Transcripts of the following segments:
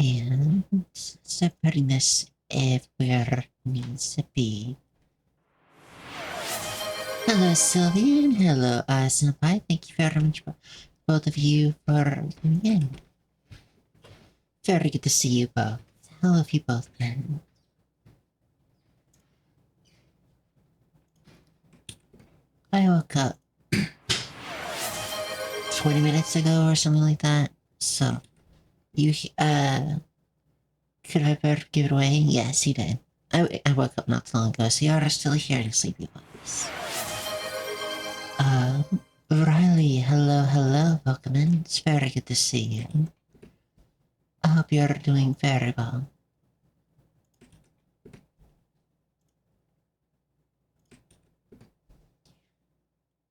And instead of putting this where it needs to be. Hello, Sylvia, and hello, Senpai. Thank you very much, both of you, for coming in. Very good to see you both. How have you both been? I woke up 20 minutes ago or something like that. So, you, could I better give it away? Yes, you did. I woke up not too long ago, so you are still here in sleepy bodies. Riley, hello, welcome in. It's very good to see you. I hope you're doing very well.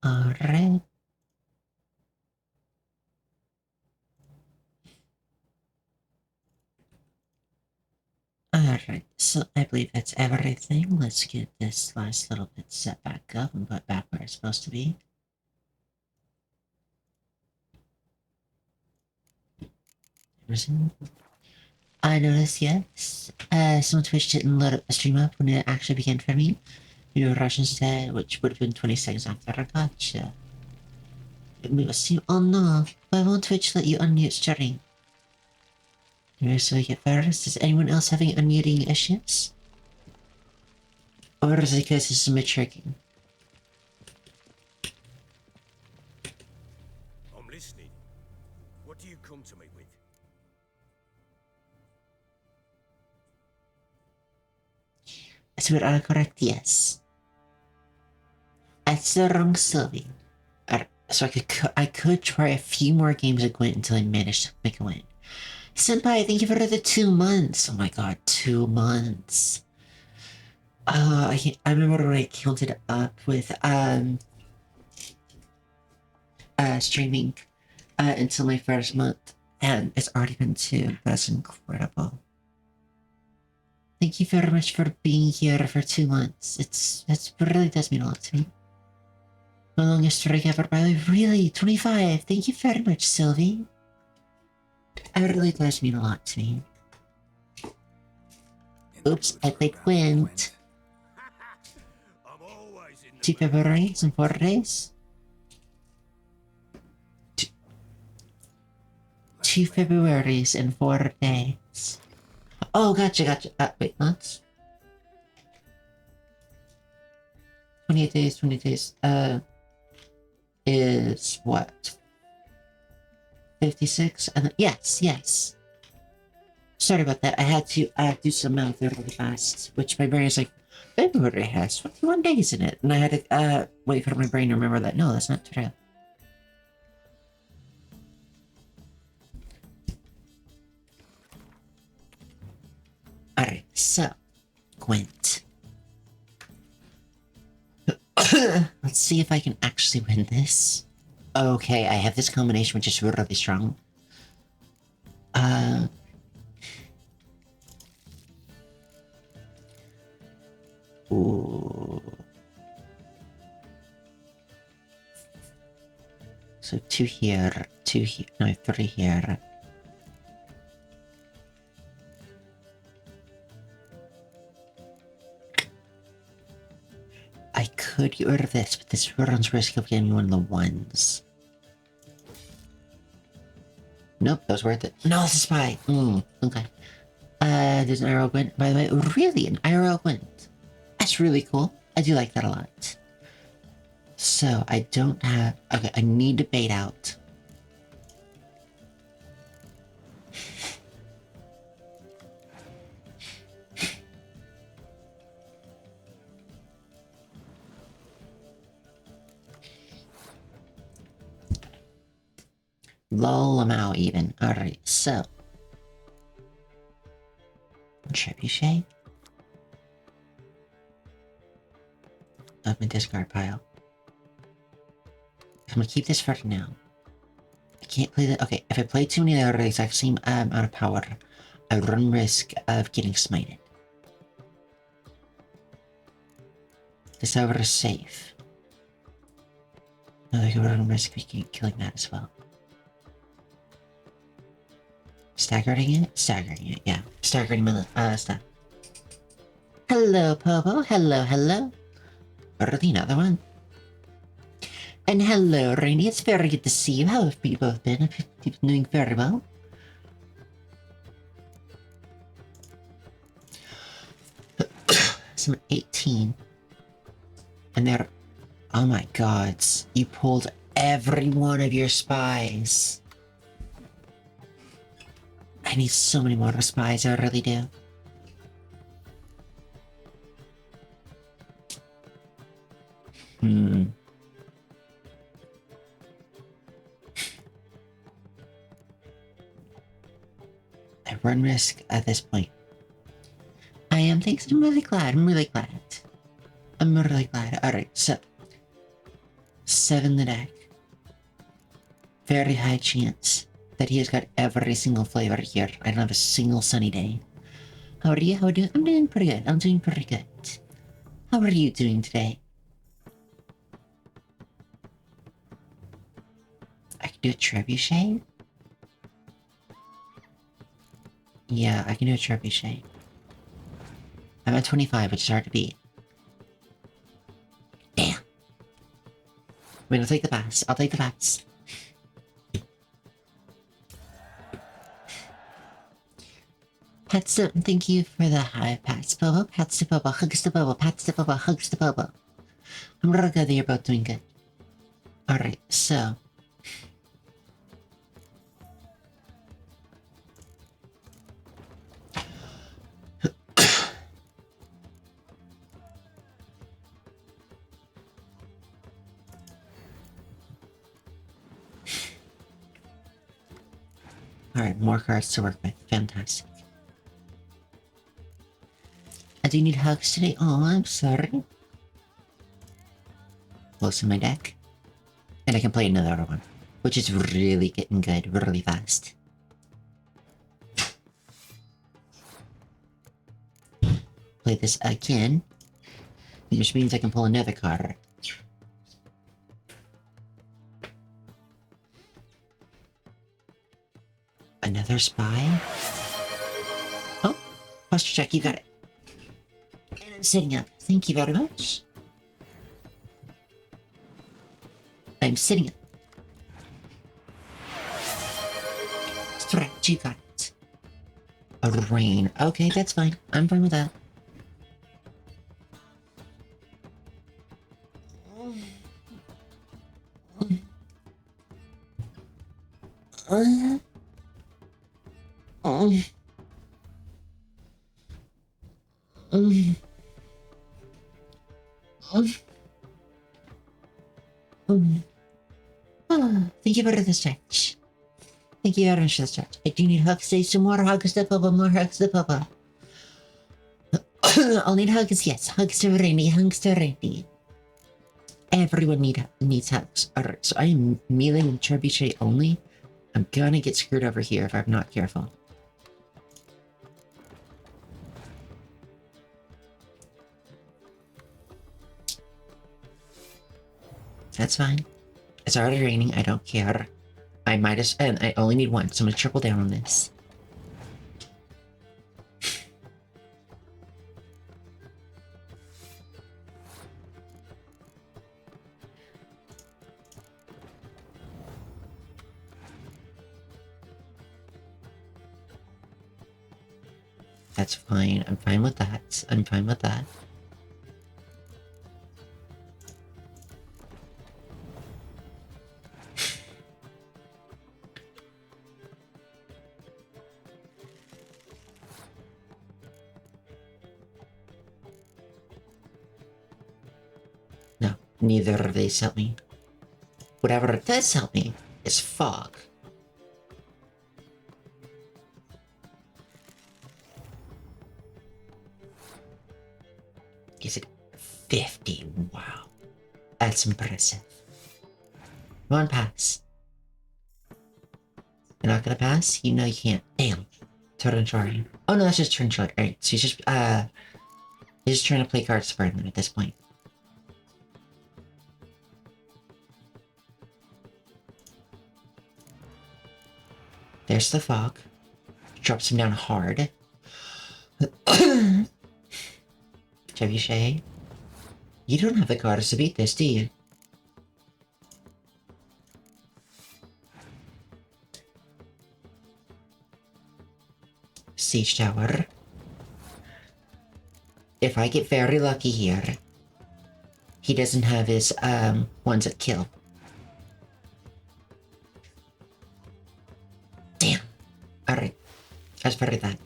Alright. Alright, so I believe that's everything. Let's get this last little bit set back up and put back where it's supposed to be. I noticed, yes. Someone Twitch didn't load up the stream up when it actually began for me. You know, Russian said, which would have been 20 seconds after I gotcha. Oh no, why won't Twitch let you unmute stream? So we get first. Is anyone else having unmuting issues? Or is it because this is my tricking? I'm listening. What do you come to me with? Is we are correct, yes. That's the wrong Sylvie. So I could try a few more games of Gwent until I manage to make a win. Senpai, thank you for the 2 months. Oh my god, 2 months. I remember when I counted up with streaming until my first month, and it's already been 2. That's incredible. Thank you very much for being here for 2 months. It really does mean a lot to me. My longest streak ever, by the way. Really? 25? Thank you very much, Sylvie. It really does mean a lot to me. Oops, I played Gwent. 2 Februarys in 4 days? 2 Februarys in 4 days. Oh, gotcha. Wait, months? 28 days, is what? 56? And yes. Sorry about that. I had to do some math really fast, which my brain is like, February has 21 days in it. And I had to wait for my brain to remember that. No, that's not true. Alright, so, Gwent. Let's see if I can actually win this. Okay, I have this combination which is really strong. Ooh. So 2 here, no, 3 here. I could get rid of this, but this runs risk of getting one of the ones. Nope, that was worth it. No, it's a spy. Okay. There's an arrow Gwent, by the way. Really, an arrow Gwent. That's really cool. I do like that a lot. So, I don't have... Okay, I need to bait out. Lull them out even. Alright, so. Trebuchet. Of my discard pile. I'm gonna keep this for now. I can't play that. Okay, if I play too many that are the exact same amount of power, I run risk of getting smited. This however is safe. No, I could run risk of killing that as well. Staggering it? Staggering it, yeah. Staggering my stuff. Hello, Popo. Hello, hello. Already another one. And hello, Rainy. It's very good to see you. How have you both been? I've been doing very well. So I'm 18. And they're... Oh my god. You pulled every one of your spies. I need so many more spies, I really do. I run risk at this point. I am, thanks. I'm really glad. I'm really glad. I'm really glad. Alright, so 7 the deck. Very high chance that he has got every single flavor here. I don't have a single sunny day. How are you? How are you doing? I'm doing pretty good. I'm doing pretty good. How are you doing today? I can do a trebuchet? Yeah, I can do a trebuchet. I'm at 25, which is hard to beat. Damn. I mean, I'll take the pass. I'll take the pass. Pats to, thank you for the high pats, Bobo. Pats to Bobo. Hugs to Bobo. Pats to Bobo. Hugs to Bobo. I'm really glad that you're both doing good. Alright, so. Alright, more cards to work with. Fantastic. I do need hugs today. Oh, I'm sorry. Close in my deck. And I can play another one, which is really getting good really fast. Play this again, which means I can pull another card. Another spy? Oh, posture check, you got it. And I'm sitting up. Thank you very much. I'm sitting up. Stretch, you got it. A rain. Okay, that's fine. I'm fine with that. Thank you for the stretch. Thank you very much for the stretch. I do need hugs. Say some more hugs to Papa. More hugs to Papa. I'll need hugs, yes. Hugs to Rainy. Hugs to Rainy. Everyone needs hugs. Alright, so I am melee and trebuchet only. I'm gonna get screwed over here if I'm not careful. That's fine. It's already raining. I don't care. I might as and I only need one, so I'm gonna triple down on this. That's fine. I'm fine with that. I'm fine with that. No, neither of these help me. Whatever does help me is fog. Is it 50? Wow. That's impressive. Come on, pass. You're not gonna pass? You know you can't. Damn. Torrential. Oh no, that's just torrential. Alright, so he's just trying to play cards for him at this point. There's the fog. Drops him down hard. Trebuchet. You don't have the cards to beat this, do you? Siege Tower. If I get very lucky here, he doesn't have his, ones that kill. Damn. Alright. Let's bury that.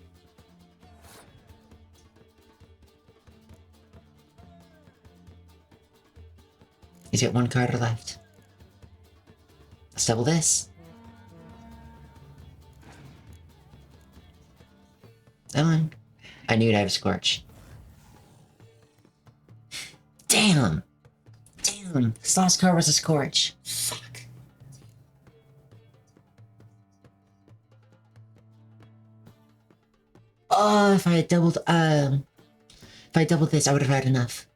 He's got one card left. Let's double this. Come on. I knew I'd have Scorch. Damn! Damn! This last card was a Scorch. Fuck. Oh, if I had doubled, this, I would have had enough.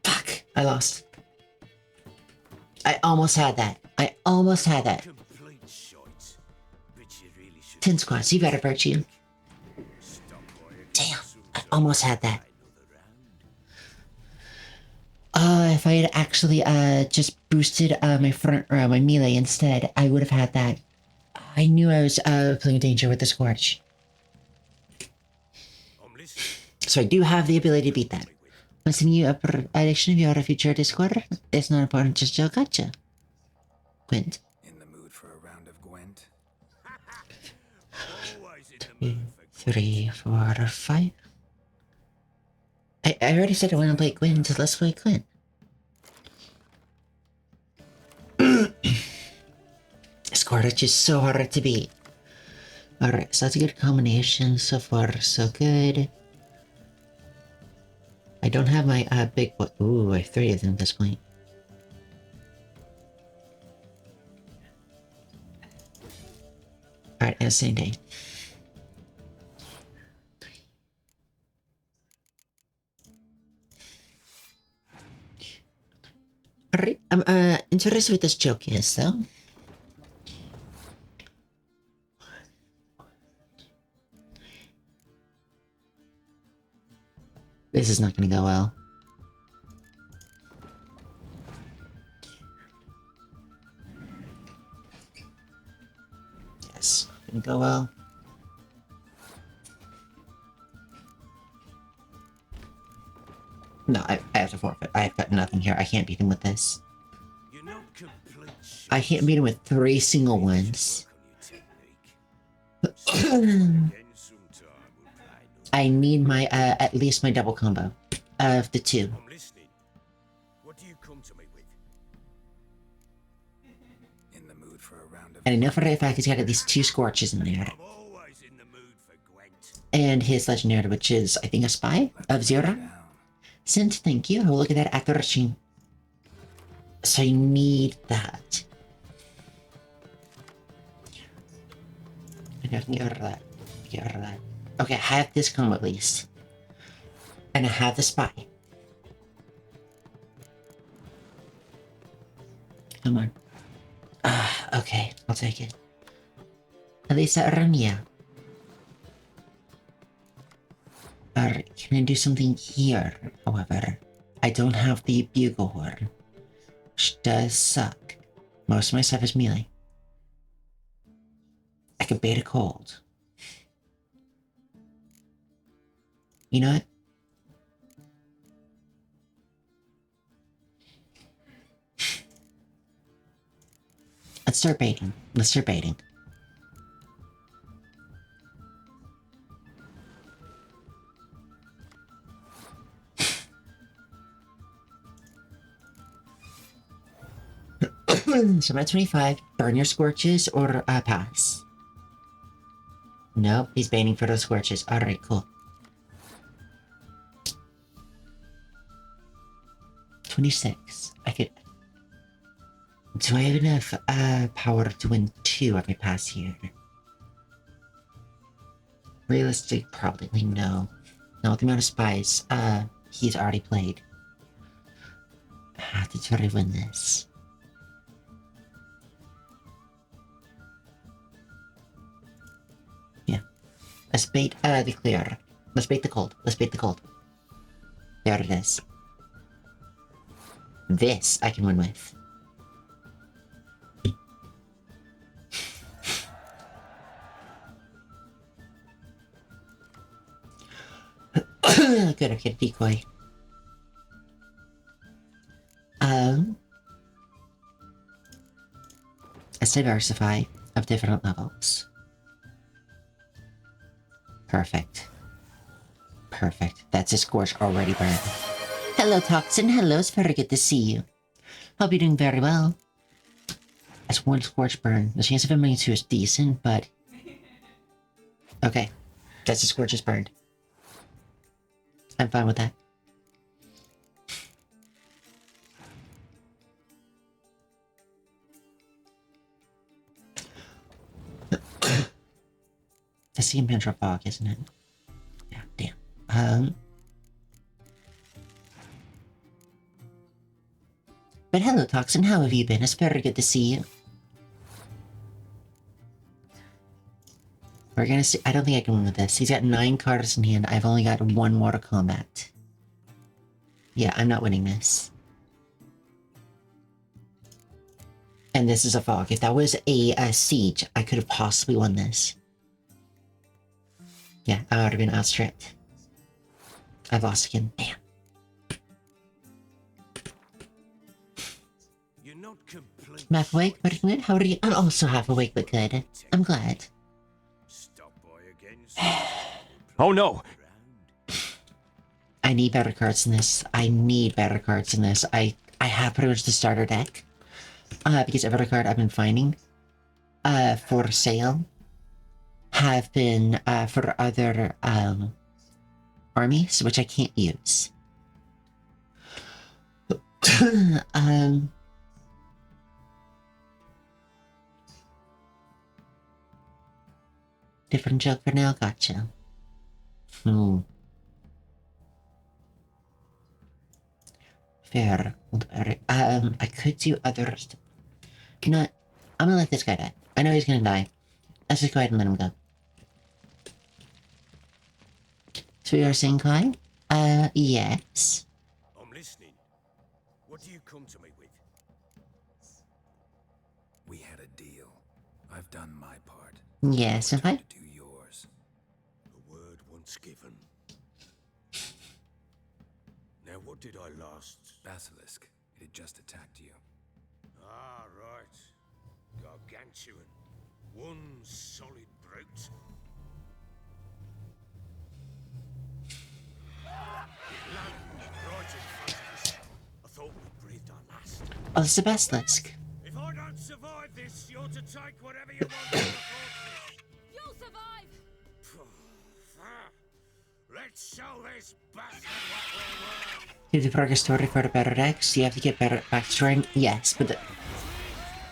Fuck! I lost. I almost had that. I almost had that. 10 squads, you got a virtue. Damn, I almost had that. If I had actually, just boosted, my front row, my melee instead, I would have had that. I knew I was, playing danger with the Scorch. So I do have the ability to beat that. I'm sending you a prediction of your future Discord. It's not important, just Joe gotcha. Gwent. In the mood for a round of Gwent? 2, 3, 4, 5. I already said I want to play Gwent, so let's play Gwent. Squirrich is so hard to beat. Alright, so that's a good combination. So far, so good. I don't have my big boy. Ooh, I have 3 of them at this point. Alright, and same day. Alright, I'm interested what this joke is though. This is not gonna go well. Yes, gonna go well. No, I have to forfeit. I've got nothing here. I can't beat him with this. I can't beat him with 3 single ones. I need my, at least my double combo of the 2. I'm listening. What do you come to me with? In the mood for a round of And I know for a fact he's got at least 2 Scorches in there. I'm always in the mood for Gwent. And his legendary, which is, I think, a Spy of 0. Sent, thank you. I'll look at that after rushing. So I need that. I can get rid of that. Get rid of that. Okay, I have this combo at least. And I have the Spy. Come on. Okay, I'll take it. Elisa Arania. Alright, can I do something here? However, I don't have the bugle horn, which does suck. Most of my stuff is melee. I could bait a cold. You know what? Let's start baiting. Let's start baiting. So I'm at 25. Burn your Scorches or pass. Nope, he's baiting for those Scorches. Alright, cool. 26. I could... Do I have enough power to win 2 if I pass here? Realistically, probably no. Not with the amount of spies he's already played. I have to try to win this. Let's bait the clear. Let's bait the cold. Let's bait the cold. There it is. This I can win with. Good, okay, decoy. Let's diversify of different levels. Perfect. Perfect. That's a scorch already burned. Hello, Toxin. Hello, it's very good to see you. Hope you're doing very well. That's one scorch burn. The chance of him being two is decent, but... Okay. That's a scorch is burned. I'm fine with that. That's the Impendra Fog, isn't it? Yeah, damn. But hello, Toxin. How have you been? It's very good to see you. We're gonna see. I don't think I can win with this. He's got 9 cards in hand. I've only got 1 more to combat. Yeah, I'm not winning this. And this is a fog. If that was a siege, I could have possibly won this. Yeah, I would have been outstripped. I've lost again. Damn. You're not complete. I'm half awake, but good. How are you? I'm also half awake, but good. I'm glad. Stop by again. Oh no! I need better cards in this. I need better cards in this. I have pretty much the starter deck. Because every card I've been finding for sale have been for other armies, which I can't use. Different joke for now, gotcha. Fair. I could do others. You know what? I'm gonna let this guy die. I know he's gonna die. Let's just go ahead and let him go. So you are saying, Kai? Yes. I'm listening. What do you come to me with? We had a deal. I've done my part. Yes, if I... To do yours. A word once given. Now, what did I last? Basilisk. It had just attacked you. Ah, right. Gargantuan. One solid brute. Right in front of us. I thought we breathed our last. Oh, it's the basilisk. If I don't survive this, you're to take whatever you want from the fortress. You'll survive! Let's show this bastard what we're worth. Do the progress story for the better decks? You have to get better backstory. Yes, but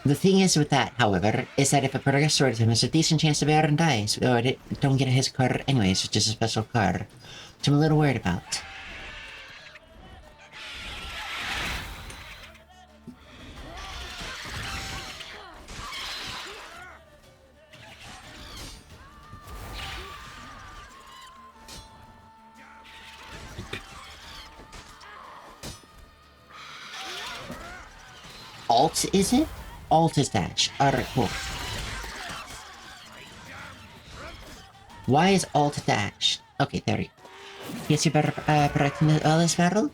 the thing is with that, however, is that if a progress story to him, there's a decent chance the Baron dies. Or it don't get his card anyways, which is a special card. Which I'm a little worried about. Alt, is it? Alt is dash. Alright, cool. Why is alt dash? Okay, there you go. Yes, you better protect this battle?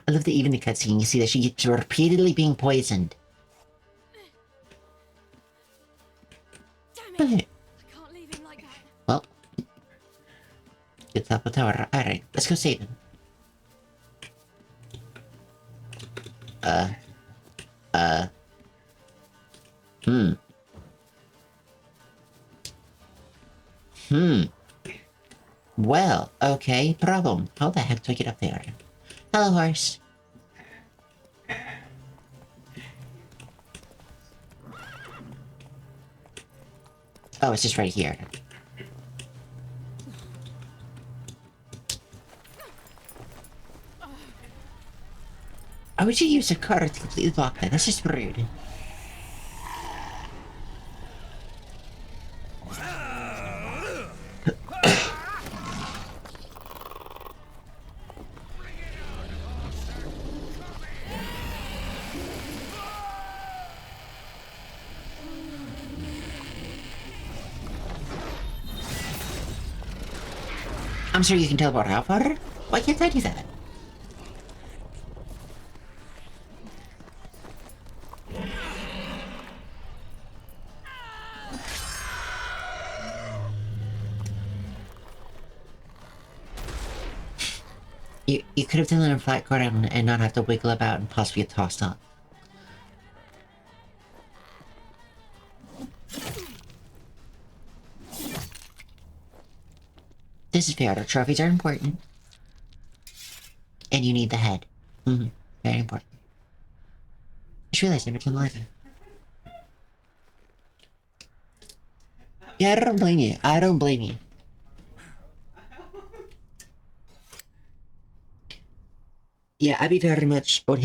I love that even the cutscene, you see that she keeps repeatedly being poisoned. Damn it! Okay. I can't leave him like that. Well. Get up the tower. Alright, let's go save him. Well, okay, problem. How the heck do I get up there? Hello, horse. Oh, it's just right here. Why would you use a cutter to completely block that? That's just rude. I'm sure you can teleport how far? Why can't I do that? You could have done it on flat ground and not have to wiggle about and possibly get tossed up. This is fair. Trophies are important. And you need the head. Mm-hmm. Very important. I just realized I never turned the light on. Yeah, I don't blame you. I don't blame you. Yeah, I'd be very much... I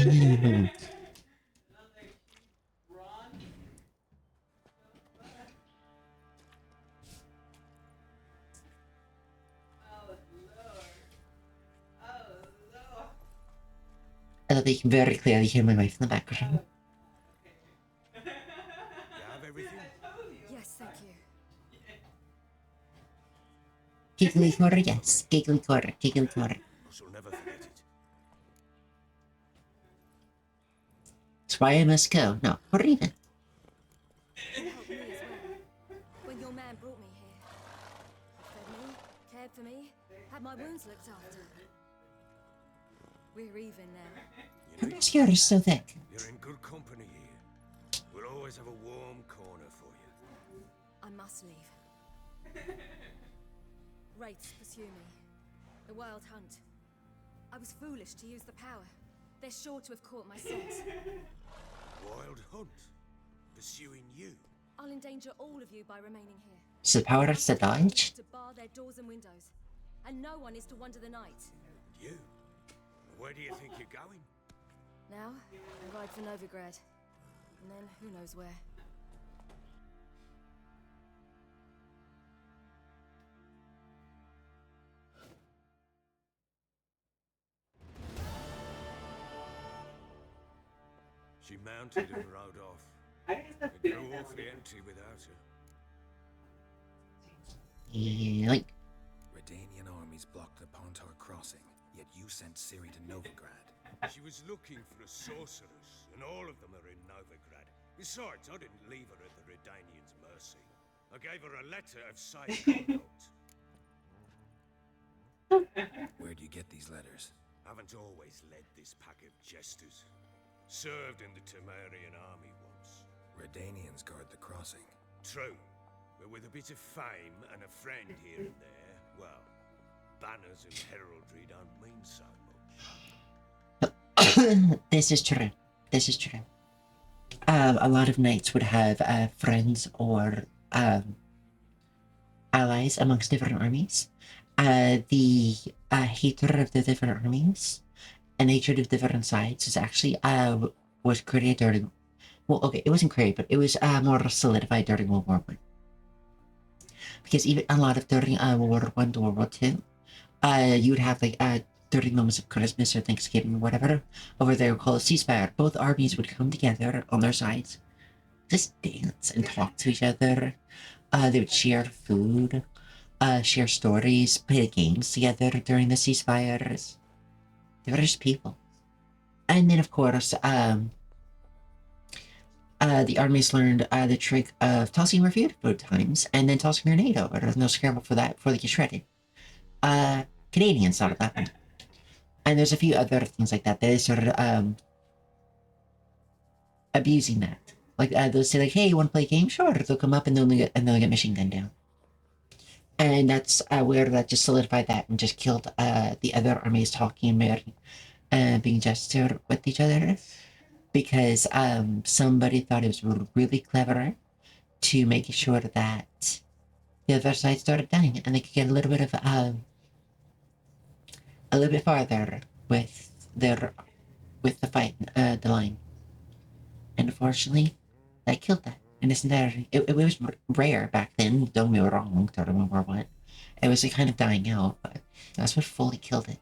thought you can very clearly hear my wife in the background. You have everything? Yes, thank you. Giggly quarter, yes. Giggly quarter, giggly quarter. I shall never forget it. That's why I must go. No, or even. You helped me as well. When your man brought me here, he fed me, cared for me, had my wounds looked after. We're even now. How much your is so thick? You're in good company here. We'll always have a warm corner for you. I must leave. Wraiths pursue me. The wild hunt. I was foolish to use the power. They're sure to have caught my scent. Wild hunt? Pursuing you? I'll endanger all of you by remaining here. So the power is to dodge? To bar their doors and windows. And no one is to wander the night. You? Where do you think you're going? Now, I ride for Novigrad. And then who knows where. She mounted and rode off. It grew awfully empty without her. Yoink. Redanian armies blocked the Pontar crossing, yet you sent Ciri to Novigrad. She was looking for a sorceress, and all of them are in Novigrad. Besides, I didn't leave her at the Redanians' mercy. I gave her a letter of safe conduct. Where do you get these letters? Haven't always led this pack of jesters. Served in the Temerian army once. Redanians guard the crossing. True, but with a bit of fame and a friend here and there, well, banners and heraldry don't mean so much. This is true. This is true. A lot of knights would have friends or allies amongst different armies. The hatred of the different armies and hatred of different sides is actually was created during, well, okay, it wasn't created, but it was more solidified during World War I. Because even a lot of during World War I to World War II, you would have like during moments of Christmas or Thanksgiving or whatever, over there called a ceasefire. Both armies would come together on their sides, just dance and talk to each other. They would share food, share stories, play games together during the ceasefires. They were just people. And then, of course, the armies learned the trick of tossing refuge both times and then tossing a grenade over. There's no scramble for that before they get shredded. Canadians thought of that one. And there's a few other things like that. They started abusing that. Like they'll say like, "Hey, you want to play a game?" Sure. They'll come up and they'll get machine gunned down. And that's where that just solidified that and just killed the other armies talking about being gestured with each other, because somebody thought it was really clever to make sure that the other side started dying, and they could get a little bit of a little bit farther with the fight, the line. And unfortunately, that killed that. And isn't that it was rare back then? Don't get me wrong. During World War One, it was kind of dying out, but that's what fully killed it.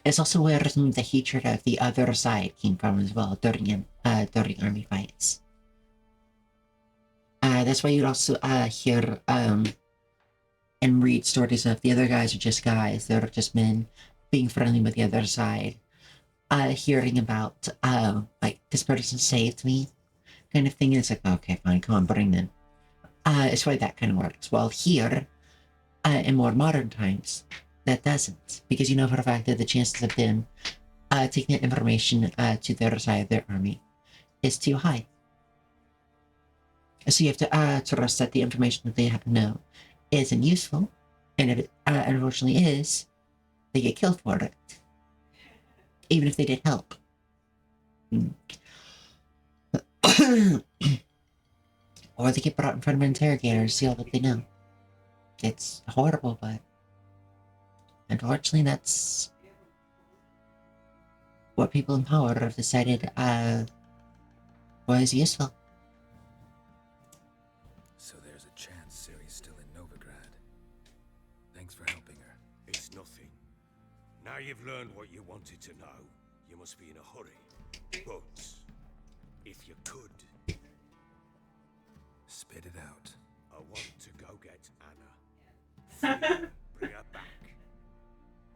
It's also where the hatred of the other side came from as well during army fights. That's why you'd also hear and read stories of the other guys are just guys, they're just men being friendly with the other side. Hearing about like this person saved me kind of thing. It's like, okay, fine, come on, bring them. It's why that kind of works. Well, here, in more modern times, that doesn't, because you know for a fact that the chances of them taking that information to the other side of their army is too high. So you have to trust that the information that they have to know isn't useful, and if it unfortunately is, they get killed for it, even if they did help. Or they get brought in front of an interrogator to see all that they know. It's horrible, but unfortunately that's what people in power have decided was useful. So there's a chance Ciri's still in Novigrad. Thanks for helping her. It's nothing. Now you've learned what you wanted to know, you must be in a hurry. But if you could, Spit it out. I want to go get Anna. Free her, bring her back.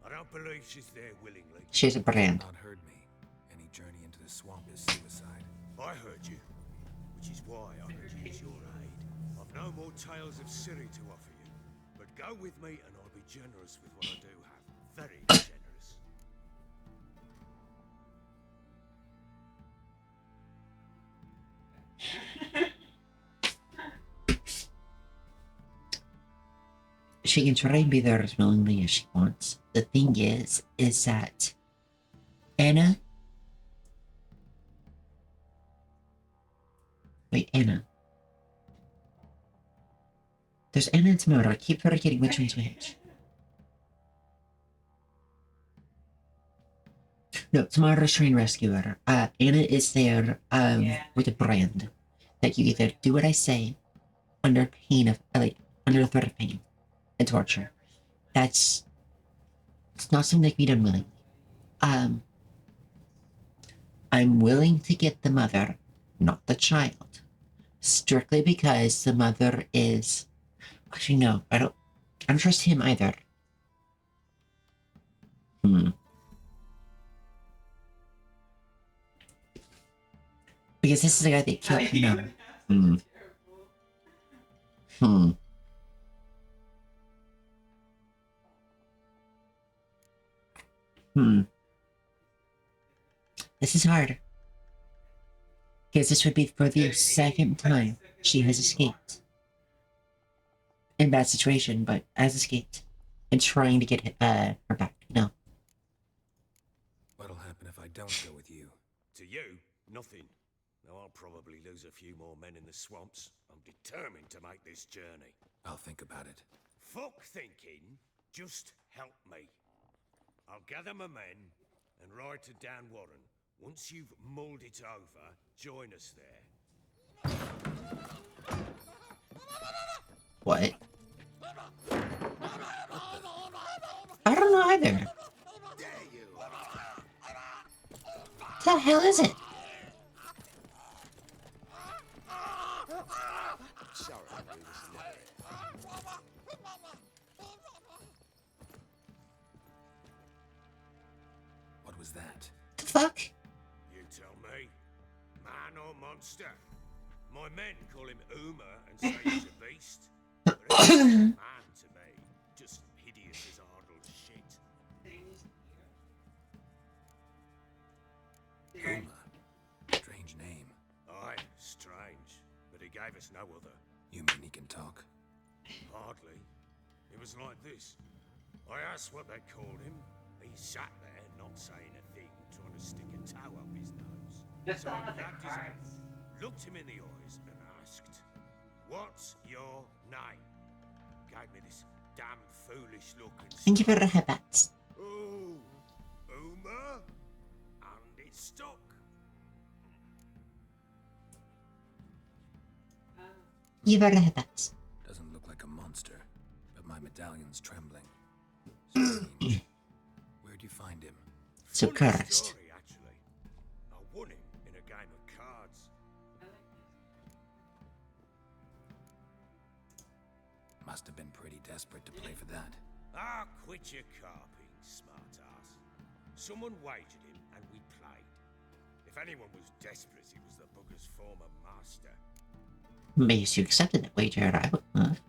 I don't believe she's there willingly. She's a brand. Not heard me. Any journey into the swamp is suicide. I heard you, which is why I could use your aid. I've no more tales of Ciri to offer you, but go with me and I'll be generous with what I do have. Very generous. She can try and be there as willingly as she wants. The thing is that Anna. Wait, Anna. There's Anna and Tamara. I keep forgetting which one's which. No, Tamara's trying to rescue her. Anna is there with a brand that you either do what I say under pain of under the threat of pain and torture. It's not something that can be done willingly. I'm willing to get the mother, not the child, strictly because the mother is. Actually, no, I don't trust him either. Because this is the guy that killed. This is hard. Because this would be for the second time she has escaped. In bad situation, but has escaped. And trying to get her back. No. What'll happen if I don't go with you? To you, nothing. Now I'll probably lose a few more men in the swamps. I'm determined to make this journey. I'll think about it. Fuck thinking, just help me. I'll gather my men and ride to Dan Warren. Once you've mulled it over, join us there. What? I don't know either. What the hell is it? What was that? The fuck? You tell me. Man or monster? My men call him Uma and say he's a beast. But he's a man to me. Just hideous as Ardle's shit. Uma. Strange name. Aye, strange. But he gave us no other. You mean he can talk? Hardly. It was like this. I asked what they called him. He sat there, not saying a thing, trying to stick a toe up his nose. So I grabbed his head, looked him in the eyes, and asked, What's your name? Gave me this damn foolish look and Thank you for smile. the headbats. Oh, Uma? And it's stuck. Thank you for the headbats. Doesn't look like a monster, but my medallion's trembling. Strange. Where'd you find him? So Funny cursed. story, actually. I won him in a game of cards. Must have been pretty desperate to play for that. Ah, quit your carping, smart-ass. Someone wagered him, and we played. If anyone was desperate, he was the bugger's former master. Mace, you accepted that wager. I would not.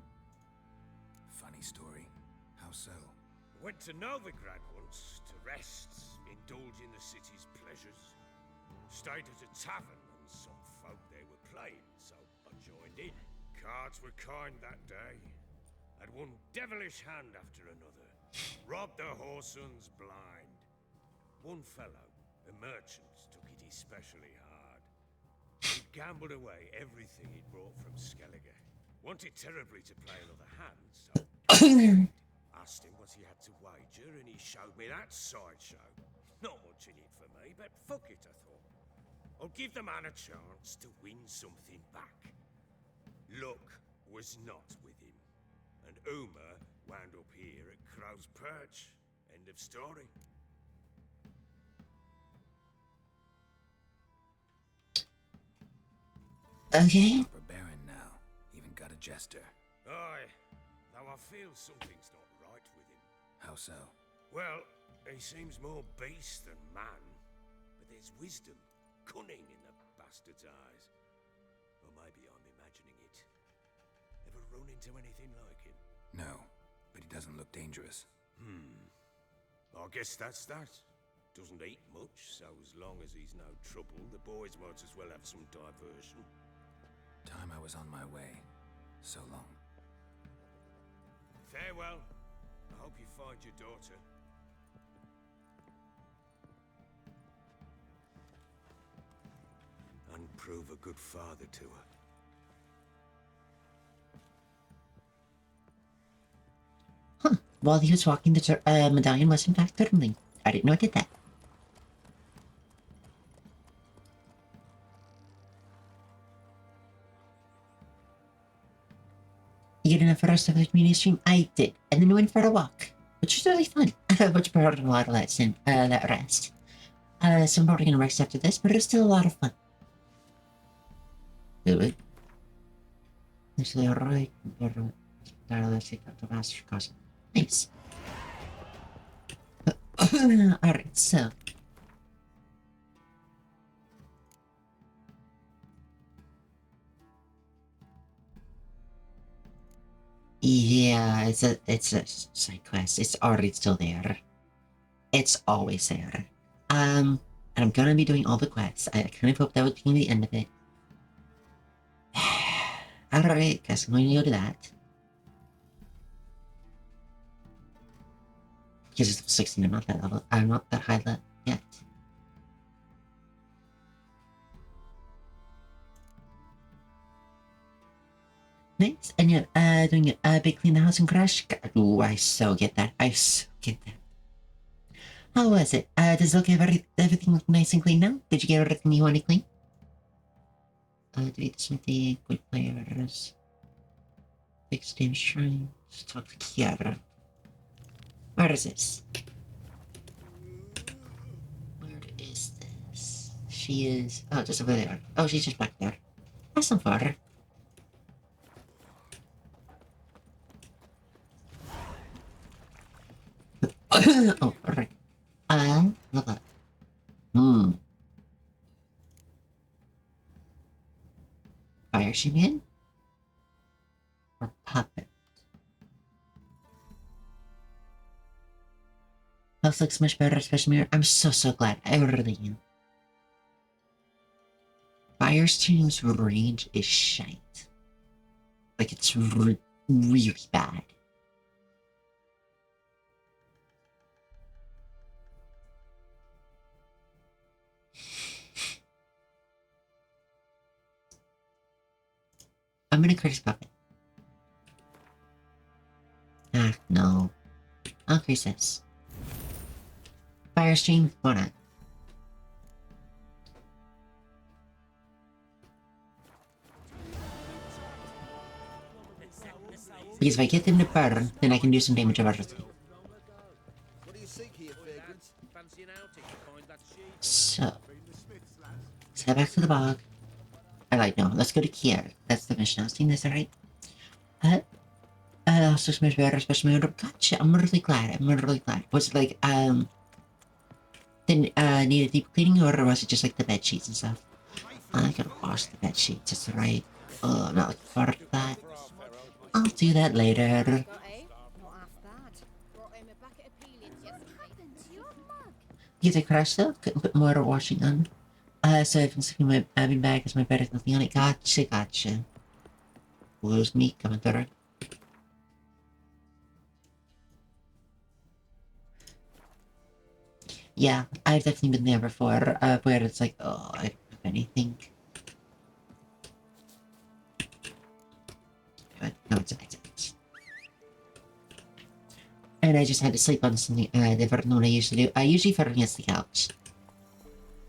Funny story. How so? Went to Novigrad once to rest, indulge in the city's pleasures. Stayed at a tavern, and some folk there were playing, so I joined in. Cards were kind that day. Had one devilish hand after another. Robbed the whoresons blind. One fellow, a merchant, took it especially hard. He'd gambled away everything he'd brought from Skellige. Wanted terribly to play another hand, so asked him what he had to wager, and he showed me that sideshow. Not much in it for me, but fuck it, I thought. I'll give the man a chance to win something back. Luck was not with him, and Uma wound up here at Crow's Perch. End of story. Okay. Proper baron now. Even got a jester. Aye, though I feel something's not right with him. How so? Well, he seems more beast than man, but there's wisdom, cunning in the bastard's eyes. Or maybe I'm imagining it. Ever run into anything like him? No, but he doesn't look dangerous. I guess that's that. Doesn't eat much, so as long as he's no trouble, the boys might as well have some diversion. Time I was on my way. So long. Farewell. I hope you find your daughter. And prove a good father to her. While he was walking, the medallion was in fact turning. I didn't know it did that. You get enough rest of the community stream? I did, and then went for a walk, which was really fun. Which brought a lot of that rest. So I'm probably gonna rest after this, but it was still a lot of fun. Do it. Nice. Alright, so. Yeah, it's a side quest. It's already still there. It's always there. And I'm gonna be doing all the quests. I kind of hope that would be the end of it. Alright, guess I'm going to go to that. Because it's 16, I'm not that level. I'm not that high level yet. Nice. And you're doing a big clean the house and crash. Ooh, I so get that. I so get that. How was it? Does it look everything look nice and clean now? Did you get everything you want to clean? Delete the smithy, good players. Fix damn shrines. Talk to Kiara. Where is this? Where is this? She is... Oh, just over there. Oh, she's just back there. That's not far. Oh, alright. Look up. Fire Shaman? Or Puppet? House looks much better, especially mirror. I'm so glad. I really am. Firestream's range is shite. Like, it's really bad. I'm gonna curse bucket. Ah, no. I'll curse this. Fire stream? Why not? Because if I get them to burn, then I can do some damage emergency. What do you seek here, vagrant? Fancy an outing to find that sheep? So, let's head back to the bog. No, let's go to Kier. That's the mission I was seeing. Is that right? Also smash better, especially my order. Gotcha, I'm really glad. Was it like, needed deep cleaning, or was it just like the bed sheets and stuff? I gotta wash the bed sheets, that's right. Oh, I'm not looking forward to that. I'll do that later. Got eh? Not half bad. Brought him a bucket of peelings yesterday. What happened to your mug? Because I crashed though, couldn't put more washing on. So I've been sticking my admin bag as my bed has nothing on it. Gotcha. Lose me coming through. Yeah, I've definitely been there before, where it's like, oh, I don't have anything. But no, it's. And I just had to sleep on something different than what I usually do. I usually fall against the couch.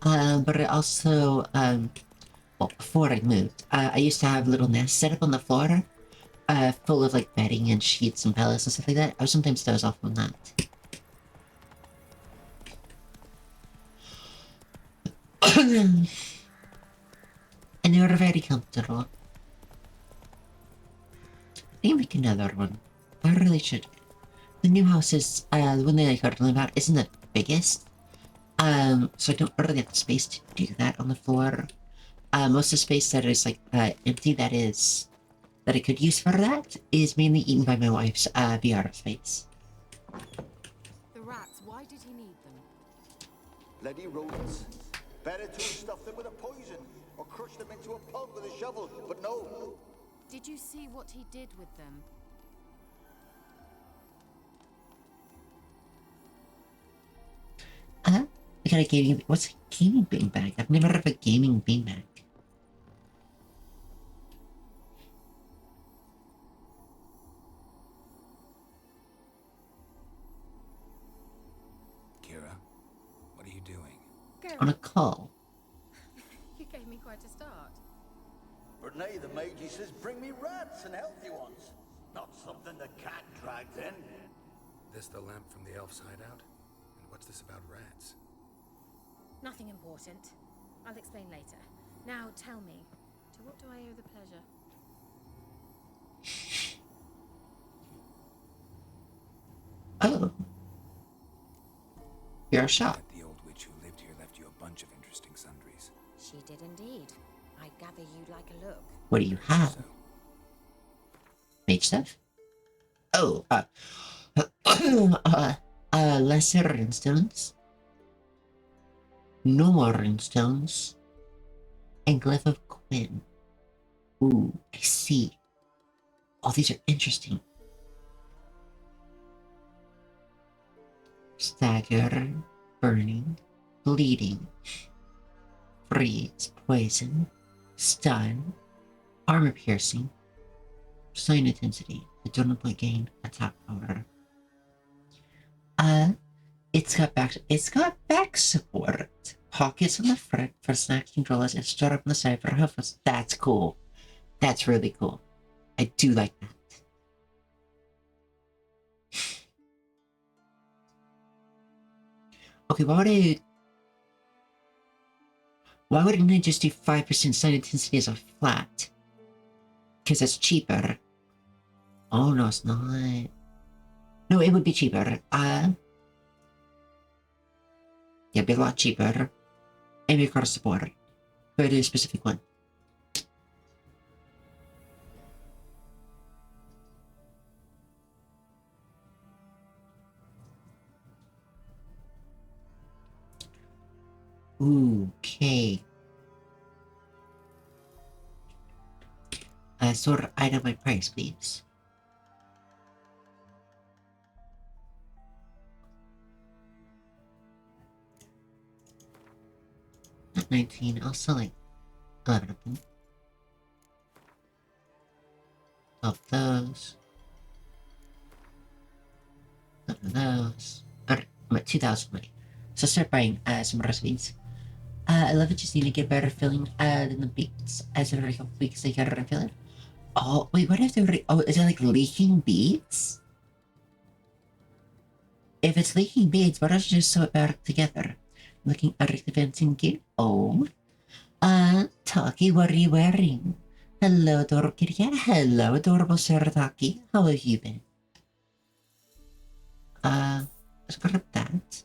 But I also, well, before I moved, I used to have a little nest set up on the floor, full of like bedding and sheets and pillows and stuff like that. I would sometimes doze off on that. And they were very comfortable. I think I'll make another one. I really should. The new house is, the one that I heard about isn't the biggest. So I don't really have the space to do that on the floor. Most of the space that is like, empty that I could use for that is mainly eaten by my wife's, VR space. The rats, why did he need them? Bloody rodents. Better to stuff them with a poison or crush them into a pulp with a shovel, but no. Did you see what he did with them? I got a gaming. What's a gaming beanbag? I've never heard of a gaming beanbag. Kira, what are you doing? On a call. You gave me quite a start. But nay, the mage says bring me rats and healthy ones. Not something the cat dragged in. This the lamp from the elf's hideout? And what's this about rats? Nothing important. I'll explain later. Now tell me, to what do I owe the pleasure? Oh. You're a shop. The old witch who lived here left you a bunch of interesting sundries. She did indeed. I gather you'd like a look. What do you have? So, Mage stuff? Oh, lesser runestones. No more runestones. And Glyph of Quinn. Ooh, I see. Oh, these are interesting. Stagger, burning, bleeding, freeze, poison, stun, armor piercing, sign intensity, adrenaline point gain, attack power. It's got back support. Pockets on the front for snacks and controllers and store up on the side for hoofers. That's cool. That's really cool. I do like that. Okay, why wouldn't I just do 5% sign intensity as a flat? Because it's cheaper. Oh no, it's not. No, it would be cheaper. Yeah, it'd be a lot cheaper. And we got support. For the specific one. Okay. Sort of item my price, please. Not 19, I'll sell like 11 of them. Of those. None of those. Alright, I'm at 2,000 money. So start buying some recipes. I love it, just need to get better filling than the beets. As every couple weeks they get refill it. Oh, wait, what if they're oh, is it like leaking beads? If it's leaking beads, why don't you just sew it back together? Looking at the fencing gear. Oh. Taki, what are you wearing? Hello, adorable kitty cat. Hello, adorable Sir Taki. How have you been? Let's grab that.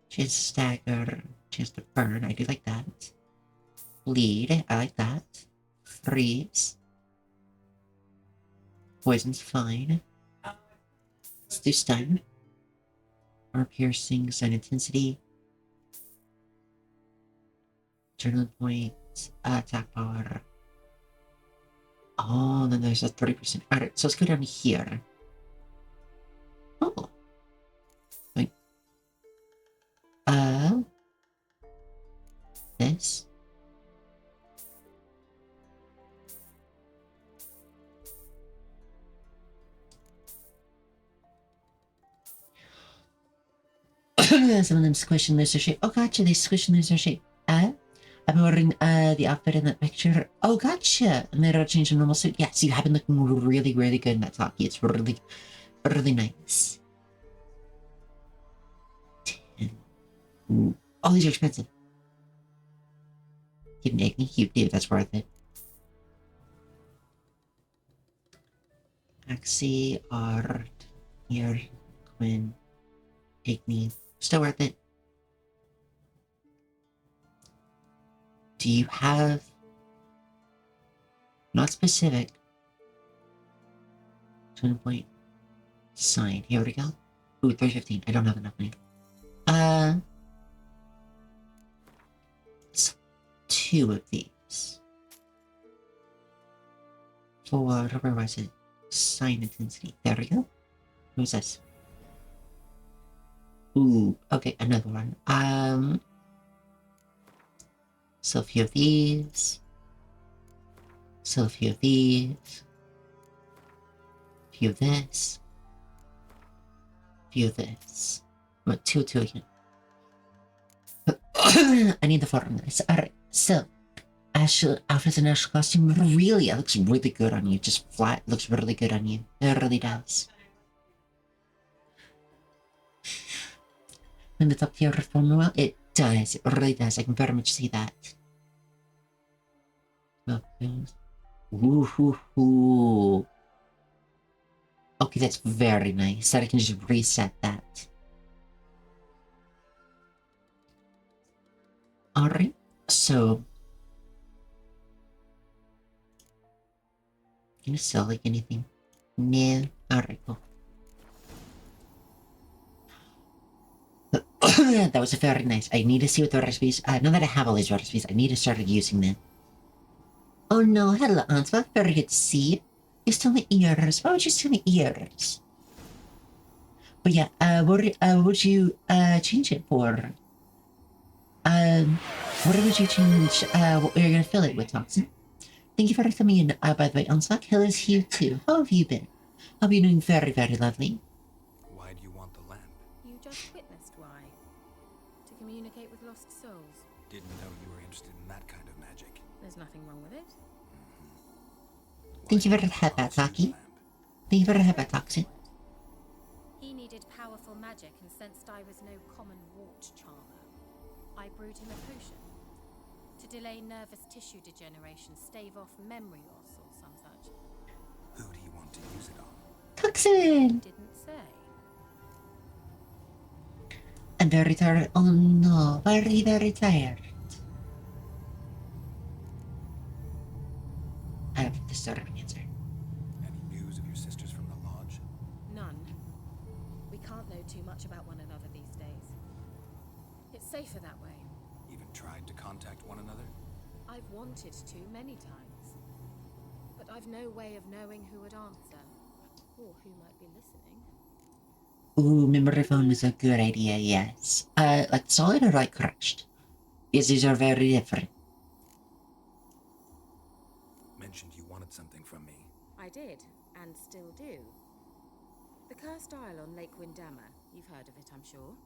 She has stagger. She has to burn. I do like that. Bleed. I like that. Freeze. Poison's fine. Let's do stun. Or piercing, stun intensity. Journal point. Attack power. Oh, then there's a 30%. Alright, so let's go down here. Oh. Wait. This. Some of them squish and lose their shape. Oh, gotcha, they squish and lose their shape. I'm wearing the outfit in that picture. Oh, gotcha. And they're changed to normal suit. Yeah, so you have been looking really, really good in that Taki. It's really, really nice. 10. Ooh. Oh, these are expensive. Give an egg. You do. That's worth it. Axie, Art, here, Quinn, Igni. Still worth it. Do you have... Not specific. 20 point sign. Here we go. Ooh, 315. I don't have enough money. It's 2 of these. For, where was it? Sign intensity. There we go. Who's this? Ooh, okay, another one. So a few of these. So a few of these. Few of this. Few of this. What, two again. I need the photo on this. Alright, so after the national costume, really, it looks really good on you. Just flat, looks really good on you. It really does. When the top tier reform well, it does. It really does. I can very much see that. Ooh. Okay, that's very nice. That I can just reset that. Alright, so... Can you sell like anything? No. Alright, cool. That was very nice. I need to see what the recipes... now that I have all these recipes, I need to start using them. Oh no, hello, Ansbach. Very good to see you. You stole my ears. Why would you steal my ears? But yeah, what would you change it for? What would you change what you're gonna fill it with, Toxin? Thank you for coming in, by the way, Ansbach. Hill is here too. How have you been? Hope you're doing very, very lovely. Why do you want the lamp? You just witnessed why. To communicate with lost souls. Didn't know you were interested in that kind of magic. There's nothing wrong with it. Thank you for the headbat, Taki. Thank you for the headbat, Toxin. He needed powerful magic and sensed I was no common wart charmer. I brewed him a potion. To delay nervous tissue degeneration, stave off memory loss or some such. Who do you want to use it on? Toxin! Didn't say. I'm very tired. Oh no, very, very tired. I have disturbing answer. Any news of your sisters from the lodge? None. We can't know too much about one another these days. It's safer that way. Even tried to contact one another? I've wanted to many times. But I've no way of knowing who would answer. Or who might be listening. Ooh, memory phone is a good idea, yes. Like solid or like crushed? Yes, these are very different. did, and still do. The cursed isle on Lake Windammer, you've heard of it, I'm sure.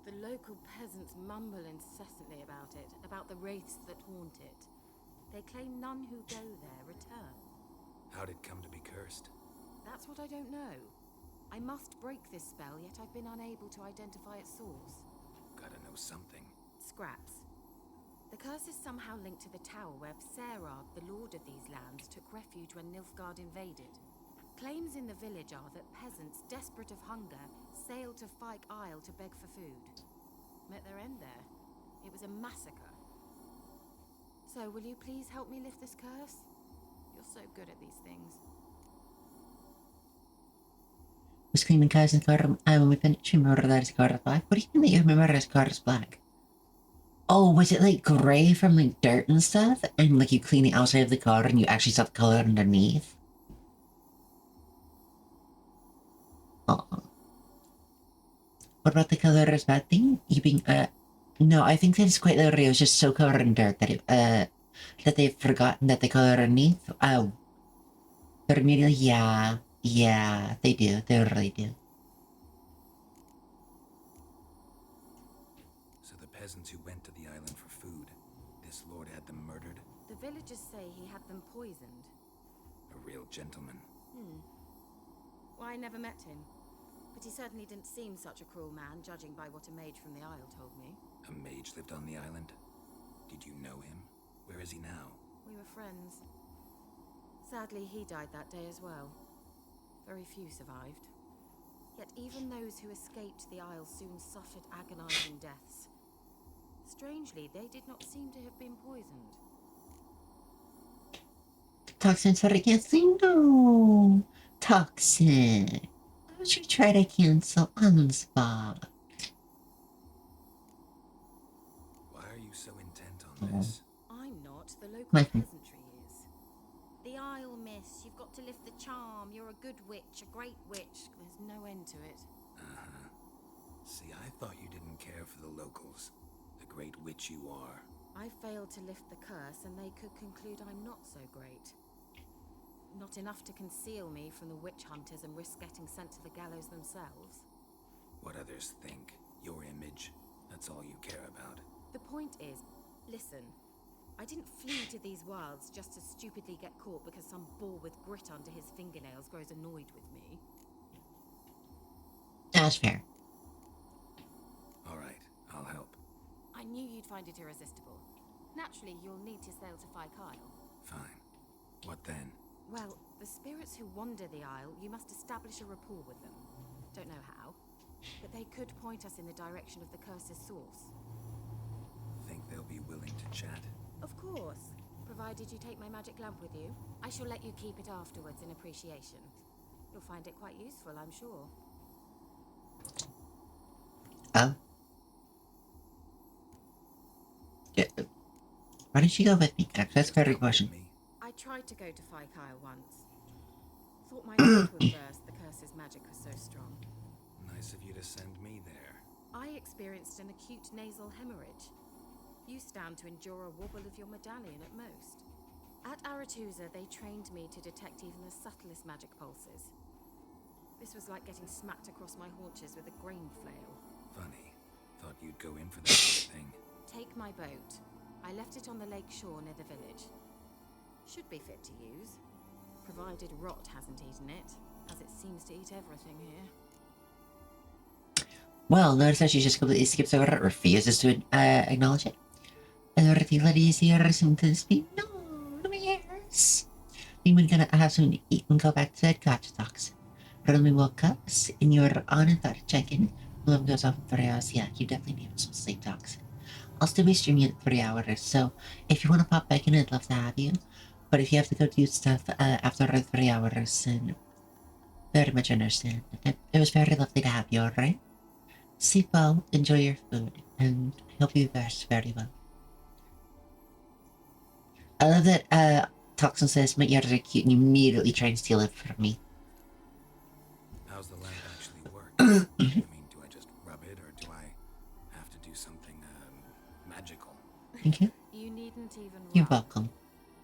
The local peasants mumble incessantly about it, about the wraiths that haunt it. They claim none who go there return. How'd it come to be cursed? That's what I don't know. I must break this spell, yet I've been unable to identify its source. Gotta know something. Scraps. The curse is somehow linked to the tower where Serard, the lord of these lands, took refuge when Nilfgaard invaded. Claims in the village are that peasants, desperate of hunger, sailed to Fyke Isle to beg for food. Met their end there. It was a massacre. So, will you please help me lift this curse? You're so good at these things. Was cleaning cars in the car when we finished. Remember that his car is black? What do you mean that you remember his car is black? Oh, was it like gray from like dirt and stuff? And like you clean the outside of the car and you actually saw the color underneath? Oh. What about the color is bad thing? You being no, I think that it's quite literally it was just so covered in dirt that it that they've forgotten that the color underneath. Oh. But immediately, yeah, they do. They really do. So the peasants who went to the island for food, this lord had them murdered? The villagers say he had them poisoned. A real gentleman. Well, I never met him. But he certainly didn't seem such a cruel man, judging by what a mage from the Isle told me. A mage lived on the island? Did you know him? Where is he now? We were friends. Sadly, he died that day as well. Very few survived. Yet even those who escaped the Isle soon suffered agonizing deaths. Strangely, they did not seem to have been poisoned. Toxin said I can't say no. Toxin. Why would you try to cancel on the spot? Why are you so intent on this? I'm not. The local My- peasantry is. The Isle, miss. You've got to lift the charm. You're a good witch, a great witch. There's no end to it. See, I thought you didn't care for the locals. The great witch you are. I failed to lift the curse, and they could conclude I'm not so great. Not enough to conceal me from the witch hunters and risk getting sent to the gallows themselves. What others think, your image, that's all you care about. The point is, listen, I didn't flee to these wilds just to stupidly get caught because some boar with grit under his fingernails grows annoyed with me. That's fair. All right, I'll help. I knew you'd find it irresistible. Naturally, you'll need to sail to Fyke Isle. Fine. What then? Well, the spirits who wander the Isle, you must establish a rapport with them. Don't know how, but they could point us in the direction of the curse's source. Think they'll be willing to chat? Of course, provided you take my magic lamp with you. I shall let you keep it afterwards in appreciation. You'll find it quite useful, I'm sure. Oh. Yeah. Why didn't she go with me? That's a very good question. Me? I tried to go to Fyke Isle once. Thought my heart would burst, the curse's magic was so strong. Nice of you to send me there. I experienced an acute nasal hemorrhage. You stand to endure a wobble of your medallion at most. At Aretusa, they trained me to detect even the subtlest magic pulses. This was like getting smacked across my haunches with a grain flail. Funny. Thought you'd go in for that sort of thing. Take my boat. I left it on the lake shore near the village. Should be fit to use, provided rot hasn't eaten it, as it seems to eat everything here. Well, notice that she just completely skips over it, refuses to acknowledge it. And the ladies here seem to speak. No, yes. We were gonna have something to eat and go back to bed. Gotcha, Toxin. But when we woke up, and you were on and thought to check in. Alarm goes off in 3 hours. Yeah, you definitely need some sleep, Toxin. I'll still be streaming in 3 hours, so if you want to pop back in, I'd love to have you. But if you have to go do stuff after 3 hours, then very much understand. It was very lovely to have you, alright? Sleep well, enjoy your food, and I hope you rest very well. I love that Toxin says my ears are cute and you immediately try and steal it from me. How's the lamp actually work? I mean, do I just rub it, or do I have to do something, magical? Thank you. You needn't even You're rub. welcome.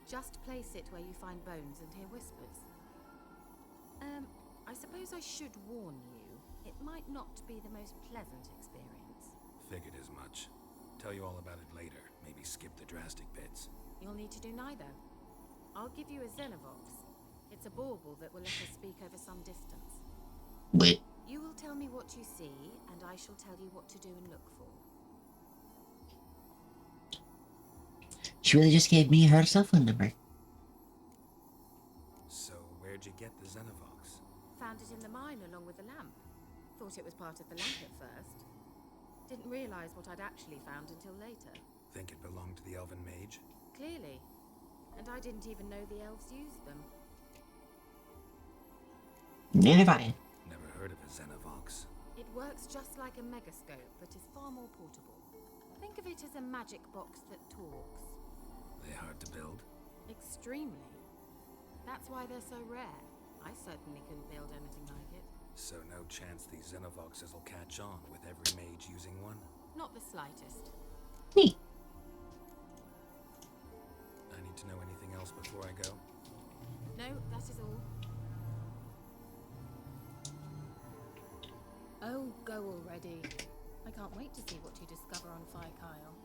Just place it where you find bones and hear whispers. I suppose I should warn you. It might not be the most pleasant experience. Figured as much. Tell you all about it later. Maybe skip the drastic bits. You'll need to do neither. I'll give you a Xenovox. It's a bauble that will let us speak over some distance. Wait. You will tell me what you see, and I shall tell you what to do and look for. She really just gave me her cell phone number. So, where'd you get the Xenovox? Found it in the mine along with the lamp. Thought it was part of the lamp at first. Didn't realize what I'd actually found until later. Think it belonged to the elven mage? Clearly. And I didn't even know the elves used them. Neither have I. Never heard of a Xenovox. It works just like a megascope, but is far more portable. Think of it as a magic box that talks. They hard to build? Extremely. That's why they're so rare. I certainly couldn't build anything like it. So no chance these Xenovoxes will catch on with every mage using one? Not the slightest. Neat. I need to know anything else before I go? No, that is all. Oh, go already. I can't wait to see what you discover on Phi Kyle.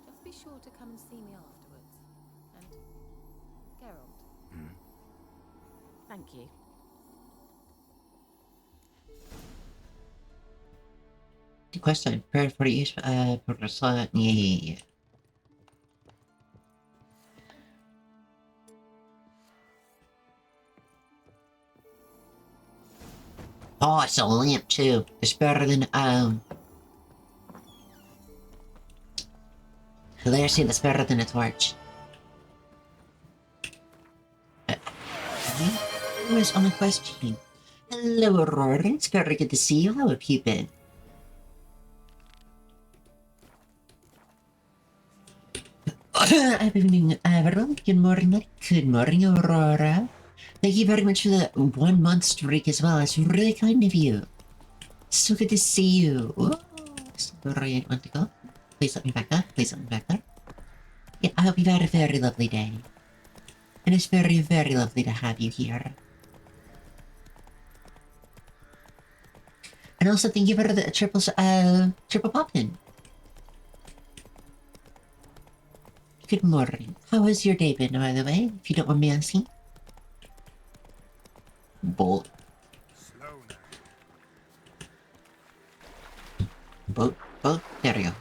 Just be sure to come and see me afterwards. And Geralt. Thank you. The question, prepared for use for the slot. Yeah. Oh, it's a lamp too. It's better than There's that's better than a torch. Who is on the question? Hello, Aurora. It's very good to see you. How have you been? I've been doing everyone. Good morning. Good morning, Aurora. Thank you very much for the 1 month streak as well. It's really kind of you. So good to see you. Oh, sorry, I want to go. Please let me back up. Please let me back up. Yeah, I hope you've had a very lovely day. And it's very, very lovely to have you here. And also thank you for the triple pop-in. Good morning. How has your day been, by the way, if you don't mind me asking? Bolt. Slow now. Bolt. There we go.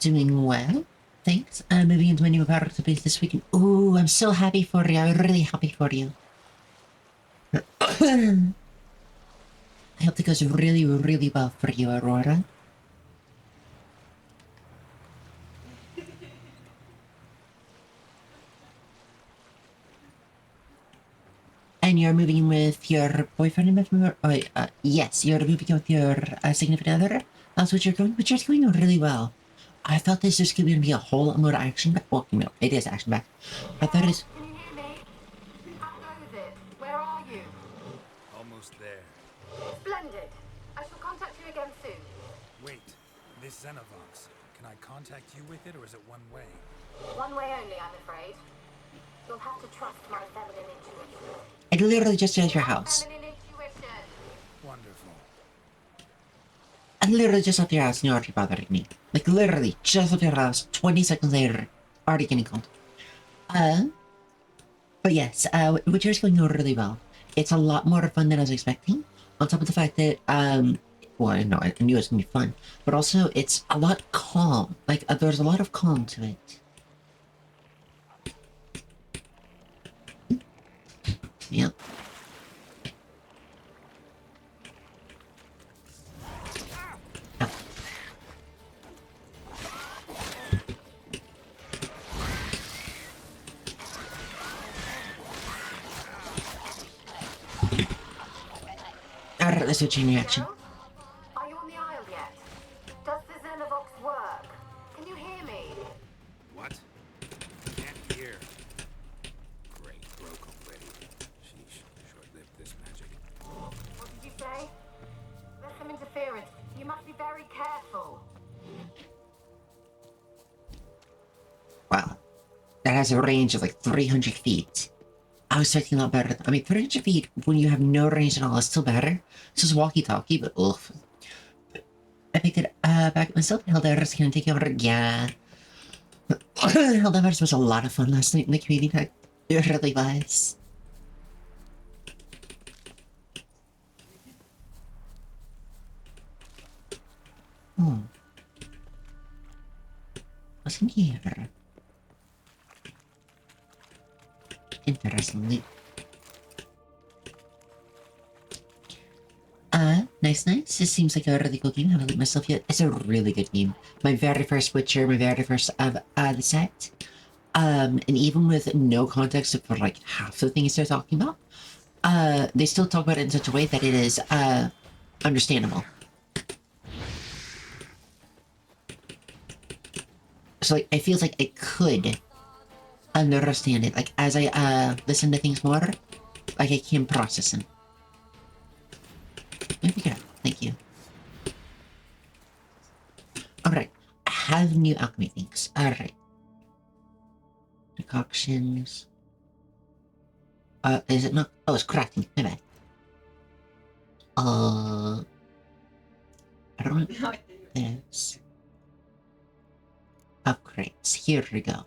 Doing well. Thanks. Moving into a new part of the base this weekend. Ooh, I'm so happy for you. I'm really happy for you. I hope it goes really, really well for you, Aurora. And you're moving with your boyfriend? Yes, you're moving with your significant other? That's what you're going? But you're going really well. I thought this was going to be a whole lot more action back. Well, no, it is action back. I thought it's. Can you hear me? How goes it? Where are you? Almost there. Splendid. I shall contact you again soon. Wait, this Xenovox. Can I contact you with it, or is it one way? One way only, I'm afraid. You'll have to trust my feminine intuition. It literally just at your house. Feminine intuition. Wonderful. I literally just left your house and you're already bothering me. Like, literally, just left your house, 20 seconds later, already getting called. But yes, Witcher is going really well. It's a lot more fun than I was expecting. On top of the fact that, well, no, I knew it was gonna be fun. But also, it's a lot calm. Like, there's a lot of calm to it. Yep. Oh. Alright, let's do a chain reaction. Are you on the Isle yet? Does the Xenovox work? Can you hear me? What? Can't hear. Great, broke already. Sheesh, short-lived this magic. What did you say? There's some interference. You must be very careful. that has a range of like 300 feet. I was expecting a lot better. I mean, 300 feet when you have no range at all is still better. It's just walkie-talkie, but oof. I picked it back myself. Helldivers can take over. Yeah. Helldivers was a lot of fun last night in the community pack. It really was. Hmm. What's in here? Interestingly. Nice. It seems like a really cool game. I haven't looked myself yet. It's a really good game. My very first Witcher, my very first of the set. And even with no context for like half the things they're talking about, they still talk about it in such a way that it is, understandable. So like, I feel like I could understand it. Like, as I, listen to things more, like I can process them. There we go. Thank you. Alright. I have new alchemy things. Alright. Decoctions. Is it not? Oh, it's crafting. My bad. I don't know. This. Upgrades. Here we go.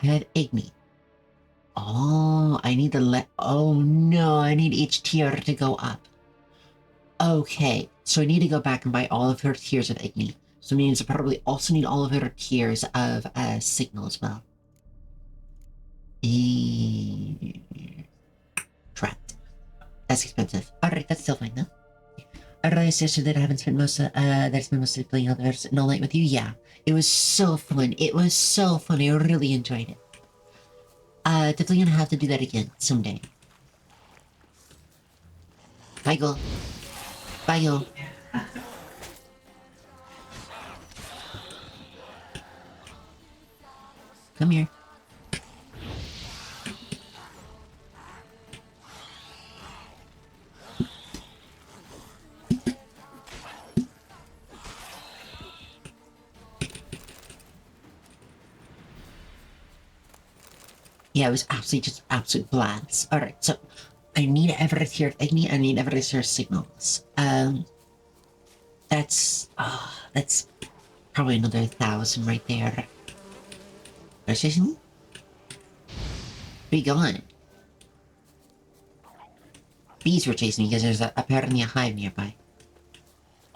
I have Igni. Oh, I need to oh no, I need each tier to go up. Okay, so I need to go back and buy all of her tiers of Igni. So it means I probably also need all of her tiers of Signal as well. Trapped. That's expensive. Alright, that's still fine though. I realized yesterday that I haven't spent most of, that's been mostly playing others and all night with you. Yeah, it was so fun. It was so fun. I really enjoyed it. Definitely gonna have to do that again someday. Bye, girl. Bye, girl. Come here. Yeah, it was absolute blast. Alright, so I need every tier of Igni, I need every tier of Signals. That's probably another 1,000 right there. Where's chasing? Be gone. Bees were chasing me because there's apparently a hive nearby.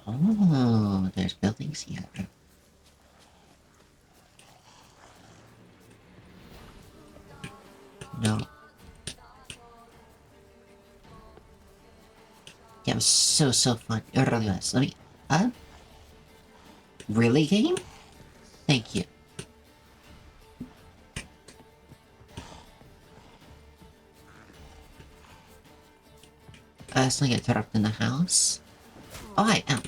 Oh, there's buildings here. No. Yeah, it was so fun. It really was. Let me... Really, game? Thank you. Let's not get trapped in the house. Oh, I am.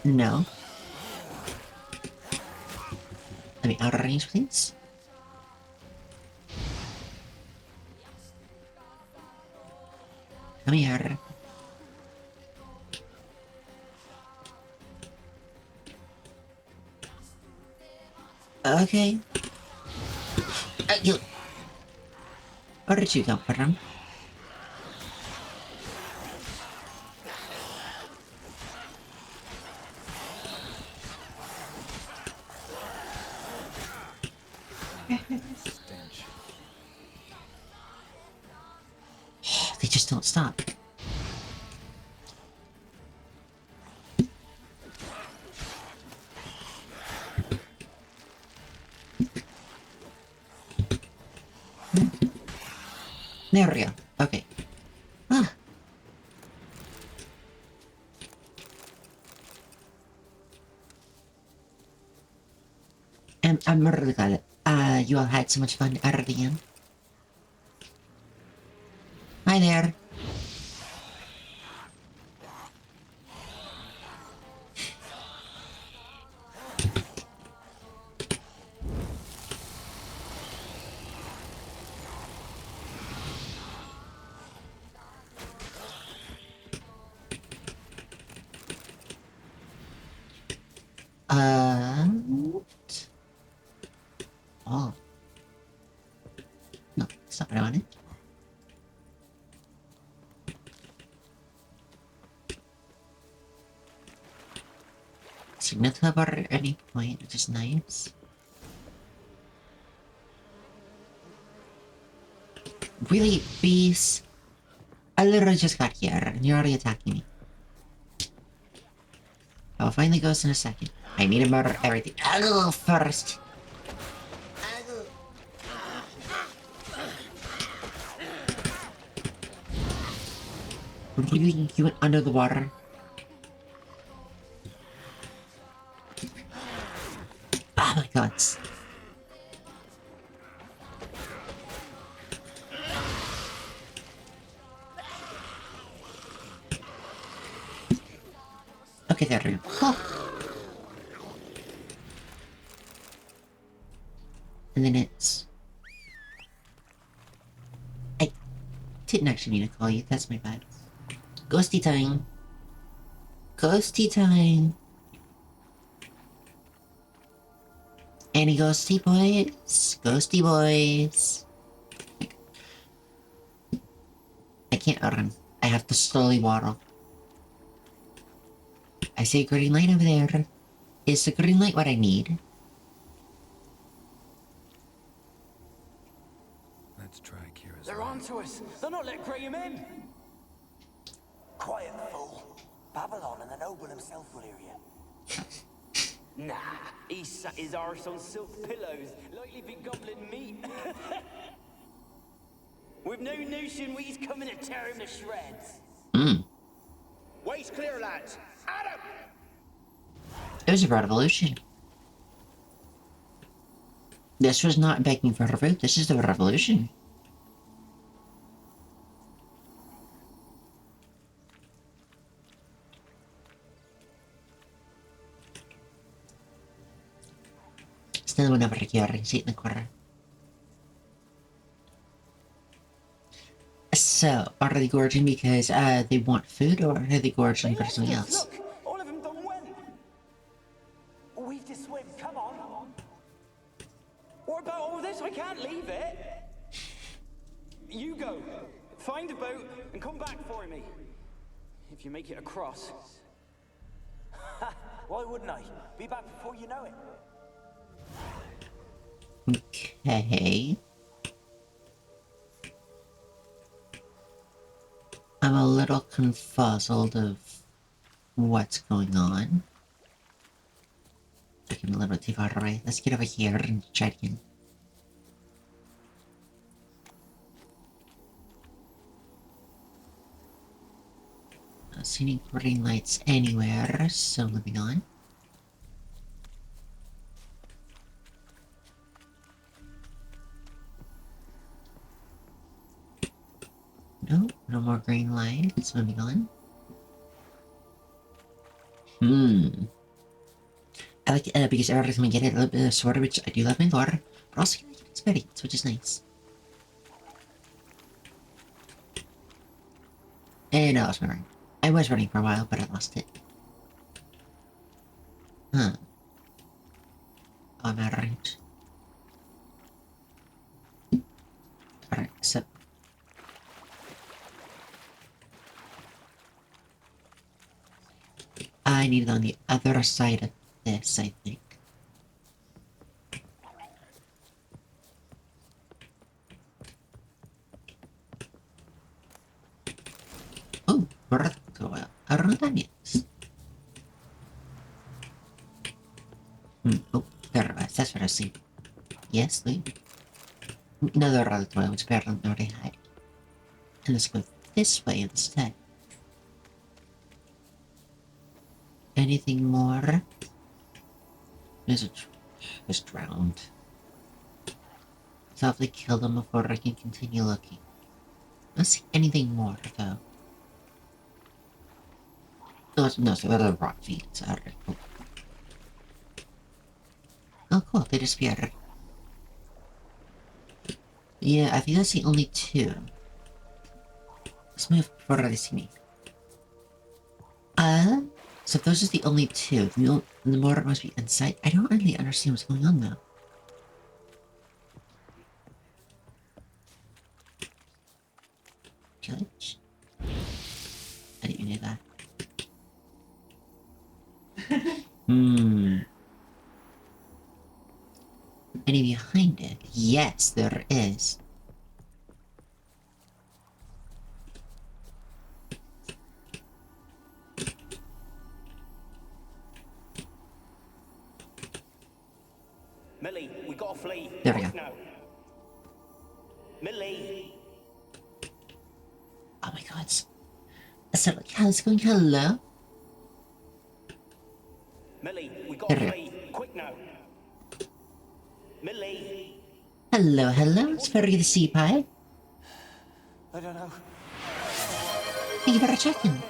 No. Let me out of range, please. Come here. Okay. You. Where did you come from? They just don't stop. There we go. Okay. Ah. I'm really glad that you all had so much fun at the end. Hi there. That's not what I wanted. Signal to the border at any point, which is nice. Really, beast? I literally just got here, and you're already attacking me. I'll find the ghost in a second. I need to murder everything. I'll go first. Really? You went under the water? Oh my god. Okay, there we go. Huh. And then it's... I didn't actually mean to call you, that's my bad. Ghosty time. Ghosty time. Any ghosty boys? Ghosty boys. I can't run. I have to slowly waddle. I see a green light over there. Is the green light what I need? Let's try Kira's. They're on to us. They're not letting Graham in. Quiet, fool. Babylon and the noble himself will hear you. Nah, he sat his arse on silk pillows, likely been gobbling meat. With no notion we's coming to tear him to shreds. Way's clear, lads. Adam! It was a revolution. This was not begging for food, this is the revolution. Still one over here, seat in the corner. So, are they gorging because they want food, or are they gorging for something else? Look, all of them done well. We've to swim, come on. What about all this? I can't leave it. You go, find a boat and come back for me. If you make it across. Why wouldn't I? Be back before you know it. Okay. I'm a little confuzzled of what's going on. I'm a little bit too far away. Let's get over here and check in. Not seeing any green lights anywhere, so moving on. No, no more green lights. Moving on. I like it because every time I get it, a little bit of sword, which I do love my lore, but also I get experience, which is nice. And I lost my ring. I was running for a while, but I lost it. Huh. Oh, I'm out of range. Alright, so... I need it on the other side of this, I think. Oh, vertical. I don't know what that means. Oh, there it was. That's what I see. Yes, leave. Another route which apparently already had. And let's go this way instead. Anything more? There's drowned. So hopefully kill them before I can continue looking. Let's see anything more though. No, so they're rock feet. Alright, cool. Oh cool, they disappeared. Yeah, I think that's the only two. Let's move before they see me. So if those are the only two, the more must be inside. I don't really understand what's going on though. Any behind it? Yes, there is. Millie, we gotta flee. There we Quick go. now. Millie. Oh my god. So, how's it going? Hello? Millie, we gotta There we go. flee. Quick now. Millie. Hello, hello. It's very good to see you, Pie. I don't know. Thank you for checking.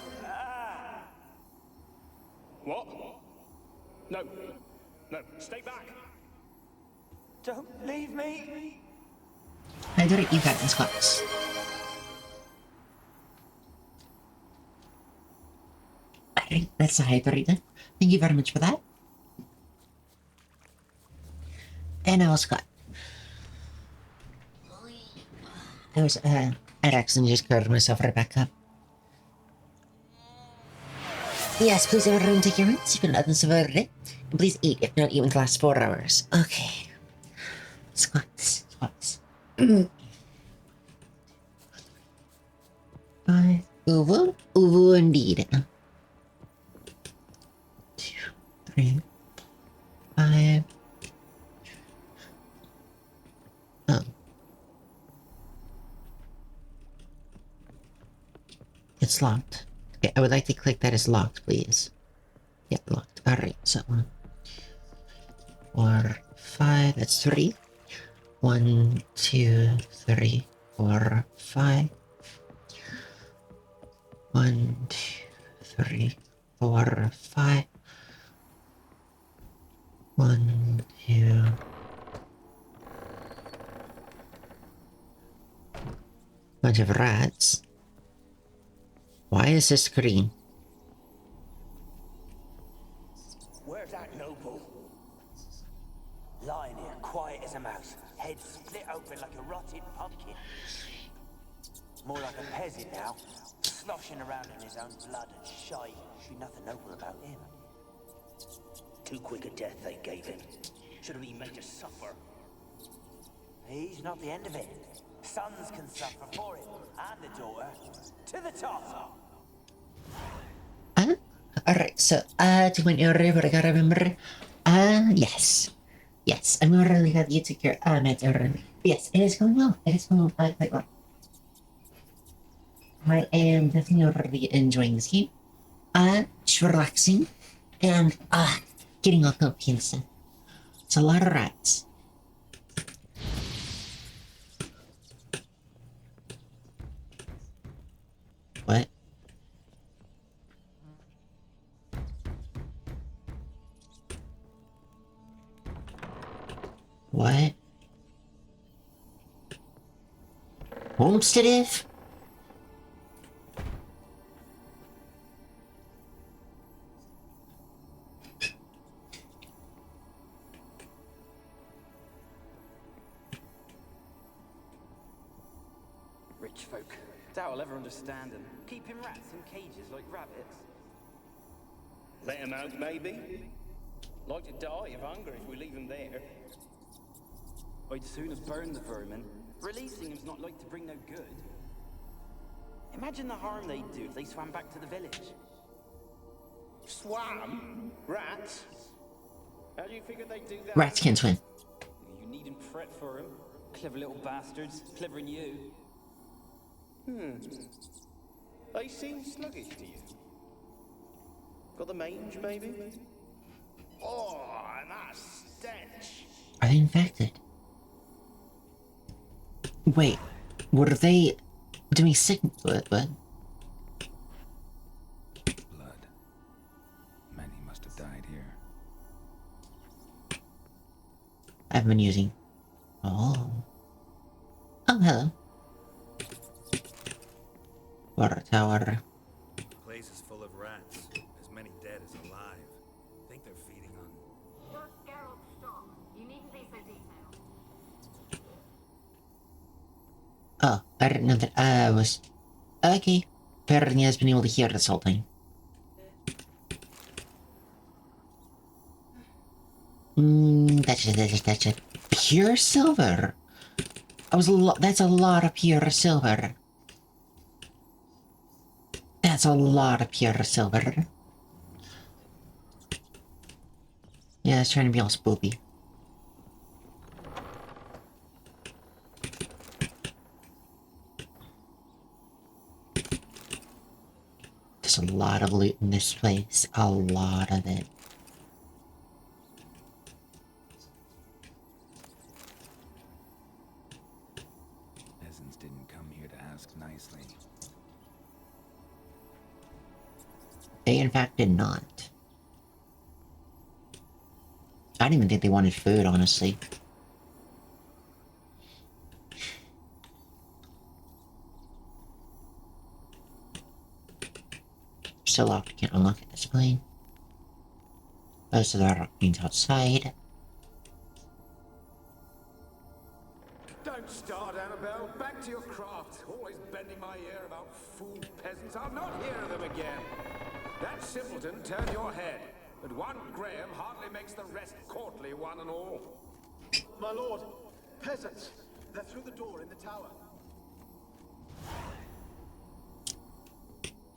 What? No. No, stay back. Don't leave me. I do you got in Scots. Alright, that's a hydrate then. Thank you very much for that. And now Scott. I'd accidentally just curled myself right back up. Yes, please everyone take your rinse if you're not severity. And please eat if not even the last 4 hours. Okay. Squats. Uvu indeed. 2, 3, 5. Oh. It's locked. Okay, I would like to click that as locked, please. Yeah, locked. Alright, so 1, 4, 5, that's 3. 1, 2, 3, 4, 5. 1, 2, 3, 4, 5. 1, 2. Bunch of rats. Why is this green? Where's that noble? Lying here, quiet as a mouse, head split open like a rotted pumpkin. More like a peasant now, sloshing around in his own blood and shite. Should nothing noble about him. Too quick a death they gave him. Should have been made to suffer. He's not the end of it. Sons can suffer for him, and the daughter. To the top! Alright, so, to win area, but I gotta remember. Yes. Yes, I'm really glad you took your, meds already. Yes, it is going well. It is going quite well. I am definitely already enjoying this game. Just relaxing. And, getting all comfy and stuff. It's a lot of rats. What? What? Homestead? Rich folk. Doubt I'll ever understand them. Keeping rats in cages like rabbits. Let them out, maybe? Like to die of hunger if we leave them there. I'd sooner burn the vermin. Releasing them's not like to bring no good. Imagine the harm they'd do if they swam back to the village. Swam? Rats? How do you figure they'd do that? Rats can swim. You needn't fret for them. Clever little bastards. Clever than you. They seem sluggish to you. Got the mange, maybe? Oh, and that stench. Are they infected? Wait, what are they doing sick with? What? Blood. Many must have died here. I've been using. Oh. Oh, hello. Water tower. The place is full of rats. As many dead as alive. Think they're feeding on. Geralt, stop. You needn't be so detailed. Oh, I didn't know that I was... Okay. Apparently I've been able to hear this whole time. That's a pure silver. That's a lot of pure silver. That's a lot of pure silver. Yeah, it's trying to be all spoopy. There's a lot of loot in this place. A lot of it. Peasants didn't come here to ask nicely. They in fact did not. I don't even think they wanted food, honestly. Still locked, can't unlock it this plane. Most of the rock means outside. Don't start, Annabelle. Back to your craft. Always bending my ear about fool peasants. I'll not hear of them again. That simpleton turned your head, but one Graham hardly makes the rest courtly, one and all. My lord, peasants. They're through the door in the tower.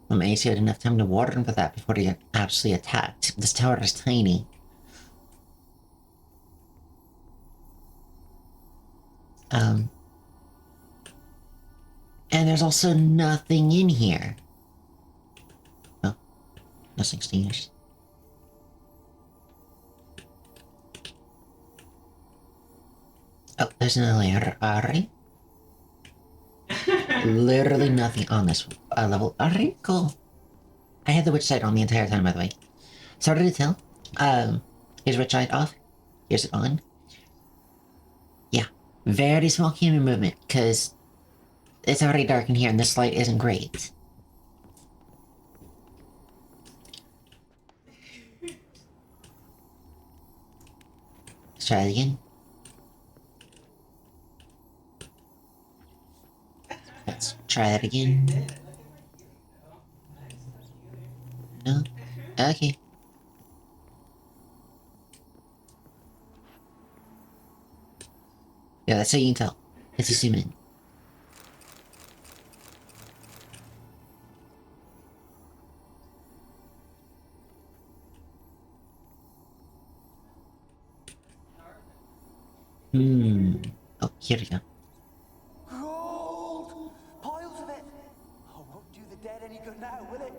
Macy had enough time to warn for that before he got absolutely attacked. This tower is tiny. And there's also nothing in here. Oh, nothing extinguished. Oh, there's another layer. Alright. Literally nothing on this level. Alright, cool. I had the witch sight on the entire time, by the way. It's harder to tell. Here's witch sight off. Here's it on. Yeah. Very small camera movement, because it's already dark in here and this light isn't great. Let's try it again. Let's try that again. No? Okay. Yeah, that's how you can tell. It's a zoom in. Oh, here we go. Gold! Piles of it! Oh, won't do the dead any good now, will it?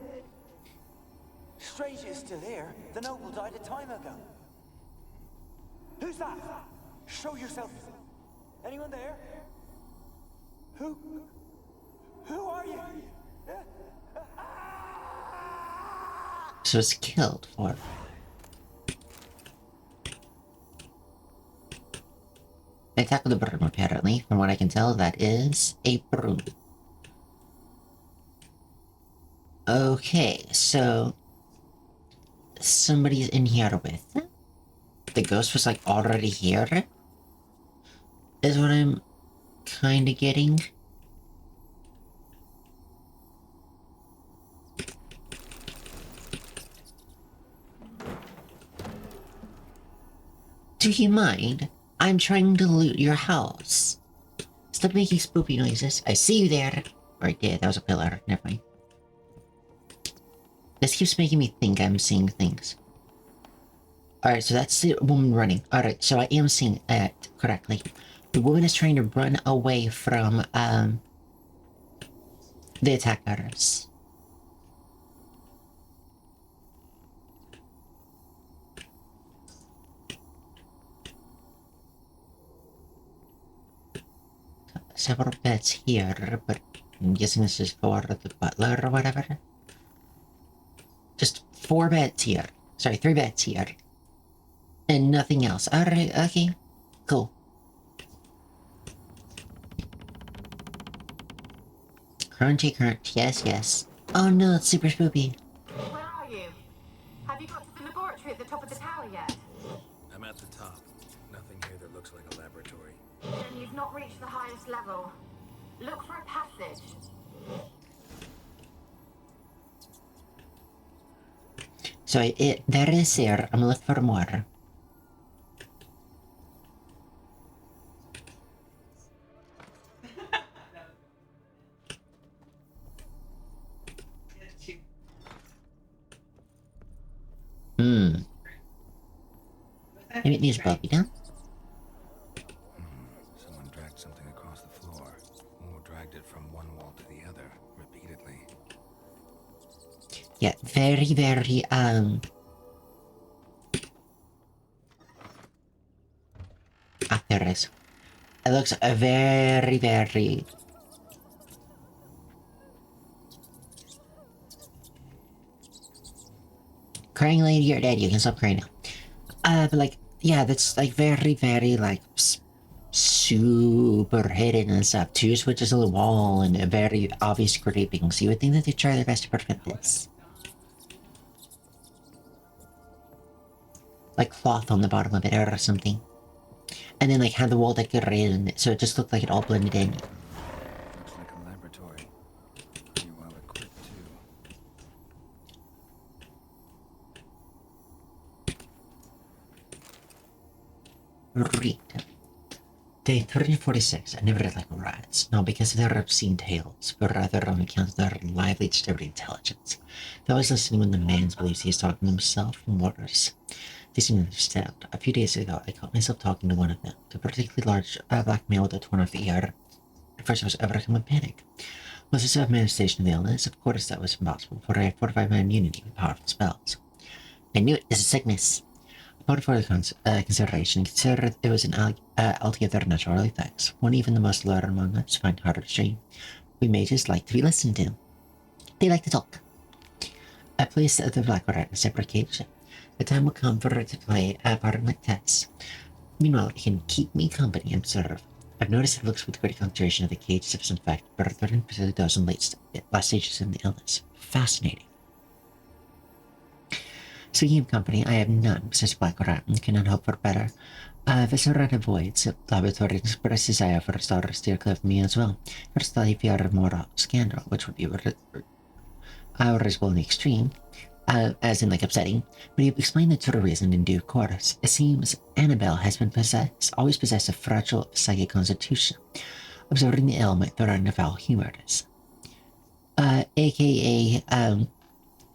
Strange it's still here. The noble died a time ago. Who's that? Show yourself. Anyone there? Who are you? So it's killed for. Attack with a broom, apparently. From what I can tell, that is a broom. Okay, so somebody's in here with it. The ghost was like already here. Is what I'm kinda getting. Do you mind? I'm trying to loot your house. Stop making spoopy noises. I see you there. Right there, that was a pillar. Never mind. This keeps making me think I'm seeing things. Alright, so that's the woman running. Alright, so I am seeing it correctly. The woman is trying to run away from, the attackers. Several beds here, but I'm guessing this is for the butler or whatever. Just 4 beds here. Sorry, 3 beds here. And nothing else. Alright, okay. Cool. Crunchy crunch, yes. Oh no, it's super spoopy. Where are you? Have you got to the laboratory at the top of the tower yet? I'm at the top. Nothing here that looks like a laboratory. Then you've not reached the highest level. Look for a passage. So there is there. I'm gonna look for more. Maybe it needs above you down. Someone dragged something across the floor, or dragged it from one wall to the other, repeatedly. Yeah, very, very, ah, there it is. It looks very, very... Crying lady, you're dead. You can stop crying now. But like, yeah, that's like very, very like super hidden and stuff. Two switches on the wall and a very obvious creeping. So you would think that they try their best to prevent this. Like cloth on the bottom of it or something. And then like had the wall decorated so it just looked like it all blended in. Looks like a laboratory. Pretty well equipped, too. Read. Day 346. I never read like rats. Not because of their obscene tales, but rather on account of their lively, disturbing intelligence. They're always listening when the man believes he is talking to himself and waters. They seem to understand. A few days ago, I caught myself talking to one of them, the particularly large black male with a torn off ear. At first, I was overcome with panic. Was this a manifestation of the illness? Of course, that was impossible, for I had fortified my immunity with powerful spells. I knew it. This is sickness. Upon further consideration, considered it was an altogether natural effect, one even the most alert among us find harder to stream. We may just like to be listened to. They like to talk. I placed the black rat in a separate cage. The time will come for it to play a part of my tests. Meanwhile, it can keep me company and observe. I've noticed it looks with great concentration of the cage as if it's in fact further into those in last stages of the illness. Fascinating. Speaking of company, I have none besides Black Rat and cannot hope for better. Viscera avoids laboratory express desire for his daughter to steer clear of me as well. First, I fear of more scandal, which would be risible in the extreme, as in like upsetting, but you explained the true reason in due course. It seems Annabelle has been always possessed a fragile psychic constitution. Observing the ill might threaten a foul humorous. AKA,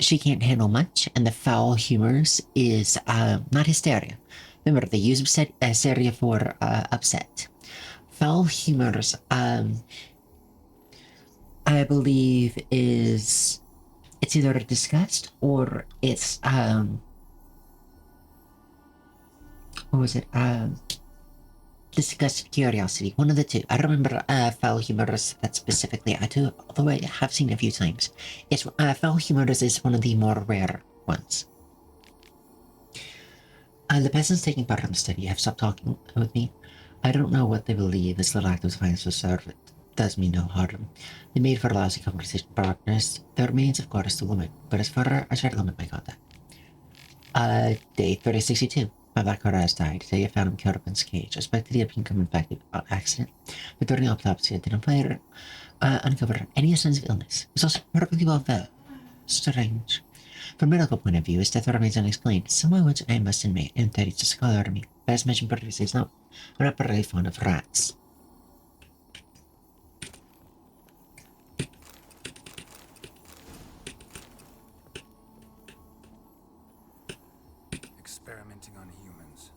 she can't handle much, and the foul humors is not hysteria. Remember, they use hysteria for upset. Foul humors, I believe, it's either disgust or it's what was it? Disgusted curiosity. One of the two. I don't remember foul humorous that specifically. I do, although I have seen it a few times. It's foul humorous is one of the more rare ones. The peasants taking part in the study have stopped talking with me. I don't know what they believe this little act of defiance will serve. It does me no harm. They made for lousy conversation partners. There remains, of course, the woman, but as far I try to limit my contact. Day 3062. My black rat has died. Today I found him killed up in his cage. I suspected he had become infected by accident, but during the autopsy I didn't uncover any signs of illness. He was also perfectly well fed. Strange. From a medical point of view, his death remains unexplained, somewhat which I must admit irritates the scholar to me. But as mentioned previously, I'm not particularly fond of rats. Experimenting on humans.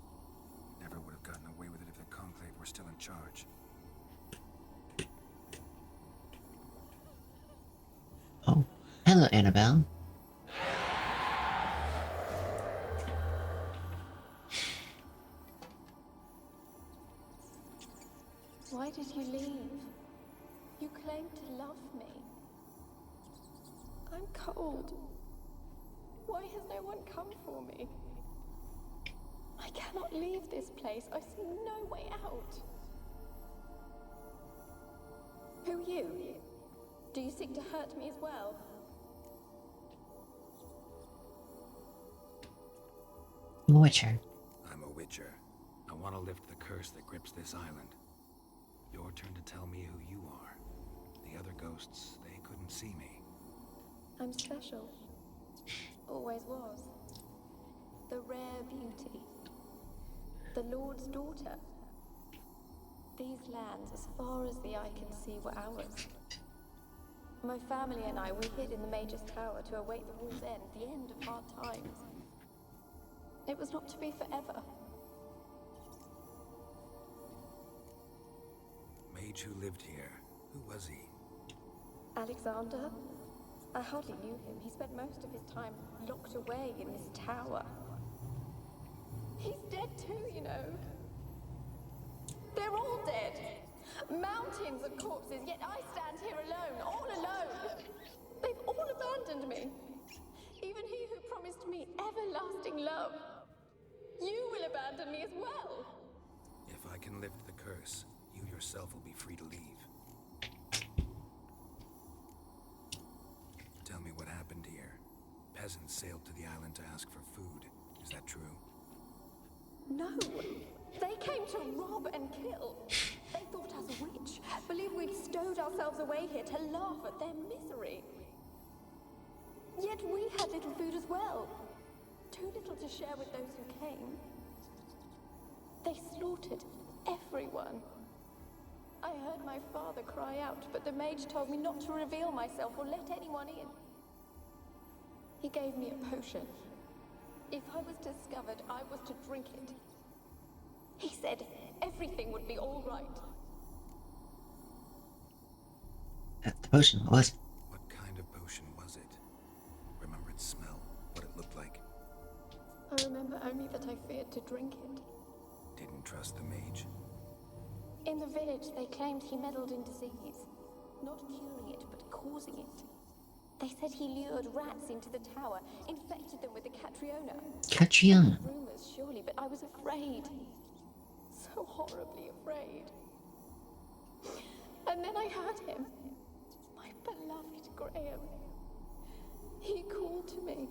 Never would have gotten away with it if the Conclave were still in charge. Oh, hello, Annabelle. Why did you leave? You claimed to love me. I'm cold. Why has no one come for me? I cannot leave this place. I see no way out. Who are you? Do you seek to hurt me as well? Witcher. I'm a Witcher. I want to lift the curse that grips this island. Your turn to tell me who you are. The other ghosts, they couldn't see me. I'm special. Always was. The rare beauty. The Lord's daughter. These lands, as far as the eye can see, were ours. My family and I, we hid in the Major's Tower to await the war's end, the end of hard times. It was not to be forever. mage who lived here. Who was he? Alexander? I hardly knew him. He spent most of his time locked away in this tower. He's dead too, you know. They're all dead. Mountains of corpses, yet I stand here alone, all alone. They've all abandoned me. Even he who promised me everlasting love. You will abandon me as well. If I can lift the curse, you yourself will be free to leave. Tell me what happened here. Peasants sailed to the island to ask for food. Is that true? No. They came to rob and kill. They thought us rich, believed we'd stowed ourselves away here to laugh at their misery. Yet we had little food as well. Too little to share with those who came. They slaughtered everyone. I heard my father cry out, but the mage told me not to reveal myself or let anyone in. He gave me a potion. If I was discovered, I was to drink it. He said everything would be all right. The potion, what was it? What kind of potion was it? Remember its smell? What it looked like? I remember only that I feared to drink it. Didn't trust the mage? In the village, they claimed he meddled in disease. Not curing it, but causing it. They said he lured rats into the tower, infected them with the Catriona. Catriona. Rumors, surely, but I was afraid. So horribly afraid. And then I heard him. My beloved Graham. He called to me.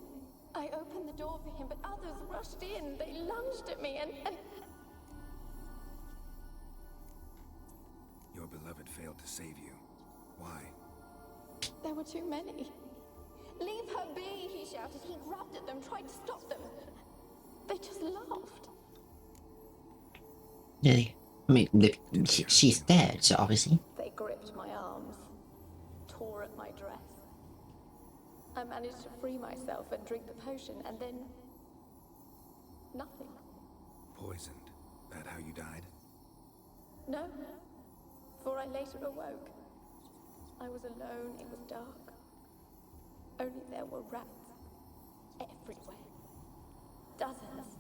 I opened the door for him, but others rushed in. They lunged at me and... Your beloved failed to save you. Why? There were too many. Leave her be, he shouted. He grabbed at them, tried to stop them. They just laughed. Yeah, I mean, she's dead, so obviously. They gripped my arms, tore at my dress. I managed to free myself and drink the potion, and then... nothing. Poisoned. That how you died? No, for I later awoke. I was alone, it was dark. Only there were rats everywhere. Dozens.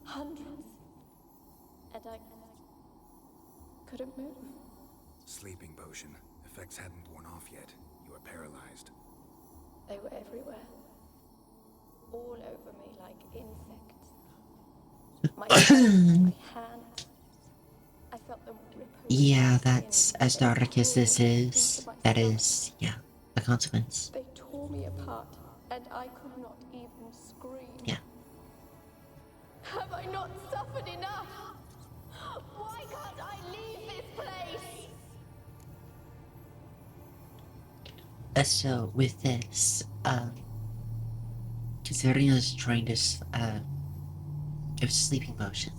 Hundreds. And I couldn't move. Sleeping potion. Effects hadn't worn off yet. You were paralyzed. They were everywhere. All over me like insects. My hands, my hands. I felt them rip open Yeah, my that's skin. as They dark as this tore me is. into my That stomach. is, yeah, a consequence. They tore me apart, and I could not even scream. Yeah. Have I not suffered enough? Why can't I leave this place? So with this, considering I was trying to, give sleeping potion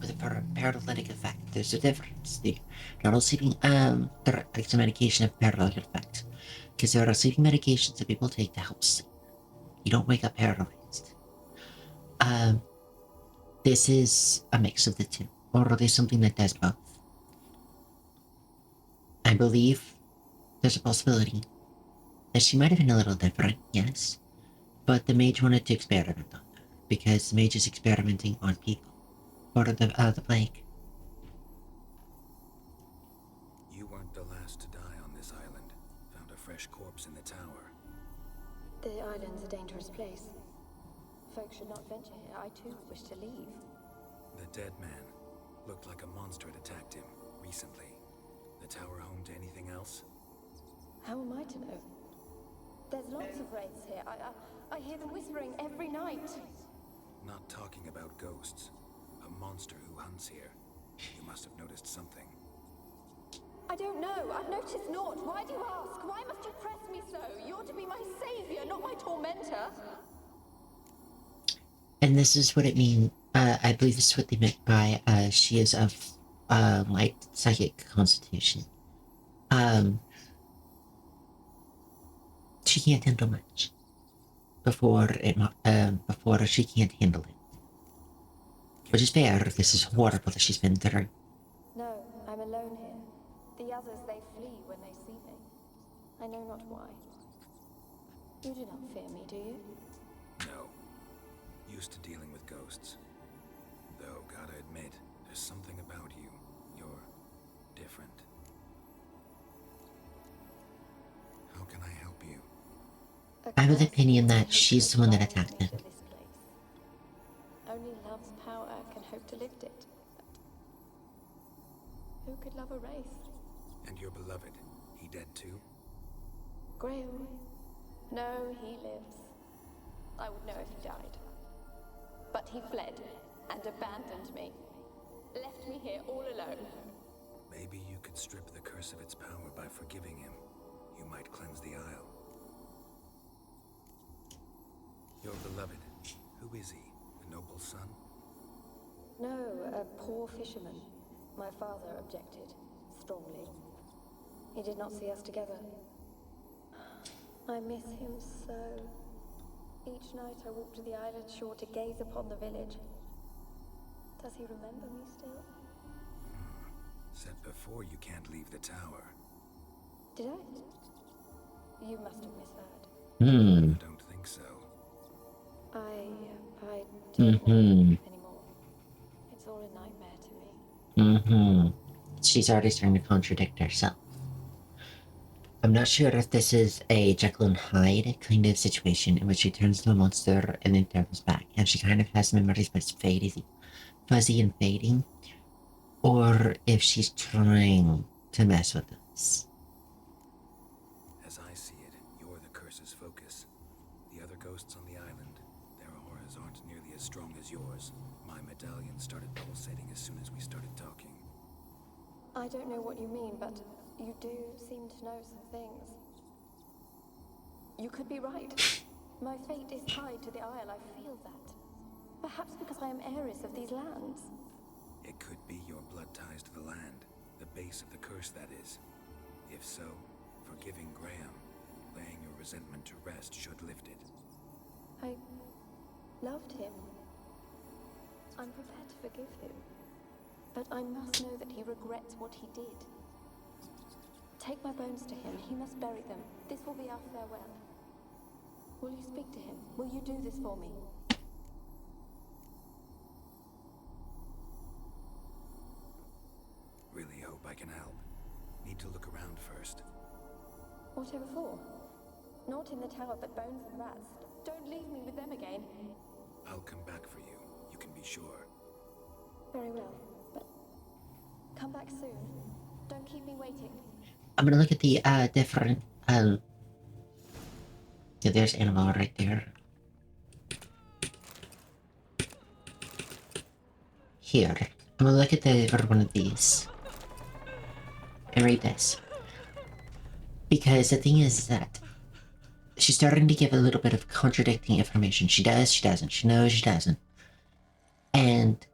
with a paralytic effect, there's a difference. The normal sleeping, it's a medication of paralytic effect. Because there are sleeping medications that people take to help sleep. You don't wake up paralyzed. This is a mix of the two, or there's something that does both. I believe there's a possibility that she might have been a little different, yes, but the mage wanted to experiment on her, because the mage is experimenting on people, for the plague. You weren't the last to die on this island. Found a fresh corpse in the tower. The island's a dangerous place. Folks should not venture here. I too wish to leave. The dead man looked like a monster had attacked him recently. The tower home to anything else? How am I to know? There's lots of wraiths here. I hear them whispering every night. Not talking about ghosts. A monster who hunts here. You must have noticed something. I don't know. I've noticed naught. Why do you ask? Why must you press me so? You're to be my savior, not my tormentor. And this is what it means, I believe this is what they meant by, she is of, light psychic constitution. She can't handle much. Before she can't handle it. Which is fair, this is horrible that she's been through. No, I'm alone here. others they flee when they see me. I know not why. You do not fear me, do you? No. Used to dealing with ghosts. Though, gotta admit, there's something about you. You're different. How can I help you? I have an opinion that she's the one that attacked him. Only love's power can hope to lift it. But who could love a wraith? And your beloved, he dead too? Grail? No, he lives. I would know if he died. But he fled and abandoned me. Left me here all alone. Maybe you could strip the curse of its power by forgiving him. You might cleanse the Isle. Your beloved, who is he? A noble son? No, a poor fisherman. My father objected, strongly. He did not see us together. I miss him so. Each night I walk to the island shore to gaze upon the village. Does he remember me still? Said before you can't leave the tower. Did I? You must have misheard. I don't think so. I don't know anymore. It's all a nightmare to me. She's already starting to contradict herself. I'm not sure if this is a Jekyll and Hyde kind of situation in which she turns into a monster and then turns back, and she kind of has memories but it's fuzzy and fading, or if she's trying to mess with us. As I see it, you're the curse's focus. The other ghosts on the island, their auras aren't nearly as strong as yours. My medallion started pulsating as soon as we started talking. I don't know what you mean, but you do seem to know some things. You could be right. My fate is tied to the Isle, I feel that. Perhaps because I am heiress of these lands. It could be your blood ties to the land, the base of the curse, that is. If so, forgiving Graham, laying your resentment to rest should lift it. I loved him. I'm prepared to forgive him. But I must know that he regrets what he did. Take my bones to him. He must bury them. This will be our farewell. Will you speak to him? Will you do this for me? Really hope I can help. Need to look around first. Whatever for? Not in the tower, but bones and rats. Don't leave me with them again. I'll come back for you. You can be sure. Very well, but come back soon. Don't keep me waiting. I'm gonna look at the different yeah, there's animal right there. Here. I'm gonna look at the different one of these. And read this. Because the thing is that she's starting to give a little bit of contradicting information. She does, she doesn't. She knows, she doesn't. And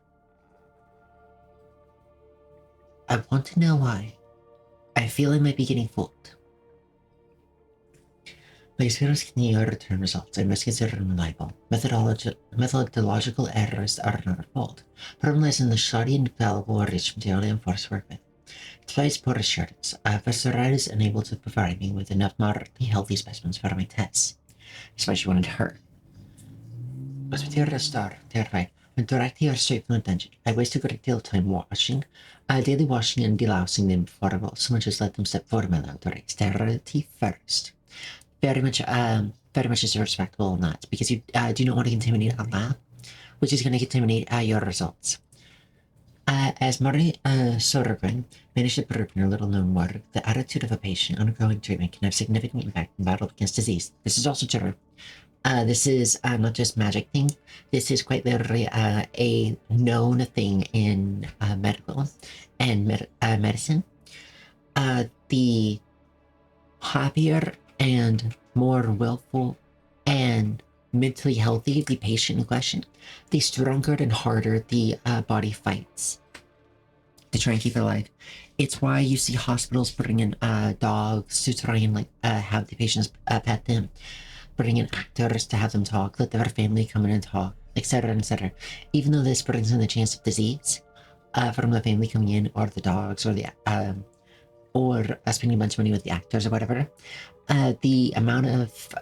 I want to know why. I feel I might be getting fooled. My experience can yield return results. I must consider them reliable. Methodological errors are not fault. Problem lies in the shoddy and fallible rich material and force work with. Despite poor assurance, Professor is unable to provide me with enough moderately healthy specimens for my tests. That's why she wanted her. Must material star, terrified. Went directly or straight from the dungeon. I wasted a great deal of time washing, daily washing and delousing them before I will so much as let them step forward in my laboratory. Sterility first. Very much is respectable in that, because you do not want to contaminate a lab, which is going to contaminate your results. As Marie Sodergren managed to prove in her little-known work, the attitude of a patient undergoing treatment can have significant impact in battle against disease. This is also true. This is not just magic thing. This is quite literally a known thing in medical and medicine. The happier and more willful and mentally healthy the patient in question, the stronger and harder the body fights to try and keep it alive. It's why you see hospitals bring in dogs to try and have the patients pet them, bring in actors to have them talk, let their family come in and talk, etc., etc. Even though this brings in the chance of disease from the family coming in, or the dogs, or the or spending a bunch of money with the actors or whatever, the amount of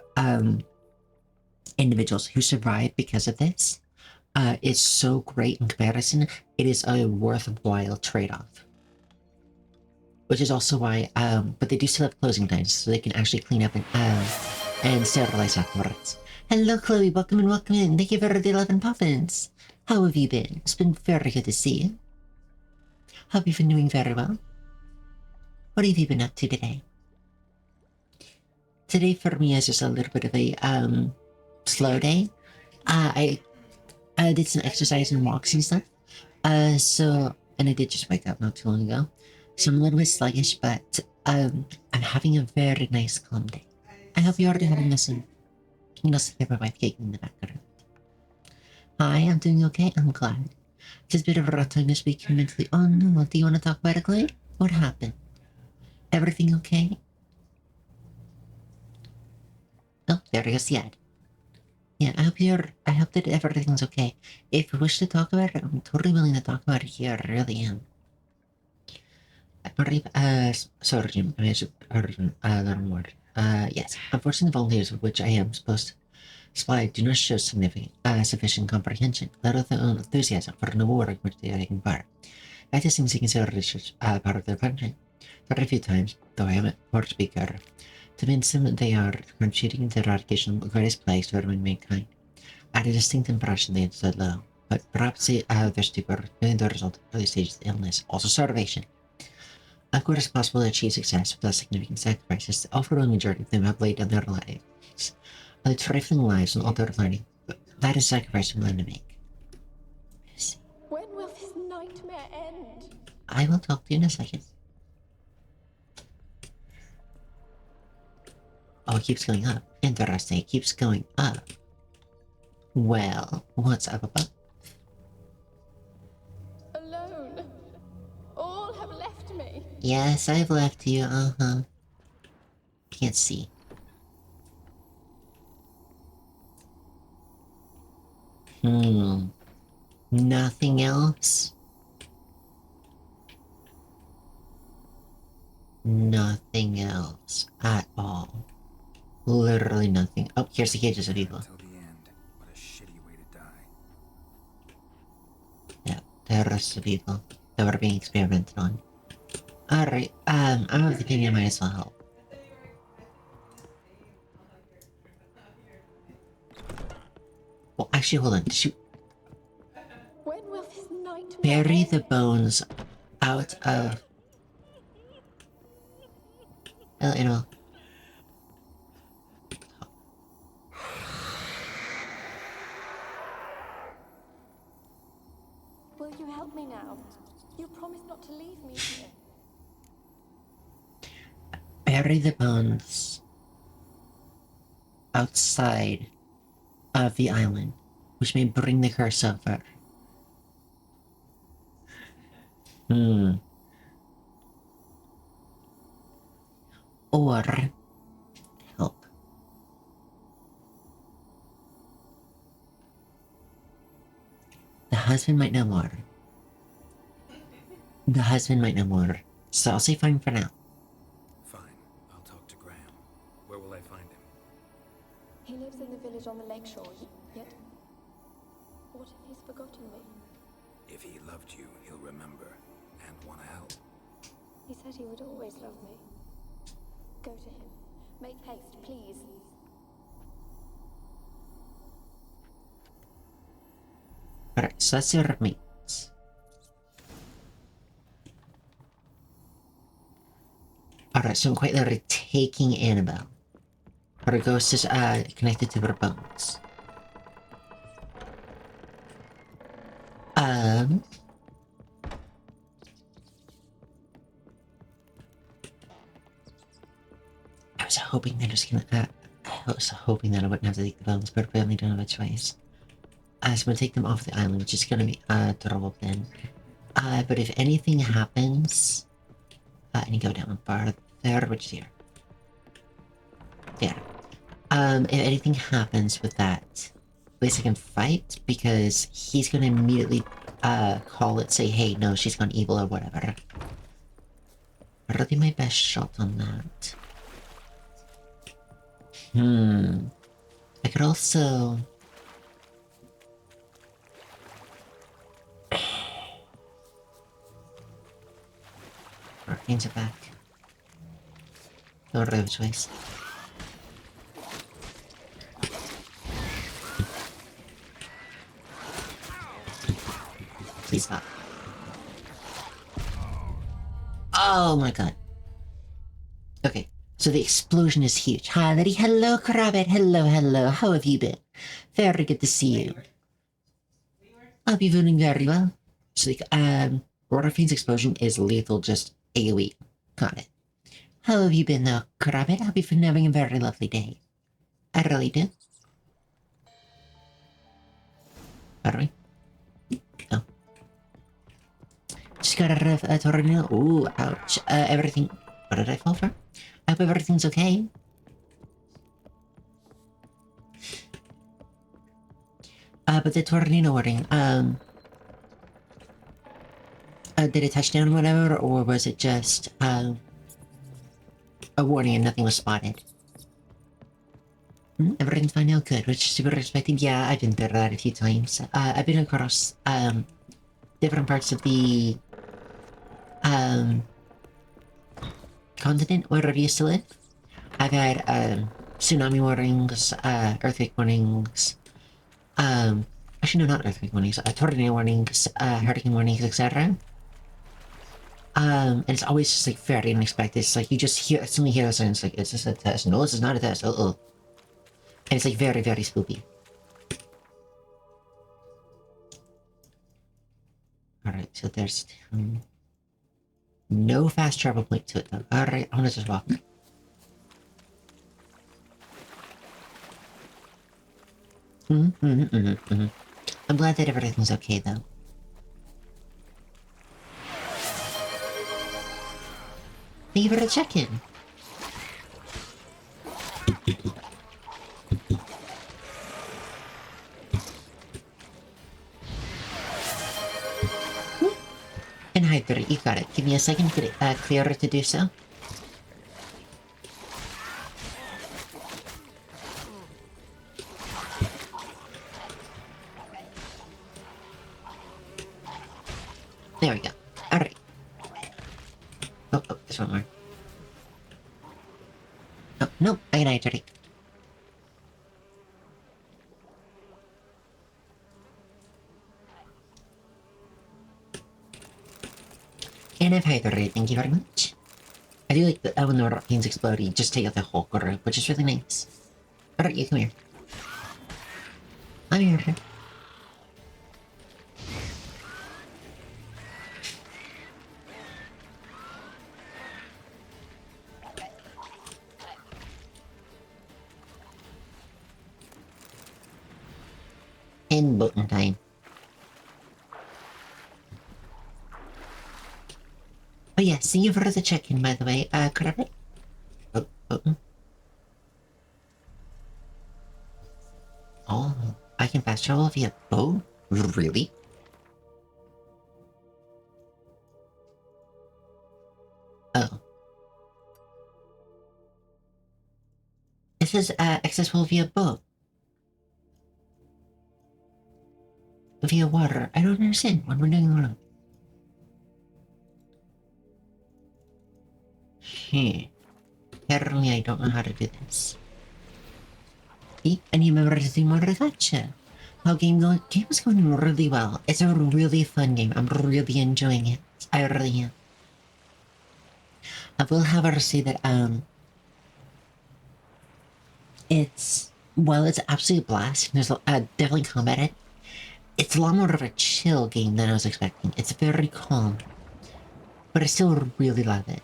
individuals who survive because of this is so great in comparison. It is a worthwhile trade-off. Which is also why, but they do still have closing times, so they can actually clean up and sterilize afterwards. Hello, Chloe. Welcome in, welcome in. Thank you for the 11 puffins. How have you been? It's been very good to see you. Hope you've been doing very well. What have you been up to today? Today for me is just a little bit of a slow day. I did some exercise and walks and stuff. And I did just wake up not too long ago. So I'm a little bit sluggish, but I'm having a very nice calm day. I hope you're already having this and you can also hear my wife giggling in the background. Hi, I'm doing okay, I'm glad. Just a bit of a rough time this week mentally. Oh no, do you want to talk about it, Clay? What happened? Everything okay? Oh, there goes the ad. Yeah, I hope that everything's okay. If you wish to talk about it, I'm totally willing to talk about it here, I really am. Sorry, Jim, I should learn more. Yes, unfortunately the volunteers of which I am supposed to supply do not show sufficient comprehension, let alone enthusiasm for the war in which they are taking part. That just seems to consider research part of their function. Very few times, though I am a poor speaker, to convince them that they are contributing to the eradication of the greatest plagues to mankind. I had a distinct impression they had stood low, but perhaps their stupor really the result of early stages of illness, also starvation. Of course, it's possible to achieve success without significant sacrifices. The overwhelming majority of them have laid down their lives, by trifling lives and altered learning, but that is sacrifice I'm willing to make. When will this nightmare end? I will talk to you in a second. Oh, it keeps going up. Interesting, it keeps going up. Well, what's up above? Alone. All have left me. Yes, I've left you, Can't see. Nothing else? Nothing else at all. Literally nothing. Oh, here's the cages of evil. Till the end. What a shitty way to die. Yeah, the rest of evil that were being experimented on. Alright, I'm of the opinion I might as well help. Well, actually, hold on. Shoot. When will this nightmare Bury end? the bones out of... you know... Will you help me now? You promised not to leave me here. Bury the bones outside of the island, which may bring the curse over. Or help. The husband might know more. The husband might know more. So I'll say fine for now. Fine. I'll talk to Graham. Where will I find him? He lives in the village on the lakeshore, yet... What if he's forgotten me? If he loved you, he'll remember and want to help. He said he would always love me. Go to him. Make haste, please. Alright, so that's your mates. Alright, so I'm quite literally taking Annabelle. Her ghost is connected to her bones. I was hoping that I wouldn't have to take the bones, but I really don't have a choice. So I'm gonna take them off the island, which is gonna be trouble then. But if anything happens, and you go down farther, which is here. There. If anything happens with that, at least I can fight, because he's gonna immediately call it, say, hey, no, she's gone evil or whatever. Really my best shot on that. I could also... Hurricanes are back. No road choice. Please stop. Oh my god. Okay, so the explosion is huge. Hi, lady. Hello, Krabbit. Hello, hello. How have you been? Very good to see you. I'll be doing very well. So, Rodolphine's explosion is lethal, just AoE. Got it. How have you been, though, Krabbit? I hope you've been having a very lovely day. I really do. Pardon me? Oh. Just got out of a tornado. Ooh, ouch. Everything... What did I fall for? I hope everything's okay. But the tornado warning, did it touch down or whatever, or was it just, a warning and nothing was spotted? Everything's fine now, good, which is super expected. Yeah, I've been through that a few times. I've been across, different parts of the, continent where I used to live. I've had, tsunami warnings, earthquake warnings, actually no, not earthquake warnings, tornado warnings, hurricane warnings, etc. And it's always just like very unexpected. It's like you just suddenly hear this and it's like, is this a test? No, this is not a test. And it's like very, very spooky. Alright, so there's no fast travel point to it though. Alright, I'm gonna just walk. I'm glad that everything's okay though. Thank you for the check-in. And hydrate, you got it. Give me a second to clear it to do so. There we go. Alright. Oh, there's one more. Oh, no, I can hydrate. And I've hydrated, thank you very much. I do like that when the rockets explode, you just take out the whole group, which is really nice. Alright, you come here. I'm here. And button time. Oh yeah, see you for the check-in, by the way. Grab it. Oh, I can fast travel via boat? Really? Oh. It says, accessible via boat. Via water. I don't understand what we're doing wrong. Apparently I don't know how to do this. See? I need to do more gotcha. How game is going really well. It's a really fun game. I'm really enjoying it. I really am. I will however say that while it's absolute blast, there's definitely combat in it. It's a lot more of a chill game than I was expecting. It's very calm. But I still really love it.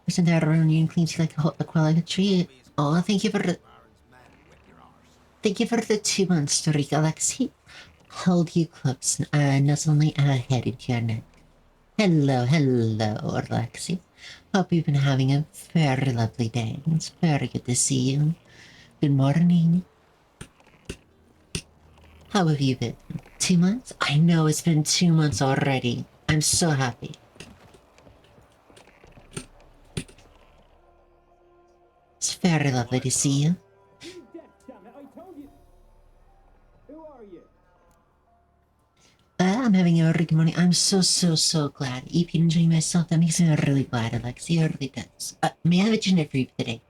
Isn't that around you and cleans like a quality tree? Oh, thank you for the 2 months, Tariq Alexi. hold you close, nuzzle my head into your neck. Hello, Alexi. Hope you've been having a very lovely day. It's very good to see you. Good morning. How have you been? 2 months? I know it's been 2 months already. I'm so happy. It's very lovely to see you. I'm having a really good morning. I'm so glad. If you're enjoying myself, that makes me really glad, Alexi. It really does. May I have a dinner for you today?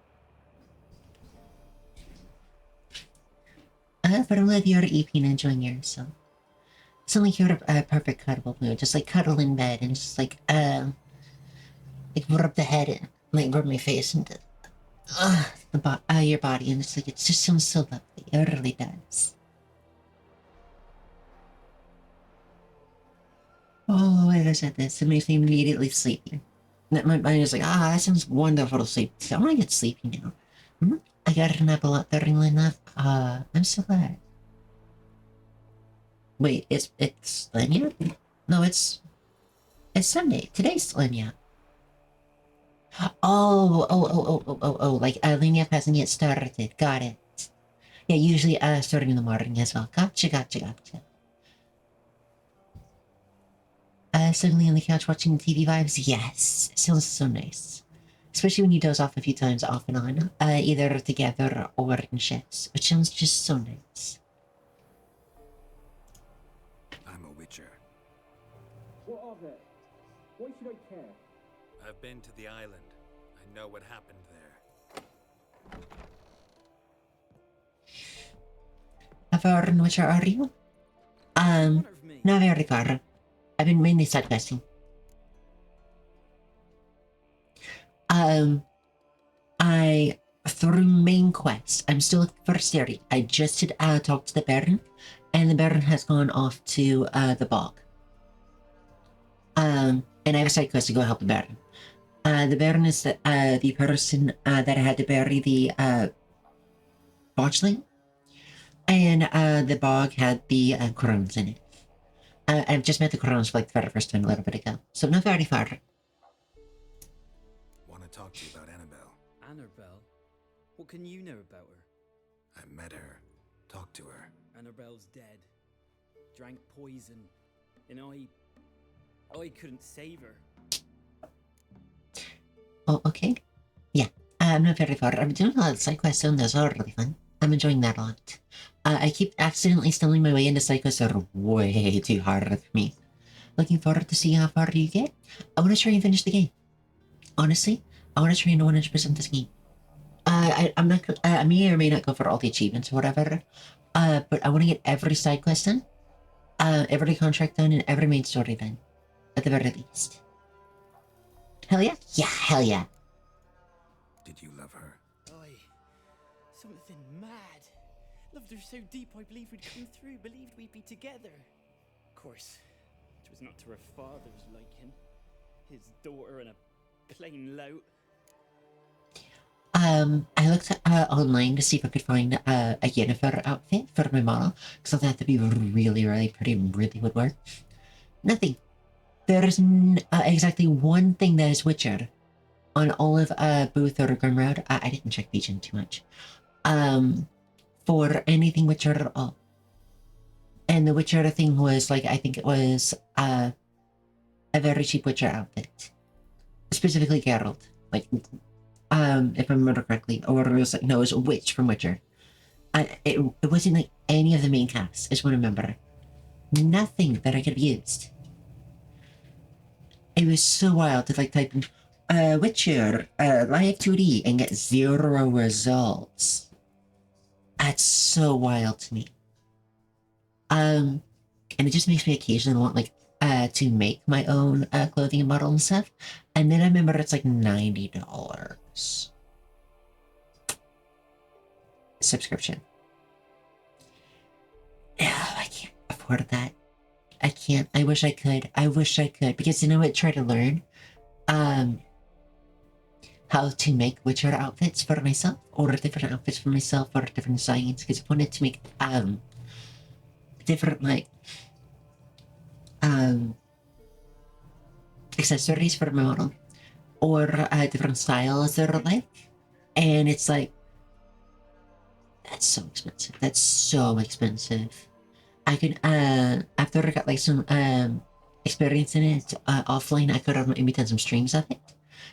But I'm glad you're eating and enjoying yourself. It's like you're a perfect cuddle mood. Just like cuddle in bed and just like rub the head in. Like rub my face into your body. And it's like, it just sounds so lovely. It really does. Oh, wait, I said this. It makes me immediately sleepy. My mind is like, that sounds wonderful to sleep. I want to get sleepy now. I got a nap a lot during the nap. I'm so glad. Wait, it's Lanya? No, it's Sunday. Today's Lanya. Oh, like Lanya hasn't yet started. Got it. Yeah, usually starting in the morning as well. Gotcha. Suddenly on the couch watching TV vibes? Yes, sounds so nice. Especially when you doze off a few times off and on, either together or in shifts, which sounds just so nice. I'm a Witcher. What of it? Why should I care? I've been to the island. I know what happened there. How far in Witcher are you? Not very far. I've been mainly side questing. Through main quest, I'm still looking for Siri. I just did talk to the Baron, and the Baron has gone off to the bog. And I have a side quest to go help the Baron. The Baron is the person that had to bury the botchling, and the bog had the crones in it. I've just met the crones for like the very first time a little bit ago, so not very far. Want to talk to you about Annabelle? Annabelle? What can you know about her? I met her. Talked to her. Annabelle's dead. Drank poison. And I couldn't save her. Oh, okay. Yeah, I'm not very far. I'm doing a lot of side quests on this. Are really fun. I'm enjoying that a lot. I keep accidentally stumbling my way into side quests that are way too hard for me. Looking forward to seeing how far you get. I want to try and finish the game. Honestly, I want to try and 100% this game. I'm not. I may or may not go for all the achievements or whatever. But I want to get every side quest done, every contract done, and every main story done, at the very least. Hell yeah! Yeah, hell yeah! Did you love her? Something mad. Loved her so deep I believed we'd come through, believed we'd be together. Of course, it was not to her father's liking. His daughter and a plain lout. I looked online to see if I could find a Yennefer outfit for my model, because I thought that'd be really pretty and really would work. Nothing. There's exactly one thing that is Witcher on all of Booth or Grimroad. I didn't check Legion too much. For anything Witcher at all. And the Witcher thing was like, I think it was a very cheap Witcher outfit. Specifically Geralt. Like, if I remember correctly. Or it was like, no, it was a witch from Witcher. It wasn't like any of the main cast, is what I remember. Nothing that I could have used. It was so wild to like type in Witcher live 2D and get 0 results. That's so wild to me. And it just makes me occasionally want like to make my own clothing and model and stuff. And then I remember it's like $90 subscription. I can't afford that. I can't. I wish I could. Because you know what? Try to learn how to make Witcher outfits for myself, or different outfits for myself, or different designs. Because I wanted to make different like accessories for my model, or different styles that are like, and it's like that's so expensive. That's so expensive. I could after I got like some experience in it offline, I could have maybe done some streams of it,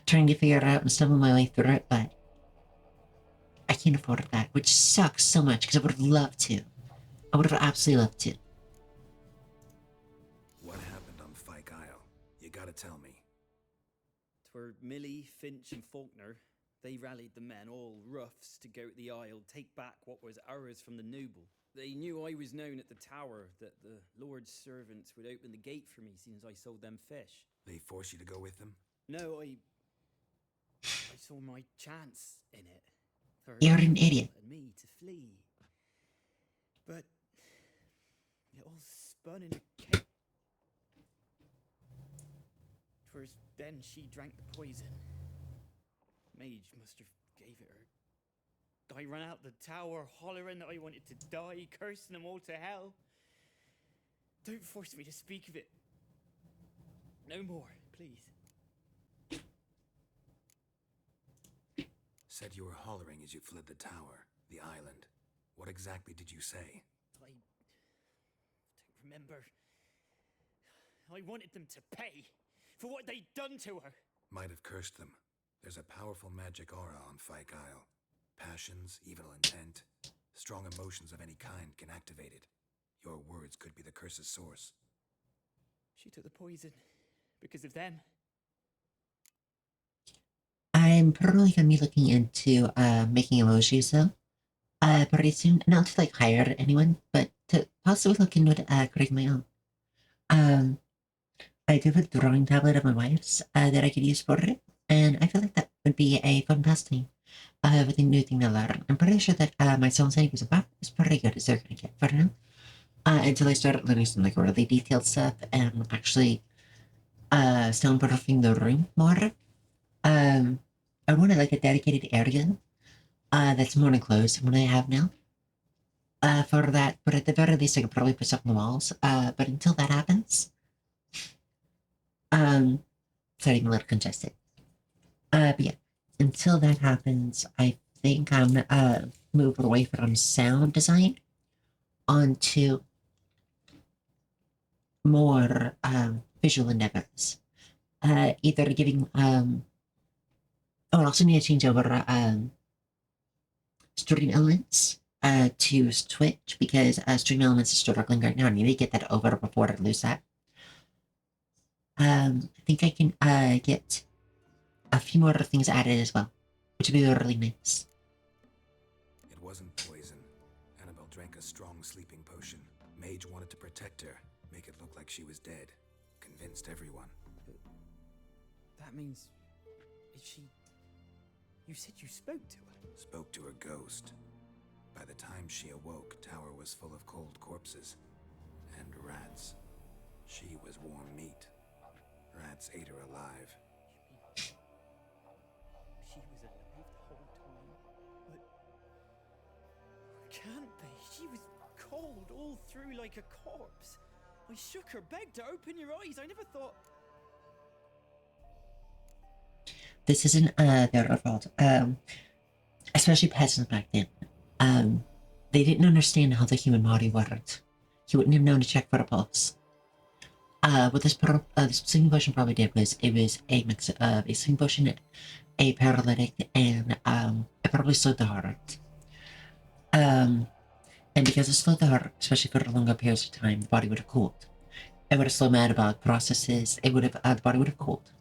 trying to figure it out and stumble my way through it, but I can't afford that, which sucks so much because I would have loved to. I would have absolutely loved to. What happened on Fyke Isle? You gotta tell me. Twere Millie, Finch, and Faulkner. They rallied the men, all roughs, to go to the Isle, take back what was ours from the noble. They knew I was known at the tower, that the Lord's servants would open the gate for me since I sold them fish. They forced you to go with them? No, I saw my chance in it. For You're an idiot. and me to flee. But it all spun in a cake. 'Twas then she drank the poison. Mage must have gave it her. I ran out the tower hollering that I wanted to die, cursing them all to hell. Don't force me to speak of it. No more, please. Said you were hollering as you fled the tower, the island. What exactly did you say? I don't remember. I wanted them to pay for what they'd done to her. Might have cursed them. There's a powerful magic aura on Fyke Isle. Passions, evil intent, strong emotions of any kind can activate it. Your words could be the curse's source. She took the poison because of them. I'm probably gonna be looking into making emojis though. Pretty soon. Not to like hire anyone, but to possibly look into creating my own. I do have a drawing tablet of my wife's that I could use for it, and I feel like that would be a fun pastime. With a new thing to learn. I'm pretty sure that my sound setting is about as pretty good as they're gonna get for now. Until I start learning some like really detailed stuff and actually soundproofing the room more. I wanted like a dedicated area that's more enclosed than what I have now. For that, but at the very least I could probably put stuff on the walls. But until that happens, starting a little congested. But yeah, until that happens, I think I'm gonna move away from sound design onto more visual endeavors. Either giving I also need to change over stream elements to Twitch because stream elements is struggling right now. I need to get that over before I lose that. I think I can get a few more things added as well, which would be really nice. It wasn't poison. Annabelle drank a strong sleeping potion. Mage wanted to protect her, make it look like she was dead. Convinced everyone. That means... is she... You said you spoke to her? Spoke to a ghost. By the time she awoke, tower was full of cold corpses. And rats. She was warm meat. Rats ate her alive. She was alive the whole time? But... Can't be. She was cold all through like a corpse. I shook her, begged her, open your eyes. I never thought... This isn't their fault. Especially peasants back then. They didn't understand how the human body worked. He wouldn't have known to check for a pulse. What this sleeping potion probably did was it was a mix of a sleeping potion, a paralytic, and it probably slowed the heart. And because it slowed the heart, especially for longer periods of time, the body would have cooled. It would have slowed metabolic processes. It would have the body would have cooled.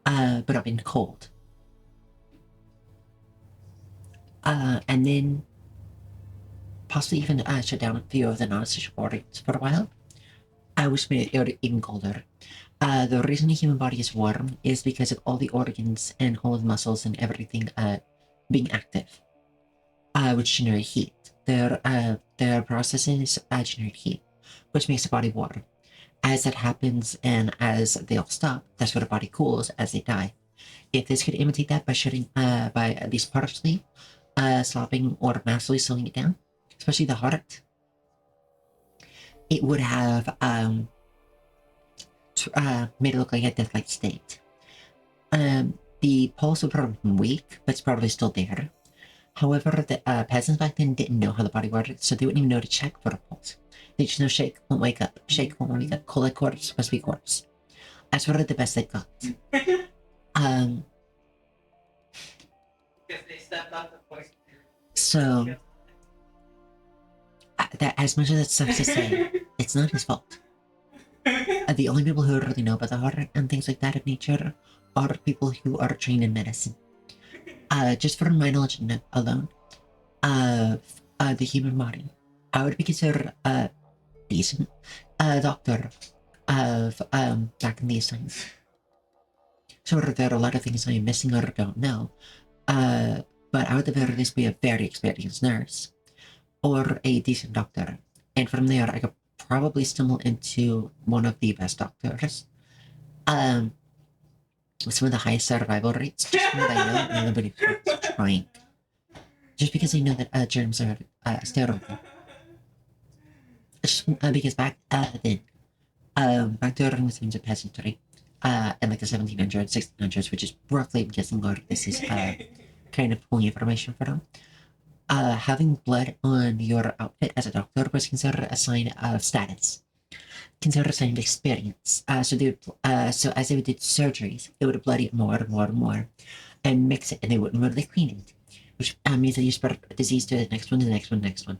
But not been cold. And then possibly even shut down a few of the non-essential organs for a while, which made it even colder. The reason the human body is warm is because of all the organs and all the muscles and everything being active, which generate heat. Their processes generate heat, which makes the body warm. As that happens and as they all stop, that's where the body cools as they die. If this could imitate that by shutting, by at least partially stopping or massively slowing it down, especially the heart, it would have made it look like a death-like state. The pulse would probably be weak, but it's probably still there. However, the peasants back then didn't know how the body worked, so they wouldn't even know to check for a pulse. They just know shake, won't wake up, shake, won't wake up, cold like corpse, must be corpse. That's sort of the best they got. So, that as much as that sucks to say, it's not his fault. The only people who really know about the horror and things like that of nature are people who are trained in medicine. Just from my knowledge alone of the human body, I would be considered a decent doctor of back in these times. Sure, there are a lot of things I'm missing or don't know, but I would at the very least be a very experienced nurse or a decent doctor, and from there I could probably stumble into one of the best doctors. Some of the highest survival rates, just from what I know, and nobody starts trying. Just because I know that germs are sterile. Just because back then, back during the times of peasantry, in like the 1700s, 1600s, which is roughly, I'm guessing, a lot of this is kind of pulling information from. Having blood on your outfit as a doctor was considered a sign of status, considered a sign of experience. So as they would do surgeries, they would bloody it more and more and more, and mix it, and they wouldn't really clean it, which means that you spread a disease to the next one, to the next one, next one.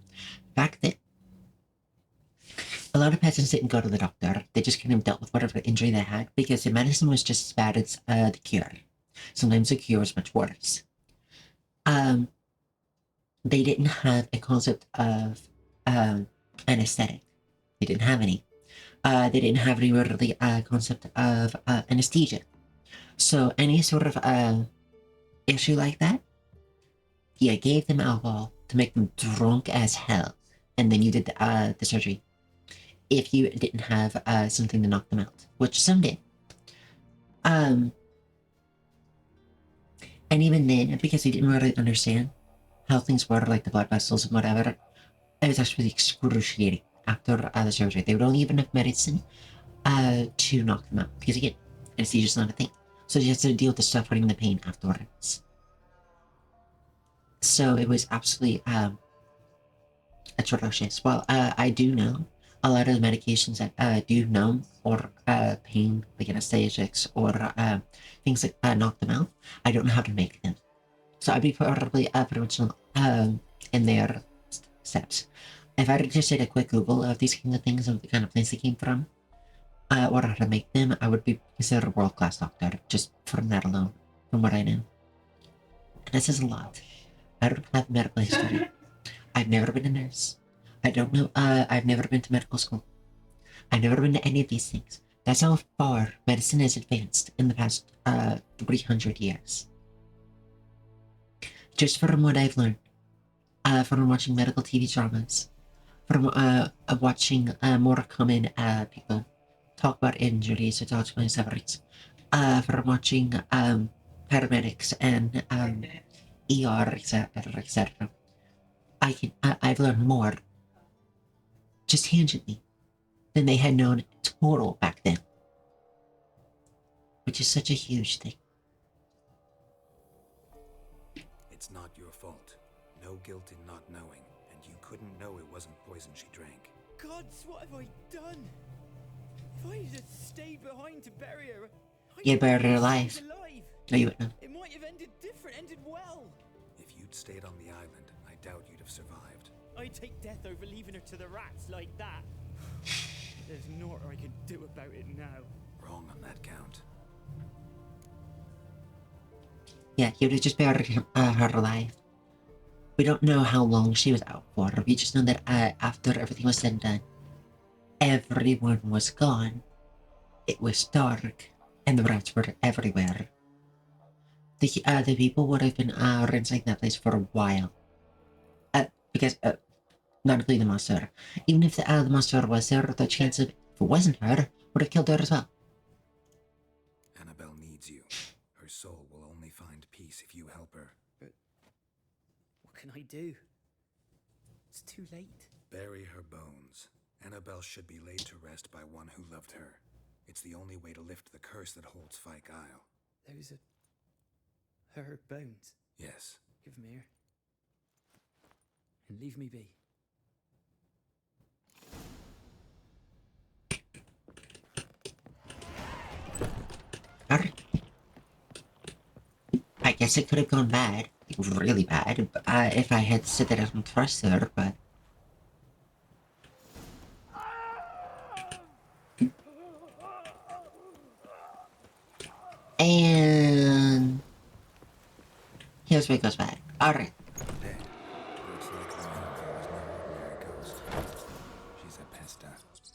Back then, a lot of peasants didn't go to the doctor. They just kind of dealt with whatever injury they had because the medicine was just as bad as the cure. Sometimes the cure was much worse. They didn't have a concept of anesthetic. They didn't have any. They didn't have any really concept of anesthesia. So any sort of issue like that, you gave them alcohol to make them drunk as hell, and then you did the surgery. If you didn't have something to knock them out, which some did. And even then, because they didn't really understand how things were, like the blood vessels and whatever, it was actually excruciating after the surgery. They would only give enough medicine to knock them out, because again, anesthesia is not a thing. So you have to deal with the suffering and the pain afterwards. So it was absolutely atrocious. Well, I do know a lot of the medications that do numb or pain, like anesthetics or things that knock them out. I don't know how to make them, so I'd be probably pretty much in their steps. If I just did a quick Google of these kind of things and the kind of place they came from, or how to make them, I would be considered a world-class doctor just from that alone, from what I know. And this is a lot. I don't have medical history. I've never been a nurse. I don't know, I've never been to medical school. I've never been to any of these things. That's how far medicine has advanced in the past 300 years. Just from what I've learned, from watching medical TV dramas, from watching more common people talk about injuries or talk about sufferings, from watching paramedics and ER, etc. I've learned more just tangentially than they had known total back then, which is such a huge thing. It's not your fault. No guilt in not knowing, and you couldn't know it wasn't poison she drank. Gods, what have I done? If I had just stayed behind to bury her, You buried her alive. No, you wouldn't. It might have ended different, ended well. If you'd stayed on the island, I doubt you'd have survived. I'd take death over leaving her to the rats like that. There's naught I can do about it now. Wrong on that count. Yeah, you would have just buried her alive. We don't know how long she was out for. We just know that after everything was said and done, everyone was gone. It was dark, and the rats were everywhere. The people would have been ransacking that place for a while. Because, not including the monster. Even if the monster was there, the chance of, if it wasn't her, would have killed her as well. Annabelle needs you. Her soul will only find peace if you help her. But what can I do? It's too late. Bury her bones, Annabelle should be laid to rest by one who loved her. It's the only way to lift the curse that holds Fyke Isle. Those are her bones. Yes. Give them here. And leave me be. Alright. I guess it could have gone bad. Really bad. If I had said that I don't trust her, but... And... here's where it goes bad. Alright. Dead. Looks like the Annabelle was no ordinary ghost. She's a pesta,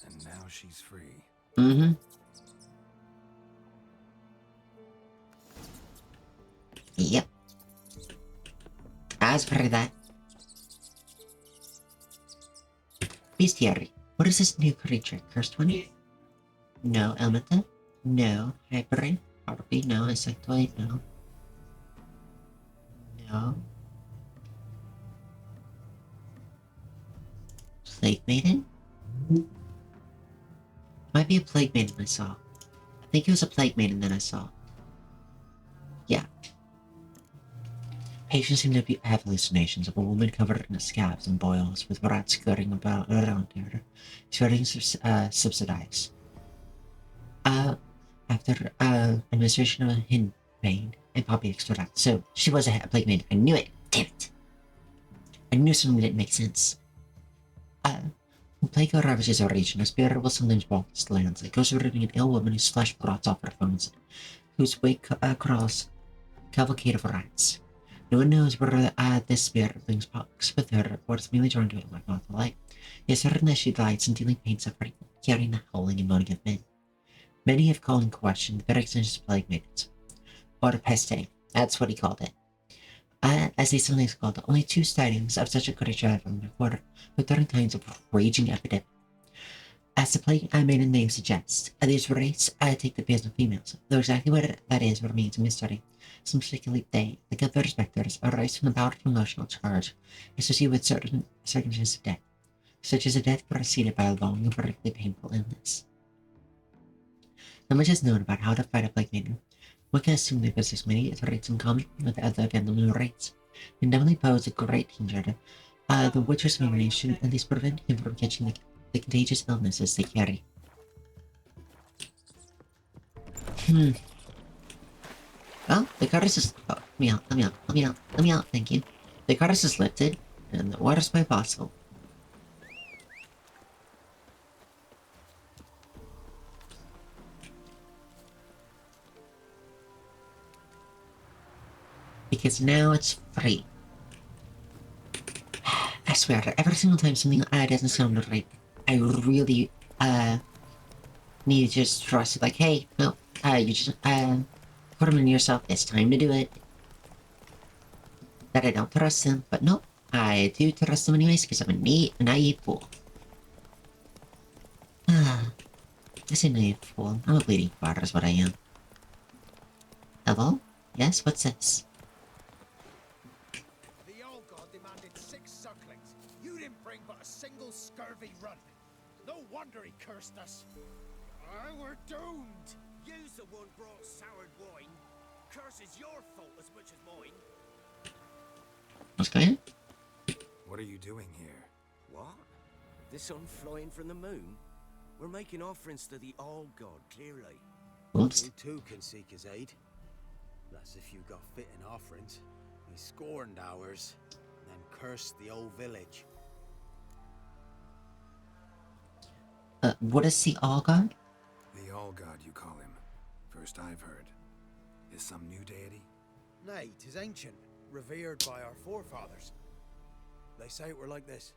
and now she's free. Mm-hmm. Yep. As for that... Bestiary. What is this new creature? Cursed one? No. Elemental? No. Hyperin? Probably no. Insectoid? No. No. Plague Maiden? Might be a Plague Maiden I saw. I think it was a Plague Maiden that I saw. Yeah. Patients seem to have hallucinations of a woman covered in scabs and boils with rats scurrying about around her, sweating subsidized. After administration of Hinbane and Poppy extract. So she was a Plague Maiden. I knew it. Damn it. I knew something didn't make sense. When plague ravages our region, a spirit will sometimes walk these lands. It goes rooting an ill woman whose flesh rots off her bones, whose wake crawls cavalcade of rats. No one knows whether this spirit brings pox with her or is merely drawn to it like not the light. It is certain that she glides in dealing pain, suffering, carrying the howling and moaning of men. Many have called in question the very existence of plague maidens, or peste. That's what he called it. As they sometimes called it, only 2 sightings of such a creature have been recorded, with 30 times of raging epidemic. As the plague maiden name suggests, these rates take the appearance of females, though exactly what that is remains a mystery. Some speculate they, like other specters, arise from the powerful emotional charge associated with certain circumstances of death, such as a death preceded by a long and particularly painful illness. Not much is known about how to fight a plague maiden. One can assume they possess many traits in common with other vandal rates, and definitely pose a great danger to the Witcher's nation, and these prevent him from catching the contagious illnesses they carry. Well, the curse is... Oh, let me out, thank you. The curse is lifted, and the water's quite possible. Because now it's free. I swear, every single time something doesn't sound right, I really, need to just trust it, like, hey, no, you just, put them in yourself, it's time to do it. That I don't trust them, but no, I do trust them anyways, because I'm a naive fool. I say naive fool, I'm a bleeding fart is what I am. Hello? Yes, what's this? The old god demanded 6 sucklings. You didn't bring but a single scurvy runt. No wonder he cursed us. We're doomed. You's the one brought soured wine. Curse is your fault as much as mine. What's going on? What are you doing here? What? The sun flying from the moon? We're making offerings to the All God, clearly. Oops. You too can seek his aid. That's if you got fitting offerings. We scorned ours, then cursed the old village. What is the All God? The All God, you call him. First I've heard. Is some new deity? Nay, 'tis ancient, revered by our forefathers. They say it were like this.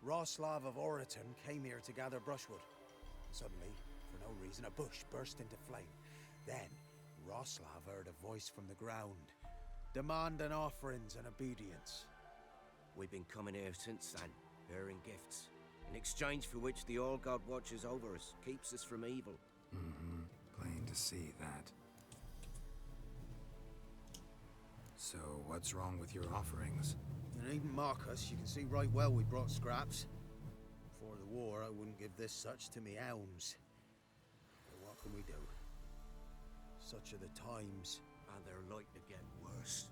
Roslav of Oriton came here to gather brushwood. Suddenly, for no reason, a bush burst into flame. Then, Roslav heard a voice from the ground, demanding offerings and obedience. We've been coming here since then, bearing gifts, in exchange for which the All God watches over us, keeps us from evil. Mm-hmm. Plain to see that. So, what's wrong with your offerings? You needn't mock us, you can see right well we brought scraps. Before the war, I wouldn't give this such to me elms. But what can we do? Such are the times. And they're like to get worse.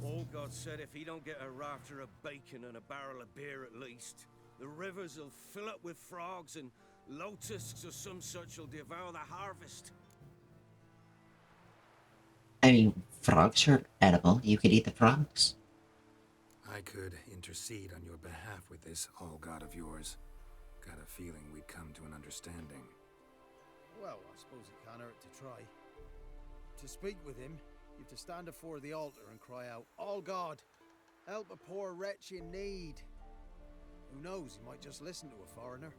Old God said if he don't get a rafter of bacon and a barrel of beer at least, the rivers will fill up with frogs and locusts or some such will devour the harvest. I mean, frogs are edible. You could eat the frogs. I could intercede on your behalf with this all-god of yours. Got a feeling we'd come to an understanding. Well, I suppose it can't hurt to try. To speak with him, you have to stand before the altar and cry out, "All God, help a poor wretch in need." Who knows, he might just listen to a foreigner.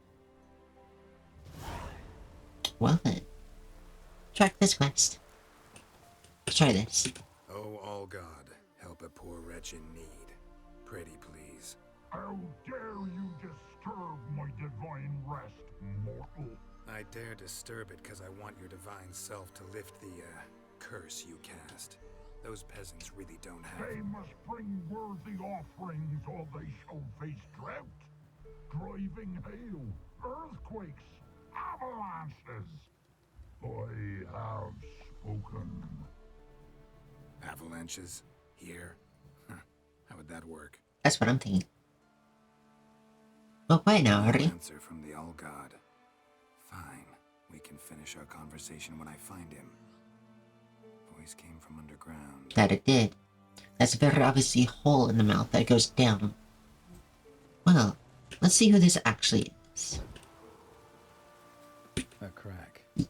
Well then, track this quest. Let's try this. Oh, all God, help a poor wretch in need. Pretty please. How dare you disturb my divine rest, mortal? I dare disturb it because I want your divine self to lift the, curse you cast. Those peasants really don't have... They must bring worthy offerings or they shall face drought, driving hail, earthquakes, avalanches. I have spoken. Avalanches? Here? Huh. How would that work? That's what I'm thinking. Oh, quiet now, hurry. Answer from the All-God. Fine. We can finish our conversation when I find him. Voice came from underground. That it did. That's a very obviously hole in the mouth that goes down. Well, let's see who this actually is. A crack. Too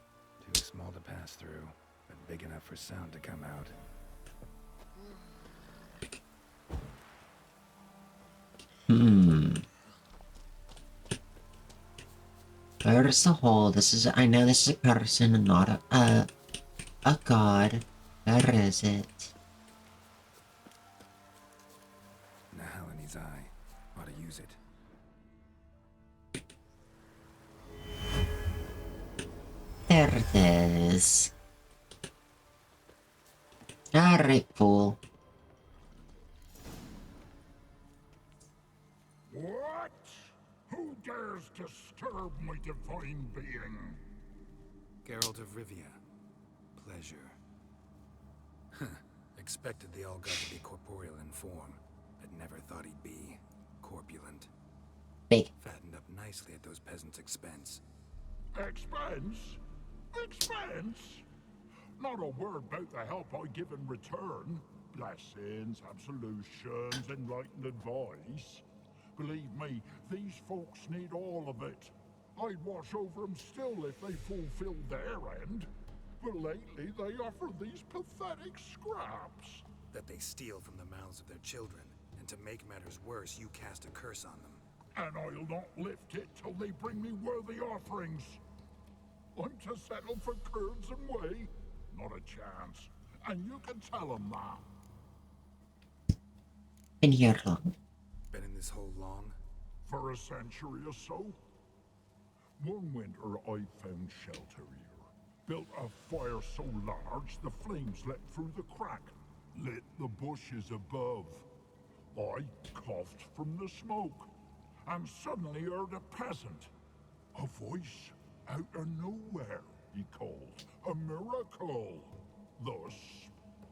small to pass through, but big enough for sound to come out. Where's the hole? This is, I know this is a person and not a god. Where is it? Nahal in his eye. Ought to use it. There it is. Alright, fool. What? Who dares disturb my divine being? Geralt of Rivia. Pleasure. Expected the All-God to be corporeal in form, but never thought he'd be corpulent. Big. Fattened up nicely at those peasants' expense. Expense? Expense? Not a word about the help I give in return. Blessings, absolutions, enlightened advice. Believe me, these folks need all of it. I'd watch over them still if they fulfilled their end. But lately they offer these pathetic scraps. That they steal from the mouths of their children, and to make matters worse, you cast a curse on them. And I'll not lift it till they bring me worthy offerings. I'm to settle for curds and whey? Not a chance. And you can tell them that. Been here long. Been in this hole long? For a century or so. One winter I found shelter here. Built a fire so large the flames leapt through the crack, lit the bushes above. I coughed from the smoke, and suddenly heard a peasant. A voice out of nowhere, he called. A miracle. Thus,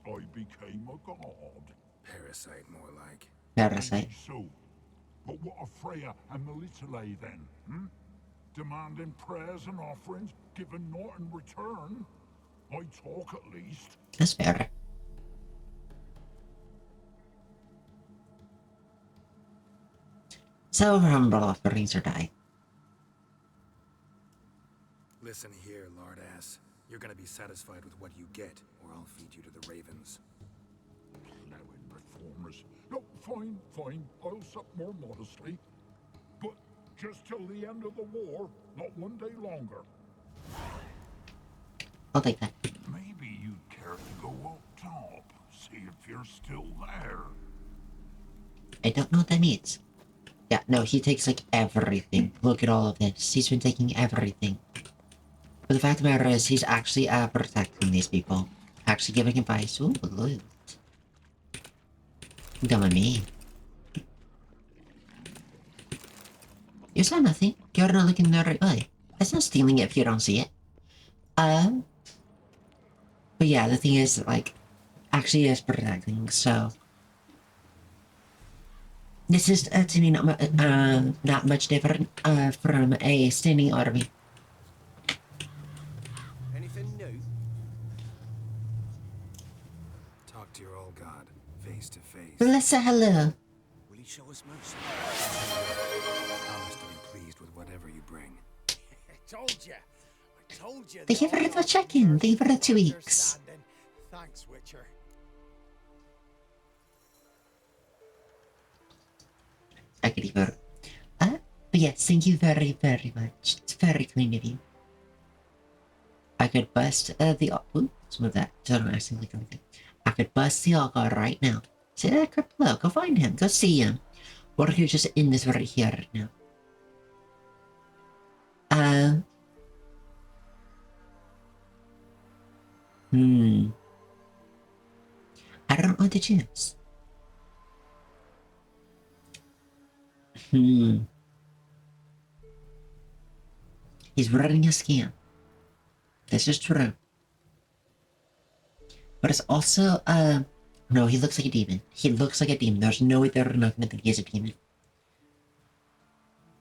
I became a god. Parasite, more like. Parasite. Maybe so. But what of Freya and Melitele then, Demanding prayers and offerings, given naught in return. I talk at least. That's fair. So humble offerings are die. Listen here, lard ass. You're gonna be satisfied with what you get, or I'll feed you to the ravens. Plowing reformers. No, fine, fine. I'll sup more modestly. But just till the end of the war, not one day longer. I'll take that. Maybe you'd care to go up top, see if you're still there. I don't know what that means. Yeah, no, he takes like everything. Look at all of this. He's been taking everything. But the fact of the matter is, he's actually protecting these people. Actually giving advice. Ooh, loot. Dumb on me. You saw nothing. You're not looking the right way. It's not stealing it if you don't see it. But yeah, the thing is, like, actually is protecting, so... This is, to me, not much different, from a standing army. Anything new? Talk to your old god, face to face. Melissa, hello. Will he show us mercy? Promise to be pleased with whatever you bring. I told you. I told you. Thank you for the check-in. Thank you for the 2 weeks. Thanks, Witcher. I could even... but yes, thank you very, very much. It's very kind of you. I could bust, the... Ooh, let's move that. So I don't accidentally click anything. I could bust the Algar right now. Say that crap below. Go find him. Go see him. Or if you're just in this right here right now. I don't know what to choose. He's running a scam. This is true. But it's also, no, he looks like a demon. He looks like a demon. There's no way they're not gonna think he's a demon.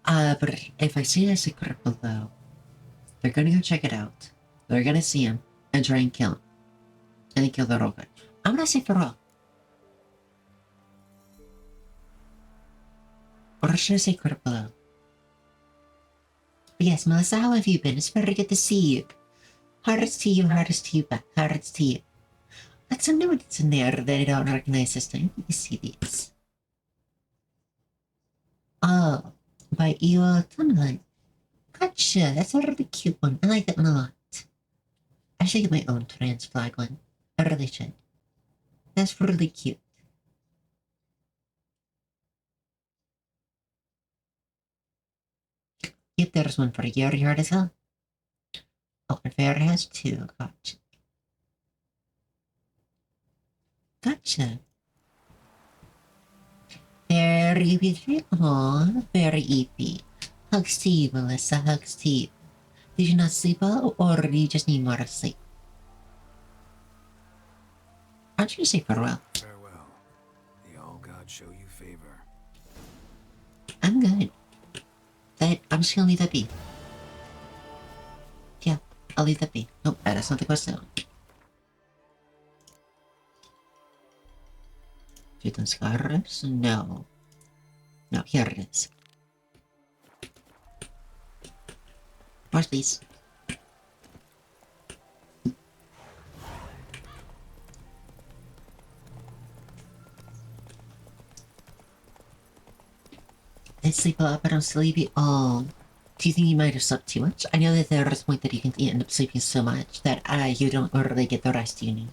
But if I see a secret below, they're gonna go check it out. They're gonna see him and try and kill him. And then kill the robot. I'm gonna say Farrell. Or should I say secret below? But yes, Melissa, how have you been? It's very good to see you. Hearts to you, hearts to you back, hearts to you. That's some notes in there that I don't recognize this time. Let me see these. Oh, by Eo Tumbling. Gotcha, that's a really cute one. I like that one a lot. I should get my own trans flag one. I really should. That's really cute. Yep, there's one for your yard as well. Open Fair has 2. Gotcha. Gotcha. Very beautiful. Very easy. Hugs to you, Melissa. Hugs to you. Did you not sleep well, or do you just need more sleep? Aren't you say farewell? Farewell. The All Gods show you favor. I'm good. I'm just gonna leave that be. Yeah, I'll leave that be. Nope, that's not the question. Chitin scarves? No. No, here it is. Watch these. I sleep a lot, but I'm sleepy. Oh, do you think you might have slept too much? I know that there's a point that you can end up sleeping so much that you don't really get the rest you need.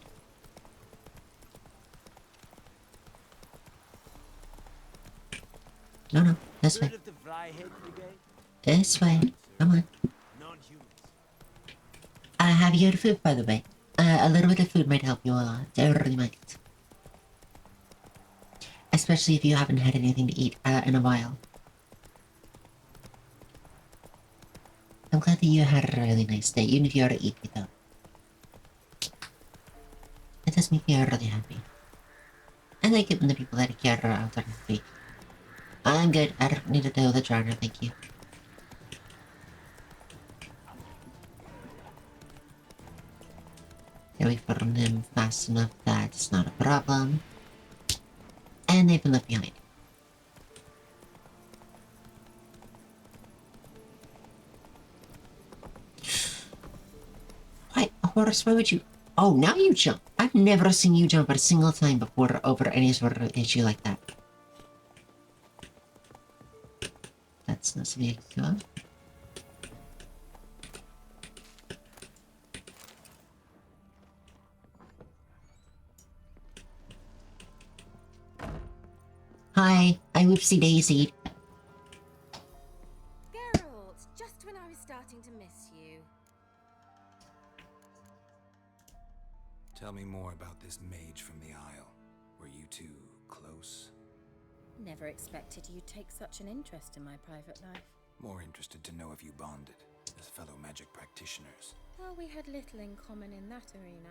No, this way. This way. Come on. Have you had food, by the way? A little bit of food might help you a lot. It really might. Especially if you haven't had anything to eat in a while. I'm glad that you had a really nice day, even if you already eat though. It does make me really happy. I like it when the people that I care are out there happy. I'm good. I don't need to deal with the drowner, thank you. Get away from them fast enough that it's not a problem. And they've been left behind. Why, Horace, why would you... Oh, now you jump. I've never seen you jump a single time before over any sort of issue like that. That's not something I can go. Hi, I whoopsie daisied. Geralt, just when I was starting to miss you. Tell me more about this mage from the Isle. Were you two close? Never expected you'd take such an interest in my private life. More interested to know if you bonded as fellow magic practitioners. Well, we had little in common in that arena.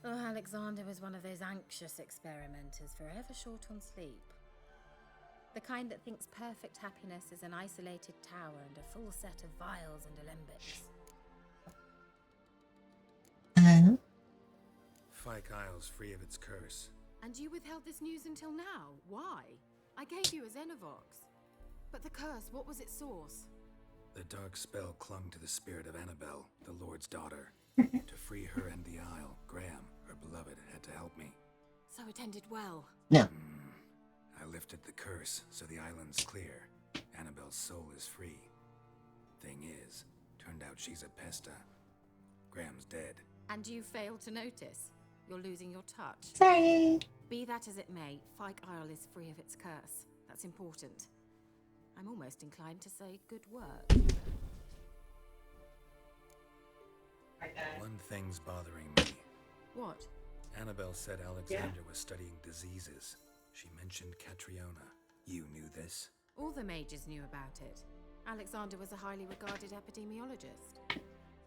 Oh, Alexander was one of those anxious experimenters, forever short on sleep. The kind that thinks perfect happiness is an isolated tower and a full set of vials and alembics. Fyke Isle's free of its curse. And you withheld this news until now? Why? I gave you a Xenovox. But the curse, what was its source? The dark spell clung to the spirit of Annabelle, the Lord's daughter. To free her and the Isle, Graham, her beloved, had to help me. So it ended well. No. I lifted the curse, so the island's clear. Annabelle's soul is free. Thing is, turned out she's a pesta. Graham's dead. And you failed to notice. You're losing your touch. Sorry. Be that as it may, Fyke Isle is free of its curse. That's important. I'm almost inclined to say good work. One thing's bothering me. What? Annabelle said Alexander was studying diseases. She mentioned Catriona. You knew this? All the mages knew about it. Alexander was a highly regarded epidemiologist.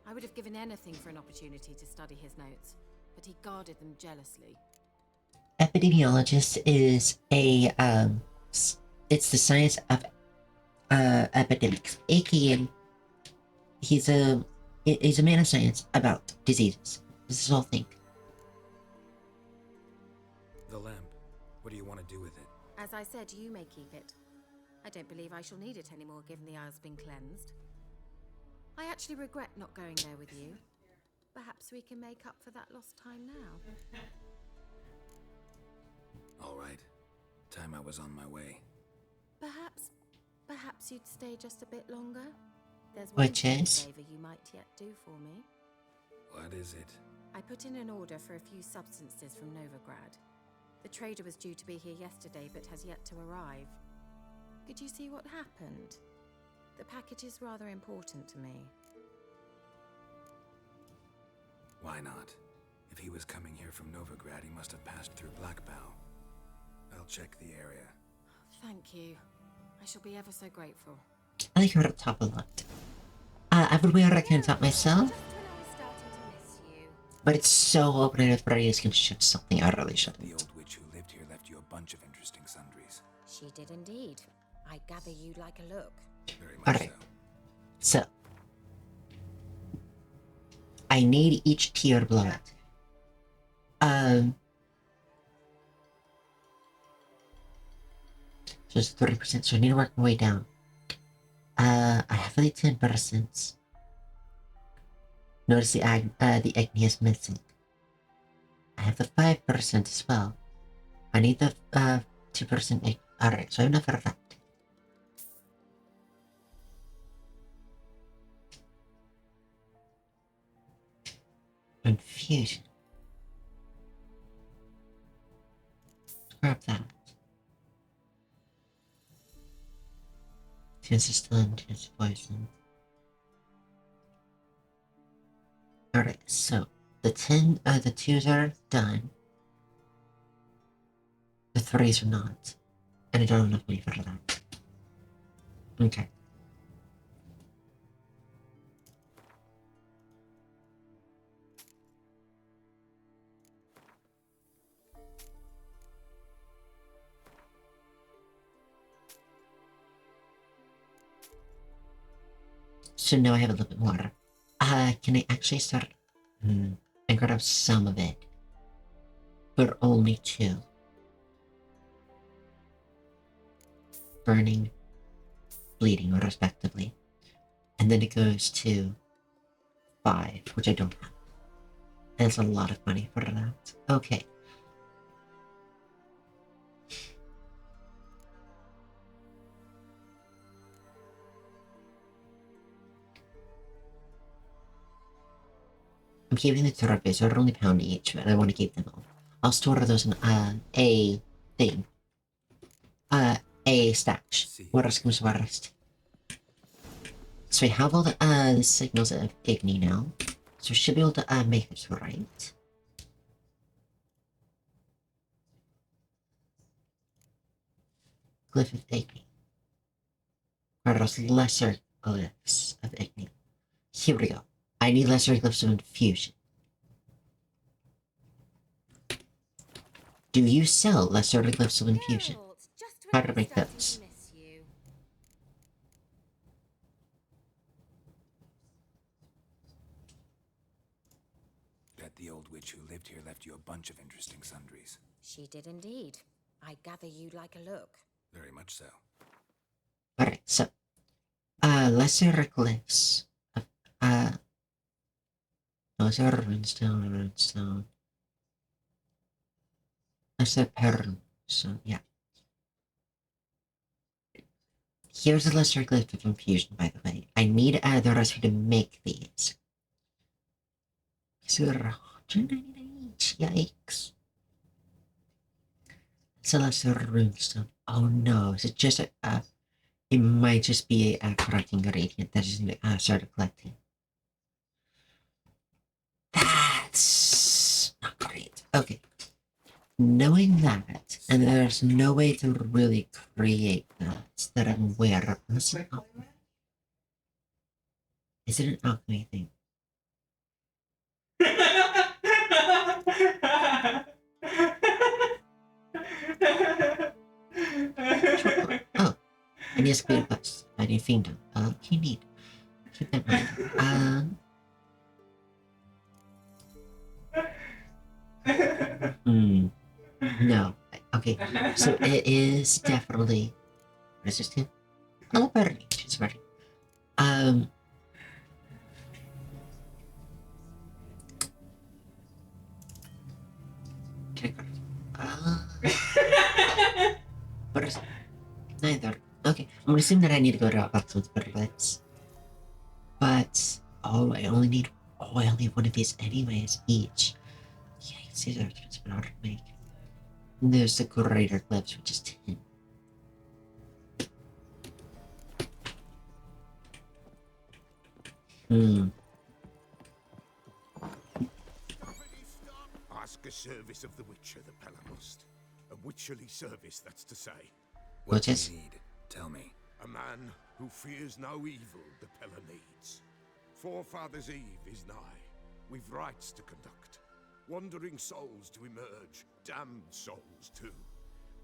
I would have given anything for an opportunity to study his notes, but he guarded them jealously. Epidemiologist is a it's the science of epidemics, aka he's a man of science about diseases. This is his whole thing. The lamp. What do you want to do with it? As I said, you may keep it. I don't believe I shall need it anymore, given the Isle's been cleansed. I actually regret not going there with you. Perhaps we can make up for that lost time now. All right. Time I was on my way. Perhaps you'd stay just a bit longer? There's one Witches? favor you might yet do for me. What is it? I put in an order for a few substances from Novigrad. The trader was due to be here yesterday, but has yet to arrive. Could you see what happened? The package is rather important to me. Why not? If he was coming here from Novigrad, he must have passed through Blackbow. I'll check the area. Thank you. I shall be ever so grateful. I like her at top a lot. I would wear a can top myself, Just when I was starting to miss you. but it's so open and if Brady is gonna ship something, I really The shouldn't. old witch who lived here left you a bunch of interesting sundries. She did indeed. I gather you'd like a look. Very much Alright. so. So I need each tier blood. So it's 30%, so I need to work my way down. I have only 10%. Notice the Agni is missing. I have the 5% as well. I need the 2%. Alright, so I have enough for that. Confusion. Grab that. Chance of stun, chance of poison. Alright, so the 2s are done. The 3s are not. And I don't have enough money for that. Okay. So now I have a little bit more. Can I actually start? I got up some of it. But only 2. Burning, bleeding, respectively. And then it goes to 5, which I don't have. That's a lot of money for that. Okay. I'm keeping the trophies, so they're only £1 each, but I want to keep them all. I'll store those in a thing. A stash. Worst comes to worst. So we have all the signals of Igni now. So we should be able to make this right. Glyph of Igni. Part those lesser glyphs of Igni. Here we go. I need lesser glyphs of infusion. Do you sell lesser glyphs of infusion? How to make those? Bet the old witch who lived here left you a bunch of interesting sundries. She did indeed. I gather you'd like a look. Very much so. Alright, so lesser glyphs of those are runestone. Lesser pearl. So yeah. Here's a lesser glyph of infusion, by the way. I need the recipe to make these. These are 199 each. Yikes. It's a lesser runestone. Oh no, is it just a it might just be a corrupting gradient that is started collecting. That's not great. Okay. Knowing that, and there's no way to really create that I'm aware of. Is it an alchemy thing? Oh, I need a clear quest. I need Fiendom. You need. Keep that in mind. No. Okay, so it is definitely resistant. Oh, burning. It's ready. Can I what is it? Neither. Okay, I'm gonna assume that I need to go to Blacksmith's Berlitz. But, oh, I only need one of these anyways, each. Yikes, these are expensive in order to make. And there's the greater glyphs, which is 10. Ask a service of the Witcher, the Pella must. A witcherly service, that's to say. What do you need? Tell me. A man who fears no evil the Pella needs. Forefathers' Eve is nigh. We've rites to conduct. Wandering souls to emerge. Damned souls too.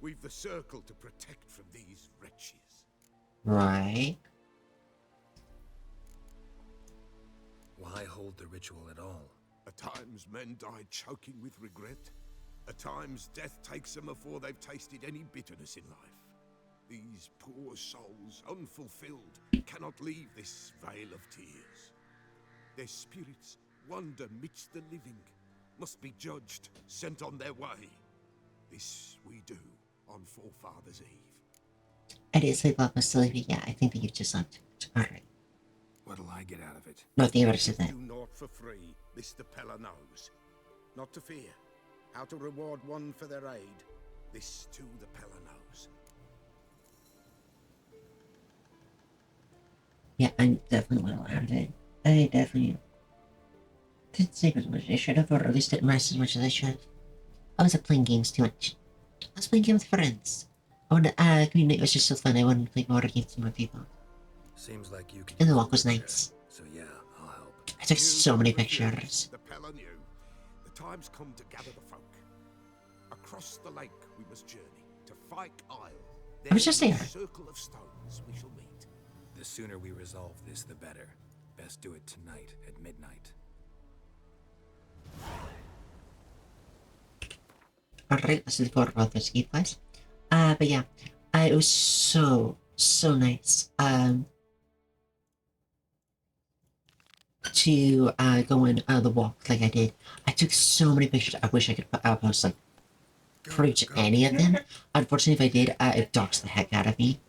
We've the circle to protect from these wretches. Right. Why hold the ritual at all? At times men die choking with regret. At times death takes them before they've tasted any bitterness in life. These poor souls, unfulfilled, cannot leave this vale of tears. Their spirits wander midst the living, must be judged, sent on their way. This we do on Forefathers' Eve. I did say Bob was still leaving. Yeah, I think that you've just left. Alright. What'll I get out of it? No, the ever said that. Do naught for free, this the Pella knows. Not to fear. How to reward one for their aid, this too the Pella knows. Yeah, I definitely will have it. I definitely didn't save as much as I should have, or at least didn't rest as much as I should. I was playing games too much. I was playing games with friends. I wanted community was just so fun. I wanted to play more games with more people. Seems like you can. And the walk was nice. So yeah, I'll help. I took so many pictures. The Pella knew. The time's come to gather the folk. Across the lake we must journey to Fyke Isle. I was just there. Circle of stones we shall meet. The sooner we resolve this, the better. Best do it tonight at midnight. Alright, let's do more about this game, guys. But yeah, it was so nice. To go on the walk like I did. I took so many pictures. I wish I could post like pretty much any of them. Unfortunately, if I did, it dogs the heck out of me.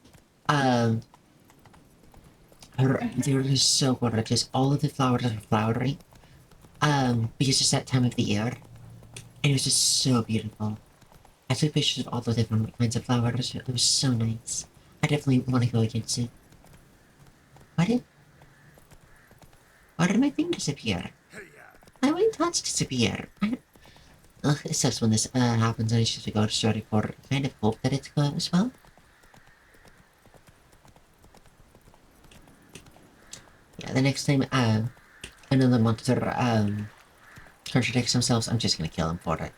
They were just so gorgeous. All of the flowers are flowering. Because it's that time of the year. And it was just so beautiful. I took pictures of all the different kinds of flowers. It was so nice. I definitely want to go again soon. Why did my thing disappear? My wing thoughts disappear. Ugh, it sucks when this happens and it's just a ghost story for kind of hope that it's good as well. the next time another monster contradicts themselves, I'm just gonna kill them for it.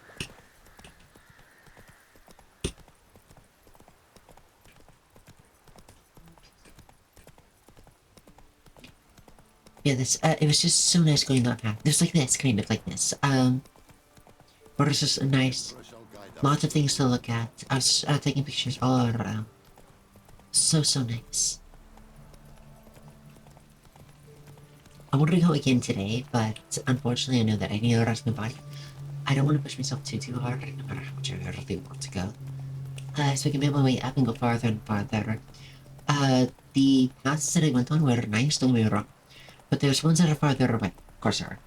Yeah, this it was just so nice going that path. It was like this, kind of like this. But it's just a nice, lots of things to look at. I was taking pictures all around. So nice. I wanted to go again today, but unfortunately I know that I need to rest my body. I don't want to push myself too hard, no matter how much I really want to go. So I can make my way up and go farther and farther. The paths that I went on were nice, don't get me wrong. But there's ones that are farther away, of course there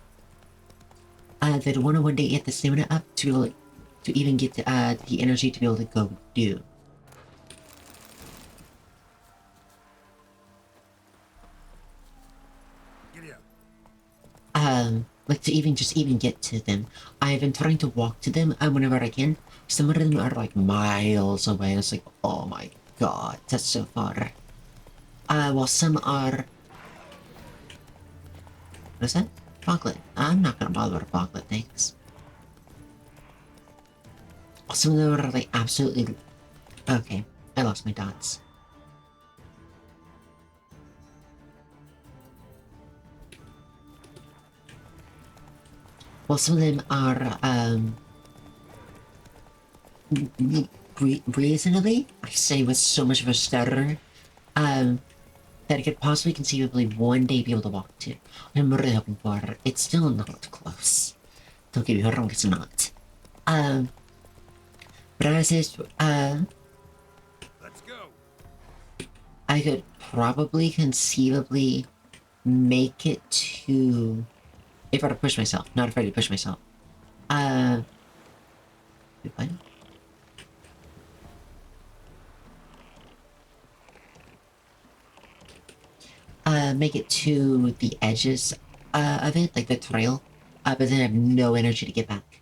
are. That want to one day get the stamina up to even get the energy to be able to go do. Like to even get to them. I've been trying to walk to them whenever I can. Some of them are like miles away. It's like, oh my god, that's so far. While some are... What is that? Chocolate. I'm not gonna bother with chocolate, thanks. Some of them are like absolutely... Okay, I lost my dots. Well, some of them are, reasonably, I say with so much of a stutter, that I could possibly conceivably one day be able to walk to. I'm really hoping for. It's still not close. Don't get me wrong, it's not. But as is, Let's go. I could probably conceivably make it to... If I were to push myself, not afraid to push myself. Wait, what? Make it to the edges, of it, like the trail, but then I have no energy to get back.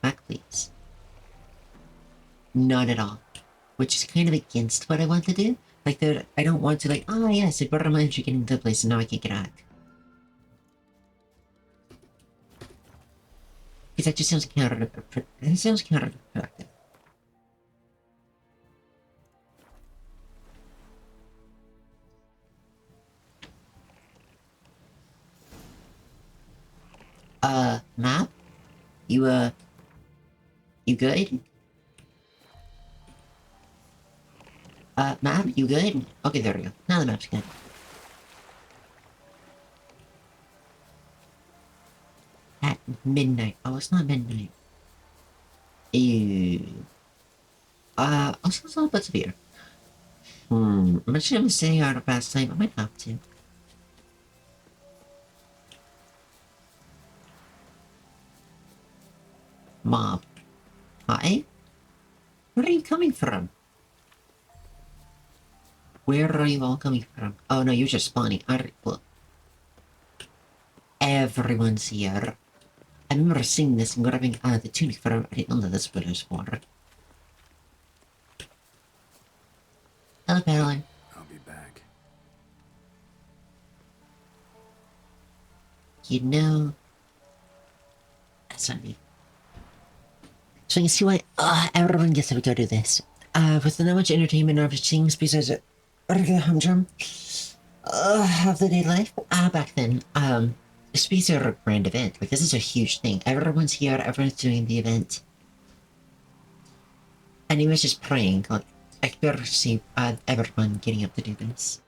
Back, please. Not at all. Which is kind of against what I want to do. Like, I don't want to, like, oh yes, I burned my energy getting to the place and now I can't get back. Because that just sounds counterproductive. It sounds counterproductive. Map? You good? Map, you good? Okay, there we go. Now the map's good. At midnight. Oh, it's not midnight. Ew. Also, it's not but severe. I'm actually gonna say out of past time. I might have to. Mob. Hi? Where are you coming from? Where are you all coming from? Oh no, you're just spawning. Alright, look. Everyone's here. I remember seeing this and grabbing the tunic from... I didn't know that this was for. Hello, Peddler. I'll be back. You know... That's not me. So you can see why everyone gets to go do this. With not much entertainment or things besides a regular humdrum of the day life. Back then, this is a grand event. Like, this is a huge thing. Everyone's here, everyone's doing the event. And he was just praying, like, I could better see everyone getting up to do this.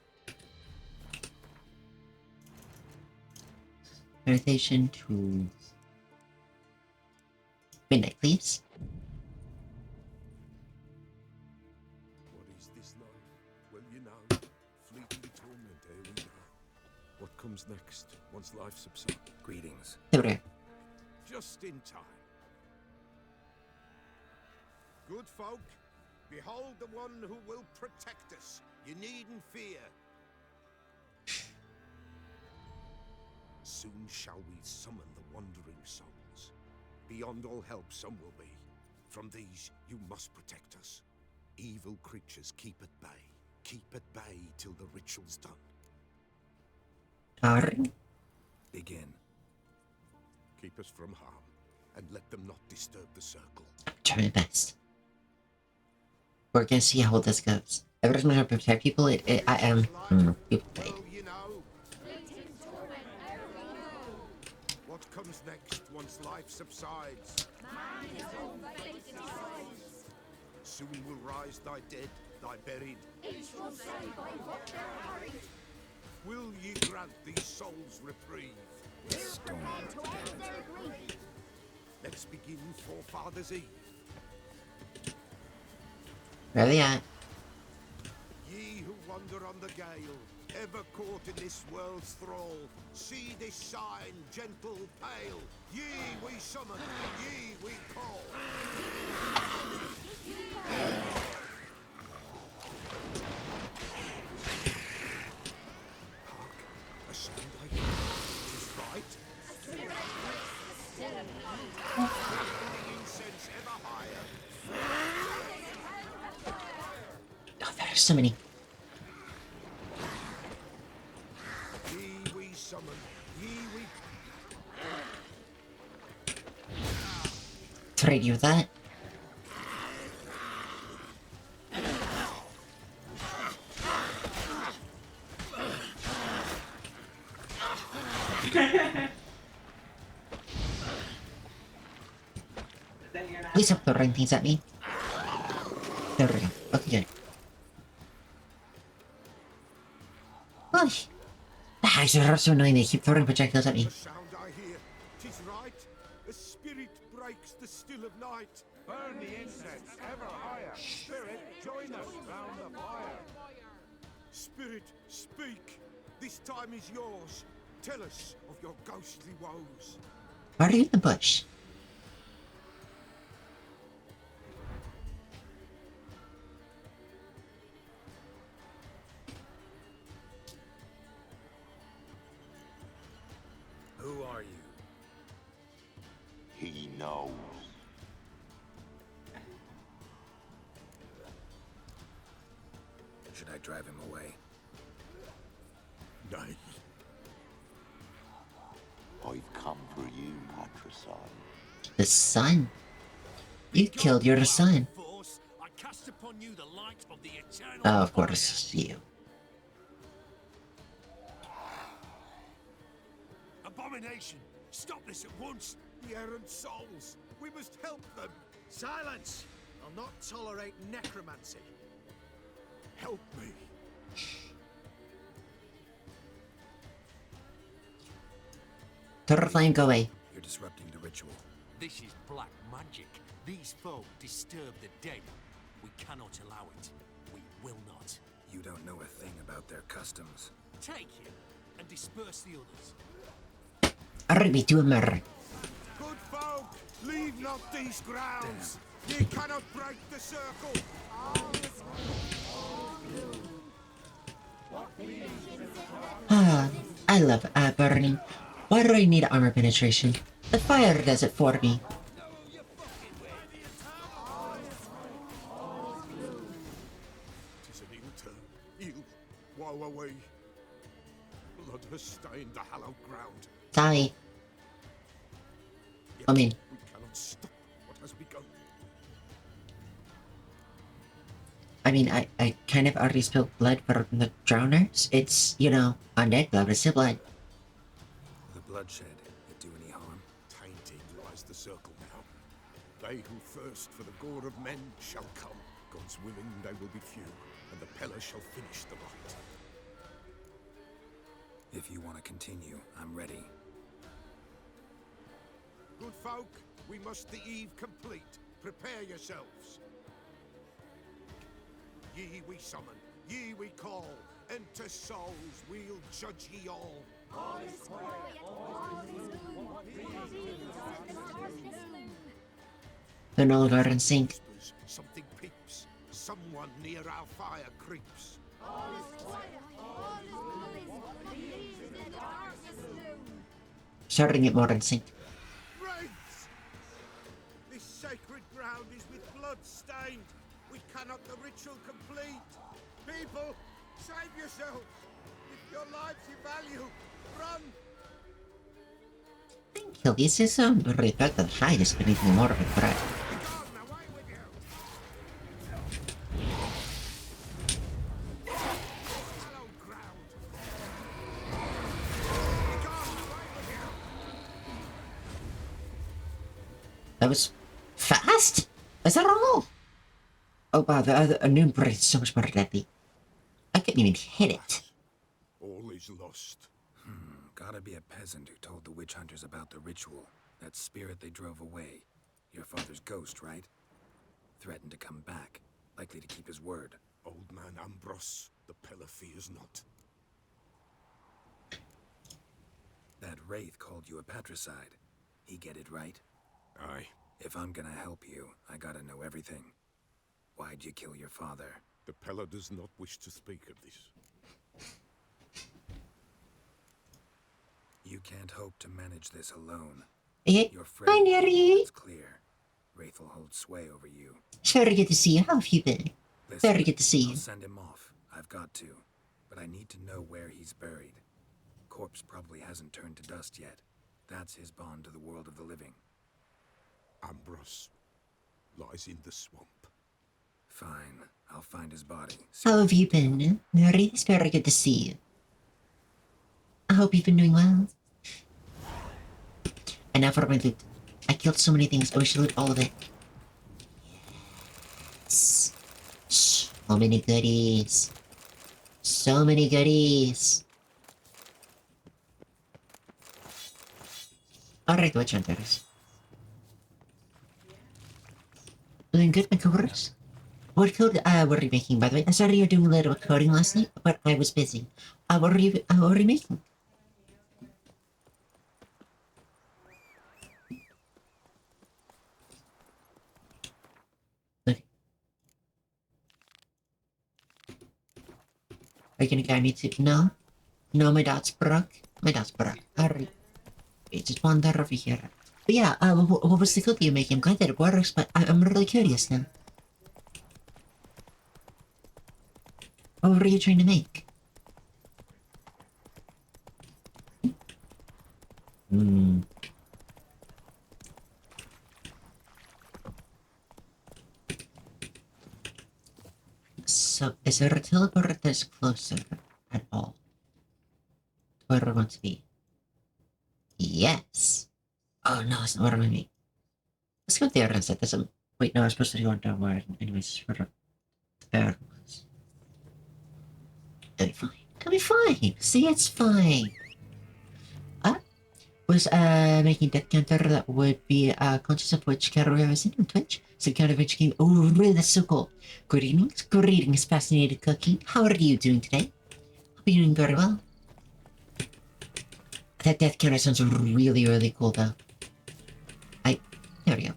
Meditation to midnight, please. What is this life? Well, you know, fleeting torment, here we go. What comes next, once life subsides? Greetings. There we go. Just in time. Good folk, behold the one who will protect us. You needn't fear. Soon shall we summon the wandering souls. Beyond all help some will be. From these you must protect us. Evil creatures keep at bay. Keep at bay till the ritual's done. Alright. Begin. Keep us from harm, and let them not disturb the circle. Try my best. We're gonna see how this goes. Every time I have to protect people, I am. People die. Well, you know. What comes next once life subsides? Soon will rise thy dead, thy buried. Each will say by what they're hurried. Will ye grant these souls reprieve? Let's begin Forefathers' Eve. Where are they at? Ye who wander on the gale, ever caught in this world's thrall, see this sign, gentle, pale. Ye we summon, ye we call. Hark, a sound I hear. Is right? The incense ever higher. Oh, there's so many. Ye we summon, ye we... Trade you with that. Please stop throwing things at me. There we go. Okay, good. Oh, the hags are so annoying. They keep throwing projectiles at me. The sound I hear, 'tis right. A spirit breaks the still of night. Burn the incense ever higher. Spirit, join us round the fire. Spirit, speak. This time is yours. Tell us of your ghostly woes. Why are you in the bush? Who are you? He knows. Should I drive him away? Nay. I've come for you, patricide. The sun. You killed your son. Force, I cast upon you the light of the eternal Oh, of course, you. Abomination! Stop this at once! The errant souls! We must help them! Silence! I'll not tolerate necromancy. Help me! Turtle flame, go away. You're disrupting the ritual. This is black magic. These folk disturb the dead. We cannot allow it. We will not. You don't know a thing about their customs. Take him and disperse the others. Alright, me to a murder. Good folk, leave not these grounds! Ye cannot break the circle! Ah, I love burning. Why do I need armor penetration? The fire does it for me. Tis an ill turn, ill. Woe away! Blood has stained the hallowed ground. Sorry. Yet I mean, we cannot stop what has begun. I kind of already spilled blood for the drowners. It's, you know, undead blood, but it's still blood. The bloodshed, it do any harm? Tainted lies the circle now. They who thirst for the gore of men shall come. God's willing, they will be few, and the Peller shall finish the rite. If you want to continue, I'm ready. Good folk, we must the eve complete. Prepare yourselves. Ye we summon, ye we call. Enter souls, we'll judge ye all. The null garden sink. Whispers, something peeps. Someone near our fire creeps. Starting at modern sink. Wraiths! This sacred ground is with blood stained. We cannot the ritual complete. People, save yourselves. If your lives you value, Kill these is really better than hide is anything more of a threat. That was fast? Is that all? Oh wow, the new brain is so much more deadly. I couldn't even hit it. All is lost. Gotta be a peasant who told the witch hunters about the ritual. That spirit they drove away. Your father's ghost, right? Threatened to come back. Likely to keep his word. Old man Ambros, the Pella fears not. That wraith called you a patricide. He get it right? Aye. If I'm gonna help you, I gotta know everything. Why'd you kill your father? The Pella does not wish to speak of this. You can't hope to manage this alone. Hey, Your hi, Neri. It's clear. Wraith will hold sway over you. It's very good to see you. How have you been? Listen, Very good to see you. I'll send him off. I've got to. But I need to know where he's buried. Corpse probably hasn't turned to dust yet. That's his bond to the world of the living. Ambros lies in the swamp. Fine. I'll find his body. How have you been? Neri, it's very good to see you. I hope you've been doing well. And now for my loot. I killed so many things, I wish to loot all of it. Yes. So many goodies. So many goodies. Alright, witch hunters. Doing good, my coworkers? What code were you making, by the way? I started you doing a little coding last night, but I was busy. What were you making? Okay. Are you gonna guide me to... No? No, my dot's broke. My dot's broke. Alright. Wait, just wander over here. But yeah, what was the code you're making? I'm glad that it works, but I'm really curious now. What were you trying to make? So, is there a teleport that's closer at all to where I want to be? Yes. Oh no, that's not what I mean. Let's go there instead. That's a... Wait, no, I was supposed to go down where anyways for the bear was. It'll be fine. It'll be fine. See, it's fine. Was making that counter that would be conscious of which category I was in on Twitch. So counter which game. Oh really, that's so cool. Good evenings, fascinated cooking. How are you doing today? Hope you're doing very well. That death counter sounds really, really cool though. There we go.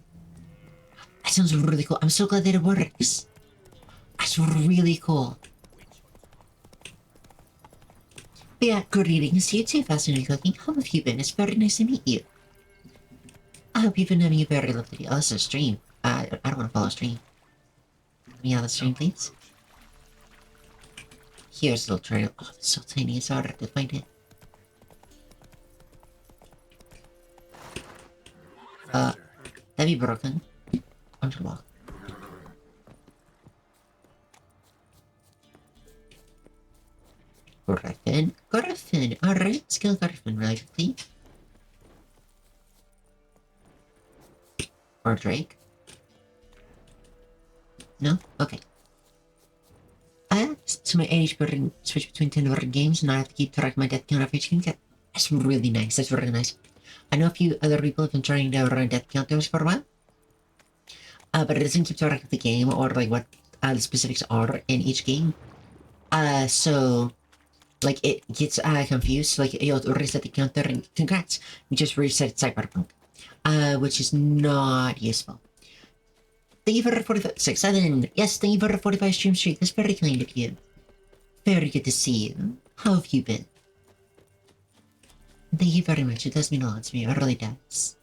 That sounds really cool. I'm so glad that it works. That's really cool. But yeah, greetings to you too, fascinating cooking. How have you been? It's very nice to meet you. I hope you've been having a very lovely day. Oh, this is a stream. I don't want to follow a stream. Let me out of the stream, please. Here's a little trail. Oh, it's so tiny, it's harder to find it. That'd be broken. Underwalk. Griffin. Alright, skill Griffin really quickly. Or Drake. No? Okay. So my age building switch between 10 different games and I have to keep track of my death count of each game. That's really nice. That's really nice. I know a few other people have been trying to run death counters for a while. But it doesn't keep track of the game or like what the specifics are in each game. So like it gets confused. Like you'll reset the counter and congrats, you just reset Cyberpunk. Which is not useful. Thank you for the 46. Yes, thank you for the 45 stream streak. That's very kind of you. Very good to see you. How have you been? Thank you very much. It does mean a lot to me. It really does.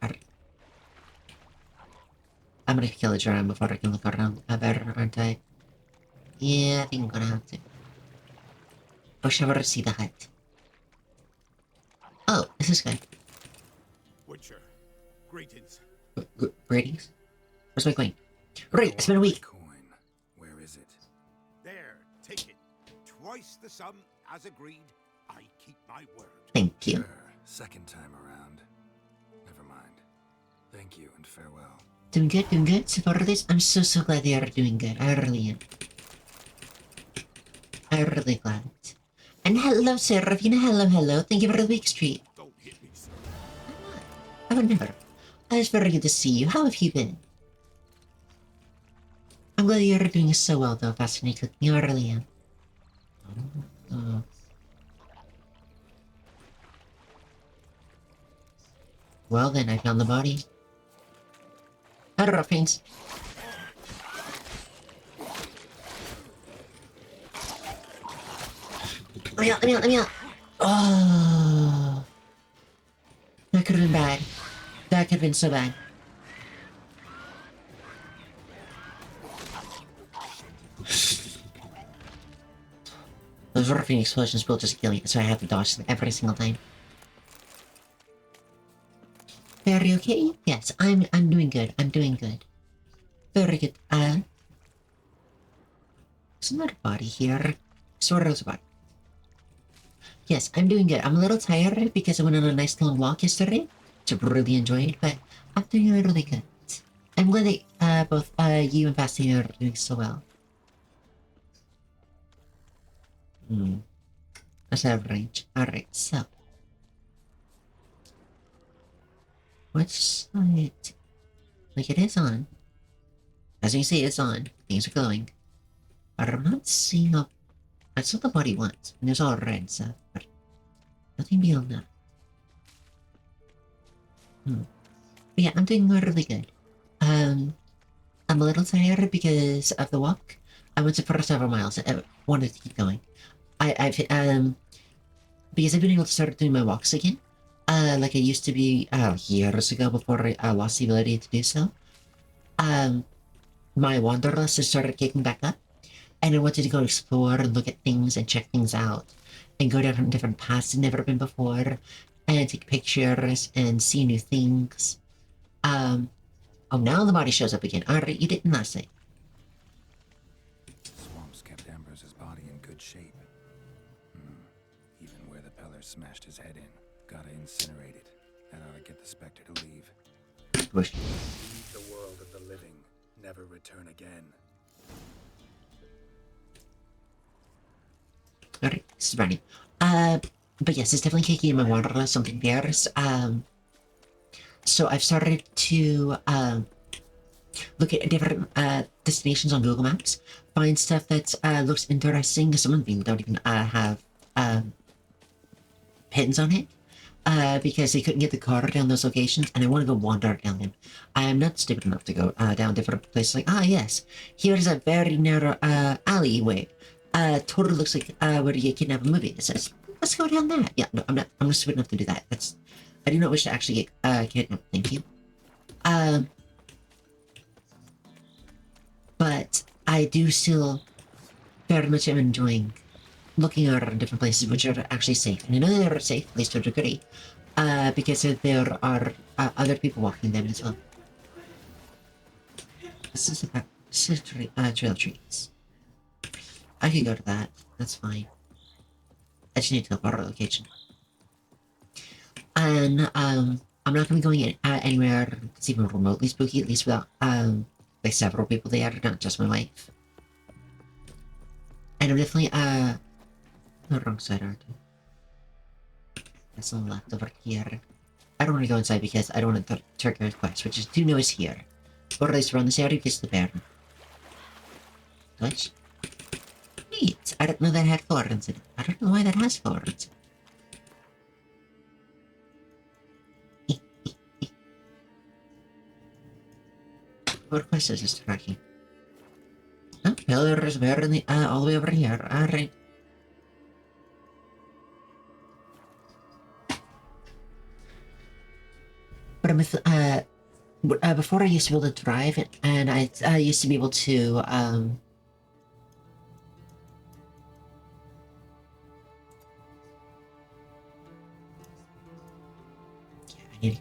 Alright. I'm gonna kill a drum before I can look around better, aren't I? Yeah, I think I'm gonna have to. Wish I were to see the hut. Oh, this is good. Witcher, greetings. Greetings. Where's my coin? Right, it's been a week. Where is it? There, take it. Twice the sum, as agreed. I keep my word. Thank you. Sure. Second time around. Never mind. Thank you and farewell. Doing good, doing good. So far this, I'm so glad they are doing good. I really am. I'm really glad. And hello, Serafina. Hello. Thank you for the week's treat. Don't hit me, sir. I would never. It's very good to see you. How have you been? I'm glad you're doing so well, though, Fascinating Cooking. I really am. Well, then, I found the body. I don't know, Prince. Let me out. Oh. That could have been bad. That could have been so bad. Those roofing explosions will just kill you, so I have to dodge them every single time. Very okay? Yes, I'm doing good. I'm doing good. Very good. There's another body here. Sort of a body. Yes, I'm doing good. I'm a little tired because I went on a nice long walk yesterday, which I really enjoyed, but I'm doing really good. I'm glad that both you and Basti are doing so well. That's average. Alright, so. Which side? Like, it is on. As you see, it's on. Things are glowing. But I'm not seeing a... I saw the body once, and it was all red stuff, but nothing beyond that. But yeah, I'm doing really good. I'm a little tired because of the walk. I went for several miles. I wanted to keep going. Because I've been able to start doing my walks again. Like I used to be years ago before I lost the ability to do so. My wanderlust has started kicking back up. And I wanted to go explore and look at things and check things out. And go down different paths I've never been before. And take pictures and see new things. Oh, now the body shows up again. Alright, you didn't last night. Swamps kept Amber's body in good shape. Even where the Peller smashed his head in. Gotta incinerate it. That ought to get the Spectre to leave. Wish. Leave the world of the living. Never return again. Alright, this is running. But yes, it's definitely kicking in my wanderlust, something there. So I've started to, look at different, destinations on Google Maps. Find stuff that, looks interesting. Some of them don't even, have, pins on it. Because they couldn't get the car down those locations, and I want to go wander down them. I'm not stupid enough to go, down different places like, yes, here's a very narrow, alleyway. Totally looks like, where you kidnap a movie. It says, let's go down that. Yeah, no, I'm not stupid enough to do that. I do not wish to actually get, kidnapped, thank you. But I do still very much am enjoying looking around different places which are actually safe. And I know they're safe, at least to a degree, because there are other people walking them as well. This is trail trees. I could go to that. That's fine. I just need to go to our location. And I'm not gonna be going anywhere that's even remotely spooky, at least without like several people there, not just my wife. And I'm definitely the wrong side, aren't I? That's on the left over here. I don't want to go inside because I don't want to trigger a quest, which is do know is here. Or at least around this area because the bear. Glitch? Neat. I didn't know that had thorns in it. I don't know why that has thorns. What quest is this tracking? Oh, pillar is bear in the all the way over here. Alright. But I'm with, before I used to be able to drive, and I used to be able to,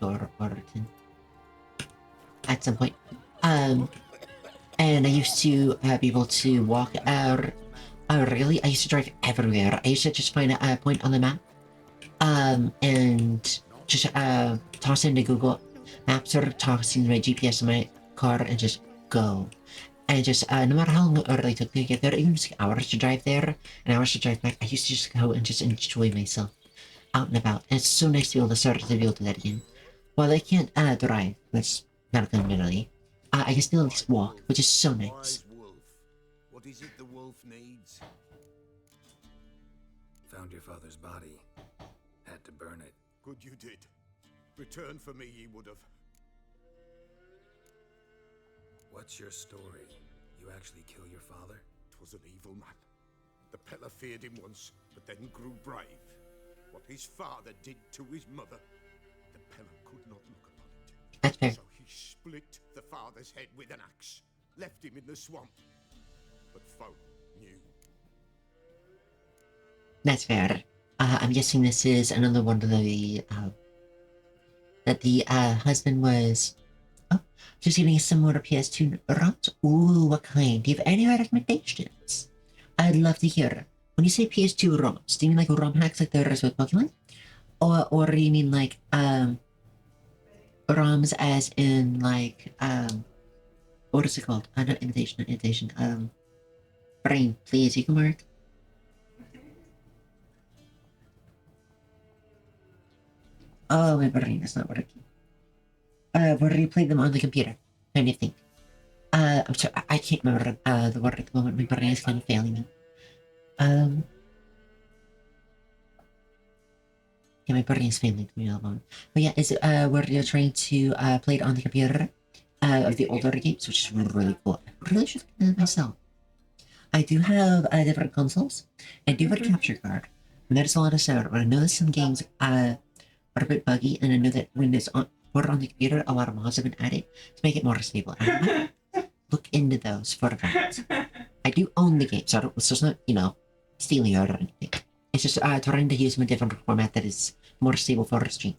Lord Orton at some point. And I used to be able to walk really? I used to drive everywhere. I used to just find a point on the map, and just toss into Google Maps or toss in my GPS in my car and just go. And just, no matter how long it really took me to get there, even just hours to drive there and hours to drive back, I used to just go and just enjoy myself out and about. And it's so nice to be able to start to be able to do that again. While I can't drive, that's medical admittedly, I can still at least walk, which is so nice. Wise wolf. What is it the wolf needs? Found your father's body. Had to burn it. Good you did. Return for me ye would have. What's your story? You actually kill your father? 'Twas an evil man. The Peller feared him once, but then grew brave. What his father did to his mother, the Peller could not look upon it. That's fair. So he split the father's head with an axe, left him in the swamp. But folk knew. That's fair. I'm guessing this is another one of the, that the, husband was, just getting some more PS2 ROMs? Ooh, what kind? Do you have any recommendations? I'd love to hear. When you say PS2 ROMs, do you mean like ROM hacks like there is with Pokemon? Or do you mean like, ROMs as in like, what is it called? Not imitation, brain, please, you can work. Oh, my brain is not working. Where you play them on the computer, kind of thing. I'm sorry, I can't remember the word at the moment. My brain is kind of failing me. Yeah, my brain is failing me at the moment. But yeah, is it where you're trying to play it on the computer of the older games, which is really cool. I really should look at it myself. I do have different consoles. I do have a capture card, and that is a lot of sound. But I know that some games are a bit buggy, and I know that when it's on on the computer, a lot of mods have been added to make it more stable. I might look into those for that. I do own the game, so it's just not, you know, stealing it or anything. It's just trying to use a different format that is more stable for a stream.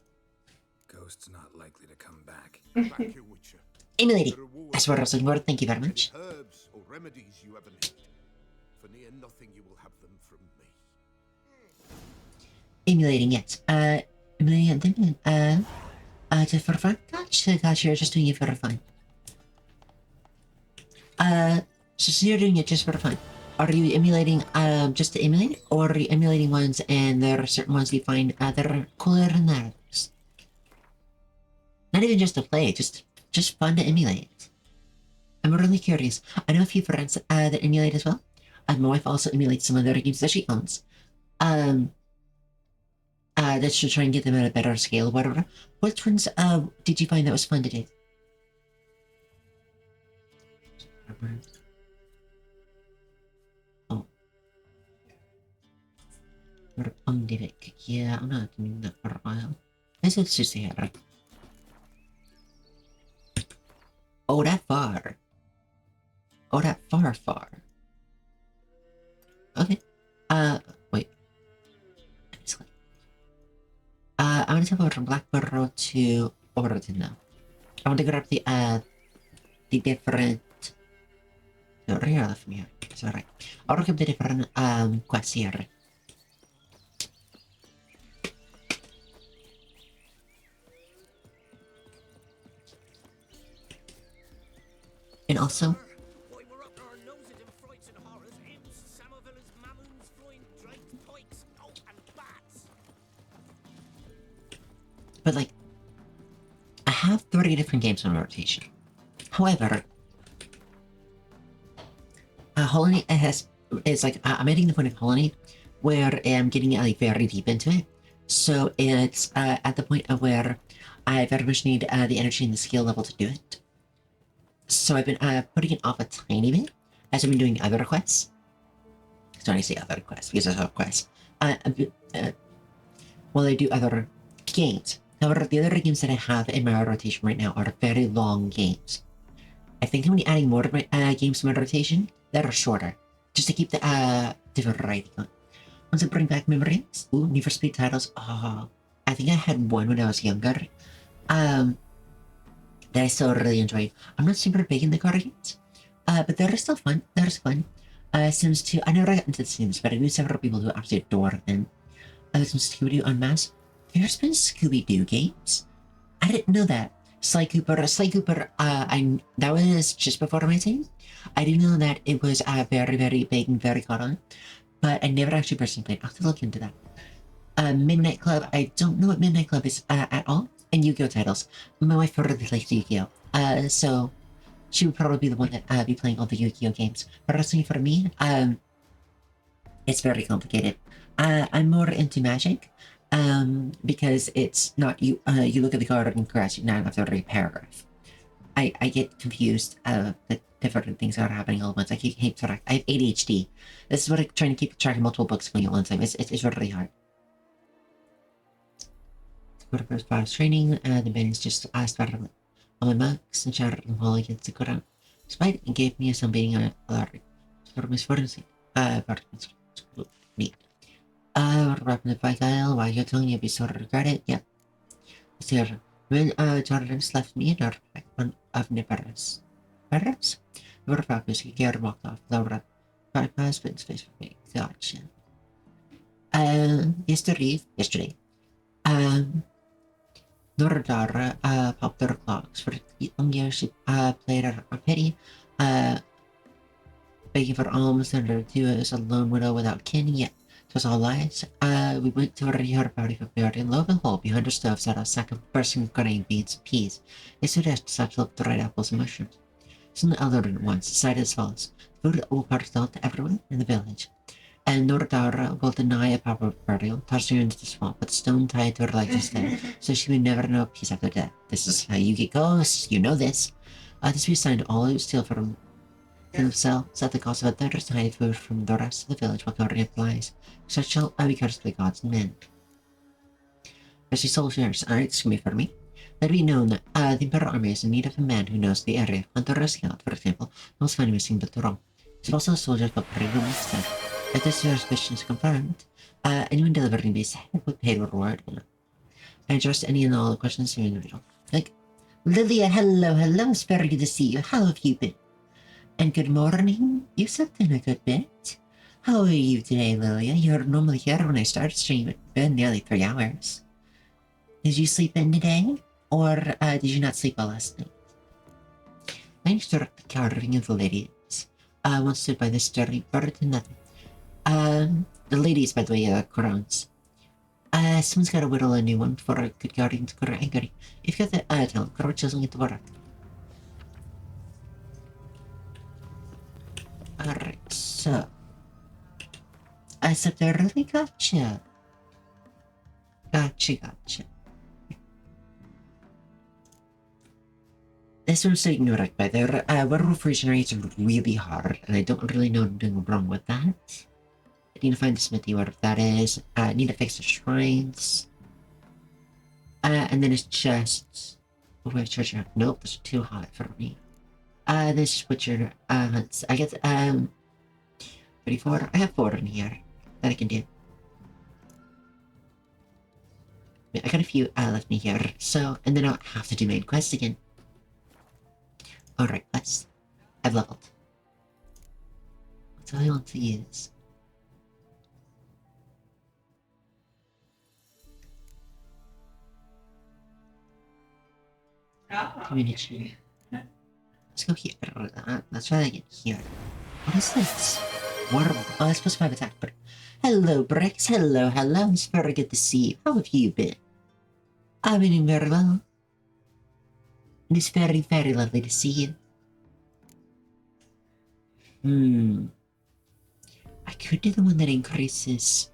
Ghost's not likely to come back. Back your Witcher. Emulating. That's what I was looking for. Thank you very much. Herbs or remedies you ever need. For near nothing you will have them from me. Emulating, yes. Emulating, just for fun? Gotcha, you're just doing it for fun. So you're doing it just for fun. Are you emulating, just to emulate? Or are you emulating ones and there are certain ones you find, that are cooler than others? Not even just to play, just fun to emulate. I'm really curious. I know a few friends, that emulate as well. My wife also emulates some other games that she owns. That should try and get them at a better scale, whatever. Which ones, did you find that was fun to do? Oh. Yeah, I'm not doing that for a while. Let's just here. Oh, that far. Oh, that far. Okay. Wait. I'm gonna tell from Blackbird Road to Overton now. I want to grab the different... No, right from here. It's alright. I'll look up the different, quests here. And also... But like, I have 30 different games on rotation. However, Hollow Knight is like, I'm hitting the point of Hollow Knight where I'm getting like very deep into it. So it's at the point of where I very much need the energy and the skill level to do it. So I've been putting it off a tiny bit as I've been doing other quests. So I say other quests because there's other quests. Well, I do other games. However, the other games that I have in my rotation right now are very long games. I think I'm going to be adding more of my games to my rotation that are shorter, just to keep the different variety going. Once I bring back memories, ooh, Need for Speed titles. Oh, I think I had one when I was younger, that I still really enjoy. I'm not super big in the card games, but they're still fun. They're still fun. Sims 2, I never got into the Sims, but I knew several people who absolutely adore them. Some Scooby-Doo Unmasked. There's been Scooby-Doo games? I didn't know that. Sly Cooper, that was just before my time. I didn't know that it was very, very big and very caught on, but I never actually personally played. I'll have to look into that. Midnight Club, I don't know what Midnight Club is at all. And Yu-Gi-Oh titles. My wife really likes Yu-Gi-Oh! So she would probably be the one that be playing all the Yu-Gi-Oh games. But personally for me, it's very complicated. I'm more into Magic, because it's not you look at the card and correct you now after every paragraph. I get confused the different things that are happening all at once. I keep track. I have ADHD. This is what I'm trying to keep track of multiple books going at one time. It's really hard. Go to first class training, the band's just started on my monks and shouted them all against the ground. Despite and gave me some beating on a lottery. For Miss Fortune, neat. Rapping the bike aisle while you're telling you be sort of regret it, yeah. Sir, when Jordan's left me in our pack one of Neveras. Neveras? Never focus, he cared walked off, Laura. Bypass Ben's face for me. Gotcha. Yesterday. Noradara popped their clocks for 8 years. She played at a pity, begging for alms and her to as a lone widow without kin. Yet it was all lies. We went to her party for buried in Logan Hall behind her stove sat a sack of bursting grain, beans, and peas. It suggested such looked dried apples and mushrooms. Some of the elderly ones decided as follows: food will pass out to everyone in the village. And Nordara will deny a proper burial, toss her into the swamp with a stone tied to her legs instead, so she would never know peace after death. This is how you get ghosts, you know this. This we signed all who steal from themselves at the cost of a third to hide food from the rest of the village while covering up lies. Such shall be cursed by gods and men. As she soldiers are excuse me for me. Let it be known that the Imperial Army is in need of a man who knows the area. Hunter Scout, for example, knows find missing but wrong. It's also a soldier but pretty wrong instead. If this suspicion is confirmed, anyone delivering these would pay the reward. And address any and all the questions to the individual. Like, Lilia, hello, it's very good to see you. How have you been? And good morning. You slept in a good bit. How are you today, Lilia? You're normally here when I start streaming. It's been nearly 3 hours. Did you sleep in today? Or did you not sleep well last night? I instruct the carving of the ladies. Once stood by the sturdy bird to nothing. The ladies, by the way, crowns. Someone's gotta whittle a new one for a good guardian to go angry. If you got the talent, go chiseling it to work. Alright, so. I said I really gotcha. Gotcha. This one's taking no right by there. Werewolf regenerates really hard, and I don't really know what I'm doing wrong with that. I need to find the smithy, whatever that is. I need to fix the shrines. And then it's just... Oh, where's treasure? Nope, it's too hot for me. This Witcher hunts. I get 34. I have 4 in here that I can do. I got a few left in here, so, and then I'll have to do main quest again. Alright, I've leveled. What do I want to use? Community. Let's go here. Let's try that again. Here. What is this? Worm. Oh, that's supposed to have attack, but... Hello, Bricks. Hello. It's very good to see you. How have you been? I've been doing very well. It is very, very lovely to see you. I could do the one that increases...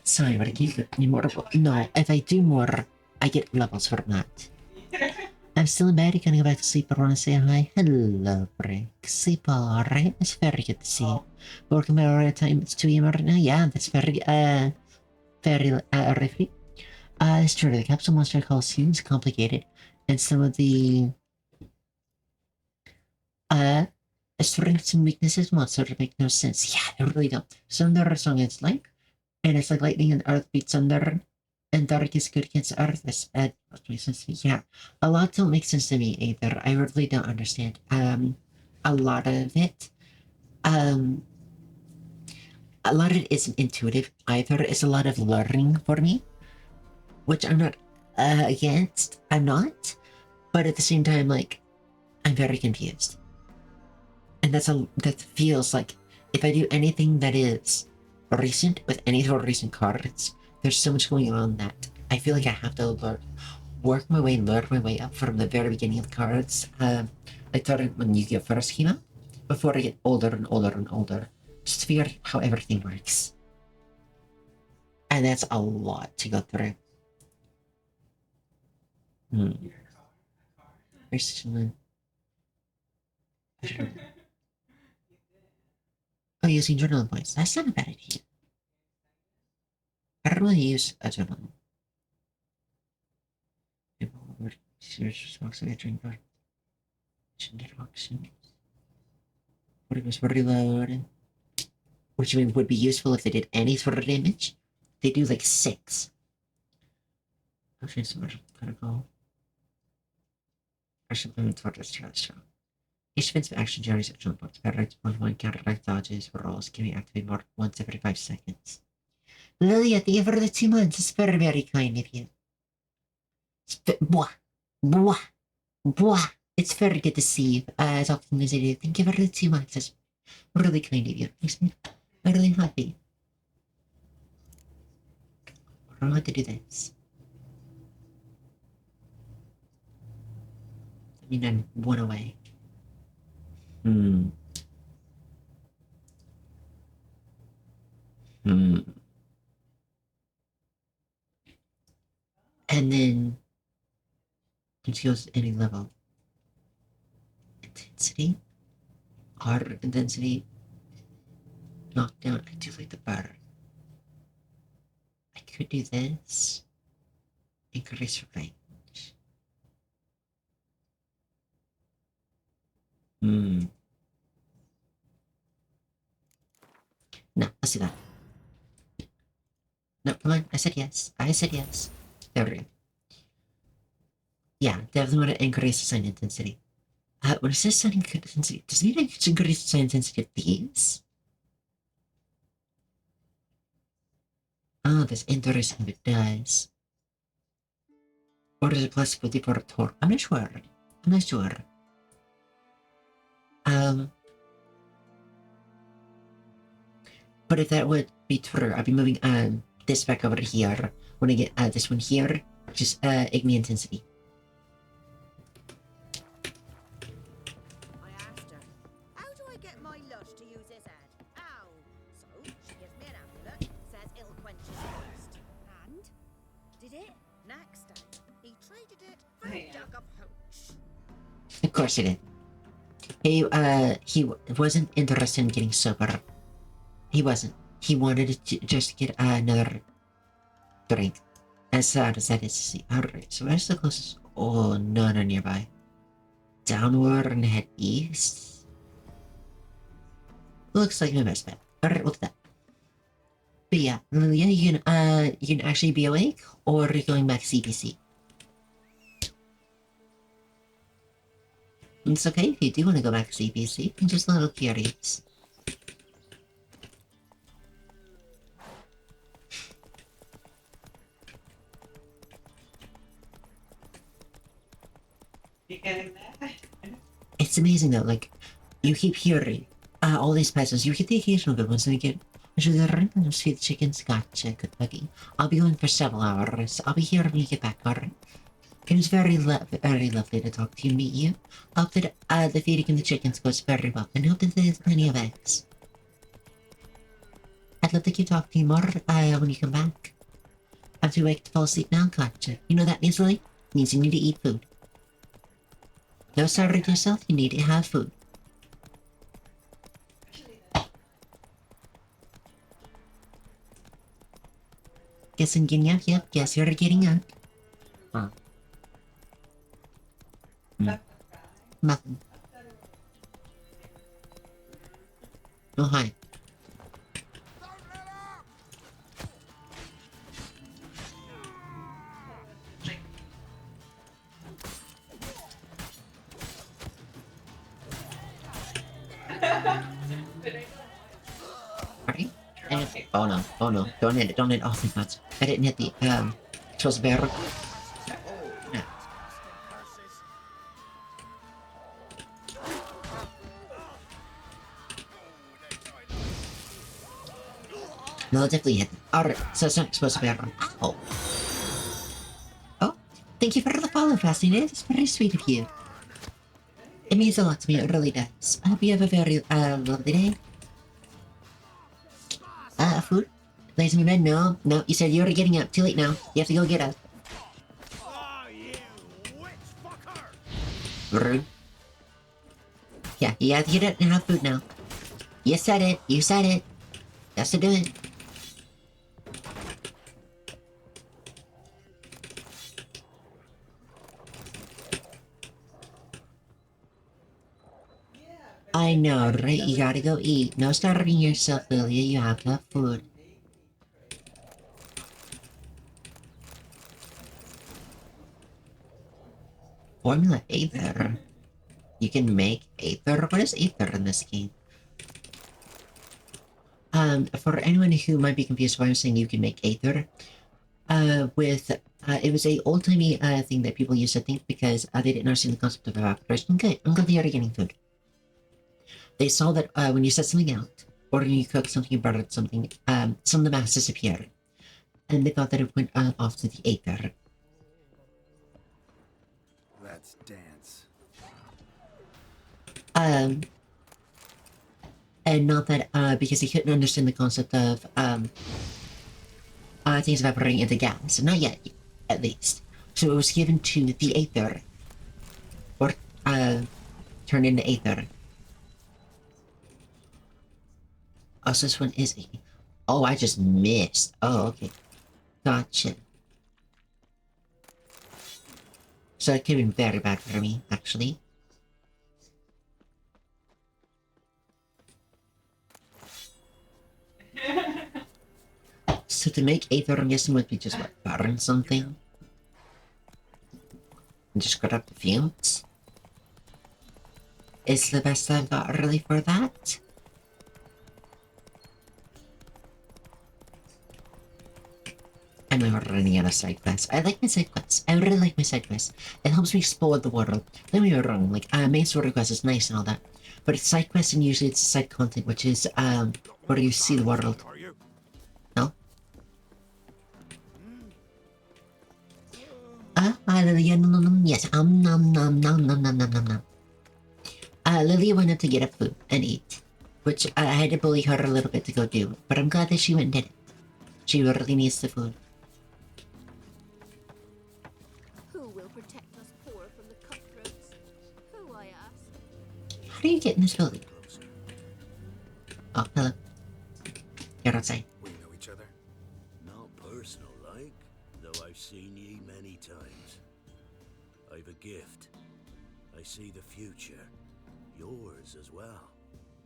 Sorry, but I can't get any more. No, if I do more, I get levels from that. I'm still in bed. You gonna go back to sleep? I want to say hi. Hello, Brick. Sleep alright? It's very good to see you. Working by alright time. It's 2 AM right now. Yeah, that's very, riffy. It's true. The capsule monster call seems complicated, and some of the strengths and weaknesses monster to make no sense. Yeah, they really don't. Thunder song is like, and it's like lightning and earth beats thunder. and dark is good against earth. That makes sense to me. Yeah, a lot don't make sense to me either. I really don't understand. A lot of it. A lot of it isn't intuitive either. It's a lot of learning for me, which I'm not against. I'm not, but at the same time, like, I'm very confused, and that feels like if I do anything that is recent with any sort of recent cards, there's so much going on that I feel like I have to work my way up from the very beginning of the cards. Like starting when Yu-Gi-Oh! First came out, before I get older and older and older, just to figure out how everything works. And that's a lot to go through. Oh, using journal points. That's not a bad idea. I don't really use a journal. What it was for reload, which would be useful if they did any sort of damage. They do like 6. Actually, so much critical. Action limit for this strong. Each defensive action generates action points. Counteract one counteract dodges for rolls can be activated more once every 5 seconds. Lilia, thank you for the 2 months. It's very, very kind of you. It's very good to see you. As often as I do. Thank you for the 2 months. It's really kind of you. Makes me really happy. I don't know how to do this. I mean, I'm 1 away. And then it goes to any level. Intensity? Harder intensity. Knockdown. I do like the bar. I could do this. Increase range. No, let's do that. No, come on. I said yes. There we go. Yeah, definitely want to increase the sign intensity. When it says sign intensity, does it mean I increase the sign intensity of these? Oh, that's interesting if it does. Or is it plus 50 for a tour? I'm not sure. But if that would be true, I'd be moving this back over here. When I get this one here, just Igni intensity. I asked her, how do I get my lush to use his head? Ow! So she gives me an amulet, says it'll quench his thirst. And? Did it? Next day, he traded it for a jug of hooch. Of course he did. He wasn't interested in getting sober. He wasn't. He wanted to just get another drink. As sad as that is to see. Alright, so where's the closest? Oh, no, nearby. Downward and head east. Looks like my best bet. Alright, we'll do that. But yeah, Lilia, you can actually be awake, or are you going back CPC? It's okay if you do want to go back to CPC. I'm just a little curious. It's amazing though, like, you keep hearing all these peasants, you get the occasional good ones, and you get, just feed the chickens, gotcha, good buggy. I'll be going for several hours. I'll be here when you get back, alright? It was very lovely to talk to you and meet you. I hope that the feeding of the chickens goes very well, and I hope that there's plenty of eggs. I'd love to keep talking to you more when you come back. I'm too awake to fall asleep now, gotcha. You know what that means, Lily? It means you need to eat food. No sorry to yourself, you need to have food. Guess I'm getting up, yep, guess you're getting up. Huh. Nothing. Oh, hi. Right? And, oh no, don't hit it, oh thank God. I didn't hit the, trust barrel. Yeah. No, definitely hit it. Alright, so it's not supposed to be a run. Oh. Oh, thank you for the follow, Fascinated. It's very sweet of you. It means a lot to me, it really does. I hope you have a very, lovely day. Food? Lays in bed? No, you said you were getting up. Too late now. You have to go get up. Rude. Yeah, you have to get up and have food now. You said it. That's to do it. I know, right? You gotta go eat. No starving yourself, Lilia. You have to have food. Formula Aether. You can make Aether? What is Aether in this game? For anyone who might be confused why I'm saying you can make Aether, it was a old-timey, thing that people used to think because, they didn't understand the concept of evaporation. Good, I'm glad you're getting food. They saw that, when you set something out, or when you cook something, you burned something, some of the mass disappeared. And they thought that it went, off to the Aether. Let's dance. And not that, because he couldn't understand the concept of, things evaporating into gas. Not yet, at least. So it was given to the Aether. Or, turned into Aether. Oh, so this one is... Oh, I just missed. Oh, okay. Gotcha. So it could have been very bad for me, actually. So to make Aether, I'm guessing would be just, what, burn something? And just cut up the fumes? Is the best I've got really for that? I know we're running out of side quests. I like my side quests. I really like my side quests. It helps me explore the world. Don't get me wrong, like, main story quest is nice and all that. But it's side quests and usually it's side content, which is, where you see the world. No? Lilia, yes, Lilia wanted to get up food and eat, which I had to bully her a little bit to go do, but I'm glad that she went and did it. She really needs the food. Who will protect us poor from the cutthroats? Who, I ask? How do you get in this building? Oh, hello. You're outside. We know each other? Not personal like, though I've seen ye many times. I've a gift. I see the future. Yours as well.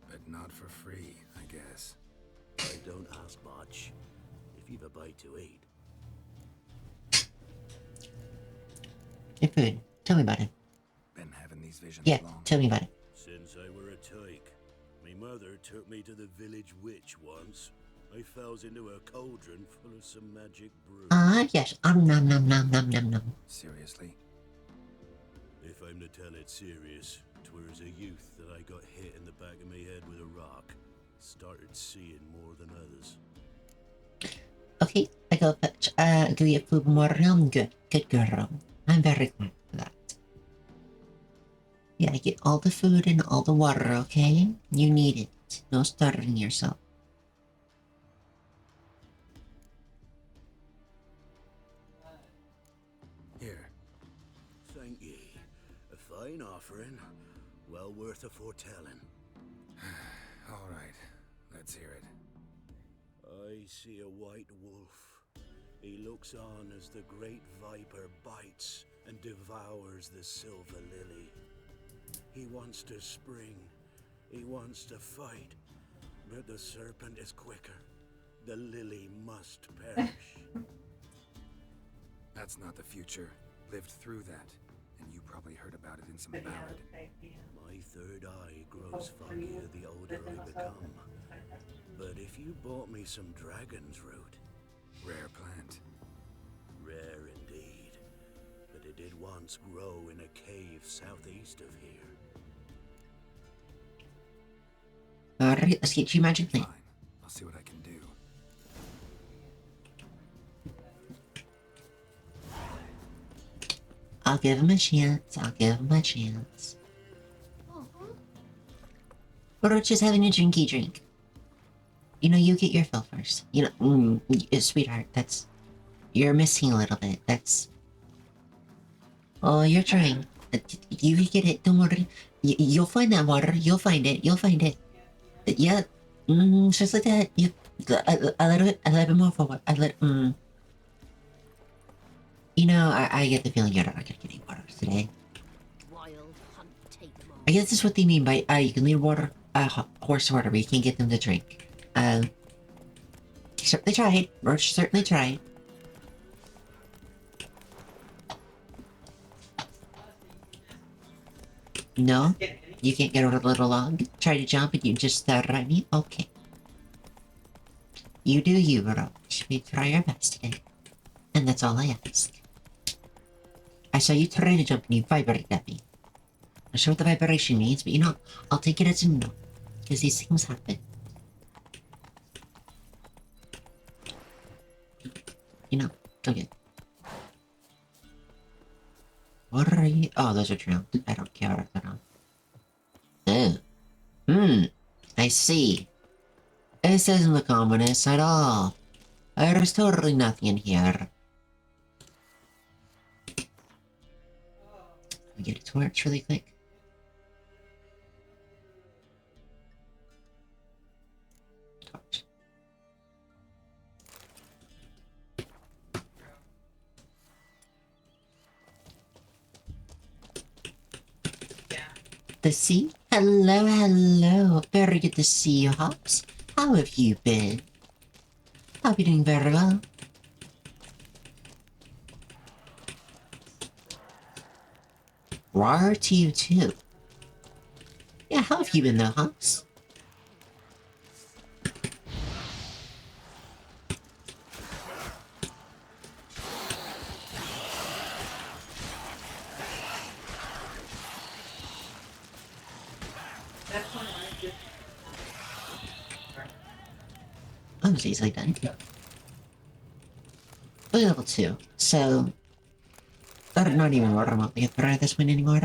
But not for free, I guess. I don't ask much. If you've a bite to eat. Your food. Tell me about it. Been having these visions Yeah, long. tell me about it. Since I were a tyke, me mother took me to the village witch once. I falls into a cauldron full of some magic brew. Yes. Nom nom nom nom nom nom. Seriously? If I'm to tell it serious, 'twere as a youth that I got hit in the back of my head with a rock. Started seeing more than others. Okay, I go fetch, give you food more. Good girl. I'm very glad for that. Yeah, get all the food and all the water, okay? You need it. No starving yourself. Here. Thank ye. A fine offering. Well worth a foretelling. All right. Let's hear it. I see a white wolf. He looks on as the great viper bites and devours the silver lily. He wants to spring. He wants to fight. But the serpent is quicker. The lily must perish. That's not the future. Lived through that. And you probably heard about it in some ballad. My third eye It grows foggier the older I become. But if you bought me some dragon's root... Rare plant. Rare indeed. But it did once grow in a cave southeast of here. Alright, let's get you magic plant. Fine. I'll see what I can do. I'll give him a chance. I'll give him a chance. Or just having a drinky drink. You know, you get your fill first. You know, sweetheart, that's... You're missing a little bit. That's... Oh, you're trying. You get it, don't worry. You'll find that water. You'll find it. You'll find it. Yeah. Just like that. You... A little bit more forward. You know, I get the feeling you're not gonna get any water today. Wild hunt, take them all. I guess that's what they mean by, you can lead water, horse water, but you can't get them to drink. Certainly tried. Roach certainly tried. No? You can't get over the little log? Try to jump and you just start at me? Okay. You do you, Roach. We try our best today. And that's all I ask. I saw you try to jump and you vibrate at me. Not sure what the vibration means, but you know, I'll take it as a no. Because these things happen. You know, okay. What are you? Oh, those are drowned. I don't care if they're not. Oh. I see. This doesn't look ominous at all. There's totally nothing in here. Let me get a torch really quick. Torch. The sea? Hello, hello. Very good to see you, Hops. How have you been? Hope you're doing very well. Rar to you too. Yeah, how have you been though, Hops? I was easily done. Only level 2, so... not even remotely a threat at this point anymore.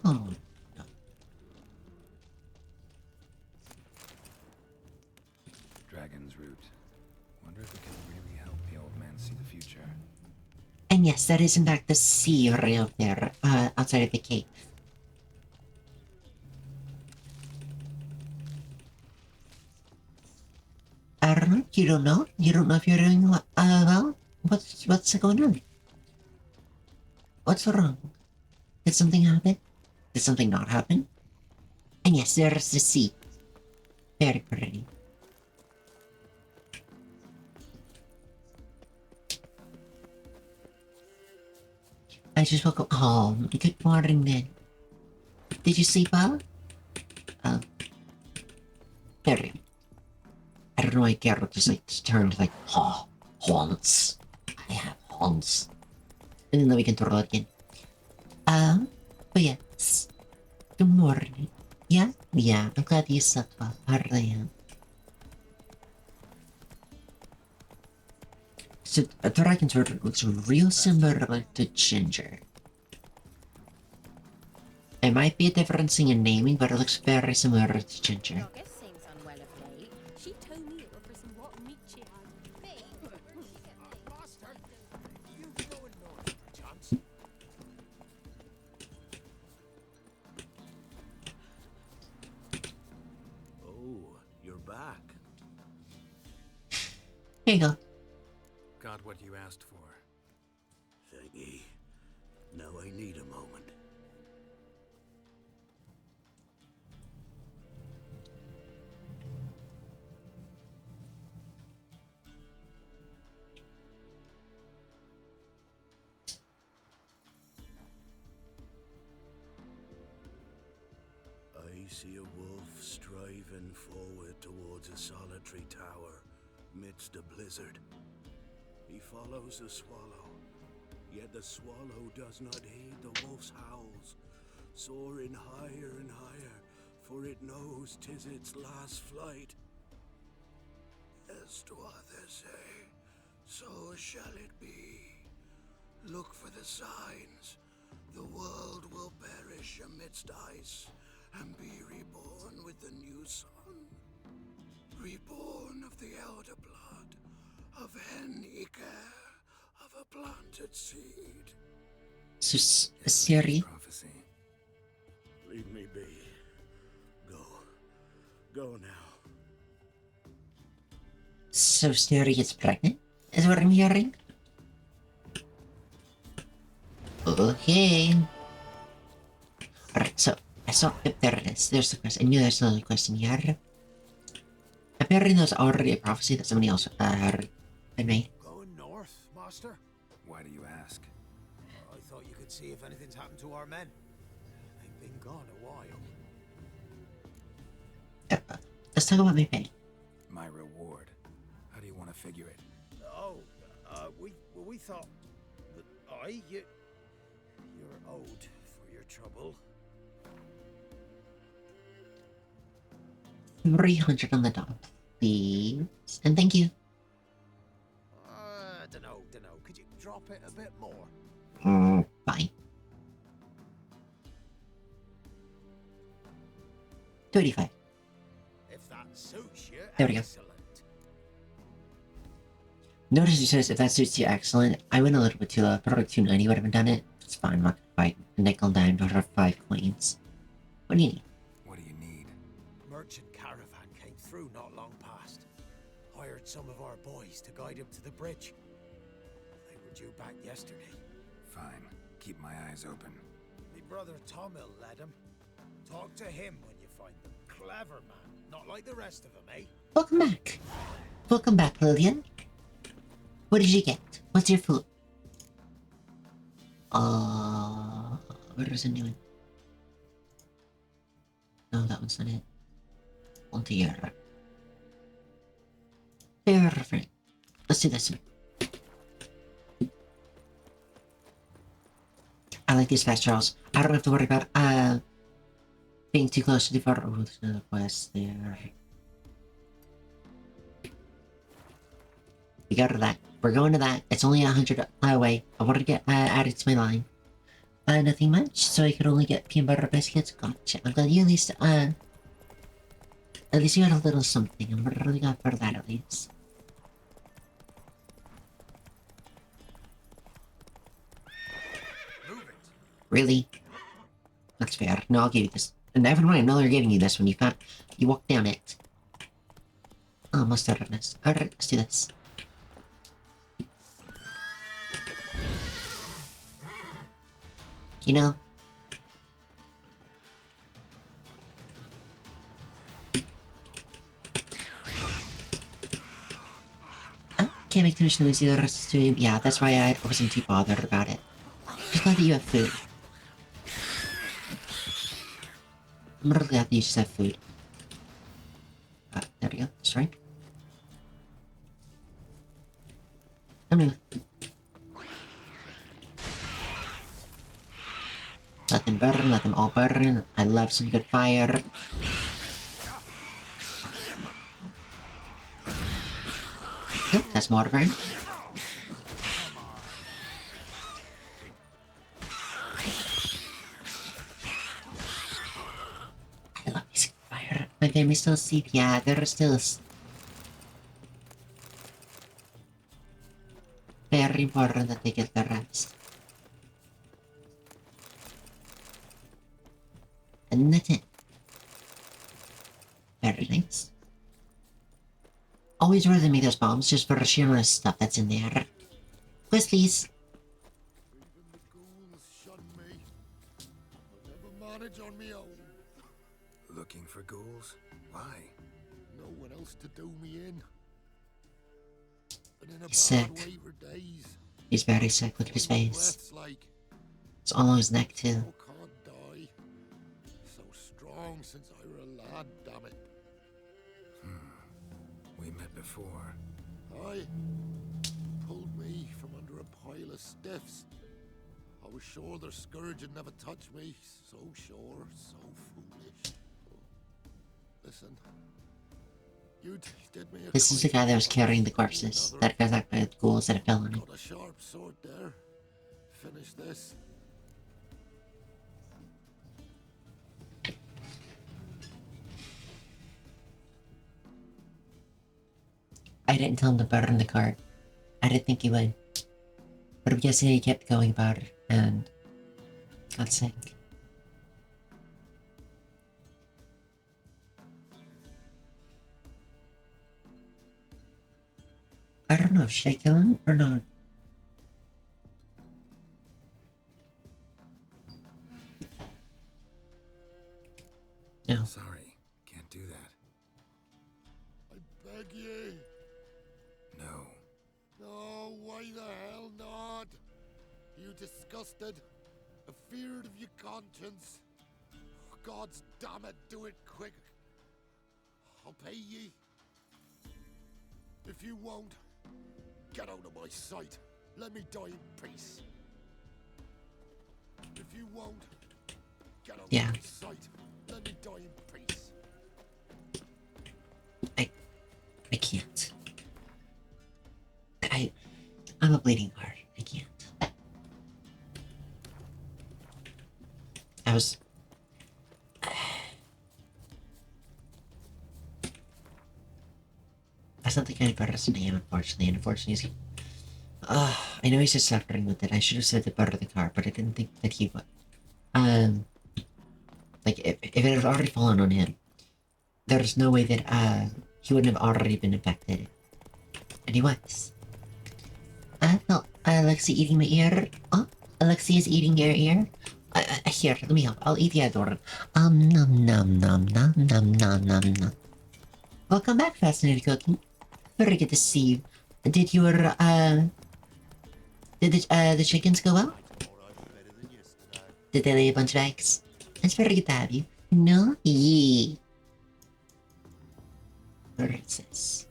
Oh. Dragon's root. Wonder if it can really help the old man see the future. And yes, that is in fact the sea right out there, outside of the cave. I don't know, you don't know? You don't know if you're doing well? What's going on? What's wrong? Did something happen? Did something not happen? And yes, there's the sea. Very pretty. I just woke up. Oh, good morning then. Did you sleep well? Oh. There you go. I don't know why Geralt just like turned like, oh, haunts. I have haunts. And then we can throw it again. But yes. Good morning. Yeah? Yeah, I'm glad you slept well. I really am. So, a dragon's root looks real similar to ginger. It might be a difference in naming, but it looks very similar to ginger. Goddess seems unwell of late. She told me over some rotten meat she had. Me? Master, you going north, perchance? Oh, you're back. Here you go. Got what you asked for. Thank ye. Now I need a moment. I I see a wolf striving forward towards a solitary tower midst a blizzard. He follows the swallow, yet the swallow does not heed the wolf's howls, soaring higher and higher, for it knows 'tis its last flight. As to others say, so shall it be. Look for the signs. The world will perish amidst ice and be reborn with the new sun. Reborn of the elder blood, of Hen-Iker, of a planted seed. Siri. Leave me be. Go now. So Siri gets pregnant, is what I'm hearing? Okay. Alright, so I saw, yep, there it is. There's the quest. I knew there's another quest in here. Apparently there's already a prophecy that somebody else had made. Going north, Master? Why do you ask? I thought you could see if anything's happened to our men. They've been gone a while. Let's talk about my pay. My reward. How do you want to figure it? Oh, we thought that you're owed for your trouble. 300 on the dot, please. And thank you. Dunno. Could you drop it a bit more? Fine. 35. If that suits you, There we go. excellent. Notice he says if that suits you, excellent. I went a little bit too low. Probably 290 would have done it. It's fine. I'm not gonna fight a nickel and dime for 5 coins. What do you need? What do you need? Merchant caravan came through not long past. Hired some of our boys to guide him to the bridge. They were due back yesterday. Fine. Keep my eyes open. My brother Tomil led him. Talk to him when you find them. Clever man. Not like the rest of them, eh? Welcome back. Welcome back, Lillian. What did you get? What's your food? What was a new one? No, that one's not it. On to your... Perfect. Let's do this one. I like these fast travels. I don't have to worry about, being too close to the far road to the quest there. We got to that. We're going to that. It's only 100 away. I wanted to get added to my line. Nothing much, so I could only get peanut butter biscuits. Gotcha. I'm glad you at least you got a little something. I'm really glad for that at least. Really? That's fair. No, I'll give you this. And never mind, no, they're giving you this when you can't. You walk down it. Oh, almost out of this. Alright, let's do this. You know? Can't make too much noise either. Yeah, that's why I wasn't too bothered about it. Just glad that you have food. I'm really glad that you just have food. There we go. Sorry. I'm new. Let them burn, let them all burn. I love some good fire. Yep, that's more burn. I love this fire. My family's still asleep. Yeah, they're still very important that they get their rest. And that's it. Very nice. Always rather make those bombs just for sheer amount of stuff that's in there. Quest, please. Even the ghouls shun me. I'll never manage on me own. Looking for ghouls? Why? No one else to do me in. Been in a He's bad sick. way for days. He's very sick. Look at his face. Breath's like It's all on his neck too. can't die. So strong since I were a lad, damn it. We met before. Aye. Pulled me from under a pile of stiffs. I was sure their scourge would never touch me. So sure, so foolish. Listen. You did me a This is the guy that was carrying the corpses. That guy's like the ghouls that fell on him. Got a sharp sword there. Finish this. I didn't tell him to burn the cart. I didn't think he would. But I'm guessing he kept going about it and got sick. I don't know, should I kill him or not? No. Sorry, can't do that. I beg ye. No. No, why the hell not? You disgusted, afeard of your conscience. God's damn it, do it quick. I'll pay ye. If you won't, get out of my sight. Let me die in peace. If you won't, get out of my sight. Let me die in peace. I can't. I'm a bleeding heart. I can't. I was... That's not the kind of person I am, unfortunately. And unfortunately, he's... I know he's just suffering with it. I should have said to butter the car, but I didn't think that he would. Like, if it had already fallen on him, there's no way that, he wouldn't have already been infected. And he was. No, Alexi eating my ear. Oh, Alexi is eating your ear. Here, let me help. I'll eat the other one. Nom nom nom nom nom nom nom nom. Welcome back, Fascinated Cookie. Very good to see you. Did your, did the chickens go well? Did they lay a bunch of eggs? It's very good to have you. No? Yee. Where is this?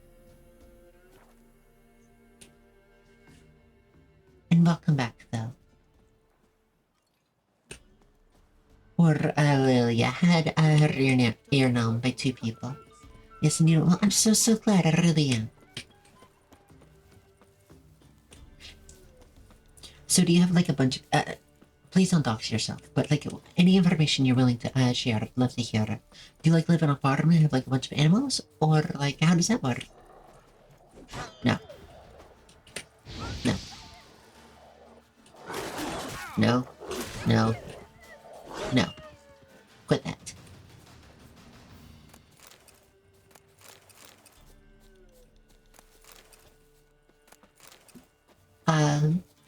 And welcome back, though. Or, Lilia had, her ear known by 2 people. Yes, and you know, well, I'm so glad, I really am. So do you have, like, a bunch of, please don't dox yourself, but, like, any information you're willing to, share, I'd love to hear it. Do you, like, live in a farm and have, like, a bunch of animals? Or, like, how does that work? No. No. No. No. No. Quit that.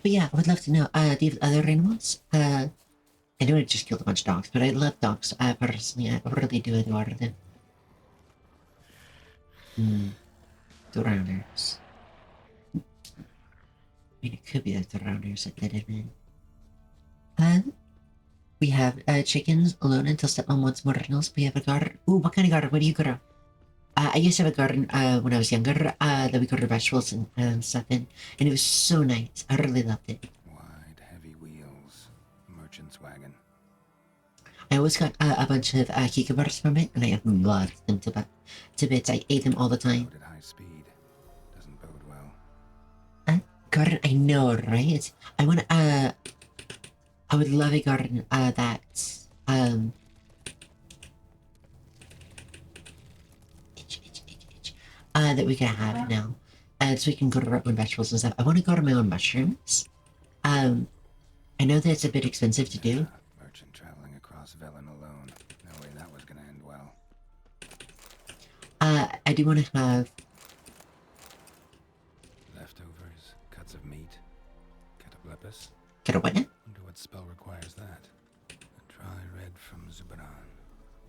But yeah, I would love to know, do you have other animals? I know I just killed a bunch of dogs, but I love dogs, personally, I really do adore them. Drowners. I mean, it could be the drowners that did it, man. We have, chickens alone until stepmom wants more animals. We have a garden. Ooh, what kind of garden? What do you grow? I used to have a garden, when I was younger, that we grew vegetables and stuff in, and it was so nice. I really loved it. Wide, heavy wheels. Merchant's wagon. I always got, a bunch of, cucumbers from it, and I loved them to bits. I ate them all the time. At high speed. Doesn't bode well. Garden, I know, right? I want, I would love a garden, that, that we can have now. So we can grow our own vegetables and stuff. I want to grow my own mushrooms. I know that it's a bit expensive to do. Merchant traveling across Velen alone. No way that was gonna end well. I do want to have... Leftovers, cuts of meat. Cataplepis. Get a what now? Wonder what spell requires that. A dry red from Zubaran.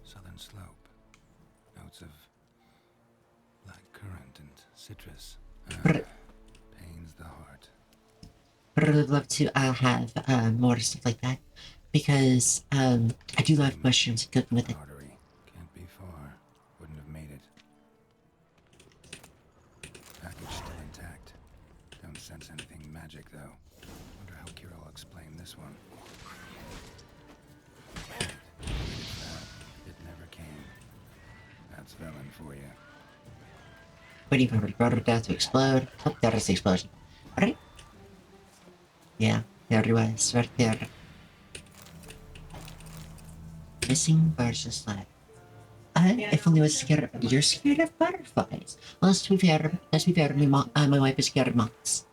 Southern slope. Notes of black currant and citrus. Pains the heart. But I would love to have more stuff like that, because I do love mushrooms and cooking with it. Artery. sense anything magic, though. Wonder how Kira will explain this one. It never came. That's Velen for you. Waiting for the death to explode. Oh, there is the explosion. Alright. Yeah, there it was, right there. Missing versus left. If only I was scared. You're scared of butterflies. Well, let's be fair, my wife is scared of moths.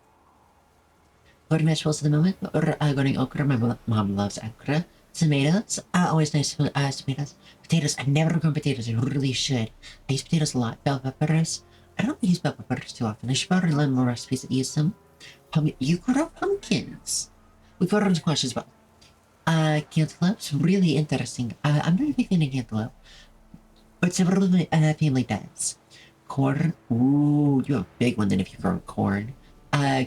Going vegetables at the moment, or going okra. My mom loves okra. Tomatoes, always nice tomatoes. Potatoes, I've never grown potatoes, I really should. I use potatoes a lot. Bell peppers, I don't use bell peppers too often. I should probably learn more recipes that use them. You grow pumpkins. We got on squash as well. Cantaloupes, really interesting. I'm not a big fan of cantaloupe, but several of my family does. Corn, ooh, you have a big one then if you grow corn.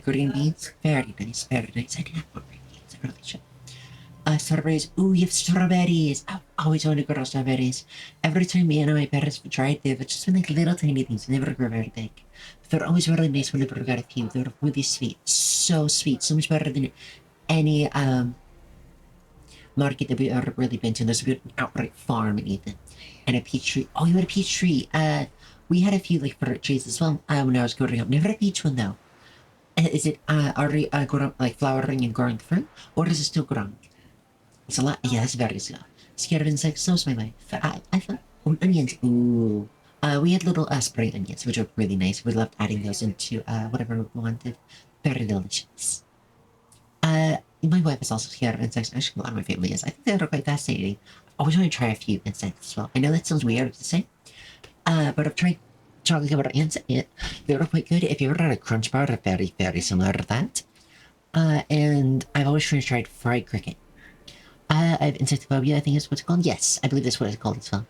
Green beans, very nice, very nice. I didn't have more green beans, I really should. Strawberries, ooh, you have strawberries. I've always wanted to grow strawberries. Every time me and my parents would try it, they've just been like little tiny things, they never grow very big. They're always really nice whenever we got a few. They're really sweet, so much better than any market that we ever really been to. There's a good outright farm in Ethan. And a peach tree. Oh, you had a peach tree. We had a few like fruit trees as well when I was growing up. Never a peach one though. Is it already grown up, like flowering and growing fruit, or is it still growing? It's a lot. Yeah, it's very slow. Scared of insects. So's my wife. I thought onions. Ooh. We had little spring onions, which were really nice. We loved adding those into whatever we wanted. Very delicious. My wife is also scared of insects. Actually, a lot of my family is. I think they're quite fascinating. I always want to try a few insects as well. I know that sounds weird to say, but I've tried chocolate covered ants. They're quite good. If you ever had a crunch bar, they're very, very similar to that. And I've always tried fried cricket. I have insectophobia, I think is what it's called. Yes, I believe that's what it's called as well.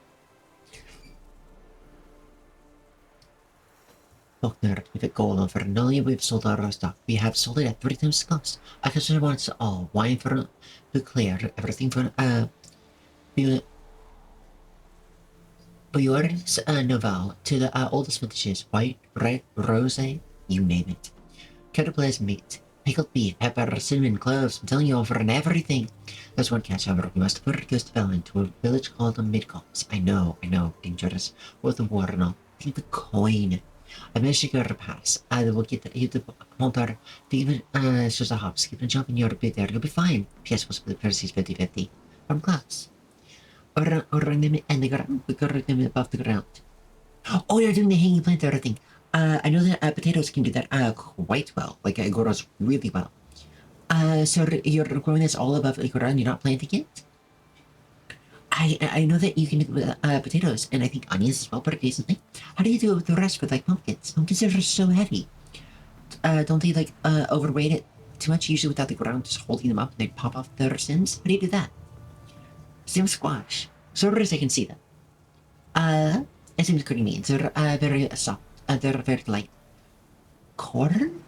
Faulkner, we've got gold on for Nolia, we've sold out of our stock. We have sold it at 3 times the cost. I consider wants all wine for to clear everything for Bjorn's Novel to the oldest vintages, white, red, rosé, you name it. Caterpillar's meat. Pickled beef, pepper, cinnamon, cloves, I'm telling you over and everything. There's one catch, however, we must put Ghost Bell into a village called the Midgulps. I know, dangerous. Worth the war and all. Take the coin. I managed to get a pass. We'll get the Montar. Even it's just a hop, skip and jump and you'll be there. You'll be fine. P.S. was the Percy's 50-50. From class. Or them in the ground. We got them above the ground. Oh, you're doing the hanging planter thing. I know that potatoes can do that quite well. Like it grows really well. So you're growing this all above the ground. You're not planting it. I know that you can do it with potatoes and I think onions as well, pretty decently. How do you do it with the rest with like pumpkins? Pumpkins are so heavy. Don't they like overweight it too much? Usually without the ground just holding them up and they pop off their stems. How do you do that? Same squash. Sort of as I can see them. It seems pretty mean. They're very soft. They're very light. Corn?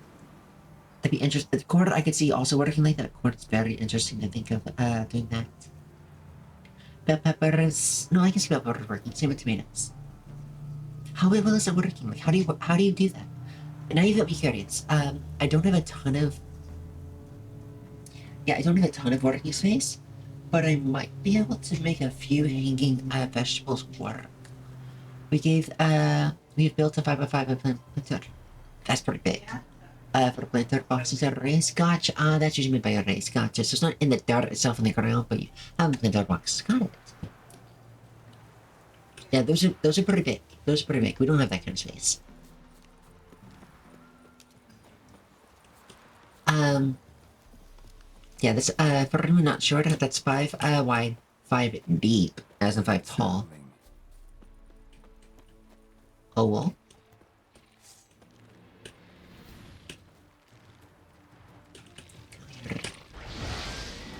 That'd be interesting. Corn I could see also working like that. Corn is very interesting to think of doing that. Bell peppers. No, I can see bell peppers working. Same with tomatoes. How well is it working? Like how do you do that? And now you've got me curious. I don't have a ton of working space, but I might be able to make a few hanging vegetables work. We've built a 5x5 planter. That's pretty big. For the planter boxes at a race. Gotcha. That's usually meant by a race. Gotcha. So it's not in the dirt itself in the ground, but you have a planter box. Got it. Yeah, those are pretty big. Those are pretty big. We don't have that kind of space. Yeah, this for anyone not sure, that's 5 wide, 5 deep, as in 5 tall. Oh well.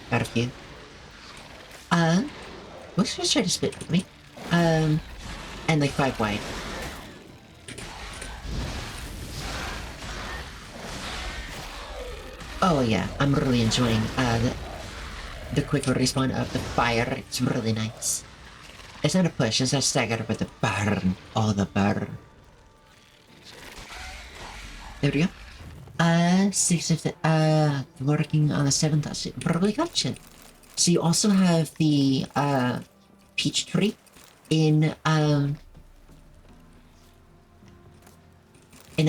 Got a few. Let's just try to split with me. And like 5 wide. Oh yeah, I'm really enjoying the quicker respawn of the fire. It's really nice. It's not a push, it's a stagger, but the burn. Oh, the burn. There we go. 6 of the, working on the 7th, that's probably gotcha. So you also have the, peach tree in a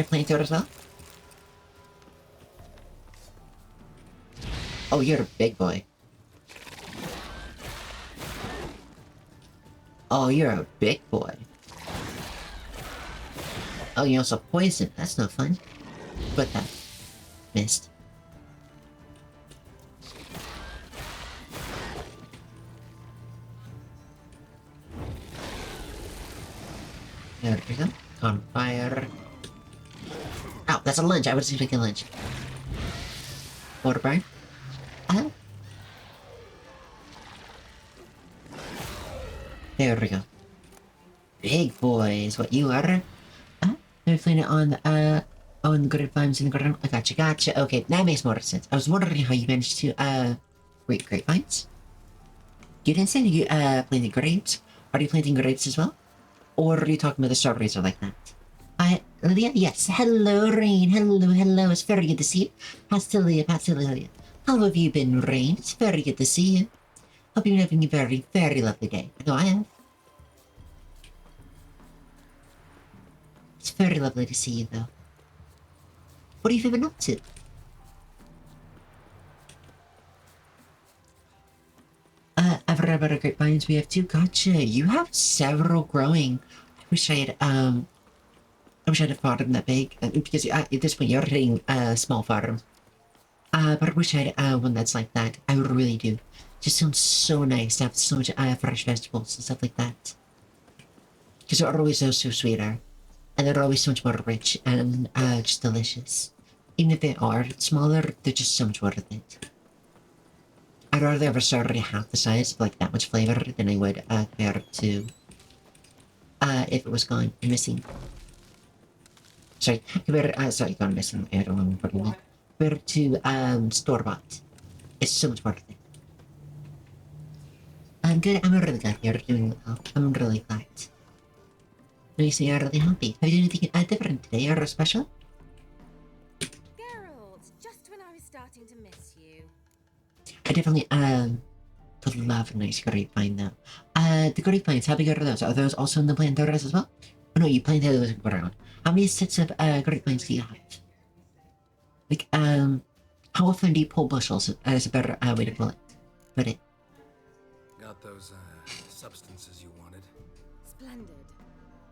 planter as well? Oh, you're a big boy. Oh, you're a big boy. Oh, you also poison. That's no fun. But that missed. There we go. On fire. Oh, that's a lunge. I was expecting a lunge. Water burn. There we go. Big boy is what you are. Maybe playing it on the grapevines in the ground. I gotcha. Okay, that makes more sense. I was wondering how you managed to, wait, grapevines? You didn't say you, planted grapes. Are you planting grapes as well? Or are you talking about the strawberries or like that? Lydia? Yes. Hello, Rain. Hello. It's very good to see you. Pastilia. How have you been, Rain? It's very good to see you. Hope you're having a very, very lovely day. I know I have. It's very lovely to see you, though. What have you been up to? I've read about our grapevines. We have two. Gotcha. You have several growing. I wish I had a farm that big. Because at this point, you're hitting a small farm. But I wish I had one that's like that. I really do. Just sounds so nice to have so much fresh vegetables and stuff like that. Because they're always so sweeter. And they're always so much more rich and just delicious. Even if they are smaller, they're just so much worth it. I'd rather have a strawberry half the size, but like that much flavor, than I would compare it to if it was gone and missing. Sorry, gone missing. I don't know what I mean. Compared to store-bought. It's so much worth it. I'm good. I'm really glad you're doing well. I'm really glad. Nice, you're really happy. Have you done anything different today or special? Geralt, just when I was starting to miss you. I definitely would love a nice grapevine though. The grapevines, how big are those? Are those also in the plantaras as well? Oh no, you planted those around. How many sets of grapevines do you have? Like, how often do you pull bushels as a better way to put it? Got those substances you wanted? Splendid.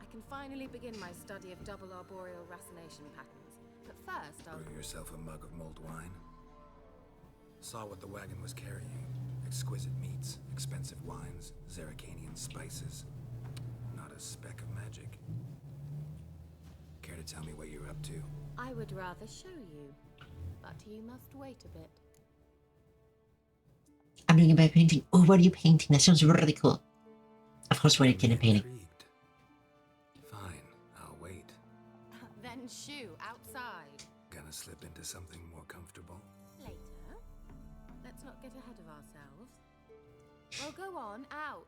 I can finally begin my study of double arboreal racination patterns. But first, I'll... Brew yourself a mug of mulled wine? Saw what the wagon was carrying. Exquisite meats, expensive wines, Zerrikanian spices. Not a speck of magic. Care to tell me what you're up to? I would rather show you, but you must wait a bit. I'm doing a bad painting. Oh, what are you painting? That sounds really cool. Of course, what kind of painting? Fine, I'll wait. Then shoo, outside. Gonna slip into something more comfortable? Later. Let's not get ahead of ourselves. Well, go on, out.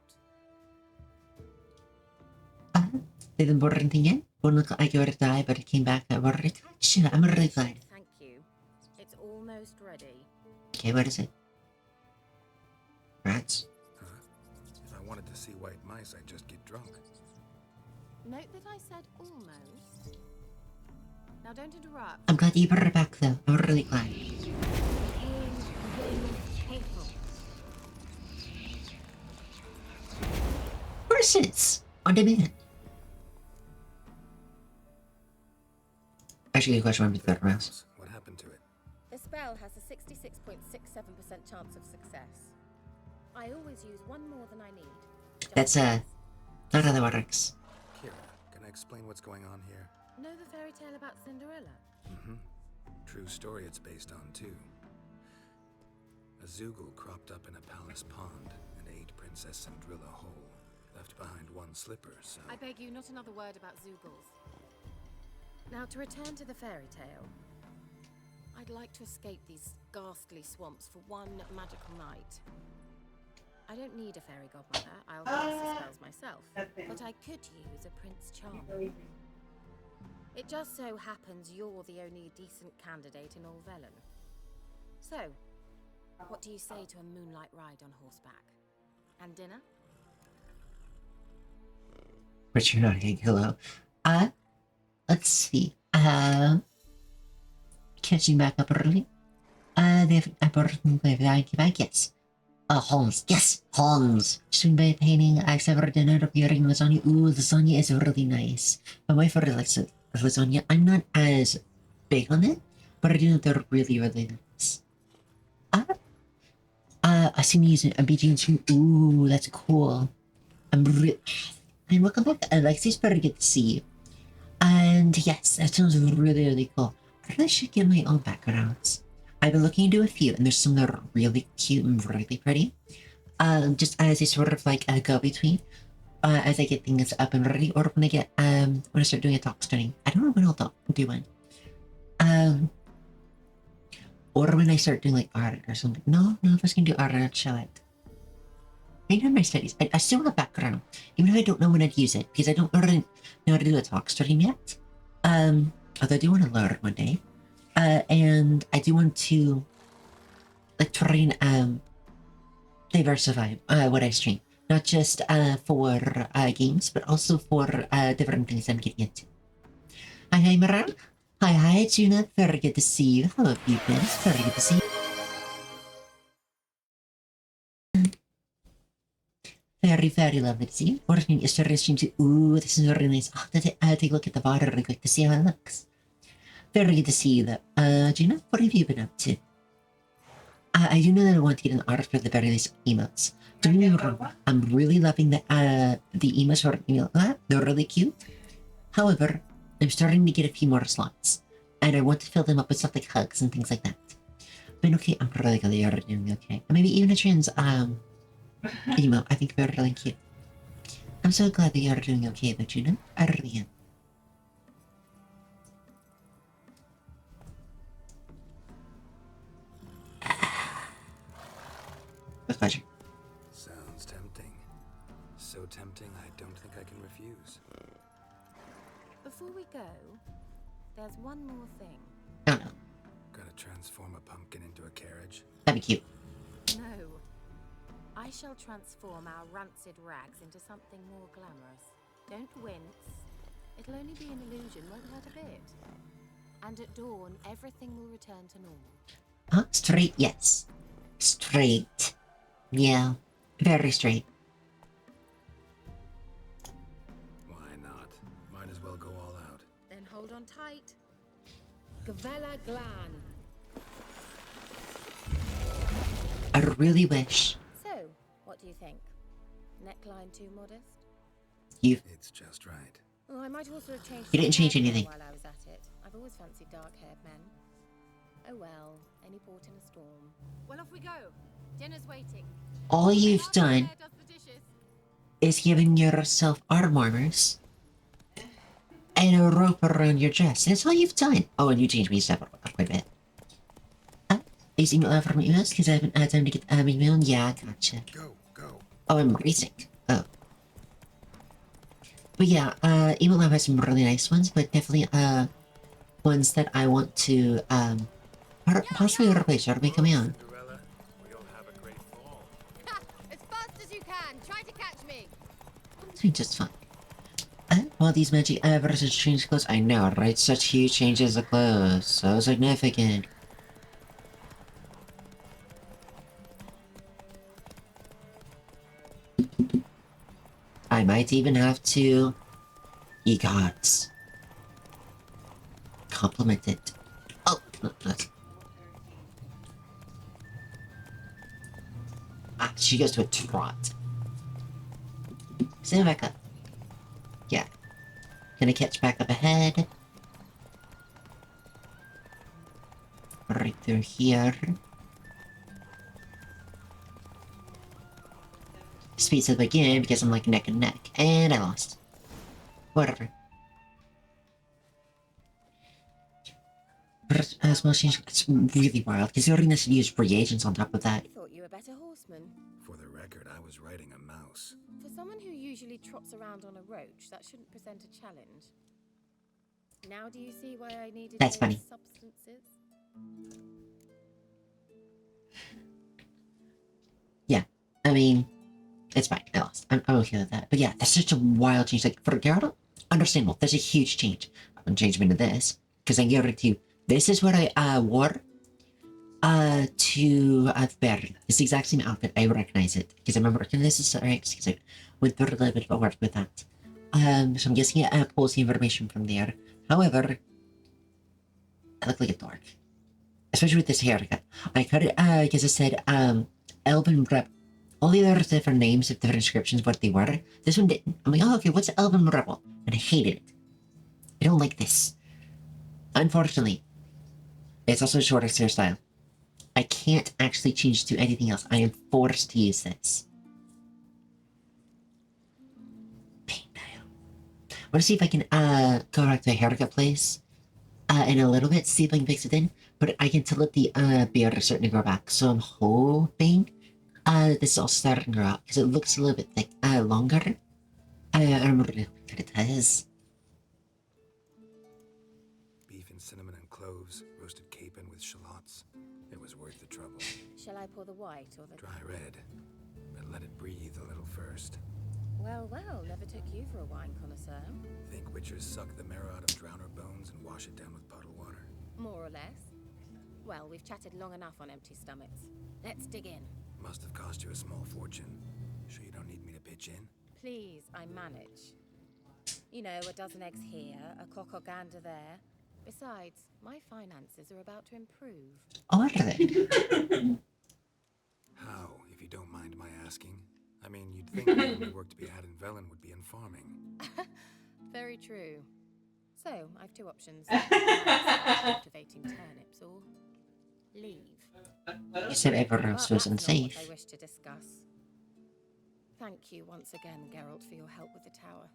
Didn't bother anything yet? Wouldn't look like you were to die, but it came back. I'm really glad. Thank you. It's almost ready. Okay, what is it? Rats? Huh? If I wanted to see white mice, I'd just get drunk. Note that I said almost. Now don't interrupt. I'm glad you brought it back though. I'm really glad. Horses! On demand. Actually, a question with that mouse. What happened to it? The spell has a 66.67% chance of success. I always use one more than I need. That's not how that works. Kira, can I explain what's going on here? Know the fairy tale about Cinderella? Mm-hmm. True story it's based on, too. A Zoogle cropped up in a palace pond and ate Princess Cinderella whole. Left behind one slipper, so... I beg you, not another word about Zoogles. Now, to return to the fairy tale. I'd like to escape these ghastly swamps for one magical night. I don't need a fairy godmother, I'll cast the spells myself. But I could use a Prince Charming. It just so happens you're the only decent candidate in all Velen. So, what do you say to a moonlight ride on horseback? And dinner? Richard, okay, hello. Let's see. Catching back up early. They've back, yes. Holmes, yes, Holmes. Swing by painting. I severed dinner up your lasagna. Ooh, lasagna is really nice. My wife really likes it. Lasagna. I'm not as big on it, but I do know they're really, really nice. I seen you using a BG too. Ooh, that's cool. And welcome back, Alexis. Very good to see you. And yes, that sounds really, really cool. I really should get my own backgrounds. I've been looking into a few, and there's some that are really cute and really pretty. Just as a sort of like a go-between, as I get things up and ready, or when I start doing a talk study. I don't know when I'll do one. Or when I start doing like art or something. No, if I was gonna do art, I'd show it. I done my studies. I still have a background, even if I don't know when I'd use it, because I don't really know how to do a talk study yet. Although I do want to learn one day. And I do want to like try and diversify what I stream. Not just for games, but also for different things I'm getting into. Hi, Maran. Hi, Tuna. Very good to see you. How have you been? Very good to see you. Very, very lovely to see you. Working yesterday stream too. Ooh, this is really nice. Oh, take a look at the bar really quick to see how it looks. Very good to see you though. Gina, what have you been up to? I do know that I want to get an art for the very least emotes. Don't get me wrong, I'm really loving the emotes for email. They're really cute. However, I'm starting to get a few more slots, and I want to fill them up with stuff like hugs and things like that. But okay, I'm really glad you're doing okay. And maybe even a trans email. I think they're really cute. I'm so glad that you're doing okay, though, Gina. I really am. With pleasure. Sounds tempting. So tempting, I don't think I can refuse. Before we go, there's one more thing. Oh no. Gotta transform a pumpkin into a carriage? That'd be cute. No. I shall transform our rancid rags into something more glamorous. Don't wince. It'll only be an illusion, won't hurt a bit. And at dawn, everything will return to normal. Huh? Straight, yes. Straight. Yeah. Very straight. Why not? Might as well go all out. Then hold on tight. Gavella Glan. I really wish. So, what do you think? Neckline too modest? It's just right. Oh, I might also have changed. You didn't change anything. While I was at it. I've always fancied dark-haired men. Oh well, any port in a storm. Well, off we go. Dinner's waiting. All you've done is given yourself arm warmers and a rope around your dress. That's all you've done. Oh, and you changed me stuff quite a bit. Is email out from emails? Because I haven't had time to get email. Yeah, gotcha. Go. Oh, I'm racing. Oh. But yeah, email lab has some really nice ones, but definitely ones that I want to possibly replace or make coming on. As fast as you can. Try to catch me. It's been just fun. Well, these magic versus change clothes. I know, right? Such huge changes of clothes. So significant. I might even have to, ye gods, compliment it. Oh, she goes to a trot. Stand back up. Yeah. Gonna catch back up ahead. Right through here. Speeds up again because I'm like neck and neck. And I lost. Whatever. But small change, it's really wild, considering this use reagents on top of that. I thought you were a better horseman. For the record, I was riding a mouse. For someone who usually trots around on a roach, that shouldn't present a challenge. Now do you see why I needed That's those funny. substances? Yeah, I mean, it's fine. I lost. I'm okay with that. But yeah, that's such a wild change. Like, for Geralt, understandable. There's a huge change. I'm gonna change him into this, because I guarantee you, this is what I wore to Bern. It's the exact same outfit. I recognize it, because I remember working this is right, because I went through a little bit of work with that. So I'm guessing it pulls the information from there. However, I look like a dork. Especially with this haircut. I cut it, because it said, Elven Rep. All the other different names of different descriptions of what they were. This one didn't. I'm like, oh, okay, what's Elven Rebel? And I hated it. I don't like this. Unfortunately, it's also a shorter hairstyle. I can't actually change to anything else. I am forced to use this. Paint nail. I want to see if I can, go back to a haircut place, in a little bit, see if I can fix it in. But I can tell it the, beard is starting to grow back. So I'm hoping this is all starting to grow out, because it looks a little bit thick, longer. I don't really know what it is. Beef and cinnamon and cloves, roasted capon with shallots. It was worth the trouble. Shall I pour the white or the... Dry red, but let it breathe a little first. Well, well, never took you for a wine connoisseur. Think witchers suck the marrow out of drowner bones and wash it down with puddle water? More or less. Well, we've chatted long enough on empty stomachs. Let's dig in. Must have cost you a small fortune. Sure you don't need me to pitch in? Please, I manage. You know, a dozen eggs here, a cock or gander there. Besides, my finances are about to improve. Are they? How, if you don't mind my asking? I mean, you'd think the only work to be had in Velen would be in farming. Very true. So, I've two options. Cultivating turnips or leave. You said everyone else was unsafe. Not what I wish to discuss. Thank you once again, Geralt, for your help with the tower.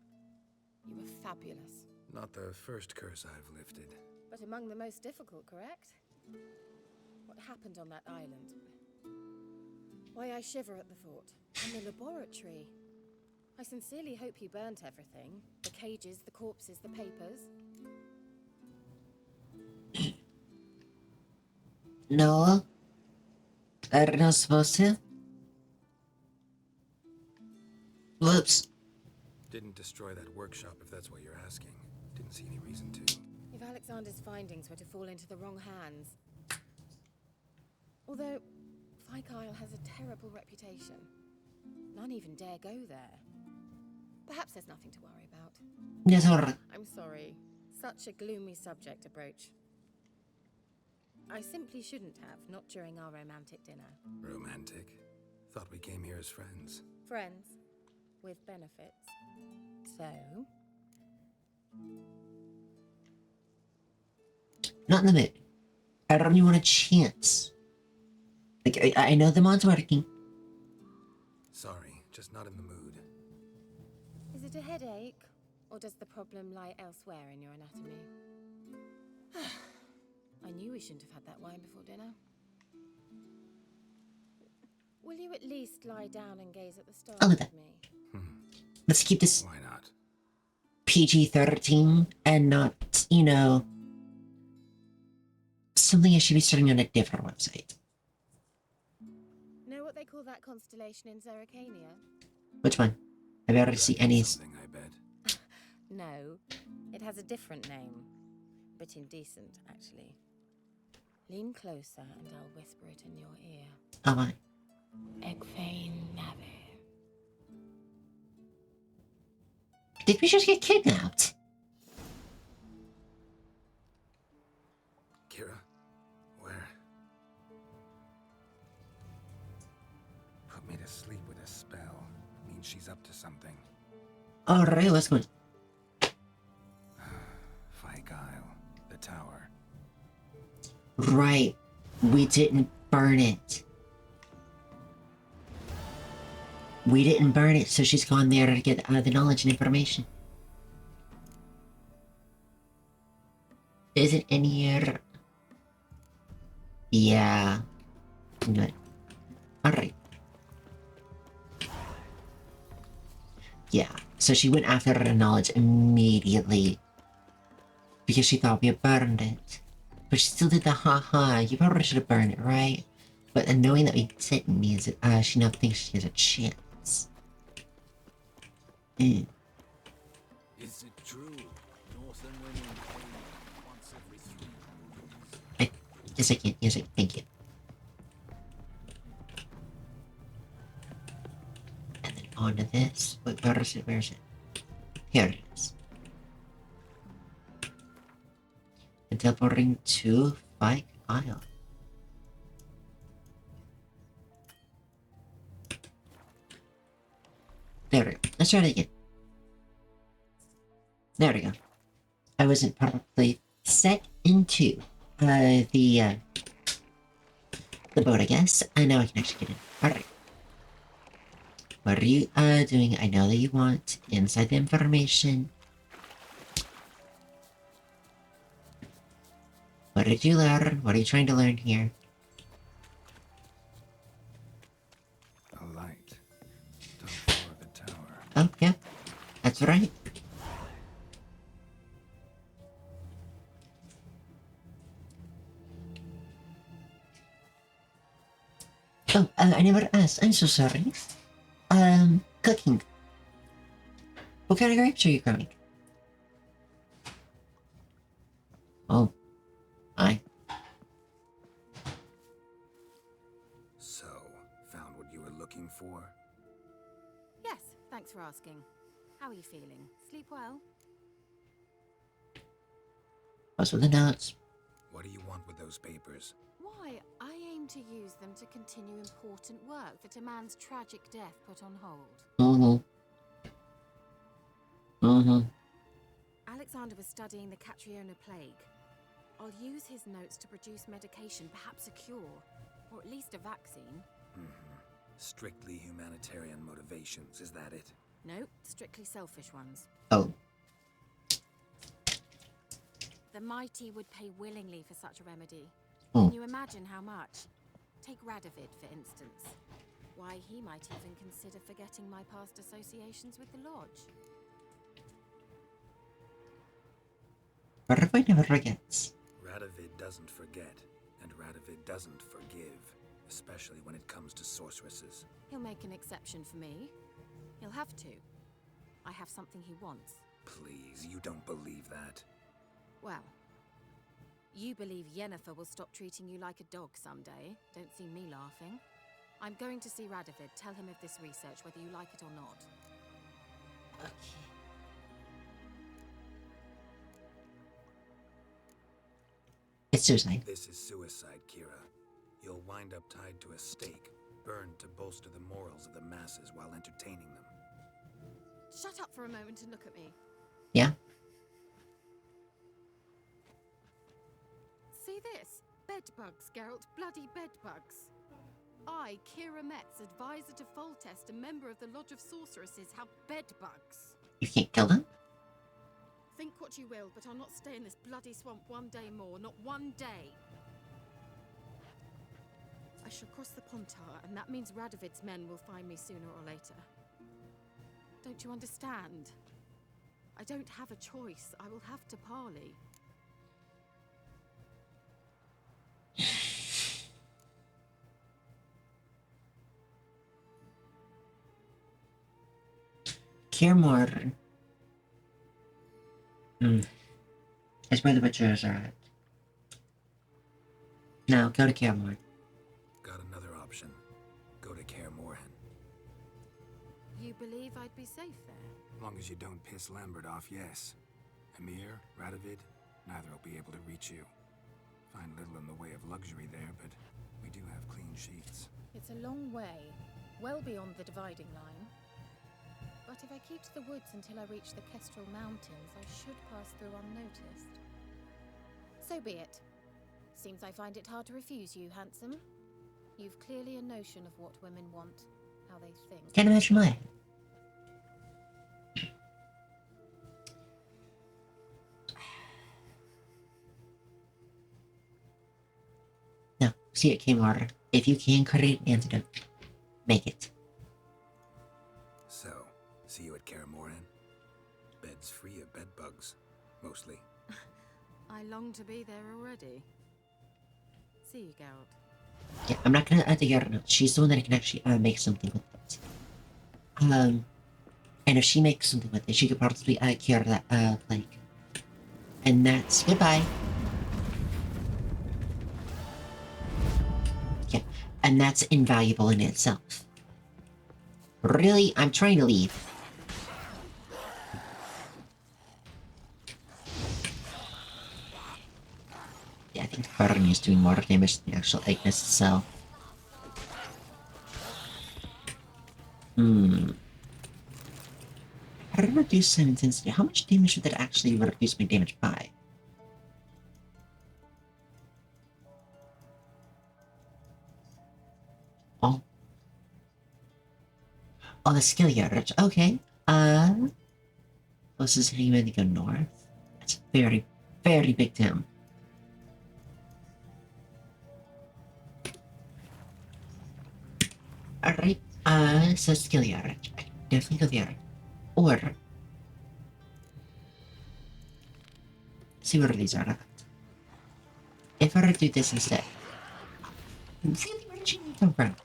You were fabulous. Not the first curse I've lifted. But among the most difficult, correct? What happened on that island? Why, I shiver at the thought. And the laboratory. I sincerely hope you burnt everything. The cages, the corpses, the papers. No. They're not supposed to. Whoops. Didn't destroy that workshop, if that's what you're asking. Didn't see any reason to. If Alexander's findings were to fall into the wrong hands. Although, Fyke Isle has a terrible reputation. None even dare go there. Perhaps there's nothing to worry about. Yes, alright. I'm sorry. Such a gloomy subject to broach. I simply shouldn't have, not during our romantic dinner. Romantic? Thought we came here as friends. Friends. With benefits. So? Not in the mood. I don't even want a chance. Like, I know the mod's working. Sorry, just not in the mood. Is it a headache? Or does the problem lie elsewhere in your anatomy? I knew we shouldn't have had that wine before dinner. Will you at least lie down and gaze at the stars I'll do with that. me? Let's keep this Why not? PG-13 and not, you know, something I should be starting on a different website. Know what they call that constellation in Zerrikania? Which one? I've already seen any. Something, I bet. No, it has a different name. A bit indecent, actually. Lean closer and I'll whisper it in your ear. Oh my. Egfain Nave. Did we just get kidnapped? Kira? Where? Put me to sleep with a spell. Means she's up to something. Alright, let's go. Fyke Isle. The tower. Right. We didn't burn it. We didn't burn it, so she's gone there to get the knowledge and information. Is it in here? Yeah. Good. Alright. Yeah, so she went after her knowledge immediately. because she thought we had burned it. But she still did the ha-ha, you probably should have burned it, right? But knowing that we didn't means that she now thinks she has a chance. Is it true? Northern women pay once every 3 moons. Yes, I can. Yes, thank you. And then onto this. Wait, where is it? Where is it? Here it is. And teleporting to Spike Isle. There we go. Let's try it again. There we go. I wasn't properly set into the boat, I guess. And now I can actually get in. Alright. What are you doing? I know that you want inside the information. What did you learn? What are you trying to learn here? A light. Top floor of the tower. Oh, yeah. That's right. Oh, I never asked. I'm so sorry. Cooking. What kind of grapes are you growing? Oh. I. So, found what you were looking for? Yes, thanks for asking. How are you feeling? Sleep well? What's with the notes? What do you want with those papers? Why, I aim to use them to continue important work that a man's tragic death put on hold. Alexander was studying the Catriona plague. I'll use his notes to produce medication, perhaps a cure, or at least a vaccine. Strictly humanitarian motivations, is that it? No, strictly selfish ones. Oh. The mighty would pay willingly for such a remedy. Oh. Can you imagine how much? Take Radovid, for instance. Why, he might even consider forgetting my past associations with the Lodge. Radovid never forgets. Radovid doesn't forget, and Radovid doesn't forgive, especially when it comes to sorceresses. He'll make an exception for me. He'll have to. I have something he wants. Please, you don't believe that. Well, you believe Yennefer will stop treating you like a dog someday. Don't see me laughing. I'm going to see Radovid, tell him of this research, whether you like it or not. Okay. It's suicide. This is suicide, Kira. You'll wind up tied to a stake, burned to bolster the morals of the masses while entertaining them. Shut up for a moment and look at me. Yeah? See this? Bedbugs, Geralt. Bloody bedbugs. I, Kira Metz, advisor to Foltest, a member of the Lodge of Sorceresses, have bedbugs. You can't kill them? Think what you will, but I'll not stay in this bloody swamp one day more. Not one day. I shall cross the Pontar, and that means Radovid's men will find me sooner or later. Don't you understand? I don't have a choice. I will have to parley. Kaer It's where the Witchers are at. No, go to Kaer Got another option. Go to Kaer You believe I'd be safe there? Long as you don't piss Lambert off, yes. Emir, Radovid, neither will be able to reach you. Find little in the way of luxury there, but we do have clean sheets. It's a long way, well beyond the dividing line. But if I keep to the woods until I reach the Kestrel Mountains, I should pass through unnoticed. So be it. Seems I find it hard to refuse you, handsome. You've clearly a notion of what women want, how they think. Can't imagine why. No, see it, Kaer. If you can create an antidote, make it. So, see you at Kaer Beds free of bedbugs, mostly. I long to be there already. See you, Geralt. Yeah, I'm not gonna take her. No, she's the one that can actually make something with it. And if she makes something with it, she could probably cure that plague. And that's goodbye. Yeah, and that's invaluable in itself. Really, I'm trying to leave. Yeah, I think Burn is doing more damage than the actual Ignis itself. How did I reduce some intensity? How much damage would that actually reduce my damage by? Oh. Oh, the skill yardage. Okay. This is how you to go north. That's a very, very big town. Alright, so skill yardage. I can definitely go there. Or see where these are at. If I were to do this instead. Really reaching the ground.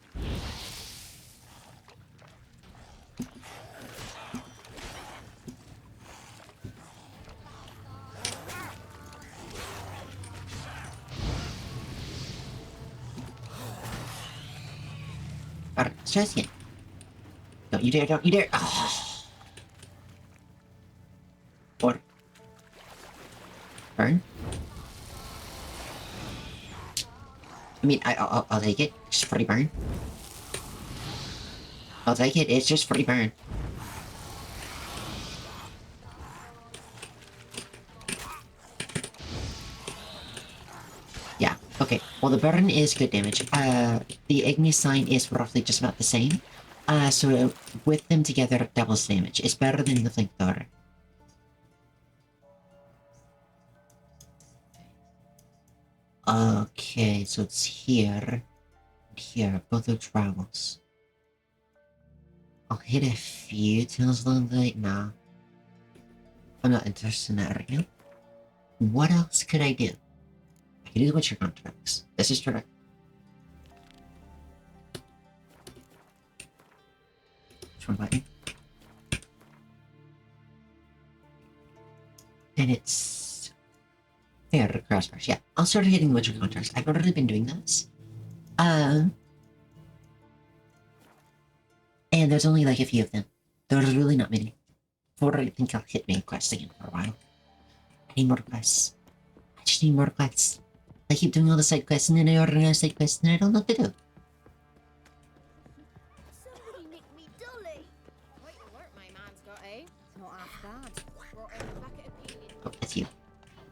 Alright, let's try this again. Don't you dare, don't you dare. Oh. Or burn. I mean, I'll take it. Just free burn. I'll take it. It's just free burn. Yeah. Okay. Well, the burn is good damage. The Ignis sign is roughly just about the same. So with them together, it doubles damage. It's better than the flamethrower. Okay, so it's here. Here, both of travels. I'll hit a few tunnels along the way. Nah. I'm not interested in that right now. What else could I do? I can do the Witcher contracts. This is direct. Which one button? And it's there, crossbars. Yeah, I'll start hitting Witcher contracts. I've already been doing this. And there's only like a few of them. There's really not many. Before I think I'll hit main quests again for a while. I need more quests. I just need more quests. I keep doing all the side quests and then I organize side quests and I don't know what to do. Somebody nicked me dolly. Quite the work my man's got, eh? It's not half bad. Brought in a bucket of peeling. Oh, it's you.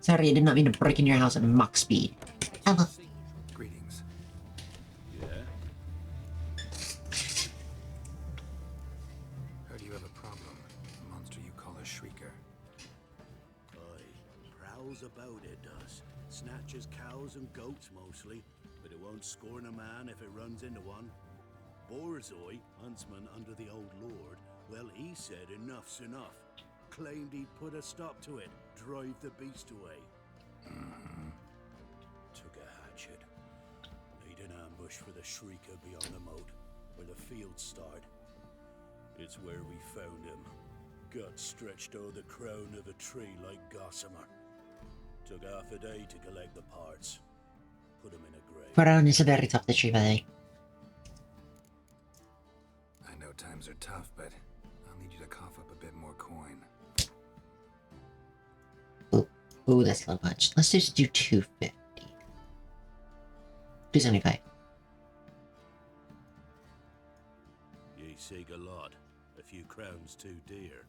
Sorry, I did not mean to break in your house at mach speed. Hello. Greetings. Yeah? Heard you have a problem. A monster you call a shrieker. Aye. Prowls about it does. Snatches cows and goats mostly, but it won't scorn a man if it runs into one. Borzoi, huntsman under the old lord, well, he said enough's enough. Claimed he'd put a stop to it, drive the beast away. Took a hatchet. Laid an ambush for the shrieker beyond the moat, where the fields start. It's where we found him. Gut stretched o'er the crown of a tree like gossamer. Took half a day to collect the parts. Put him in a grave. Brown is the very top of the tree, by the way. I know times are tough, but I'll need you to cough up a bit more coin. Ooh, that's a little much. Let's just do 250. 275. Ye seek a lot. A few crowns too dear.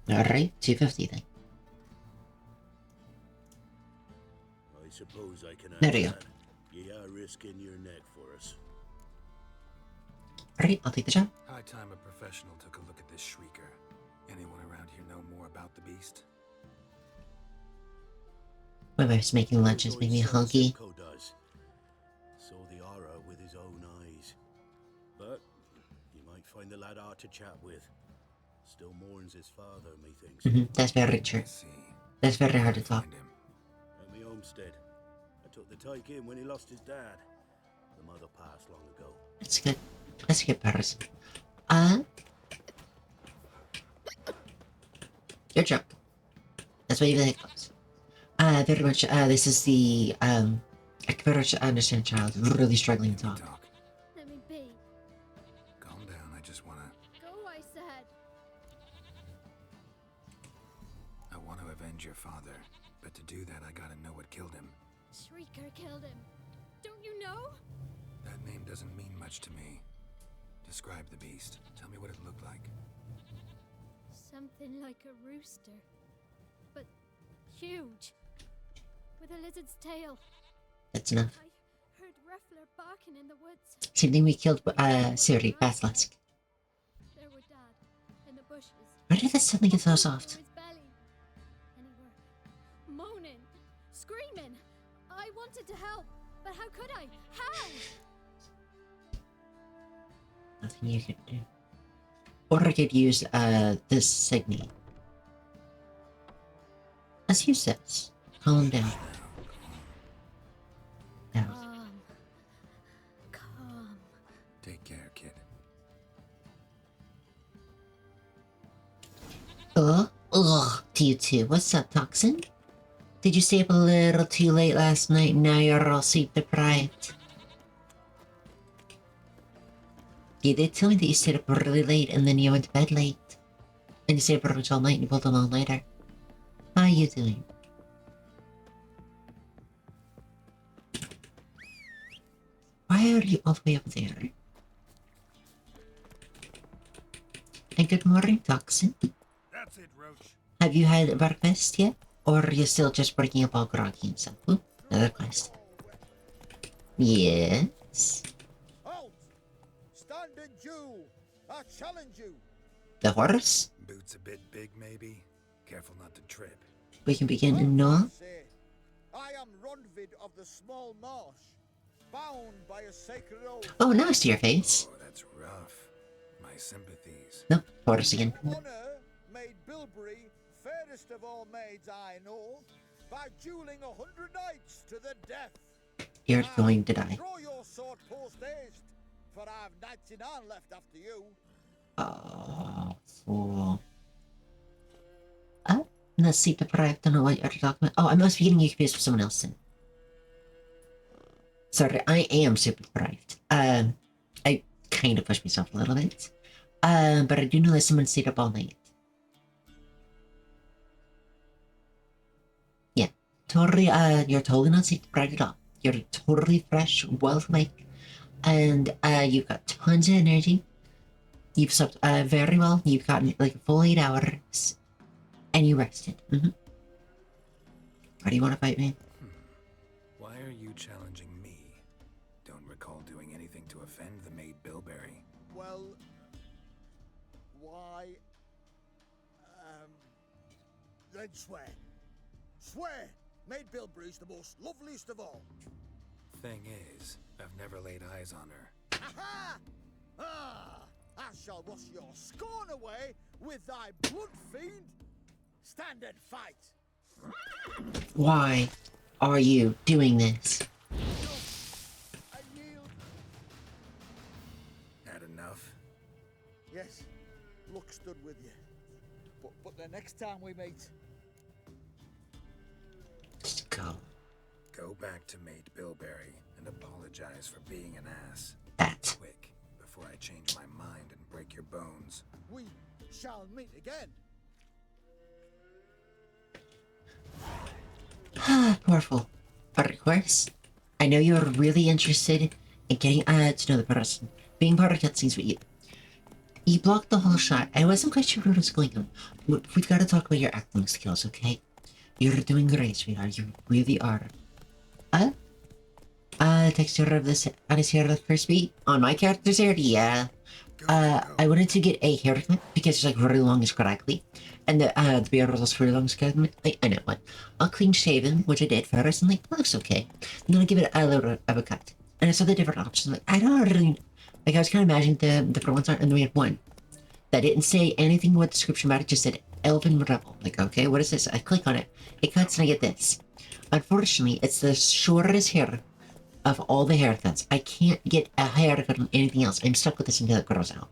Alright, 250 then. I suppose I can There add we go. that. Ye are risking your neck for us. Alright, I'll take the job. High time a professional took a look at this shrieker. Anyone around here know more about the beast? My wife's making lunch is making me hungry. Simcoe does. Saw the aura with his own eyes. But you might find the lad hard to chat with. Still mourns his father, methinks. That's very true. That's very hard to talk. At my own instead. I took the take in when he lost his dad. The mother passed long ago. That's good. That's a good person. You're drunk. That's why you really close. Very much, this is the, I can very much understand a child really struggling to talk. Let me be. Calm down, I just wanna... Go, I said. I want to avenge your father, but to do that I gotta know what killed him. Shrieker killed him. Don't you know? That name doesn't mean much to me. Describe the beast. Tell me what it looked like. Something like a rooster. But huge. With a lizard's tail. That's enough. I heard Ruffler barking in the woods. Same thing we killed, Siri, Basilisk. There were Dad, in the bushes. Why did this suddenly get so soft? His belly. And he were moaning, screaming. I wanted to help, but how could I? How? Nothing you could do. Or I could use, this signy. Let's use this. Calm down. Calm. Calm. Take care, kid. Ugh, to you two. What's up, Toxin? Did you stay up a little too late last night and now you're all sleep deprived? You did tell me that you stayed up really late and then you went to bed late. And you stayed up pretty much all night and you pulled an all-nighter. How are you doing? Why are you all the way up there? And good morning, Toxin. That's it, Roach. Have you had breakfast yet? Or are you still just breaking up all groggy and stuff? Ooh, another quest. Yes? Halt! Stand and Jew! I challenge you! The horse? Boots a bit big, maybe? Careful not to trip. We can begin in no? I am Ronvid of the Small Marsh, bound by a sacred oath. Oh, now it's to your face. Oh, that's rough. My sympathies. No, horse again. Honor made Bilberry fairest of all maids I know by dueling 100 knights to the death. You're Now, going to die. Draw your sword post haste, for I've 99 left after you. Oh, fool. Let's see, deprived. Don't know what you're talking about. Oh, I must be getting you confused with someone else then. Sorry, I am super deprived. I kind of pushed myself a little bit. But I do know that someone stayed up all night. Yeah, totally, you're totally not super deprived at all. You're totally fresh, well awake, and, you've got tons of energy. You've slept, very well. You've gotten, like, a full 8 hours. And you rested. Why do you want to fight me? Why are you challenging me? Don't recall doing anything to offend the maid Bilberry. Well, why? Then swear. Swear! Maid Bilberry's the most loveliest of all. Thing is, I've never laid eyes on her. Aha! Ah! I shall wash your scorn away with thy blood fiend. Stand and fight. Why are you doing this? I yield. Had enough? Yes, luck stood with you. But the next time we meet, Just go. Go back to Maid Bilberry and apologize for being an ass. That. Quick, before I change my mind and break your bones. we shall meet again. Poor fool. But of course, I know you're really interested in getting to know the person. Being part of cutscenes with you. You blocked the whole shot. I wasn't quite sure what was going on. We've got to talk about your acting skills, okay? You're doing great, sweetheart. You really are. Texture of this on his hair the first beat? On my character's hair? Yeah. I wanted to get a haircut because it's like really long and scraggly. And the beard was really long and scraggly. I know what. I'll clean shave him, which I did first, and like, looks okay. And then I'll give it a little bit of a cut. And I saw the different options. Like, I don't really. Like, I was kind of imagining the different ones, and then we had one that didn't say anything with description about it, just said Elven Rebel. Like, okay, what is this? I click on it. It cuts, and I get this. Unfortunately, it's the shortest hair of all the haircuts. I can't get a haircut on anything else. I'm stuck with this until it grows out.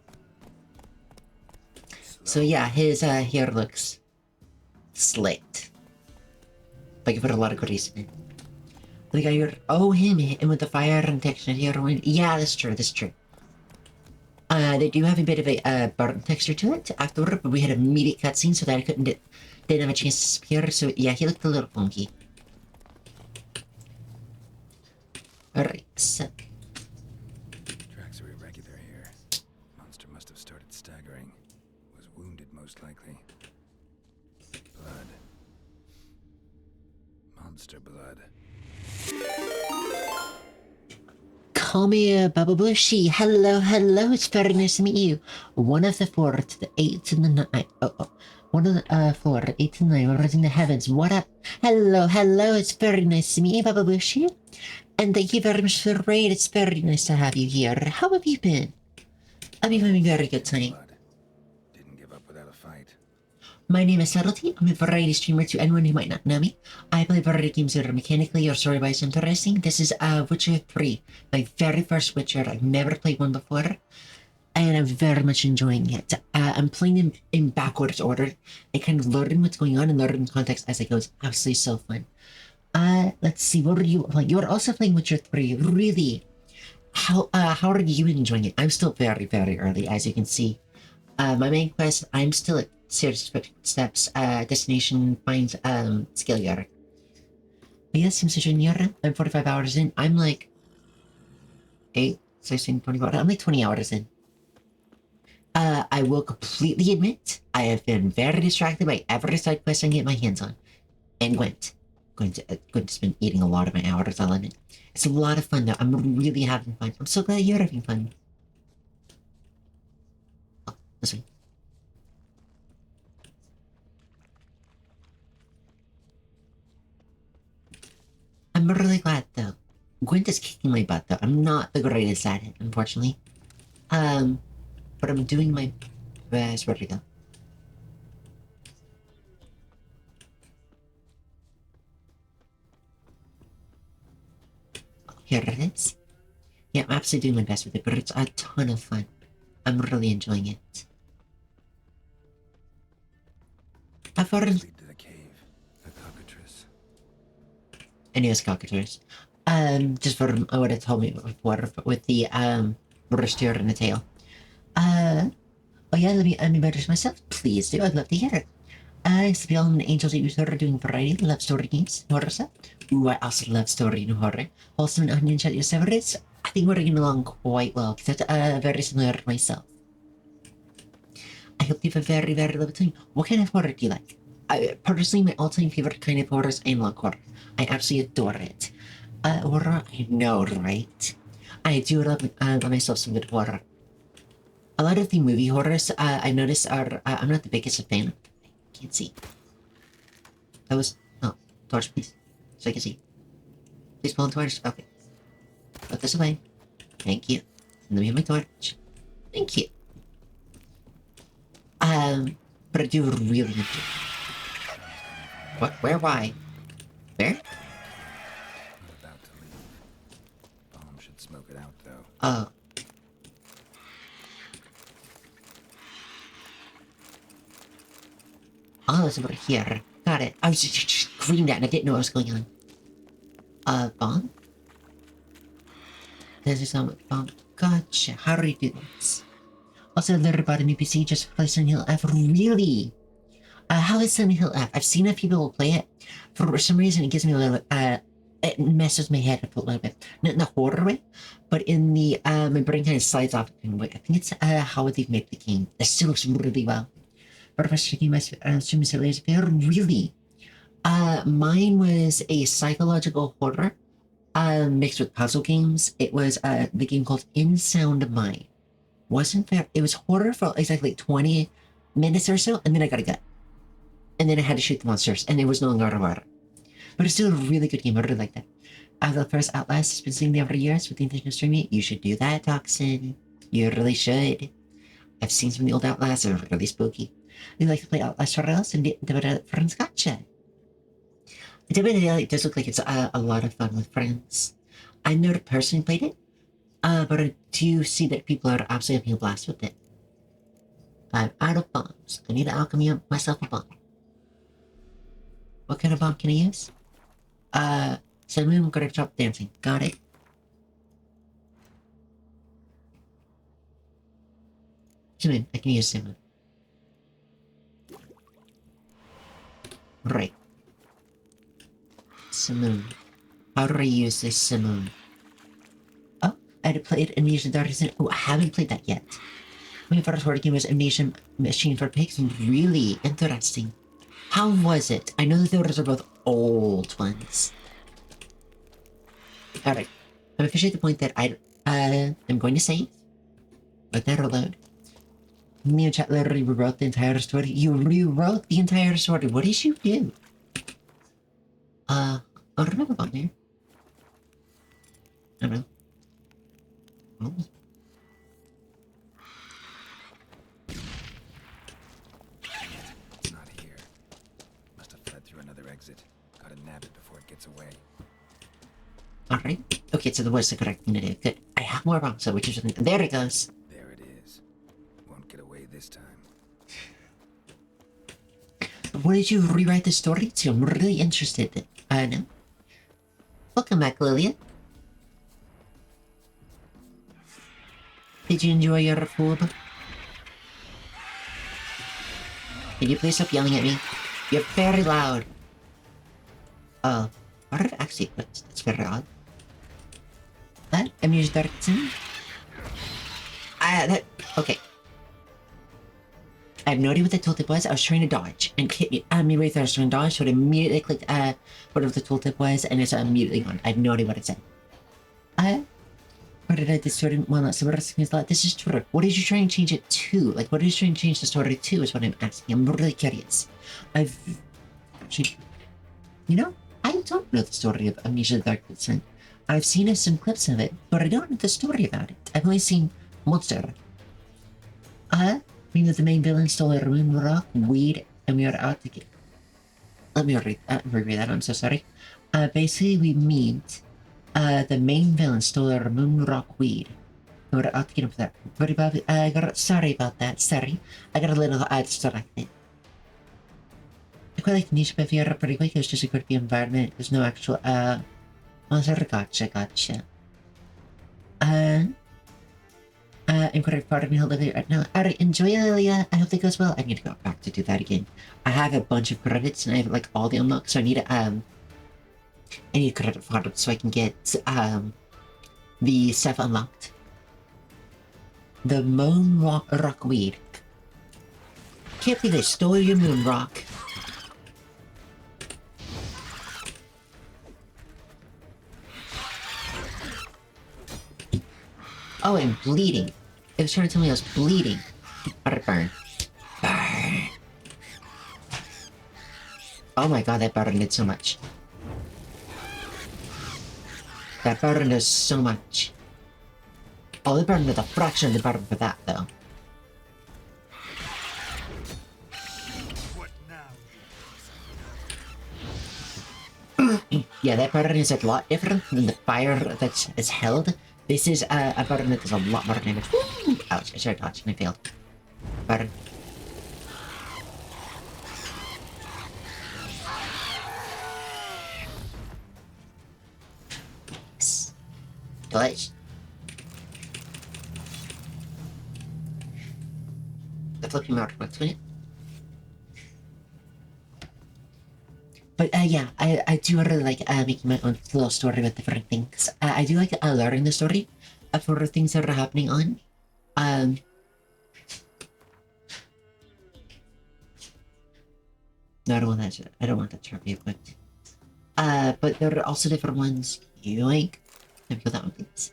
So yeah, his hair looks slicked. But you put a lot of goodies in it. The guy you're him with the fire and texture heroine. Yeah, that's true, that's true. They do have a bit of a burn texture to it afterward, but we had a immediate cutscene so that I didn't have a chance to disappear, so yeah, he looked a little funky. Alright, so... Tracks are irregular here. Monster must have started staggering. Was wounded, most likely. Blood. Monster blood. Call me Baba Bushy. Hello, hello, it's very nice to meet you. 1 of the 4 to the 8 to the 9. 1 of the 4, 8 to 9, we're in the heavens. What up? Hello, hello, it's very nice to meet you, Baba Bushy. And thank you very much for the raid. It's very nice to have you here. How have you been? I've been having a very good time. Didn't give up without a fight. My name is Subtlety. I'm a variety streamer to anyone who might not know me. I play variety games that are mechanically or story-wise interesting. This is Witcher 3, my very first Witcher. I've never played one before, and I'm very much enjoying it. I'm playing in backwards order and kind of learning what's going on and learning context as I go. It's absolutely so fun. Let's see, what are you playing? You're also playing Witcher 3, really? How are you enjoying it? I'm still very, very early, as you can see. My main quest, I'm still at Serious Steps, destination, find, skill yard. But yeah, seems to be I'm 45 hours in. I'm like 8, 16, 24, I'm like 20 hours in. I will completely admit, I have been very distracted by every side quest I can get my hands on. And Gwent. Gwent's been eating a lot of my hours on it. It's a lot of fun though. I'm really having fun. I'm so glad you're having fun. Oh, this way. I'm really glad though. Gwent is kicking my butt though. I'm not the greatest at it, unfortunately. But I'm doing my best. Where'd we go? Here it is. Yeah, I'm absolutely doing my best with it, but it's a ton of fun. I'm really enjoying it. I've already... Lead to the cave. The cockatrice. I knew it was cockatrice. Just for what it told me before, with the, rooster and the tail. Oh yeah, let me introduce myself. Please do, I'd love to hear it. Isabel, I'm an angel user doing variety, love story games, horror stuff. Ooh, I also love story and horror. Also an onion chat servers. I think we're getting along quite well, because that's very similar to myself. I hope you have a very, very lovely time. What kind of horror do you like? Personally, my all-time favorite kind of horror is analog horror. I absolutely adore it. Horror, I know, right? I do love myself some good horror. A lot of the movie horrors, I noticed are, I'm not the biggest fan of. I can't see. That was, oh, torch please, so I can see. Please pull the torch, okay. Put this away. Thank you. And let me have my torch. Thank you. But I do really enjoy. What, where, why? Where? Not about to leave. Bomb should smoke it out, though. Oh. Oh, it's over here. Got it. I was just screamed at and I didn't know what was going on. Bomb? There's some bomb. Gotcha. How do you do this? Also learned about a new PC just play Silent Hill F. Really? How is Silent Hill F? I've seen a few people play it. For some reason it gives me a little it messes my head up a little bit. Not in the horror way, but in the my brain kind of slides off in a way. I think it's how they've made the game. It still looks really well. But if I was checking my stream series, really? Mine was a psychological horror mixed with puzzle games. It was the game called In Sound Mind. Wasn't fair. It was horror for exactly 20 minutes or so, and then I got a gut. And then I had to shoot the monsters, and it was no longer horror. But it's still a really good game. I really like that. The first Outlast has been sitting there for years with the intention of streaming it. You should do that, Toxin. You really should. I've seen some of the old Outlasts. They're really spooky. We like to play Outlast for us and get friends gotcha. It definitely does look like it's a lot of fun with friends. I've never personally played it, but I do see that people are absolutely having a blast with it. I'm out of bombs. I need to alchemy up myself a bomb. What kind of bomb can I use? Cinnamon gonna stop dancing. Got it. Cinnamon, I can use cinnamon. Right. Cinnamon. How do I use this cinnamon? Oh, I had played Amnesia Darkness. Oh, I haven't played that yet. My first word game was Amnesia Machine for Pigs. Really interesting. How was it? I know that those are both old ones. Alright. I'm officially at the point that I'm going to save. Let that reload. Me and chat literally rewrote the entire story. You rewrote the entire story. What did you do? I don't remember about there. I don't know. Oh. It's not here. Must have fled through another exit. Gotta nab it before it gets away. Alright. Okay, so there was the correct thing to do. Good. I have more wrong, so which is there it goes. There it is. Won't get away this time. What did you rewrite the story to? I'm really interested. No. Welcome back, Lilia. Did you enjoy your food? Can you please stop yelling at me? You're very loud. Oh. What did I actually put? That's very odd. Amuse Darkson? Okay. I have no idea what the tooltip was. I was trying to dodge and hit me. Immediately I was trying to dodge, so it immediately clicked whatever the tooltip was, and it's immediately gone. I have no idea what it said. What did I do story? Well, not so this is true. What did you try and change it to? Like, what did you try and change the story to is what I'm asking. I'm really curious. Actually, you know, I don't know the story of Amnesia Dark Descent. I've seen some clips of it, but I don't know the story about it. I've only seen Monster. We know the main villain stole a ruin rock, weed, and we are out to get... Let me reread that, I'm so sorry. Basically we meet, the main villain stole a moon rock weed. And we're out to get him for that. Sorry about that, sorry. I got a little distracted. I quite like the niche behavior pretty quick, it was just a creepy environment. There's no actual, gotcha. Incorrect part of me, Lilia right now. Alright, enjoy, Lilia. I hope that goes well. I need to go back to do that again. I have a bunch of credits and I have like all the unlocks, so I need credit for it so I can get the stuff unlocked. The moon rock weed. Can't believe they stole your moon rock. Oh, I'm bleeding. It was trying to tell me I was bleeding. Alright, burn. Burn. Oh my god, that burn did so much. That burn does so much. Oh, the burn did a fraction of the burn for that, though. What now? Yeah, that burn is a lot different than the fire that is held. This is a burn that does a lot more damage. Woo! Ouch, I started dodging, I failed. Burn. Yes. Dodge. The flipping mount works with it. But yeah, I do really like making my own little story with different things. I do like learning the story for things that are happening on. No, I don't want that to be equipped. But there are also different ones. Yoink. Let me go that one, please.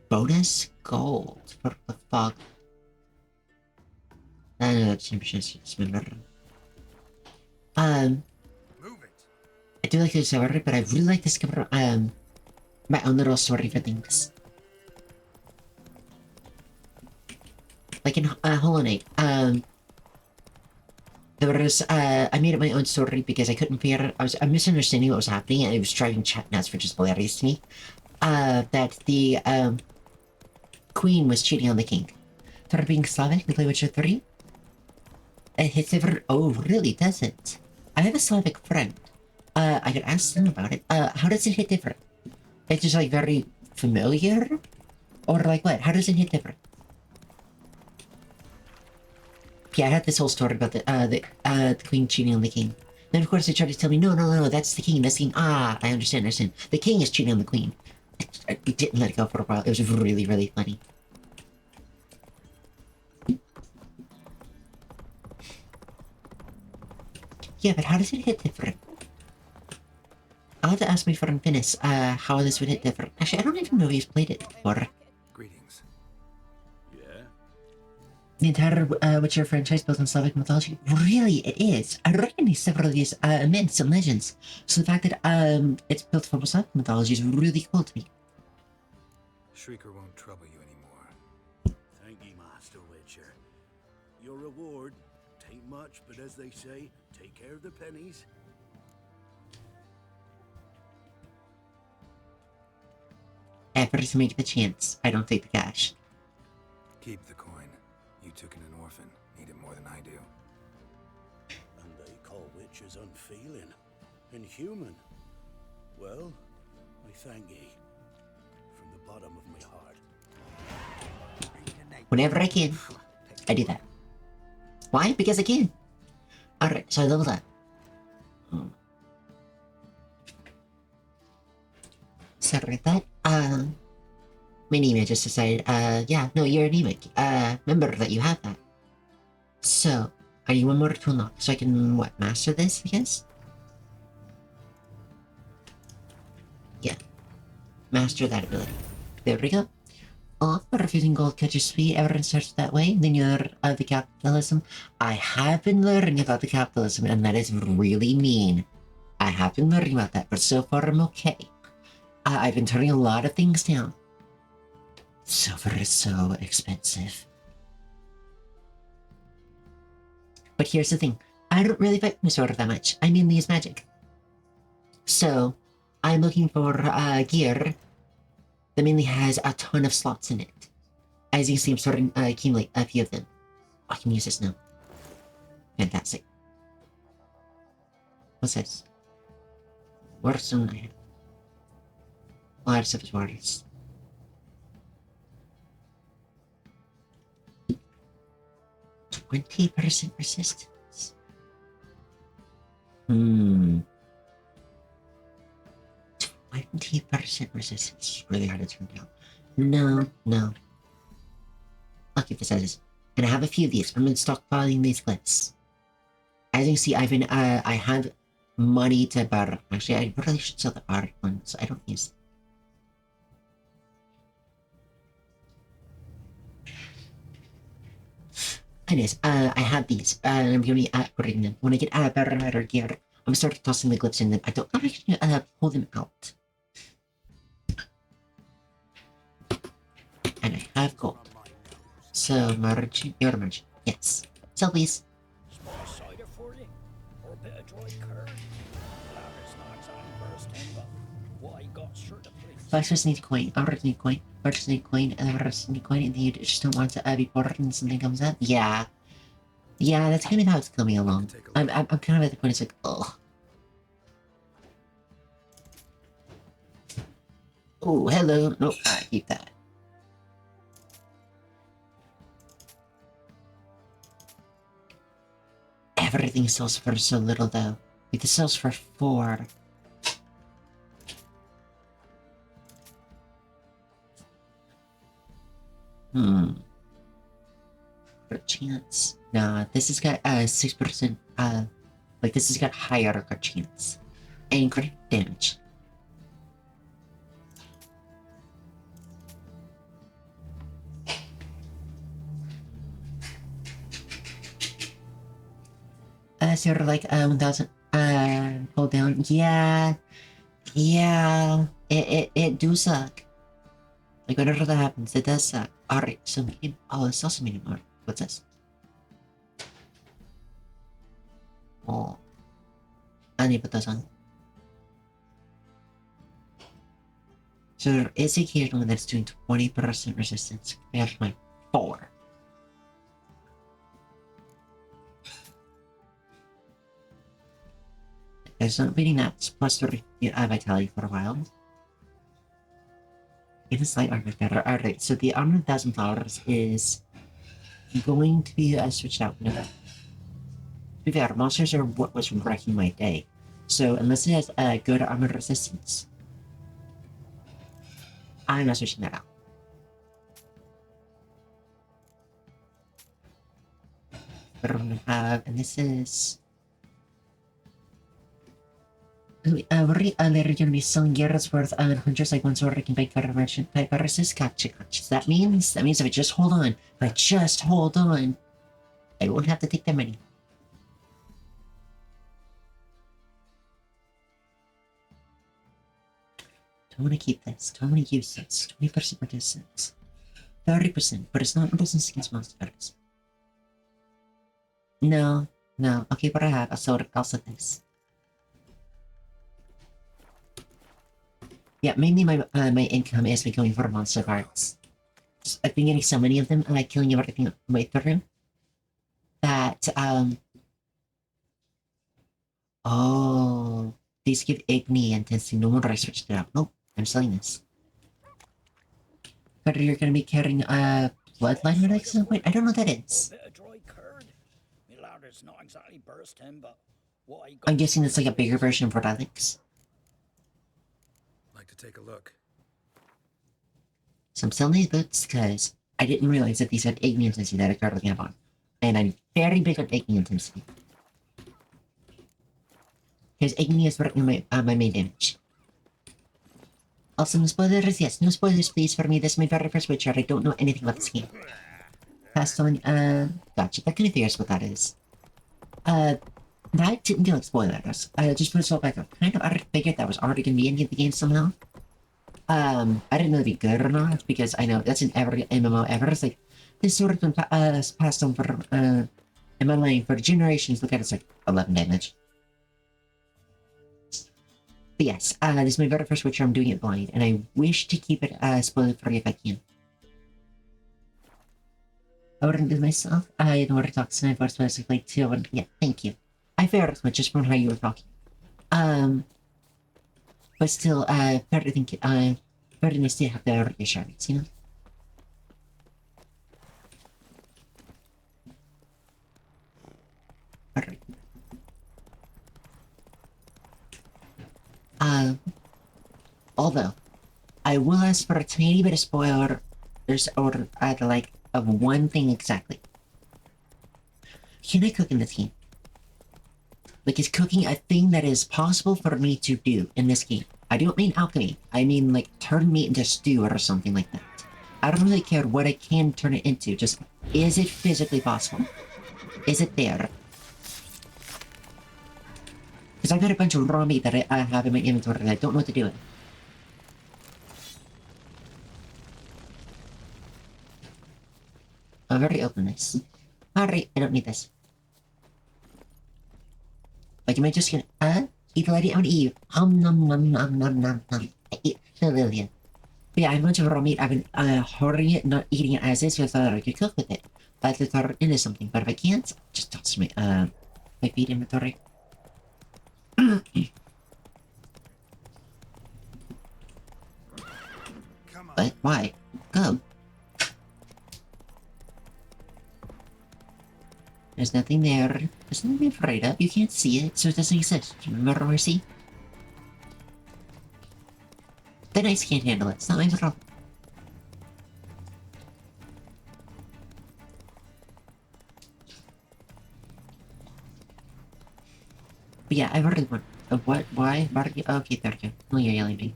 Bonus gold for the fog. No, championship. I do like this story, but I really like to discover my own little story for things. Like in Hollow Knight, there was, I made up my own story because I couldn't figure out, I'm misunderstanding what was happening, and it was driving chat nuts, which is hilarious to me. That the, queen was cheating on the king. For being Slavic, we play Witcher 3. It hits ever, oh, really, does it? I have a Slavic friend. I could ask them about it. How does it hit different? It's just, like, very familiar? Or, like, what? How does it hit different? Yeah, I had this whole story about the queen cheating on the king. Then, of course, they tried to tell me, no, that's the king, that's the king. Ah, I understand. The king is cheating on the queen. I didn't let it go for a while. It was really, really funny. Yeah, but how does it hit different? I'll have to ask my friend Finis, how this would hit different. Actually, I don't even know if he's played it before. Greetings. Yeah? The entire Witcher franchise built on Slavic mythology? Really, it is. I recognize several of these myths and legends, so the fact that it's built from Slavic mythology is really cool to me. Shrieker won't trouble you anymore. Thank ye, Master Witcher. Your reward, tain't much, but as they say, take care of the pennies. Ever to make the chance, I don't take the cash. Keep the coin. You took in an orphan. Need it more than I do. And they call witches unfeeling, inhuman. Well, I thank ye. From the bottom of my heart. Whenever I can, I do that. Why? Because I can. Alright, so I leveled up. Sorry about that. My name just decided, yeah, no, you're anemic. Remember that you have that. So, I need one more to unlock, so I can, what, master this, I guess? Yeah. Master that ability. There we go. Oh, refusing gold catches speed, everyone starts that way. Then you're the capitalism. I have been learning about the capitalism, and that is really mean. I have been learning about that, but so far I'm okay. I've been turning a lot of things down. Silver is so expensive. But here's the thing. I don't really fight my sword that much. I mainly use magic. So, I'm looking for gear that mainly has a ton of slots in it. As you see, I'm starting to accumulate a few of them. I can use this now. Fantastic. What's this? Waterstone I have. A lot of stuff is waters. %20 resistance. 20% resistance is really hard to turn down. No. I'll keep this as is. And I have a few of these. I'm gonna stockpiling these clips. As you can see, I have money to borrow. Actually, I really should sell the art ones. I don't use them. Anyways, I have these, and I'm gonna be upgrading them. When I get better gear, I'm gonna start tossing the glyphs in them. I don't know if I can pull them out. And I have gold. So, merchant, you're a merchant. Yes. Sell these. Cider for you? Or a bit of dry curd? Larry's not exactly first timber. What I got sure to please. Flashers need coin, others need coin, merchants need coin, and the rest need coin, and you just don't want to be bored and something comes up? Yeah. Yeah, that's kind of how it's coming along. I'm kind of at the point it's like, ugh. Oh, hello. Nope, I keep that. Everything sells for so little though. Like this sells for 4. For a chance. Nah, this has got 6%, like this has got higher crit chance. And crit damage. So you're like 1000 hold down. Yeah. It do suck. Like whenever that happens, it does suck. Alright, so medium. Oh, it's also medium art. What's this? Oh. I need to put those on. So there is a candle that's doing 20% resistance compared to my 4. It's not beating that plus 3 vitality for a while. It is light armor better. Alright, so the armor 1,000 flowers is going to be switched out. No. To be fair, monsters are what was wrecking my day. So unless it has good armor resistance, I'm not switching that out. But I'm gonna have, and this is. We're later gonna be selling gears worth hundreds like ones order can bake better merchant type viruses. Gotcha. So that means if I just hold on, I won't have to take that many. Don't want to keep this. Don't want to use this. 20% resistance. 30%, but it's not resistance against monsters. No. I'll keep what I have. I'll set this. Yeah, mainly my income is me going for monster cards. I've been getting so many of them, and killing everything on my way through. That, oh, these give Igni and Tensing. No wonder I switched it out. Nope, I'm selling this. But you're gonna be carrying, Bloodline relics at some point? I don't know what that is. Bit of dry curd. My ladder's not exactly bursting, but what I got. I'm guessing it's like a bigger version of relics. Like to take a look. So I'm selling these boots because I didn't realize that these had Igni intensity that I started looking up on. And I'm very big on Igni intensity. Because Igni is my main damage. Also, no spoilers? Yes, no spoilers please for me. This is my very first Witcher. I don't know anything about this game. Passed on, gotcha. That kind of figures what that is. That didn't feel like spoilers. Just put it back up. Kind of already figured that was already gonna be in the game somehow. I didn't know it'd be good or not, because I know that's in every MMO ever. It's like, this sort of been passed on for, MMO for generations. Look at it, it's like 11 damage. But yes, this is my very first Witcher. I'm doing it blind, and I wish to keep it spoiler-free if I can. I wouldn't do myself. I don't want to talk to my voice basically too, and yeah, thank you. I figured as much just from how you were talking. But still, better nice to have the reassurance, you know? Alright. Although, I will ask for a tiny bit of spoiler, or like, of one thing exactly. Can I cook in this game? Like, is cooking a thing that is possible for me to do in this game? I don't mean alchemy. I mean, like, turn meat into stew or something like that. I don't really care what I can turn it into, just, is it physically possible? Is it there? Because I've got a bunch of raw meat that I have in my inventory that I don't know what to do with. I've already opened this. Alright, I don't need this. Like, am I just gonna, eat the lady? I want to eat you. Nom nom nom. I eat the Lillian. But yeah, I have a bunch of raw meat. I've been, hoarding it, not eating it as is, because I thought I could cook with it. But I could throw it into something. But if I can't, just toss my feed inventory. But why? Go. There's nothing there. There's nothing to be afraid of. You can't see it, so it doesn't exist. Remember, Mercy? The dice can't handle it. It's not my problem. But yeah, I've already won. What? Why? Okay, there we go. Oh, you're yelling at me.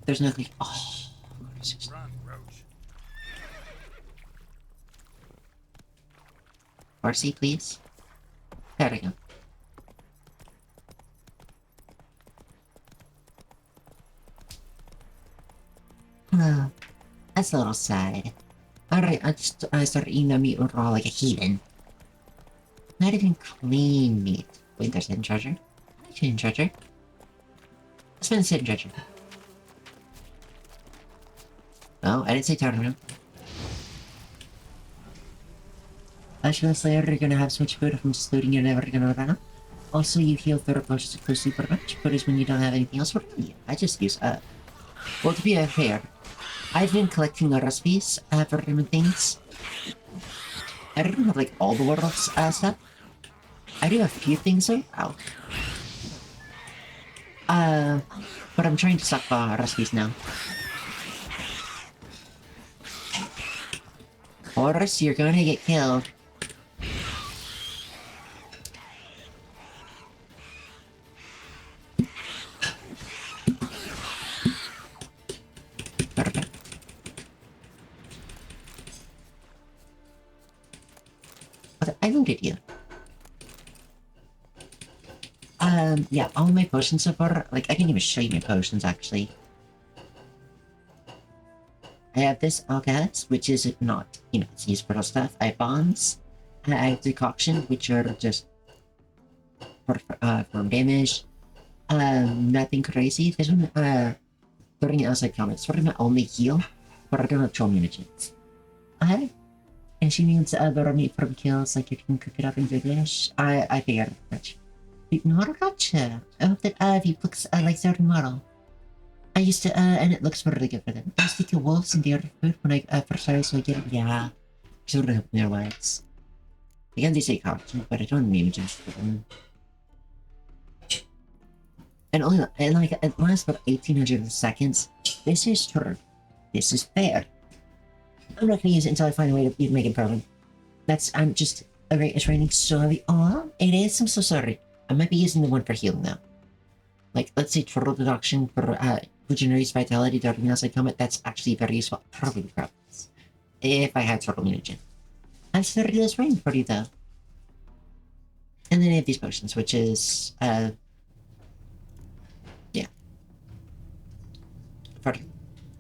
There's nothing. Oh. Marcy, please. There we go. That's a little sad. Alright, I started eating the meat raw like a heathen. not even clean meat. Wait, there's hidden treasure? Hidden treasure? Let's find this hidden treasure. No, I didn't say turn. Actually, later you're gonna have so much food from just looting you're never gonna run out. Also, you heal 30 potions close super much, but it's when you don't have anything else for me. I just use, well, to be fair, I've been collecting the recipes, for different things. I don't have, like, all the world's, stuff. I do a few things, though. Ow. But I'm trying to stock, recipes now. Or else you're gonna get killed. Perfect. Okay, I looted you. Yeah, all my potions so far, like, I can even show you my potions, actually. I have this alchemist, which is not, you know, it's used for stuff. I have bonds. I have decoction, which are just for damage. Nothing crazy. This one, putting outside comments. Sort of my only heal, but I don't have troll mutagens. And she means the meat from kills, like if you can cook it up into a dish. I figured it much. No, gotcha. I hope that if you look like certain model. I used to, and it looks really good for them. I used to kill wolves and deer food when I first started, so I get it. Yeah. Sort of their lives. Again, they say caution, but I don't have mutagens for them. And only, and like, it lasts about 1800 seconds. This is true. This is fair. I'm not gonna use it until I find a way to make it permanent. I'm just, it's raining so heavy. Oh, it is, I'm so sorry. I might be using the one for healing now. Like, let's say turtle deduction for, who generates vitality during outside combat. That's actually very useful. Probably problems. If I had turtle mutagen. I'm sorry this rain for you though. And then I have these potions, which is, yeah.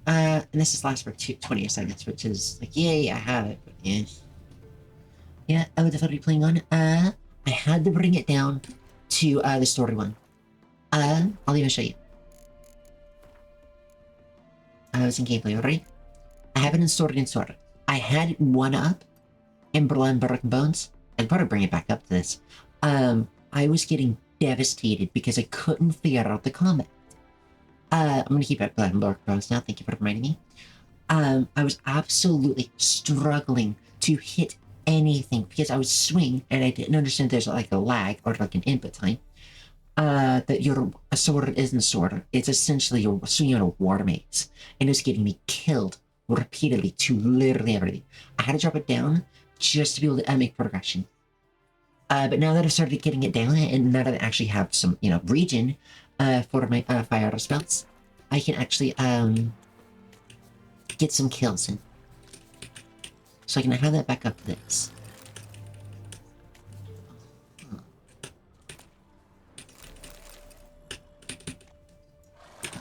And this is lasts for 20 seconds, which is like, yay, I have it, but yeah. Yeah, I would definitely be playing on. I had to bring it down to, the story one. I'll even show you. I was in gameplay already. I have it in sword. I had it one up in Berlin Broken Bones. I'd probably bring it back up to this. I was getting devastated because I couldn't figure out the combat. I'm gonna keep it Blood and Broken Bones now, thank you for reminding me. I was absolutely struggling to hit anything because I was swinging and I didn't understand there's like a lag or like an input time. That a sword isn't a sword. It's essentially you're swinging on a war mace. And it was getting me killed repeatedly to literally everything. I had to drop it down just to be able to make progression. But now that I've started getting it down, and now that I actually have some, you know, regen for my fire spells, I can actually get some kills in. So I can have that back up to this.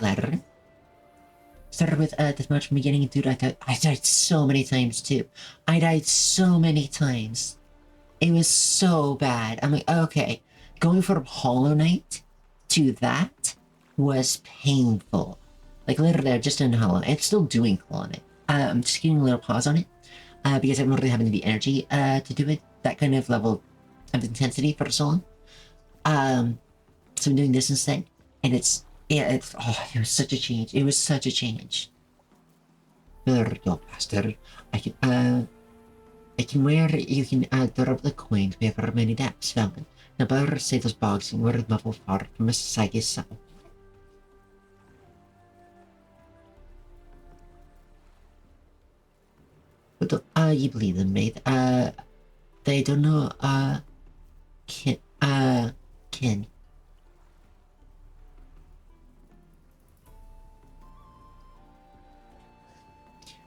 Ladder. Started with this much from the beginning, dude. I died so many times too. I died so many times. It was so bad. I'm like, okay, going from Hollow Knight to that was painful. Like literally, I'm just in Hollow Knight. I'm still doing Hollow Knight. I'm just getting a little pause on it because I'm not really having the energy to do it. That kind of level of intensity for so long. So I'm doing this instead, and it's. Yeah, it was such a change. It was such a change. There you go, bastard. I can wear, you can drop the coins wherever many daps found. The better say those bogs and wear the muffled far from a psychic sound. But you believe them, mate. They don't know, Ken.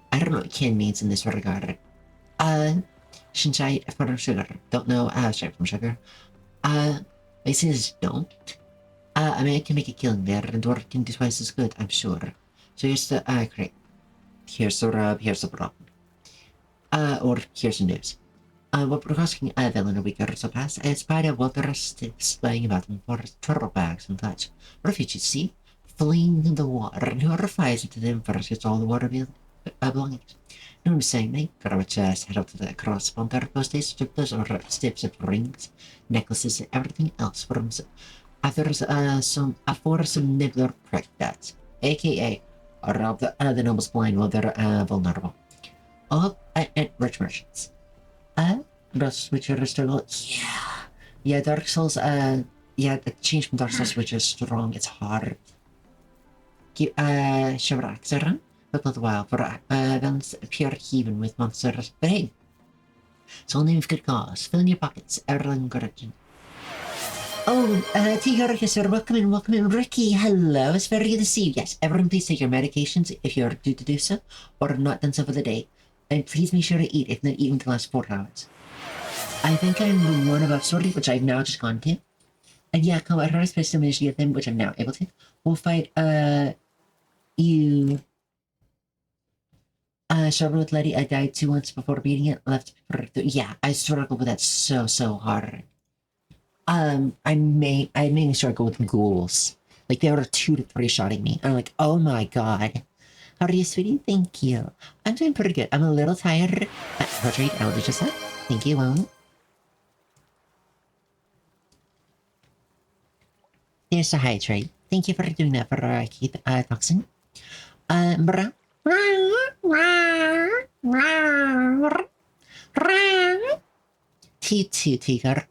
I don't know what kin means in this regard. Shinchai from sugar. Don't know straight from sugar. Basically just don't. I mean I can make a killing there and dwarf can do twice as good, I'm sure. So here's the great. Here's the rub, here's the problem. Or here's the news. What we're asking Evelyn a week or so past, I spied a wilderness displaying about them for turtle bags and such. Refugees, see? Fleeing in the water, and whoever fires into them first gets all the water belongings. You know what I'm saying, mate? Gotta just head up to the corresponder post days, strippers or steps of rings, necklaces, and everything else from for some nibbler prick dads, aka rob the nobles blind while they're vulnerable. Oh, and rich merchants. Those Witcher struggle. Yeah, Dark Souls. Yeah, the change from Dark Souls which is strong. It's hard. Shavrak, but not a while for villains appear even with monsters. But hey, it's all name of good cause. Fill in your pockets. Erling Gordon. Oh, Tigor, sir, welcome in. Ricky, hello. It's very good to see you. Yes, everyone please take your medications if you're due to do so, or have not done so for the day. And please make sure to eat, if not even the last 4 hours. I think I'm one above sortie, which I've now just gone to. And yeah, come I heard supposed to manage to get them, which I'm now able to. We'll fight, you... Sharpen with Letty, I died 2 once before beating it, left for... Yeah, I struggled with that so hard. I mainly struggle with ghouls. Like, they were 2 to 3 shotting me. I'm like, oh my god. How are you, sweetie? Thank you. I'm doing pretty good. I'm a little tired. Portrait, I'll do just that. Thank you, Will. There's a hydrate. Thank you for doing that for Keith Toxin. T2 Tiger.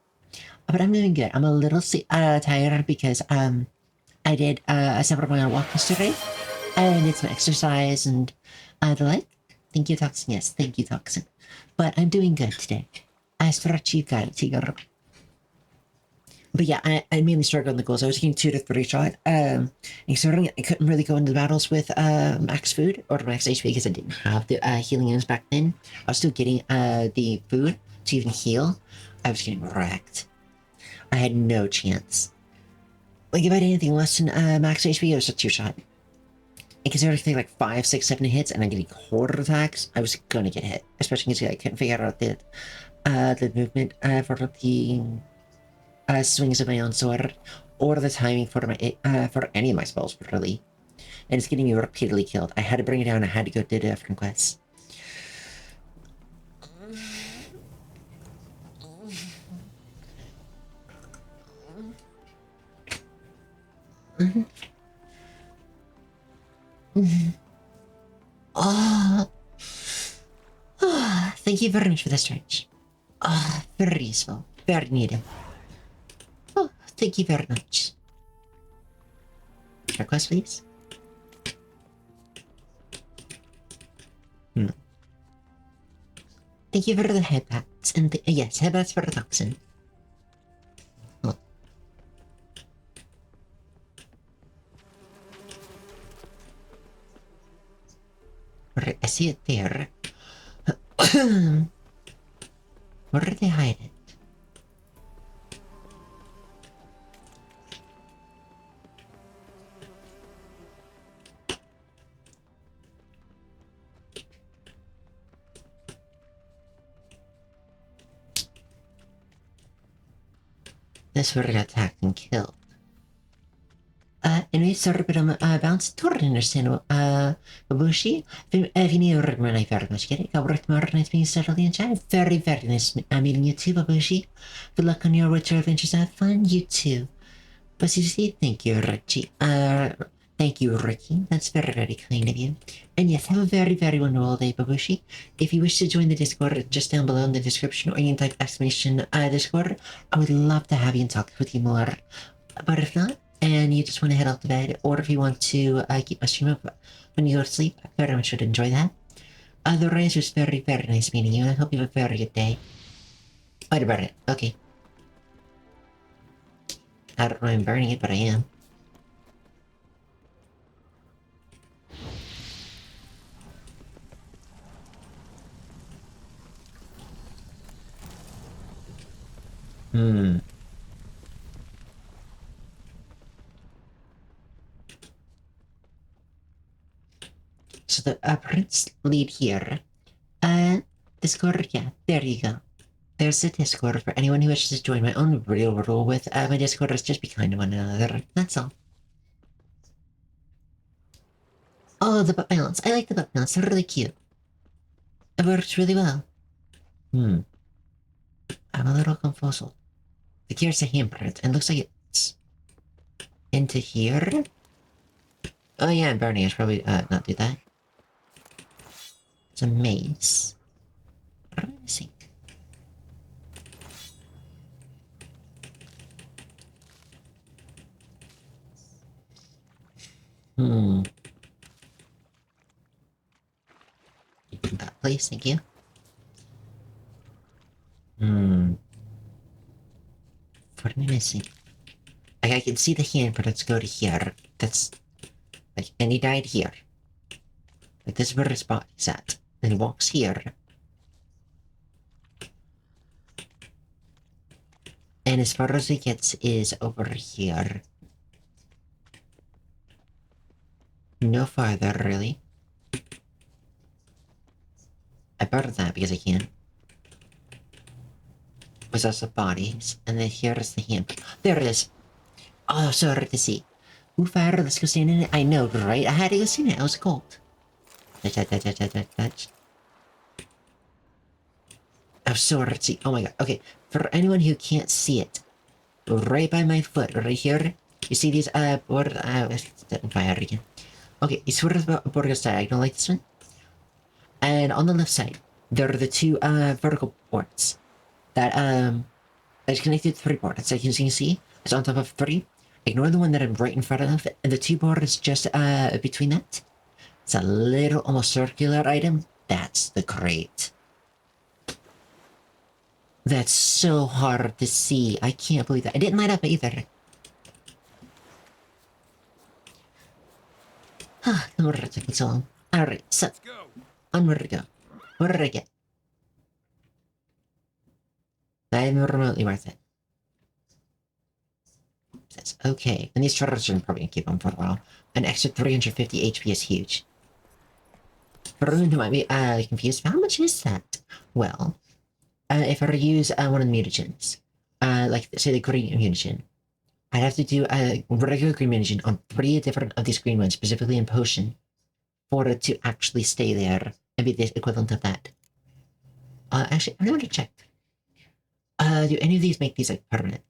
But I'm doing good. I'm a little tired because I did a separate mile walk yesterday. I did some exercise and the like. Thank you, Toxin. Yes, thank you, Toxin. But I'm doing good today. I stretch you guys, Tiger. But yeah, I mainly struggled on the goals. I was getting 2 to 3 shot. Considering I couldn't really go into battles with max food or max HP because I didn't have the healing items back then. I was still getting the food to even heal. I was getting wrecked. I had no chance. Like if I did anything less than max HP, it was a 2 shot. And considering I take like 5, 6, 7 hits and I'm getting quarter attacks, I was gonna get hit. Especially because I couldn't figure out the movement for the swings of my own sword, or the timing for my for any of my spells, really. And it's getting me repeatedly killed. I had to bring it down, I had to go do different quests. Thank you very much for the stretch. Very useful, very needed. Oh, thank you very much. Request, please. Thank you for the headbats, and yes, headbats for the toxin. Oh. Right, I see it there. Where did they hide it? This were attacked and killed. Anyway, sorry, but I'm bounced toward understandable. Babushi, if you need a recommend, I very much get it. Got worked more nice being settled in chat. Very, very nice meeting you too, Babushi. Good luck on your Witcher adventures. Have fun, you too. But seriously, thank you, Richie. Thank you, Ricky. That's very, very kind of you. And yes, have a very, very wonderful day, Babushi. If you wish to join the Discord, just down below in the description, or you can type exclamation Discord, I would love to have you and talk with you more. But if not, and you just want to head out to bed, or if you want to keep my stream up when you go to sleep, I very much would enjoy that. Otherwise, it was very, very nice meeting you, and I hope you have a very good day. I'd burn it. Okay. I don't know I'm burning it, but I am. So the prince lead here. Discord, yeah, there you go. there's the Discord for anyone who wishes to join my own real rule with my Discord is just be kind to one another. That's all. Oh, the butt balance. I like the butt balance. They're really cute. It works really well. I'm a little confused. The gear's a handprint, and looks like it's into here. Oh yeah, Bernie, I should probably not do that. It's a maze. What am I missing? That place, thank you. What am I missing? Like, I can see the hand, but let's go to here. That's... Like, and he died here. Like, this is where his body's at. Then he walks here. And as far as he gets is over here. No farther, really. I burned that because I can. Possess the bodies. And then here's the hand. There it is! Oh, so hard to see. Who fired? Let's go stand in it. I know, right? I had to go see it. It was cold. Touch. Oh, so hard to see. Oh my god. Okay, for anyone who can't see it, right by my foot, right here, you see these, fire again. Okay, you sort of border diagonal like this one. And on the left side, there are the two, vertical boards that, is connected to 3 boards. Like you can see, it's on top of 3. Ignore the one that I'm right in front of, and the 2 boards just, between that. It's a little, almost circular item. That's the crate. That's so hard to see. I can't believe that. I didn't light up either. Ah, no wonder it's taking so long. Alright, so, onward to go. What did I get? Not even remotely worth it. That's okay. And these treasures are probably gonna keep on for a while. An extra 350 HP is huge. For anyone who might be confused, how much is that? Well, if I were to use one of the mutagens, like say the green mutagen, I'd have to do a regular green mutagen on 3 different of these green ones, specifically in potion, for it to actually stay there and be the equivalent of that. Actually, I want to check. Do any of these make these like permanent?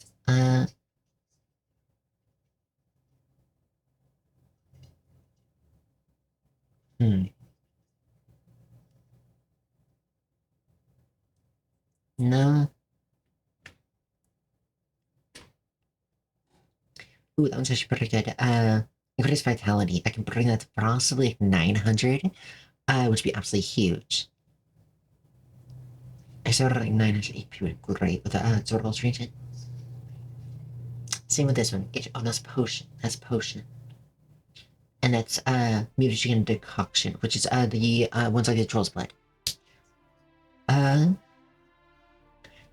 No. Ooh, that one's actually pretty good. Increased vitality. I can bring that to possibly like 900, which would be absolutely huge. I started like 900 AP would be great with the Zorgal Treatment. Same with this one. Oh, that's potion. That's potion. And that's mutagen decoction, which is the ones like the troll's blood.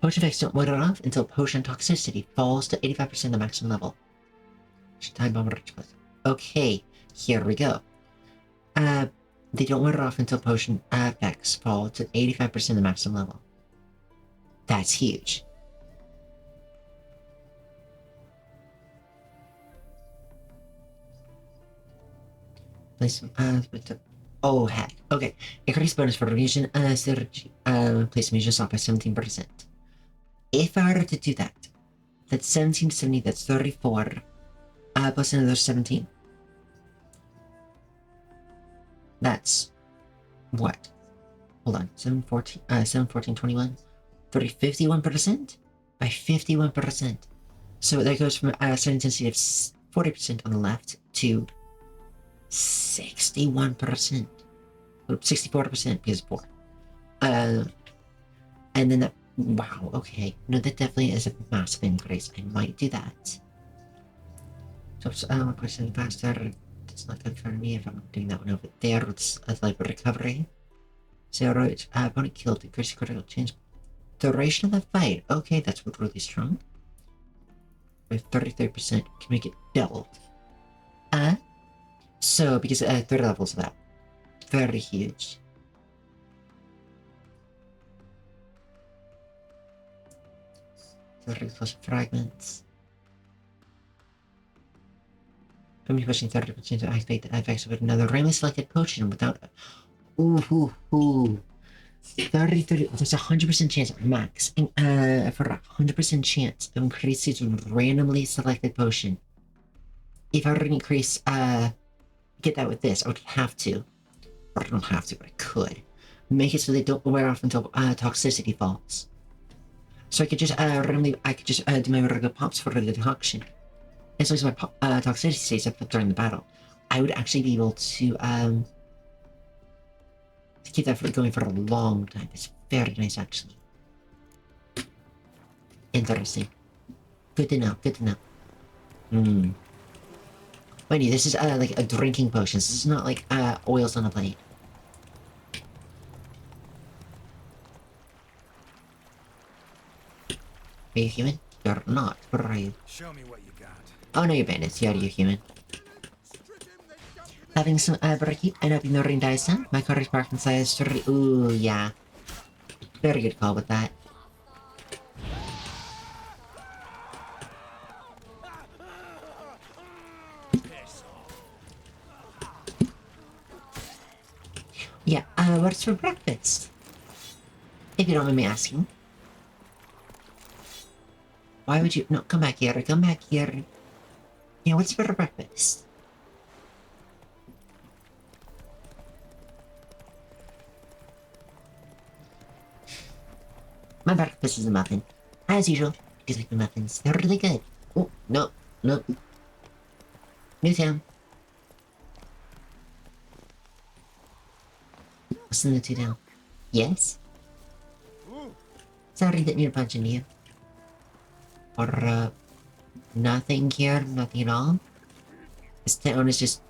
Potion effects don't wear off until potion toxicity falls to 85% of the maximum level. Time bomb. Okay, here we go. They don't wear off until potion effects fall to 85% of the maximum level. That's huge. Place oh heck. Okay. Increase bonus for region synergy. Place regions off by 17%. If I were to do that, that's 17 to 70, that's 34. Plus another 17. That's what? Hold on. 7, 14, 21. 51% by 51%. So that goes from certain intensity of 40% on the left to 61%. 64% because 4. And then that, wow, okay. No, that definitely is a massive increase. I might do that. So, 1% faster. That's not good for me if I'm doing that one over there. It's a type of recovery. 0, opponent killed, decrease critical chance. Duration of the fight. Okay, that's really strong. With 33%, can make it doubled. So, because 30 levels of that. Very huge. 30% fragments. From you pushing 30% to activate the effects of another randomly selected potion without. Ooh. 30, there's a 100% chance max. For a 100% chance of increases with randomly selected potion. If I were to increase, get that with this, I would have to. Or I don't have to, but I could. Make it so they don't wear off until toxicity falls. So I could just randomly, do my regular pops for the decoction. As long as my toxicity stays up during the battle, I would actually be able to keep that going for a long time. It's very nice, actually. Interesting. Good to know. Good to know. Mind you, this is like a drinking potion. This is not like oils on a plate. Are you human? You're not. What are you? Show me what you got. Oh no, you're bandits. Yeah, you're human. Having some barkeep and hoping the ring dies down. My car is parked inside a story. Ooh, yeah. Very good call with that. Yeah, what's for breakfast? If you don't mind me asking. Why would you— no, come back here, come back here. Yeah, what's for breakfast? My breakfast is a muffin. As usual, because like the muffins, they're really good. Oh, no. New town. What's in the two down? Yes? Sorry, didn't mean to punch into you. Or, nothing here, nothing at all? This town is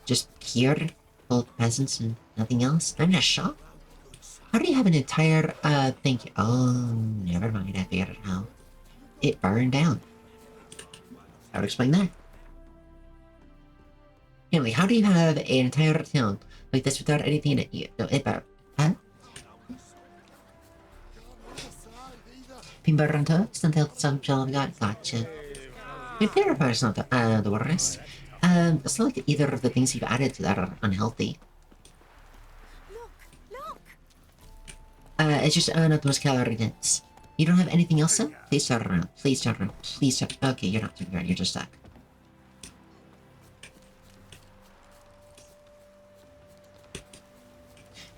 just here, full of peasants and nothing else? I'm not shocked. How do you have an entire, thing? Oh, never mind, I figured it out. It burned down. I would explain that. Anyway, how do you have an entire town like this without anything in it? No, it burned. Huh? Being burned on toast until some child got gotcha. My favorite part is not the worst. It's not like either of the things you've added to that are unhealthy. It's just not the most calorie dense. You don't have anything else then? Please turn around. Please turn around. Please turn— okay, you're not turning around, you're just stuck.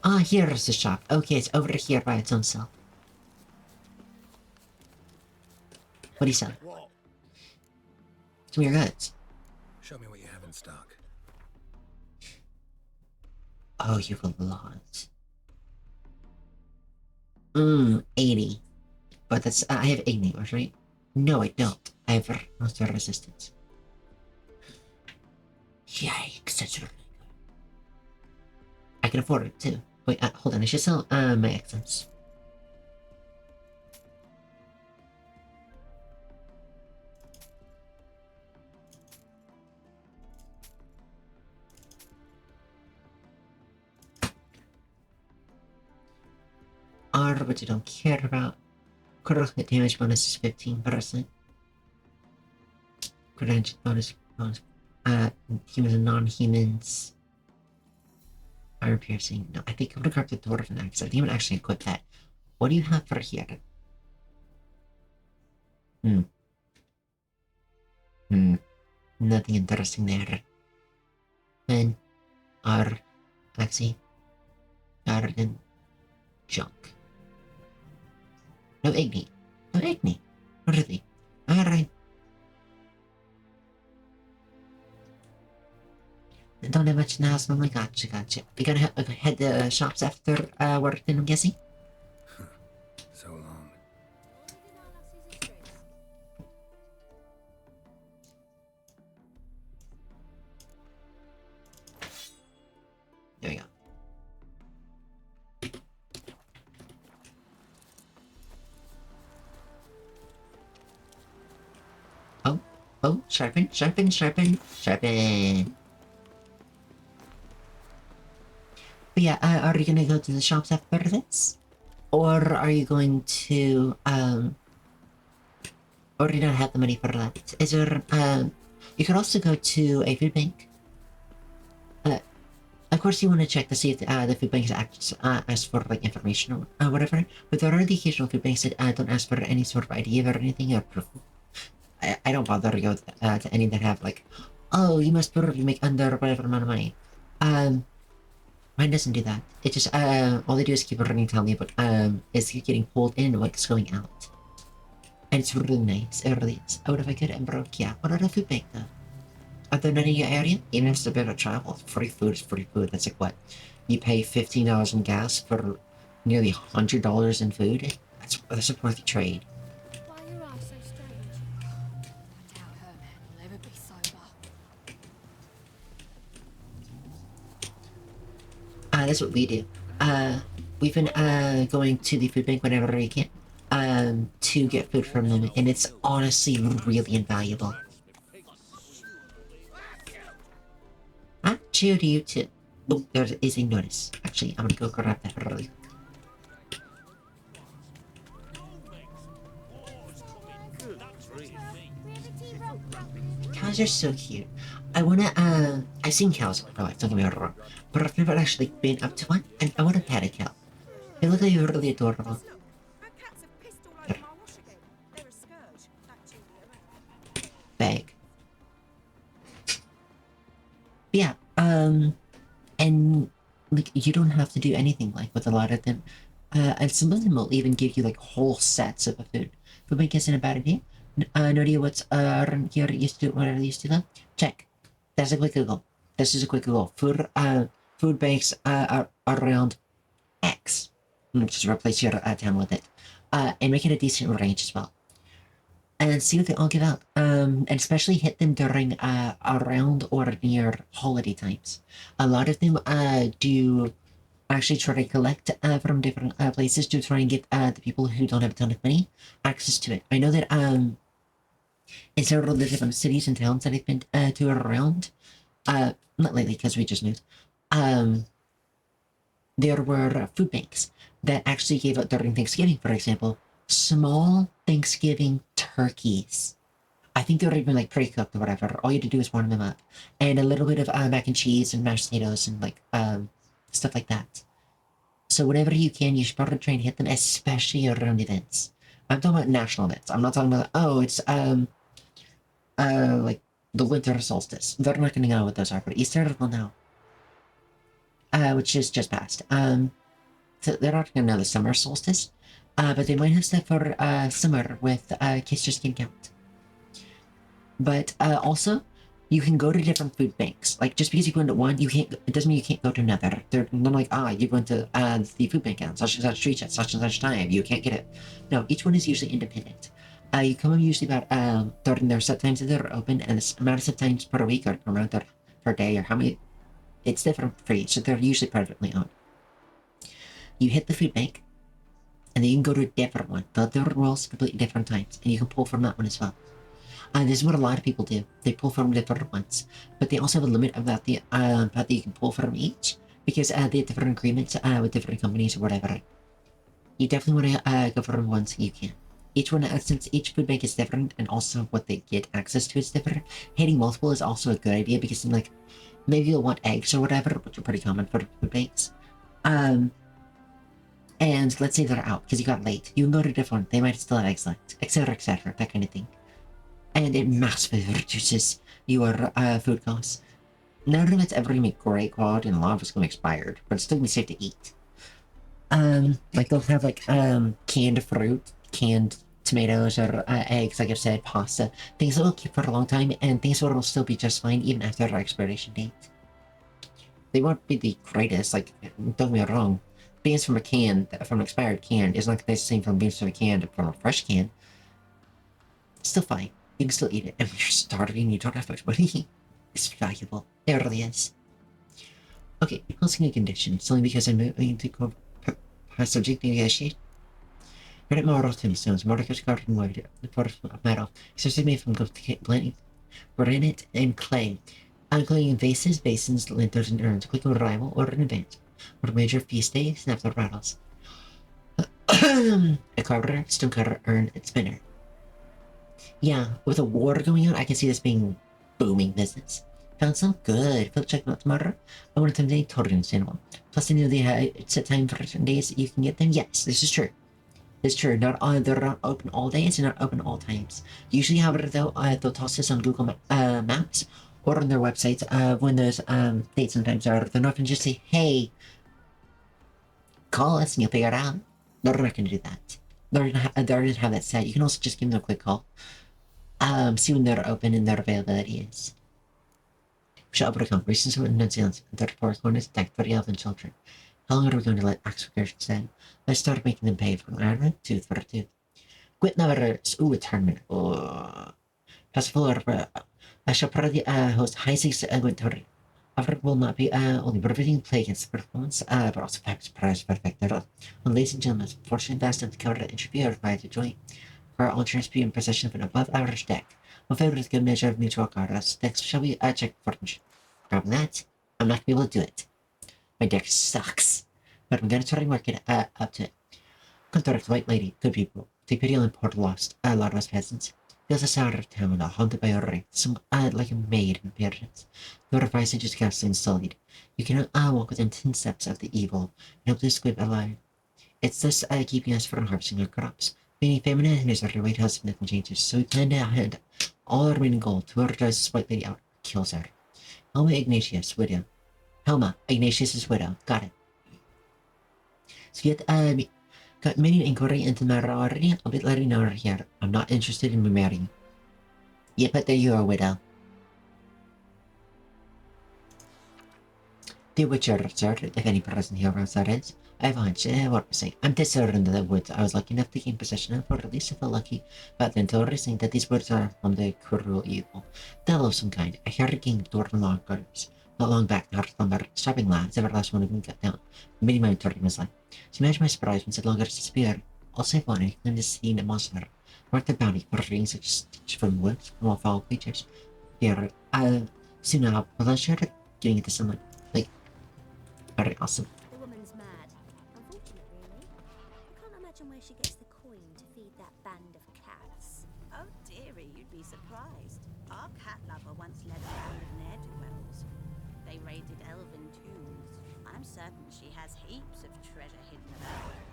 Ah, here's the shop. Okay, it's over here by its own self. What do you sell? Some of your goods. Show me what you have in stock. Oh, you have a lot. 80. But that's— I have ignios, right? No, I don't. I have monster resistance. Yikes, that's really good. I can afford it too. Wait, hold on, I should sell my accents. R, which I don't care about. Critical hit damage bonus is 15%. Critical bonus, humans and non-humans. Fire piercing. No, I think I'm gonna grab the dwarven axe. I think I'm gonna actually equip that. What do you have for here? Nothing interesting there. Men are actually garden junk. No Igni. No Igni. Not really. Alright. Don't have much now, so I'm like, gotcha. We gonna head to shops after work, then I'm guessing? So long. There we go. Oh, sharpen. But yeah, are you gonna go to the shops after this? Or are you going to, or do not have the money for that. Is there, you could also go to a food bank. Of course, you want to check to see if the food banks ask for like information or whatever. But there are the occasional food banks that don't ask for any sort of ID or anything or proof. I don't bother to go to any that have like, oh, you must prove you make under whatever amount of money. Mine doesn't do that. It just all they do is keep running, telling me about is getting pulled in and what's going out. And it's really nice. It really is. Oh, if I could, and broke, yeah. What are the food bank though? Are there none in your area? Even if it's a bit of travel, free food is free food. That's like what? You pay $15 in gas for nearly $100 in food? That's a worthy trade. Why are your eyes so strange? I doubt Herman will ever be sober. That's what we do. We've been going to the food bank whenever we can to get food from them, and it's honestly really invaluable. Cheer to you too. Oh, there is a notice. Actually, I'm gonna go grab that really. Cows are so cute. I wanna, I've seen cows before, don't get me wrong, but I've never actually been up to one, and I wanna pet a cow. They look like really adorable. Bag. Yeah, and like you don't have to do anything like with a lot of them. And some of them will even give you like whole sets of food. Food bank isn't a bad idea. No idea what's around here used to what are they used to though? Check. That's a quick Google. This is a quick Google. Food banks are around X. Just replace your town with it. And make it a decent range as well. And see what they all give out. And especially hit them during around or near holiday times. A lot of them do actually try to collect from different places to try and get the people who don't have a ton of money access to it. I know that in several of the different cities and towns that I've been to around, not lately because we just moved, there were food banks that actually gave out during Thanksgiving, for example, small Thanksgiving turkeys. I think they were even like pre-cooked or whatever. All you had to do is warm them up. And a little bit of mac and cheese and mashed potatoes and like stuff like that. So whenever you can, you should probably try and hit them, especially around events. I'm talking about national events. I'm not talking about, oh, it's like the winter solstice. They're not going to know what those are, but Easter will know. Which is just passed. So they're not going to know the summer solstice. But they might have stuff for summer with Kiss Your Skin Count. But also, you can go to different food banks. Like, just because you go into one, you can't. It doesn't mean you can't go to another. They're not like, you're going to the food bank on such and such street at such and such time. You can't get it. No, each one is usually independent. You come in usually about during their set times that they're open, and the amount of set times per week or around per day or how many. It's different for each, so they're usually privately owned. You hit the food bank, and then you can go to a different one. The other rules completely different times, and you can pull from that one as well. This is what a lot of people do. They pull from different ones, but they also have a limit about the that you can pull from each because they have different agreements with different companies or whatever. You definitely want to go from ones you can. Each one, since each food bank is different, and also what they get access to is different. Hitting multiple is also a good idea because then, like, maybe you'll want eggs or whatever, which are pretty common for food banks. And let's say they're out because you got late. You can go to a different one. They might still have eggs left, etc., that kind of thing. And it massively reduces your food costs. None of it's ever going to be great quality, and a lot of it's going to be expired, but it's still going to be safe to eat. Like they'll have like canned fruit, canned tomatoes, or eggs, like I've said, pasta, things that will keep for a long time, and things that will still be just fine even after their expiration date. They won't be the greatest, like, don't get me wrong. Beans from a can, from an expired can, is not the same from beans from a can from a fresh can. Still fine. You can still eat it. And when you're starving, you don't have much money. It's valuable. It really is. Okay, closing a condition. Solely because I'm moving to go subject to negotiate. Granite marble tombstones, mortgage garden wood, the forest of metal, especially made from blending granite and clay. Including vases, basins, lanterns, and urns, quick arrival or in advance. For major feast day, snaps or rattles. A carver, stone cutter, urn, and spinner. Yeah, with a war going on, I can see this being booming business. Found some good. Feel check out tomorrow. I want to today, totally understandable. Plus, I know they have set time for certain days that you can get them. Yes, this is true. It's true. Not all, they're not open all days and not open all times. Usually, however, they'll toss this on Google Maps or on their websites when those dates and times are. They're not going to just say, "Hey, call us and you'll figure it out." They're not going to do that. They're going to have that set. You can also just give them a quick call. See when they're open and their availability is. Shall overcome recent announcements and third fourth corners attacked for the elven children. How long are we going to let Axel stand? Let's start making them pay for iron tooth for a tooth. Quit never a tournament. Possible I shall probably host high stakes tournament. However, will not be only providing play against the performance, but also perhaps prize perfect. Well, ladies and gentlemen, fortunately that's not the cover the interview are invited to join. For our alternate be in possession of an above average deck. My favorite is a good measure of mutual cards. Decks shall be checked for problem that I'm not gonna be able to do it. My deck sucks. But I'm gonna try and work it up to it. Contract white lady, good people. Take pity on the poor lost, a lot of us peasants. Feels a sour town haunted by a ring, some like a maid in appearance. Notifies and just ghastly sullied. You cannot walk within 10 steps of the evil and hope to escape alive. It's this keeping us from harvesting our crops. Being feminine and his right husband nothing changes, so we plan to hand all our remaining gold to whoever drives this white lady out, kills her. Helma Ignatius, widow. Helma, Ignatius's widow. Got it. So yet, got many inquiry into the matter already. I'll be letting you know here. I'm not interested in remarrying. Yeah, but there you are, widow. The Witcher, sir, if any person here knows that is. I have a hunch, what we say. I'm deserted into the woods. I was lucky enough to gain possession of, or at least I felt lucky. But then to saying that these words are from the cruel evil. Devil of some kind. I heard a king dwarf long gardens. Not long back, not lumber, strapping lads, ever last one of them got down. Many my authority was like. So imagine my surprise when said longer disappeared. All save one, I claimed to see a monster. Marked the bounty for freeing such a stitch from woods, from all foul creatures. Here, soon I'll pleasure giving it to someone. Like, very awesome. The woman's mad. Unfortunate, really. I can't imagine where she gets the coin to feed that band of cats. Oh, dearie, you'd be surprised. Our cat lover once led a band of ne'er-do-wells. They raided elven tombs. I'm certain she has heaps of treasure hidden about her.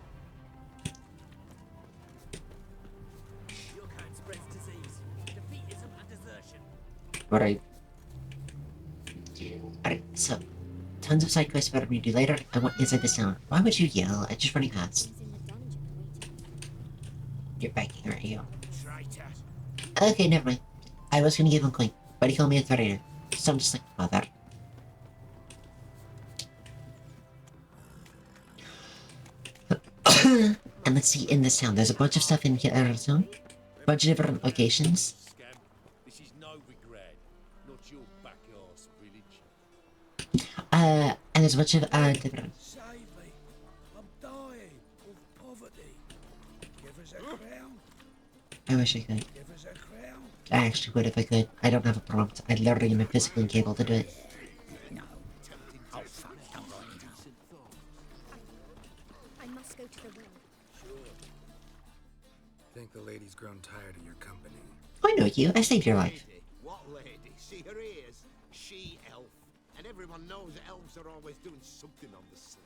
Your kind spreads disease, defeatism, and desertion. Alright. Alright, so tons of side quests for me to do later. I want inside the town. Why would you yell? I'm just running past. You're biking, aren't you? Okay, never mind. I was gonna give him a coin, but he called me a traitor. So I'm just like, mother. And let's see, in this town, there's a bunch of stuff in here in the town. Bunch of different locations. This is no regret, not your back arse village. And there's a bunch of different. Save me. I'm dying of poverty. Give us a crown. I wish I could. Give us a crown. I actually would if I could. I don't have a prompt. I literally am physically incapable to do it. I must go to the well. Sure. Think the lady's grown tired of your company. I know you. I saved your life. What lady? See her ears? She elf. And everyone knows elves are always doing something on the sly.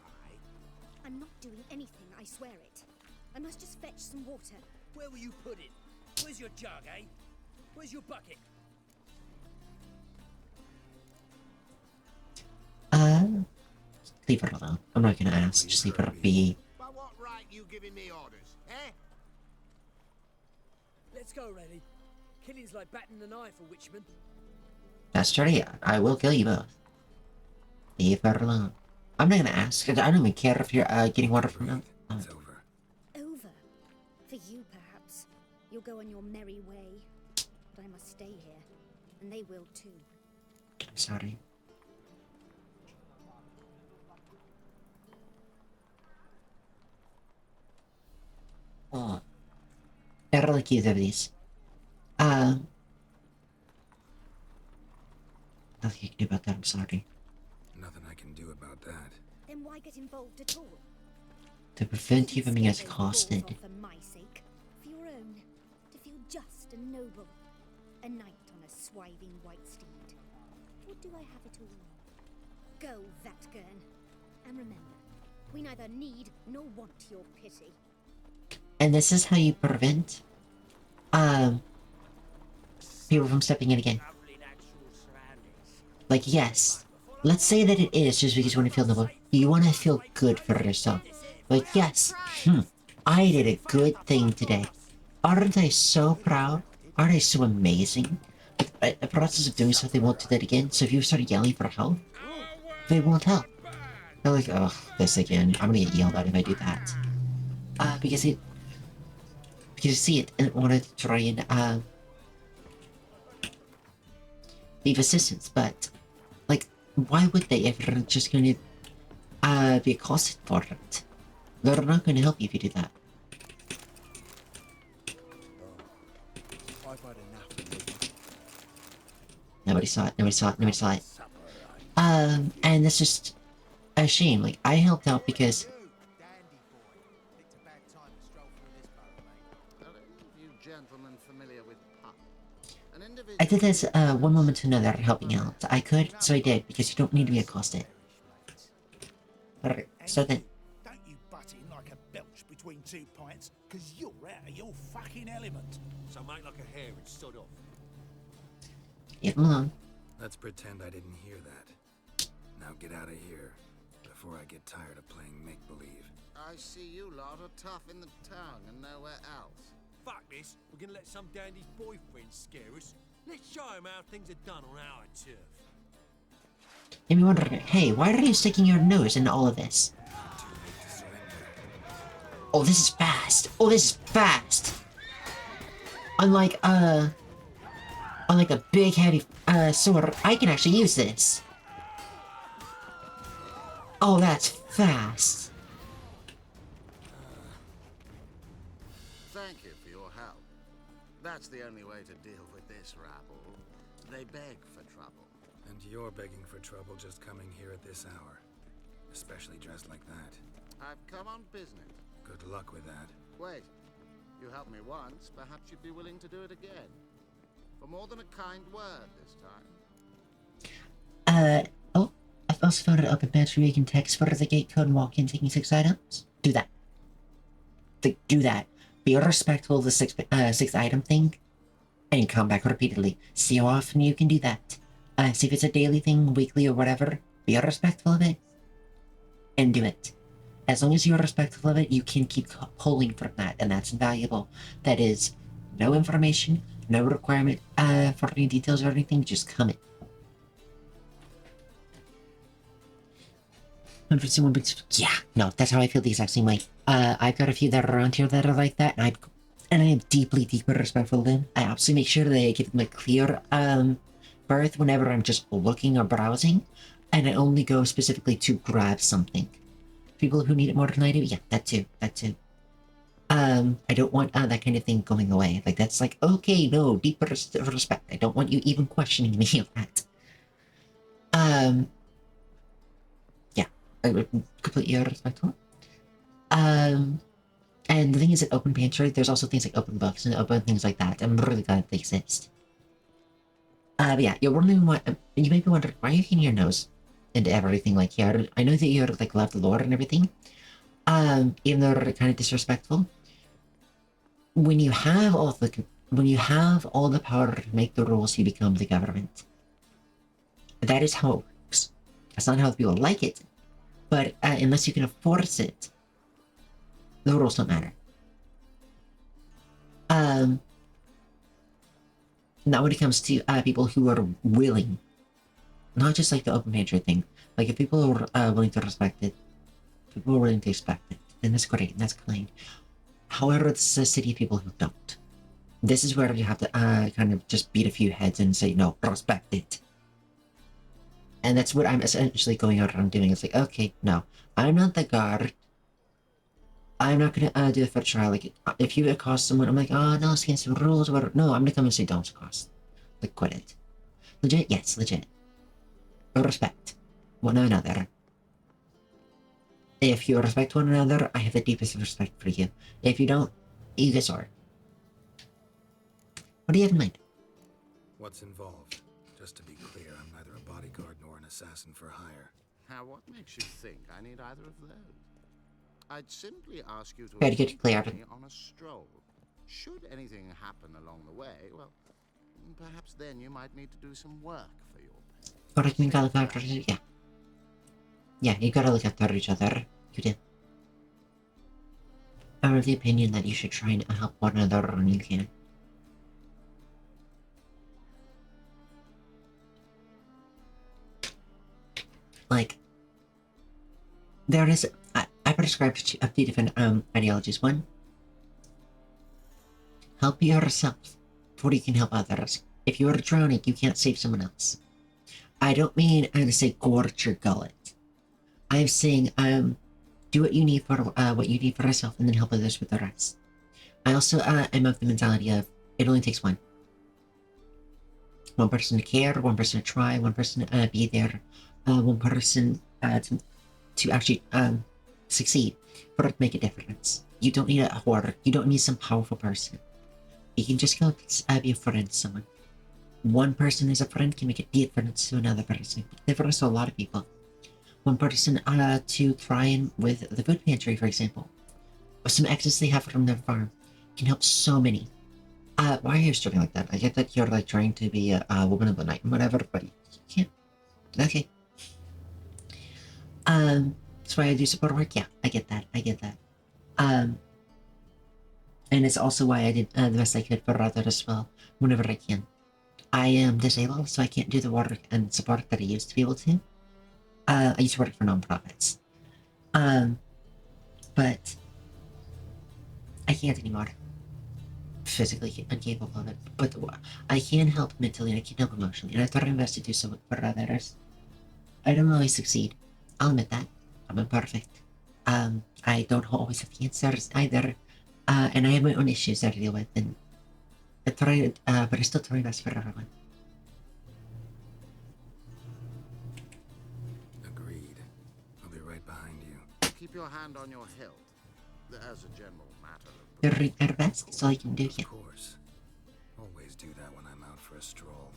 I'm not doing anything, I swear it. I must just fetch some water. Where will you put it? Where's your jug, eh? Where's your bucket? Leave her alone. I'm not gonna ask. Just leave her be. By what right you giving me orders, eh? Let's go, Reddy. Killing's like batting an eye for witchmen. That's true. Yeah, I will kill you both. Leave her alone. I'm not gonna ask. I don't even care if you're getting water from them. It's over. Over? For you, perhaps. You'll go on your merry way. But I must stay here. And they will too. I'm sorry. Oh. I really cute of these. Nothing you can do about that, I'm sorry. Nothing I can do about that. Then why get involved at all? To prevent you from being as Scare those accosted. balls off for my sake. For your own. To feel just. just a noble, a knight on a swiving white steed. Or do I have it all wrong? Go, Vatgern. And remember, we neither need nor want your pity. And this is how you prevent people from stepping in again. Like, yes, let's say that it is just because you want to feel noble. You want to feel good for yourself. Like, yes, I did a good thing today. Aren't I so proud? Aren't I so amazing? But the process of doing so, they won't do that again. So if you start yelling for help, they won't help. They're like, oh, this again. I'm gonna get yelled at if I do that. Because you see it and want to try and leave assistance, but like, why would they if they're just gonna be accosted for it? They're not gonna help you if you do that. Nobody saw it, nobody saw it, nobody saw it. And it's just a shame. Like, I helped out because I did this one moment to another helping out. I could, so I did, because you don't need to be accosted. Alright, so then. Don't you butt in like a belch between 2 pints, because you're out of your fucking element. So make like a hare and sod off. Leave him alone. Let's pretend I didn't hear that. Now get out of here, before I get tired of playing make-believe. I see you lot are tough in the tongue and nowhere else. Fuck this. We're gonna let some dandy's boyfriend scare us. Let's show him how things are done on our turf. You may wonder, hey, why are you sticking your nose into all of this? Oh, this is fast. Oh, this is fast. Unlike a big heavy sword, I can actually use this. Oh, that's fast. Thank you for your help. That's the only way to deal with this rabble. They beg for trouble. And you're begging for trouble just coming here at this hour. Especially dressed like that. I've come on business. Good luck with that. Wait. You helped me once, perhaps you'd be willing to do it again. For more than a kind word this time. Oh, I've also found an open match where you can text for the gate code and walk in taking 6 items. Do that. Do that. Be respectful of the 6 item thing, and come back repeatedly. See how often you can do that. See if it's a daily thing, weekly, or whatever. Be respectful of it, and do it. As long as you're respectful of it, you can keep pulling from that, and that's invaluable. That is no information, no requirement for any details or anything, just come in. 151 bits. Yeah, no, that's how I feel the exact same way. I've got a few that are around here that are like that, and I am deeply respectful of them. I absolutely make sure that I give them a clear berth whenever I'm just looking or browsing, and I only go specifically to grab something. People who need it more than I do, yeah, that too. I don't want that kind of thing going away. Like, that's like, okay, no, deep respect. I don't want you even questioning me of that. Yeah, completely respectful. And the thing is, at Open Pantry, there's also things like open books and open things like that. I'm really glad they exist. But yeah, you're wondering why, you may be wondering, why are you getting your nose into everything like here? I know that you're like love the lore and everything. Even though they're kind of disrespectful. When you have all the power to make the rules, you become the government. That is how it works. That's not how people like it. But unless you can enforce it, the rules don't matter. Now when it comes to people who are willing, not just like the open pantry thing, like if people are willing to respect it, people are willing to expect it, then that's great, and that's kind. However, this is a city of people who don't. This is where you have to kind of just beat a few heads and say, no, respect it. And that's what I'm essentially going around doing. It's like, okay, no, I'm not the guard. I'm not gonna do the first trial. Like, if you accost someone, I'm like, oh, no, it's against the rules, or whatever. No, I'm gonna come and say, don't accost. Like, quit it. Legit? Yes, legit. Respect one another. If you respect one another, I have the deepest respect for you. If you don't, you get sore. What do you have in mind? What's involved? Just to be clear, I'm neither a bodyguard nor an assassin for hire. What makes you think I need either of those? I'd simply ask you to Very good, clear. accompany me on a stroll. Should anything happen along the way, well, perhaps then you might need to do some work for your pet. Or you gotta look after yeah. Yeah, you gotta look after each other. You do. I'm of the opinion that you should try and help one another when you can. Like, there is, I prescribe a few different ideologies. One, help yourself before you can help others. If you are drowning, you can't save someone else. I don't mean to say gorge your gullet. I'm saying do what you need for yourself, and then help others with the rest. I also am of the mentality of it only takes one. One person to care, one person to try, one person to be there, one person to actually succeed for it to make a difference. You don't need a hoarder. You don't need some powerful person. You can just go be a friend to someone. One person as a friend can make a difference to another person. Difference to a lot of people. One person to try and with the food pantry, for example, or some excess they have from their farm, can help so many. Why are you struggling like that? I get that you're like trying to be a woman of the night and whatever, but you can't. Okay. That's why I do support work. Yeah, I get that. And it's also why I did the best I could for others as well, whenever I can. I am disabled, so I can't do the work and support that I used to be able to. I used to work for nonprofits. But I can't anymore. Physically incapable of it. But I can help mentally and I can help emotionally. And I thought I best to do so for others. I don't always succeed. I'll admit that. I'm imperfect. I don't always have the answers either. And I have my own issues that I deal with. And I try, but I still try my best for everyone. Agreed. I'll be right behind you. Keep your hand on your hilt. As a general matter. You're our best, that's all I can do, yeah. Of course. Always do that when I'm out for a stroll.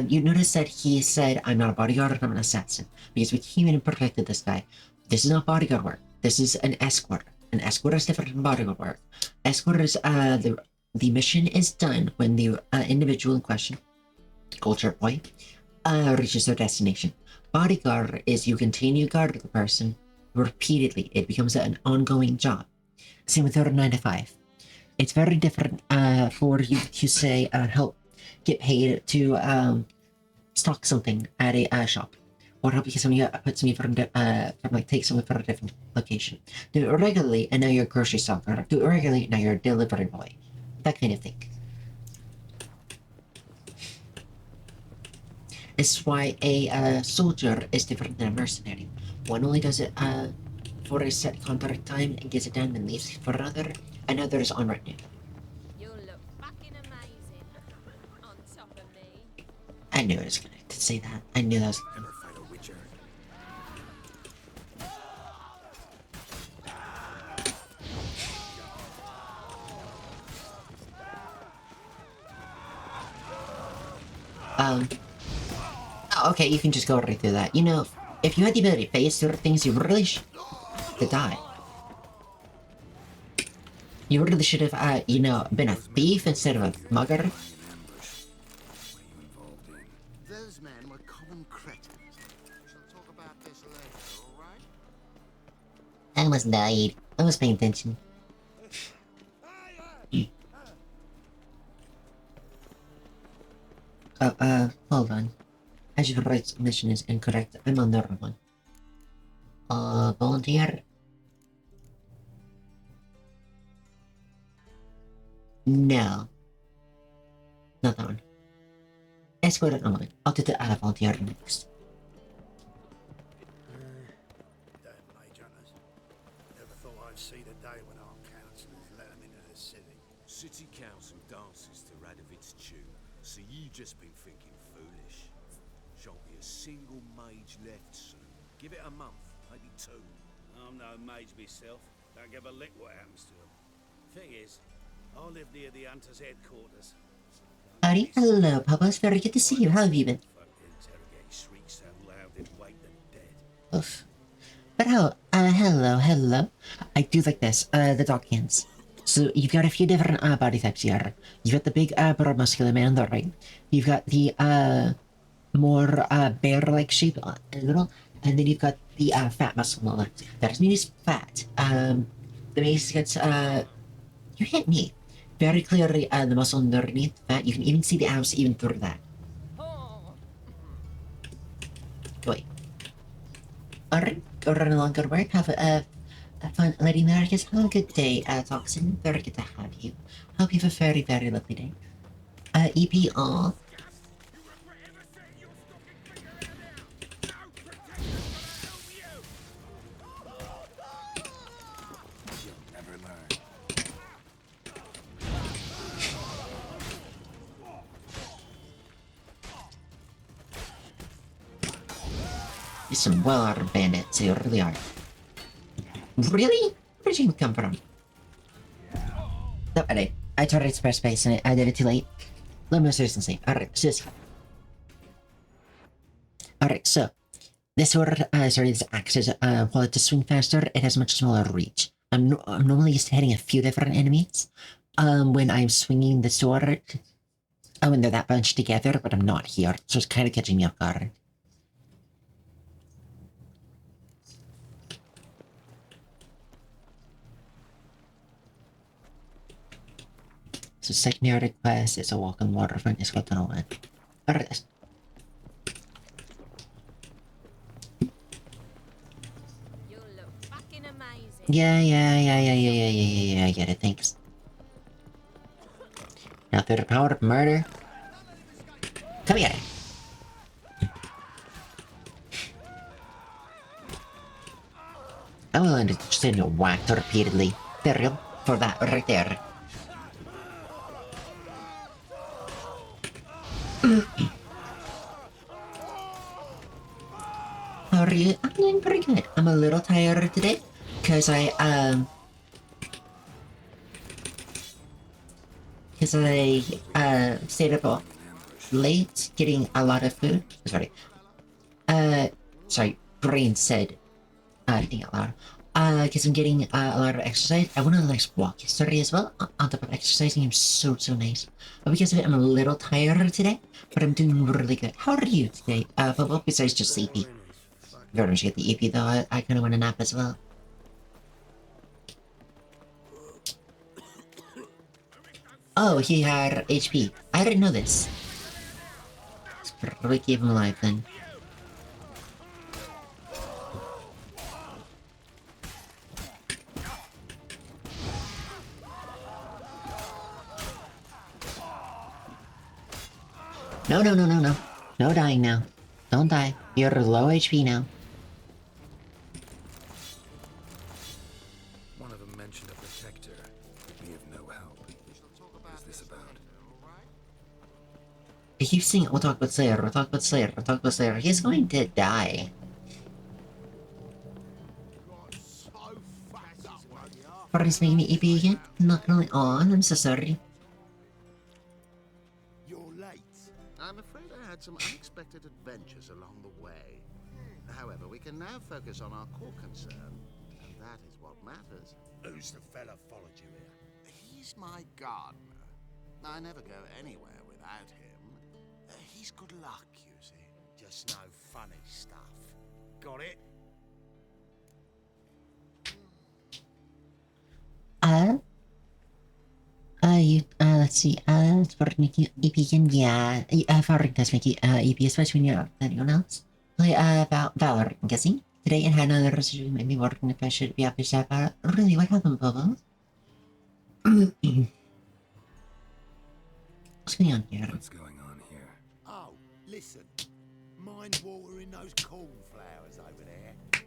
You notice that he said, I'm not a bodyguard, I'm an assassin. Because we came in and protected this guy. This is not bodyguard work. This is an escort. An escort is different from bodyguard work. Escort is, the mission is done when the individual in question, culture boy, reaches their destination. Bodyguard is you continue to guard the person repeatedly. It becomes an ongoing job. Same with your 9 to 5. It's very different for you to say help get paid to stock something at a shop, or help you put something from like take something from a different location. Do it regularly, and now you're a grocery stocker. Do it regularly, now you're a delivery boy. That kind of thing. It's why a soldier is different than a mercenary. One only does it for a set contract time and gets it done and leaves for another. Another is on retinue. You'll look fucking amazing on top of me. I knew I was going to say that. I knew that was... Ever fight a Witcher? Okay, you can just go right through that. You know, if you had the ability to phase through things, you really should die. You really should have, you know, been a thief instead of a mugger. Those men were common cretins. Shall talk about this later, alright? I almost died. I was paying attention. Hold on. As your rights mission is incorrect, I'm on the wrong one. Volunteer? No. Not that one. Escort at the moment. I'll do the volunteer next. Damn Majonas. Never thought I'd see the day when our councillors let them into the city. City council dances to Radovid's tune, so you just been thinking foolish. Shan't be a single mage left soon. Give it a month, maybe 2. I'm no mage myself. Don't give a lick what happens to them. Thing is, I live near the Hunter's headquarters. Howdy, hello, Papa. It's very good to see you. How have you been? Interrogate shrieks so loud they'd wake the dead. Oof. But hello. I do like this, the dog hands. So you've got a few different body types here. You've got the big broad muscular man on the right. You've got the more bear-like shape in the middle, and then you've got the fat muscle on the left. That doesn't mean he's fat. The base gets you hit me. Very clearly the muscle underneath the fat. You can even see the abs even through that. Wait. Alright, go run along, good work. Have a fun Lady Marcus. Have a good day, Toxin. Very good to have you. Hope you have a very, very lovely day. EP off. You're some well-armed bandits, you really are. Really? Where did you come from? No, I tried to express space and I did it too late. Let me seriously. Alright, so this sword, this axe is, while it does swing faster, it has much smaller reach. I'm normally used to hitting a few different enemies, when I'm swinging the sword, when they're that bunched together, but I'm not here, so it's kind of catching me off guard. So secondary quest is a walk on waterfront, it's got to know when. Alright. Yeah, I get it, thanks. Now through the power of murder. Come here! I'm willing to send you whacked repeatedly. There you go. For that right there. How are you? I'm doing pretty good. I'm a little tired today, cause I stayed up late getting a lot of food. Brain said, thinking out loud. Cause I'm getting a lot of exercise. I went on a nice walk yesterday as well. On top of exercising, I'm so nice. But because of it, I'm a little tired today, but I'm doing really good. How are you today? But besides just sleepy. Very much get the EP though. I kind of want a nap as well. Oh, he had HP. I didn't know this. Let's probably keep him alive then. No. No dying now. Don't die. You're low HP now. One of them mentioned a protector. Be of no help. What is this about? He keeps saying, we'll talk about Slayer. He's going to die. Party's making me EP again? Not gonna on, I'm so sorry. I'm afraid I had some unexpected adventures along the way. However, we can now focus on our core concern, and that is what matters. Who's the fella followed you here? He's my gardener. I never go anywhere without him. He's good luck, you see. Just no funny stuff. Got it? Let's see, for making EP again, yeah, Valorant does make EP, especially when you're out than anyone else. Play, Valorant, I'm guessing. Today and had another decision, maybe wondering if I should be up to chat about it. Really, what happened, Bubbles? What's going on here? What's going on here? Oh, listen. Mind watering those cornflowers over there?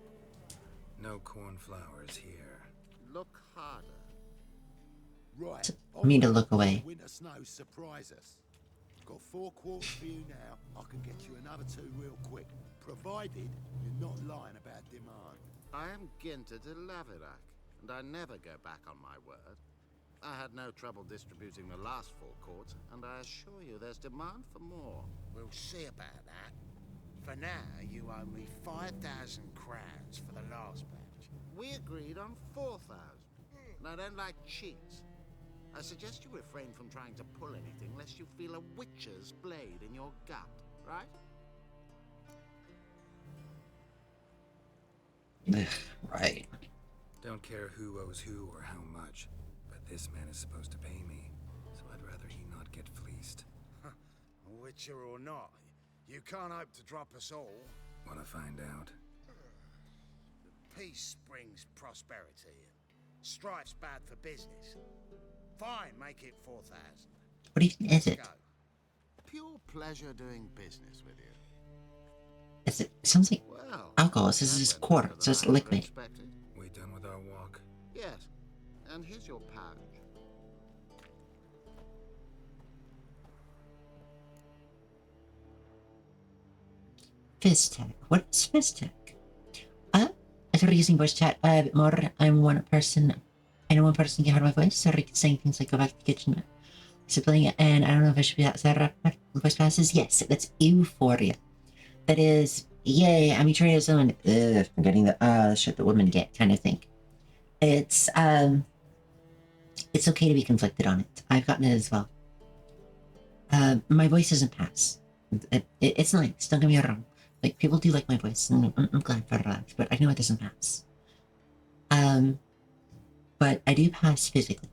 No cornflowers here. Look harder. Right. I mean to look away. Winter snow surprise us. Got 4 quarts for you now. I can get you another 2 real quick, provided you're not lying about demand. I am Ginter de Laverack, and I never go back on my word. I had no trouble distributing the last 4 quarts, and I assure you there's demand for more. We'll see about that. For now, you owe me 5,000 crowns for the last batch. We agreed on 4,000. And I don't like cheats. I suggest you refrain from trying to pull anything lest you feel a witcher's blade in your gut, right? Right. Don't care who owes who or how much, but this man is supposed to pay me, so I'd rather he not get fleeced. Witcher or not, you can't hope to drop us all. Wanna find out? Peace brings prosperity, and strife's bad for business. Fine, make it 4,000. What even is it? Go. Pure pleasure doing business with you. Is it? It sounds like Well, alcohol. This is just quarter, so it's liquid. We done with our walk? Yes, and here's your pouch. Fizztech. What is Fizztech? I started using voice chat a bit more. I know one person can hear my voice, started saying things like go back to the kitchen. Sibling, and I don't know if I should be outside voice passes. Yes, that's euphoria. That is, yay, I'm betraying someone. Ugh, I'm getting the shit that women get kind of thing. It's okay to be conflicted on it. I've gotten it as well. My voice doesn't pass. It's nice, don't get me wrong. Like, people do like my voice, and I'm glad for that, but I know it doesn't pass. But I do pass physically.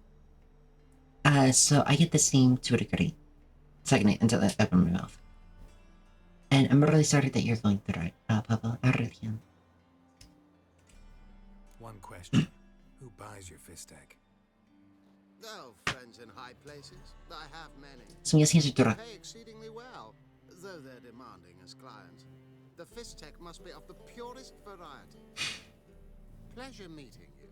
So I get the same to a degree. Second, until I open my mouth. And I'm really sorry that you're going through it, Papa. I really am. One question. Who buys your Fizztech? Oh, friends in high places. I have many. So yes, here's a They dura. pay exceedingly well, though they're demanding as clients. The Fizztech must be of the purest variety. Pleasure meeting you.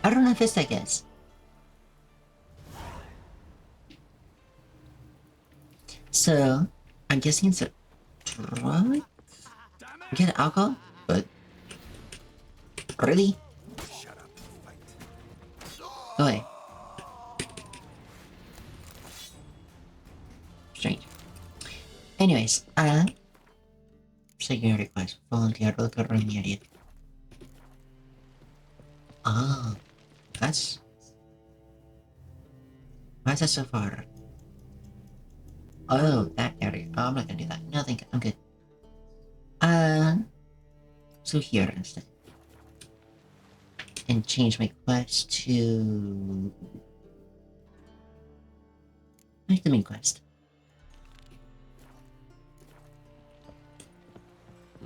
I don't know if Fizztech is. So, I'm guessing it's a drug? Get alcohol? But... Really? Shut up, fight. Go away. Strange. Anyways, second request. Volunteer to look around the area. Ah, that's that so far? Oh, that area. Oh, I'm not gonna do that. No, thank you. I'm good. So here instead. And change my quest to... Make the main quest.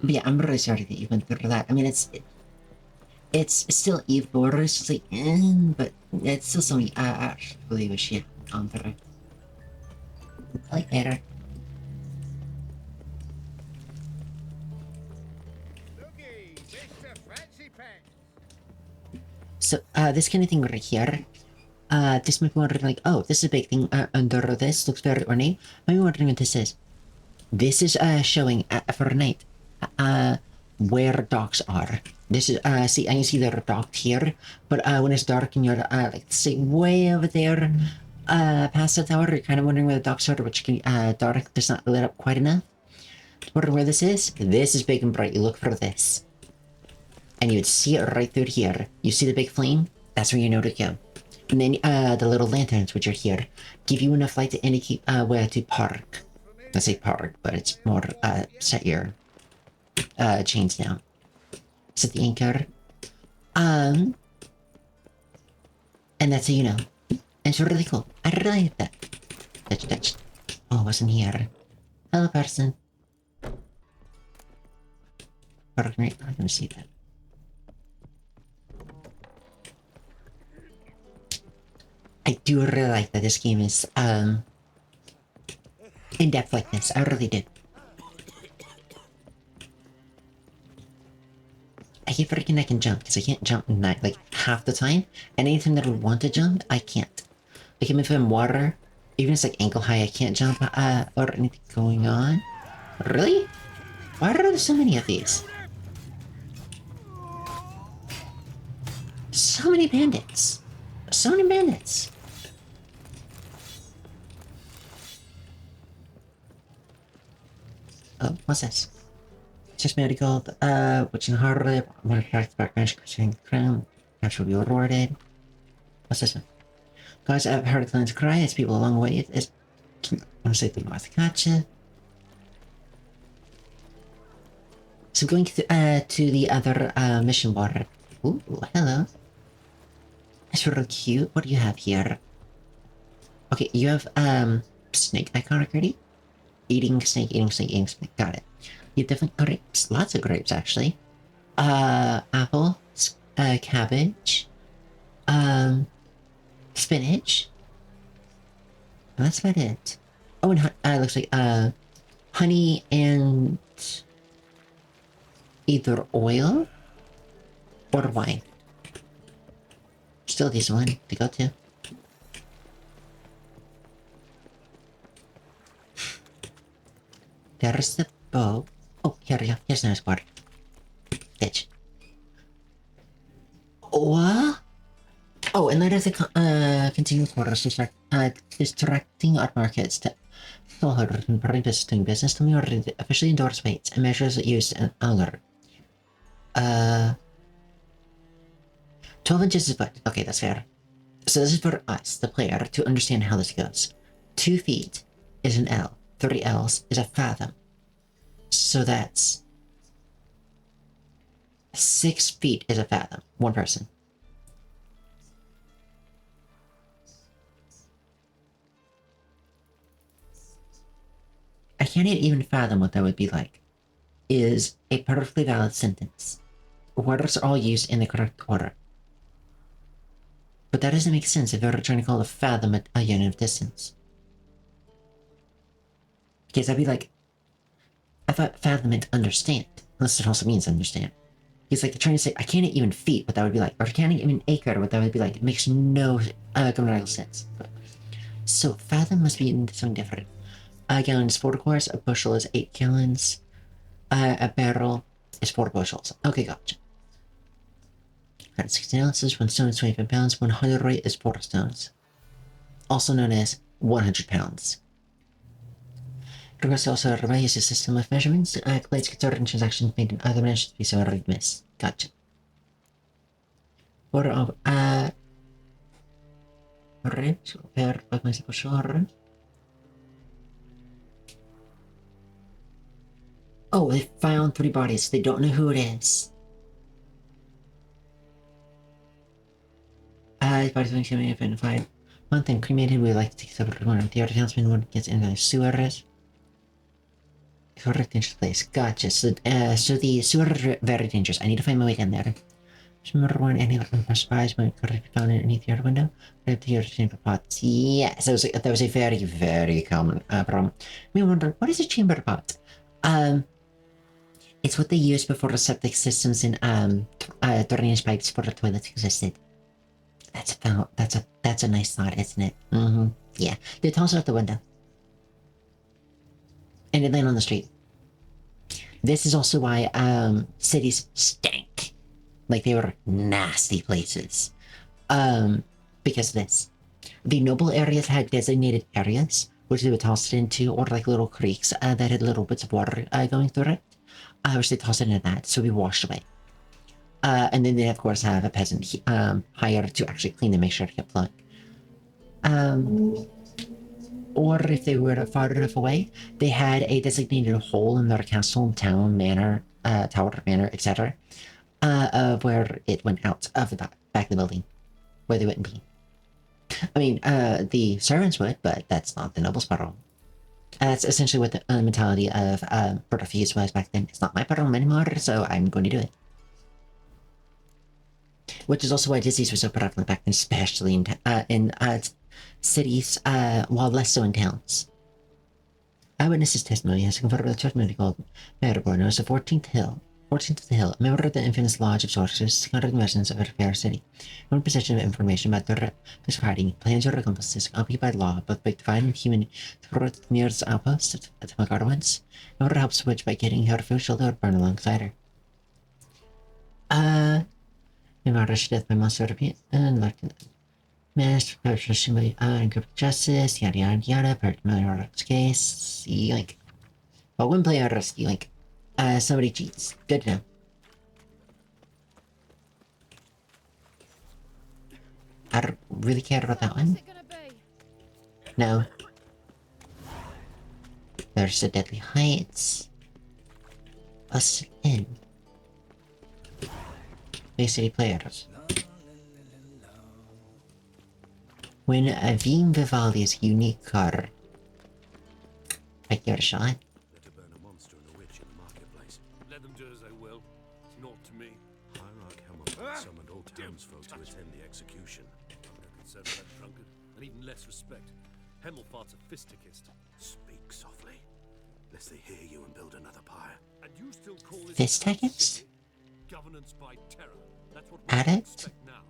But yeah, I'm really sorry that you went through that. I mean, it's still euphoria, but it's still something I really wish you had gone through. Like later. So, this kind of thing right here, this might be wondering like, oh, this is a big thing under this, looks very ornate. Might be wondering what this is. This is, showing, for night, where docks are. This is, see, I can see they're docked here, but, when it's dark and you're, like, say, way over there, past the tower, you're kind of wondering where the docks are, which can, dark, there's not lit up quite enough. Wondering where this is? This is big and bright, you look for this. And you would see it right through here. You see the big flame? That's where you know to go. And then, the little lanterns, which are here, give you enough light to indicate, where to park. I say park, but it's more, set your, chains down. Set the anchor. And that's how you know. And it's really cool. I really like that. Touch. Oh, it wasn't here. Hello, person. Park right. I'm gonna see that. I do really like that this game is, in depth like this. I really do. I keep forgetting I can jump because I can't jump like half the time, and anytime that I want to jump, I can't. Like if I'm in water, even if it's like ankle high, I can't jump or anything going on. Really? Why are there so many of these? So many bandits. So many bandits. Oh, what's this? Just medical, which in hard lip, one of the backbench concerning crown, cash will be rewarded. What's this one? Guys, I've heard clients cry, it's people a long way, it's I'm gonna say the north, gotcha. So going to the other mission border. Ooh, hello. That's really cute. What do you have here? Okay, you have snake icon already. Eating snake, eating snake, eating snake. Got it. You have different grapes. Lots of grapes, actually. Apple, cabbage, spinach. And that's about it. Oh, and looks like honey and either oil or wine. Still this one to go to. There's the bow. Oh, here we go. Here's another water. Ditch. What? Oh, and let us continue quarters to start distracting our markets to stallholders and business doing business to me or officially endorse weights and measures used in anger. 12 inches is foot. Okay, that's fair. So this is for us, the player, to understand how this goes. 2 feet is an L. 3 L's is a fathom. So that's 6 feet is a fathom. One person. I can't even fathom what that would be like. Is a perfectly valid sentence. Words are all used in the correct order. But that doesn't make sense if you're trying to call a fathom a unit of distance. Because I'd be like, I thought fathom meant understand, unless it also means understand. Because like trying to say, I can't even feet, what that would be like, or I can't even acre, what that would be like. It makes no grammatical sense. So fathom must be something different. A gallon is 4 quarts, a bushel is 8 gallons, a barrel is 4 bushels. Okay, gotcha. 116 ounces, 1 stone is 25 pounds, 100 weight is 4 stones. Also known as 100 pounds. Regards also is a system of measurements, calculates certain transactions made in other dimensions to be so already missed. Gotcha. Order of rich per pagmasico shore. Oh, they found 3 bodies. They don't know who it is. His body's been identified. One thing cremated, we would like to take several one of the other townsmen when it gets in the sewers. Correct dangerous place. Gotcha. So the sewer are very dangerous. I need to find my way down there. Remember one any spies might be found underneath the other window? Right to your chamber pots. Yes, that was a very, very common problem. Me wonder, what is a chamber pot? It's what they used before the septic systems in drainage pipes for the toilets existed. That's a nice thought, isn't it? Mm-hmm. Yeah. They toss it out the window. And it land on the street. This is also why cities stank. Like they were nasty places. Because of this. The noble areas had designated areas, which they would toss it into, or like little creeks that had little bits of water going through it. Which they toss it into that, so we washed away. And then they of course have a peasant hired to actually clean and make sure to get flowing. Or if they were far enough away, they had a designated hole in their castle, town, manor, tower, manor, etc. Of where it went out of the back of the building, where they wouldn't be. I mean, the servants would, but that's not the noble's problem. That's essentially what the mentality of Portuguese was back then. It's not my problem anymore, so I'm going to do it. Which is also why disease was so prevalent back then, especially in cities, while less so in towns. Eyewitnesses' testimony has confirmed the testimony called Matterborn was the 14th 14th of the Hill, a member of the infamous Lodge of Sorcerers, 600 merchants of a fair city. No possession of information about their hiding, plans or accomplices, occupied law, both by divine and human, to protect the nearest outpost of the Magarwans. No one helps Witch by getting her food, shelter, or burn alongside her. Murdered to death by monster repeat, and like Master Purchasing by Group Justice, yada yada yada, particular case, see, like, but when player rescue, like, somebody cheats. Good to know. I don't really care about that one. No. There's the Deadly Heights. Us in. Bay City players. When Avim Vivaldi's unique car. I give it a shot. Let her burn a monster and a witch in the marketplace. Let them do as they will. It's not to me. Hierarch Hamilton summoned all townsfolk to attend the execution. I'm no concern with that drunkard, and even less respect. Hemelfart's a fisticist. Speak softly, lest they hear you and build another pyre. And you still call this Fisticist? governance by terror? That's what we Addict? expect now.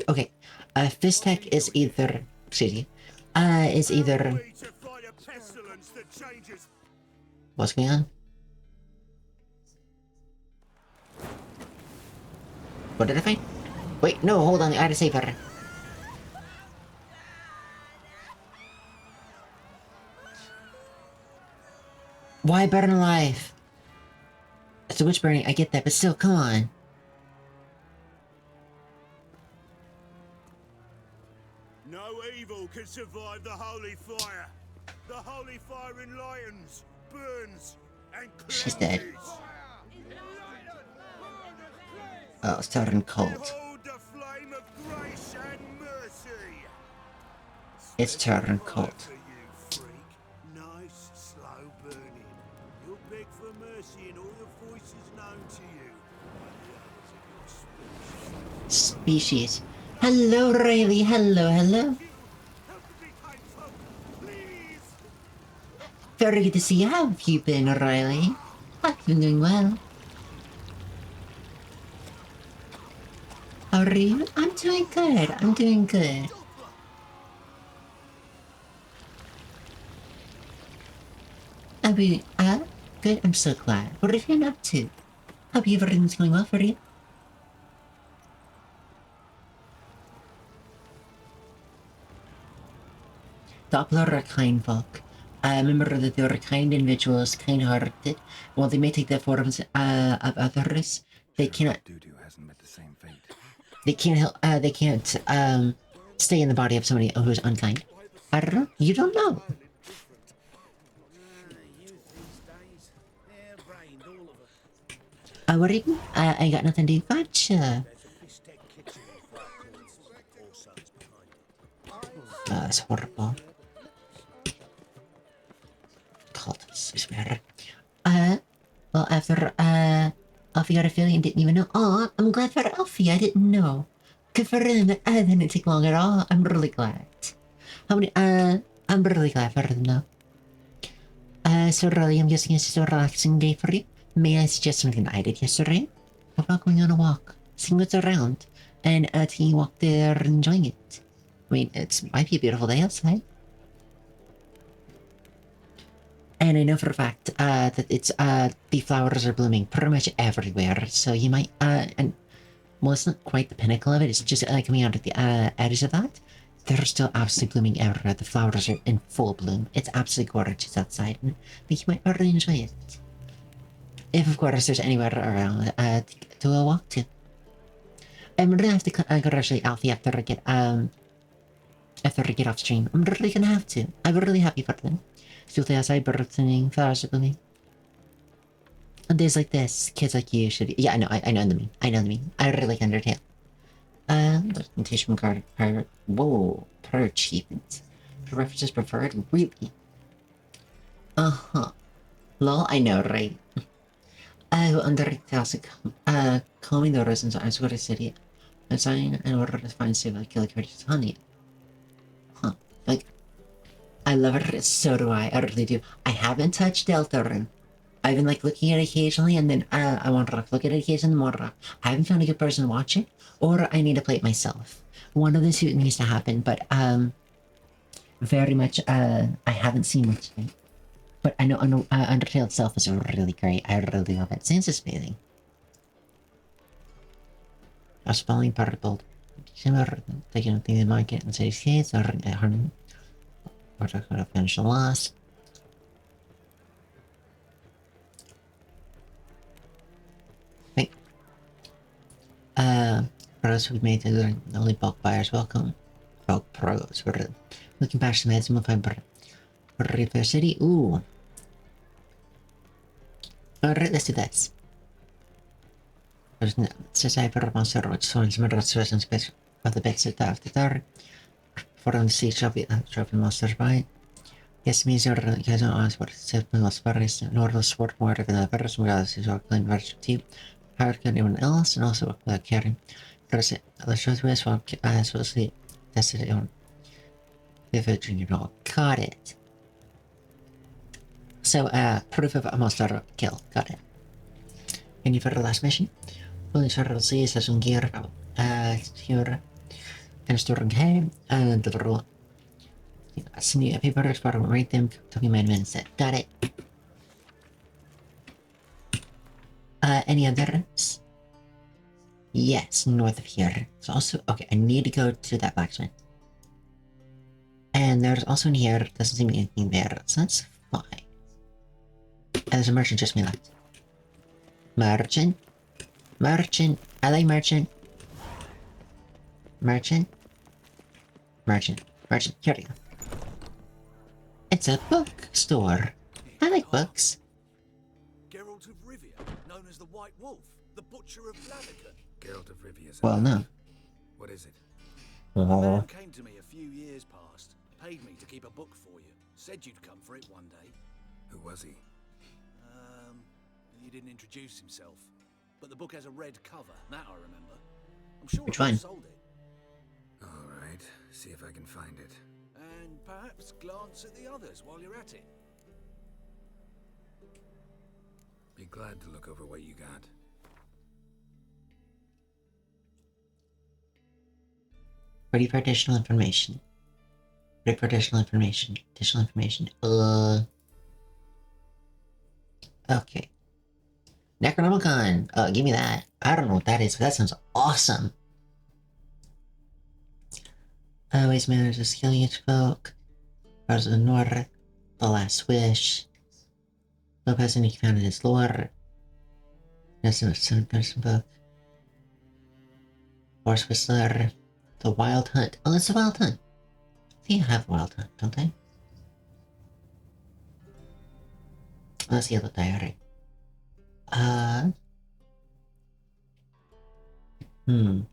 Okay. Fistech is either. Excuse me. Is either. What's going on? What did I find? Wait, no, hold on. I gotta save her. Why burn alive? It's a witch burning, I get that, but still, come on. No evil can survive the holy fire. The holy fire enlightens, burns, and cleanses. She's dead. Oh, it's turning cold. Behold the flame of grace and mercy. It's turning cold. Nice, slow burning. You'll beg for mercy in all the voices known to you. Species. Hello, Riley. Hello, hello. Very good to see you. How have you been, Riley? I've been doing well. How are you? I'm doing good. I'm doing good. Are we, good? I'm so glad. What have you been up to? Hope everything's going well for you. Doppler are kind folk. Remember that they are kind individuals, kind-hearted. While they may take the forms of others, they cannot. Hasn't met the same fate. They can't help. They can't stay in the body of somebody who's unkind. I don't know. You don't know. What are you? I got nothing to do. Gotcha. That's horrible. Cultists is better. Well, after, Alfie got a feeling and didn't even know. Oh, I'm glad for Alfie, I didn't know. Good for him, that didn't take long at all. I'm really glad. How many, I'm really glad for him, though. So really, I'm guessing it's just a relaxing day for you. May I suggest something I did yesterday? How about going on a walk, seeing what's around, and taking a walk there and enjoying it? I mean, it might be a beautiful day outside. And I know for a fact that it's the flowers are blooming pretty much everywhere. So you might and well, it's not quite the pinnacle of it. It's just coming out at the edge of that. They're still absolutely blooming everywhere. The flowers are in full bloom. It's absolutely gorgeous outside, and I think you might really enjoy it. If of course there's anywhere around to walk to. I'm gonna have to congratulate Alfie after I get off stream. I'm really gonna have to. I'm really happy for them. Still the outside birds singing, flowers are blooming. On days like this, kids like you should be. Yeah, I know the meme. I know the meme. I really like Undertale. Presentation card per. Whoa, per achievement. References preferred? Really? Uh-huh. Lol, I know, right? Undertale, calming the residents of Icewater City. Design in order to find safe killer creatures honey. Huh. Like, I love it. So do I. I really do. I haven't touched Deltarune. I've been like looking at it occasionally, and then I want to look at it occasionally more. I haven't found a good person to watch it, or I need to play it myself. One of the two needs to happen, but very much I haven't seen much of it. But I know Undertale itself is really great. I really love it. Sans is bathing. I was following Parable. Taking up the market and say, yes, or to finish the loss. Wait. Pros we made the only bulk buyers welcome. Bulk pros. We're looking past the meds and we'll find Repair City. Ooh. Alright, let's do this. There's no cyber monster which sounds more restorations of the bits after dark. For on the sea shopping monsters by. Yes, means you're guys don't ask what it's most various normal sport more than the virus regardless is our claim version 2. Hard than anyone else and also carrying. First, the short way as well sleep. That's it on. If it you know, got it. So, proof of a monster kill. Got it. Any for the last mission? Well, it's hard to see as un gear, here, and storing hay, and the rule. Sneak a paper for rate them to be minutes. Got it. Any others? Yes, north of here. It's also, okay, I need to go to that blacksmith. And there's also in here, doesn't seem anything there, so that's fine. And there's a merchant just me left. Merchant? Merchant. I like merchant. Merchant. Merchant. Merchant. Here we go. It's a bookstore. I like books. Geralt of Rivia, known as the White Wolf, the Butcher of Blaviken. Geralt of Rivia's. Well, no. What is it? A man came to me a few years past, paid me to keep a book for you, said you'd come for it one day. Who was he? He didn't introduce himself, but the book has a red cover. That I remember. I'm sure I sold it. All right, see if I can find it. And perhaps glance at the others while you're at it. Be glad to look over what you got. Ready for additional information. Ready for additional information. Additional information. Okay. Necronomicon. Give me that. I don't know what that is, but that sounds awesome. Always manage to skill each folk. Bars of the North. The Last Wish. Lopez and he founded his lore. There's a person book. Horse Whistler. The Wild Hunt. Oh, that's the Wild Hunt. They have Wild Hunt, don't they? Oh, that's the Yellow Diary. Do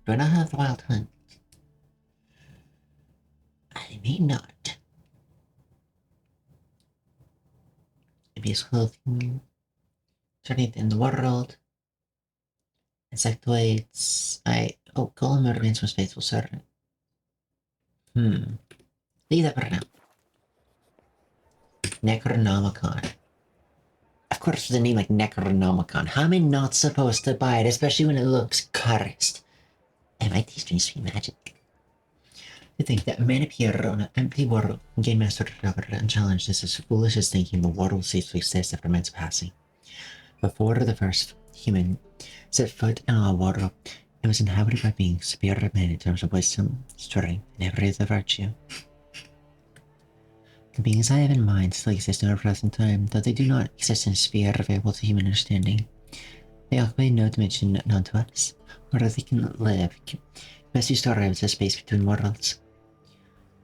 I not have the Wild Hunt? I may not. Maybe it's clothing. Journey in the world. Insectoids. Oh, Golem remains most faithful servant. Leave that for now. Necronomicon. Of course, with a name like Necronomicon, how am I not supposed to buy it, especially when it looks cursed? Am I teaching sweet magic? To think that a man appear on an empty world and gain master over and challenge this is foolish as thinking the world will cease to exist after man's passing. Before the first human set foot in our world, it was inhabited by beings superior to men in terms of wisdom, strength, and every other virtue. The beings I have in mind still exist in our present time, though they do not exist in a sphere available to human understanding. They occupy no dimension known to us, where they can live, best used to arrive at the space between worlds.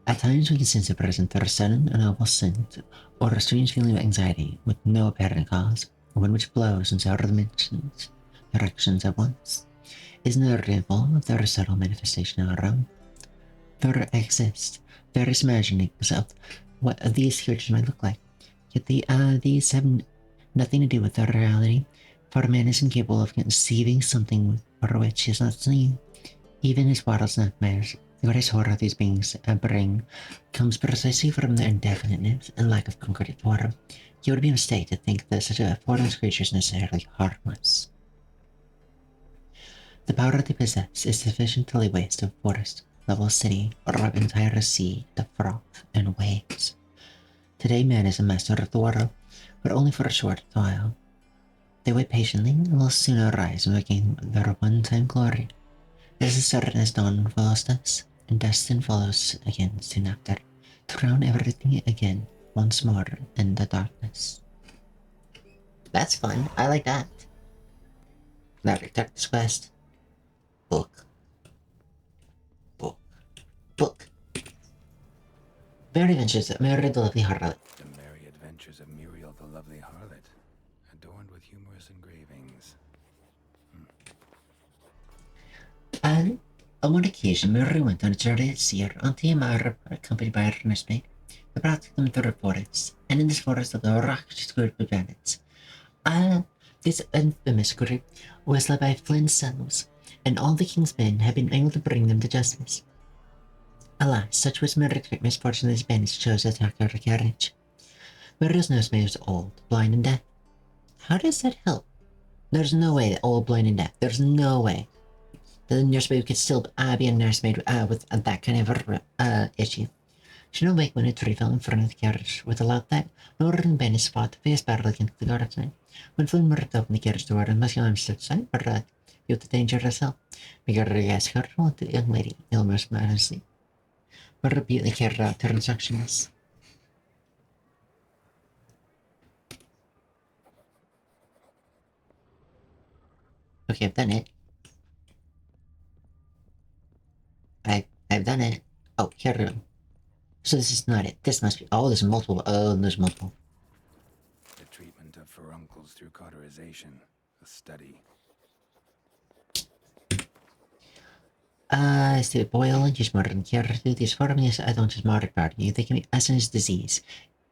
At times we can sense a presence or a sudden and awful scent, or a strange feeling of anxiety with no apparent cause, a wind which blows in several directions at once. Is no rival of their subtle manifestation in our realm. There exists various imaginings of what these creatures might look like, yet these have nothing to do with their reality, for man is incapable of conceiving something for which he has not seen. Even his wildest nightmares The greatest horror these beings bring comes precisely from their indefiniteness and lack of concrete order. You would be a mistake to think that such a formless creature is necessarily harmless. The power they possess is sufficient to lay waste a forest, level a city, or rob an entire sea to froth and waves. Today man is a master of the world, but only for a short while. They wait patiently and will sooner rise and regain their one-time glory. It is as certain as dawn follows dusk, and dusk then follows again soon after, to crown everything again once more in the darkness. That's fun. I like that. Now protect this quest. Book. Book. Book. Merry Adventures of Muriel the Lovely Harlot. The Merry Adventures of Muriel the Lovely Harlot, adorned with humorous engravings. And on one occasion, Muriel went on a journey at sea, until a man accompanied by a nursemaid, who brought them through a forest, and in this forest lived a rakish group of bandits. This infamous group was led by Flynn's sons, and all the king's men had been able to bring them to justice. Alas, such was Muriel's great misfortune that these bandits chose to attack her carriage. Muriel's nursemaid was old, blind, and deaf. How does that help? There's no way that old, blind, and deaf. There's no way that the nursemaid could still be a nursemaid with that kind of issue. She didn't wake when a tree fell in front of the carriage. With a loud thud, Nora and Benny fought the fierce battle against the guardsmen. When Flynn ripped open the carriage door and Musculum stood aside for feel the danger herself, Miguel asked her what the young lady almost managed. But repeatedly carried out her instructions. Okay, I've done it. I've done it. Oh, here we go. So this is not it. This must be. Oh, there's multiple. Oh, there's multiple. The treatment of furuncles through cauterization, a study. So boil and use modern care to these formulas. I don't just moderate body. They can be essence disease,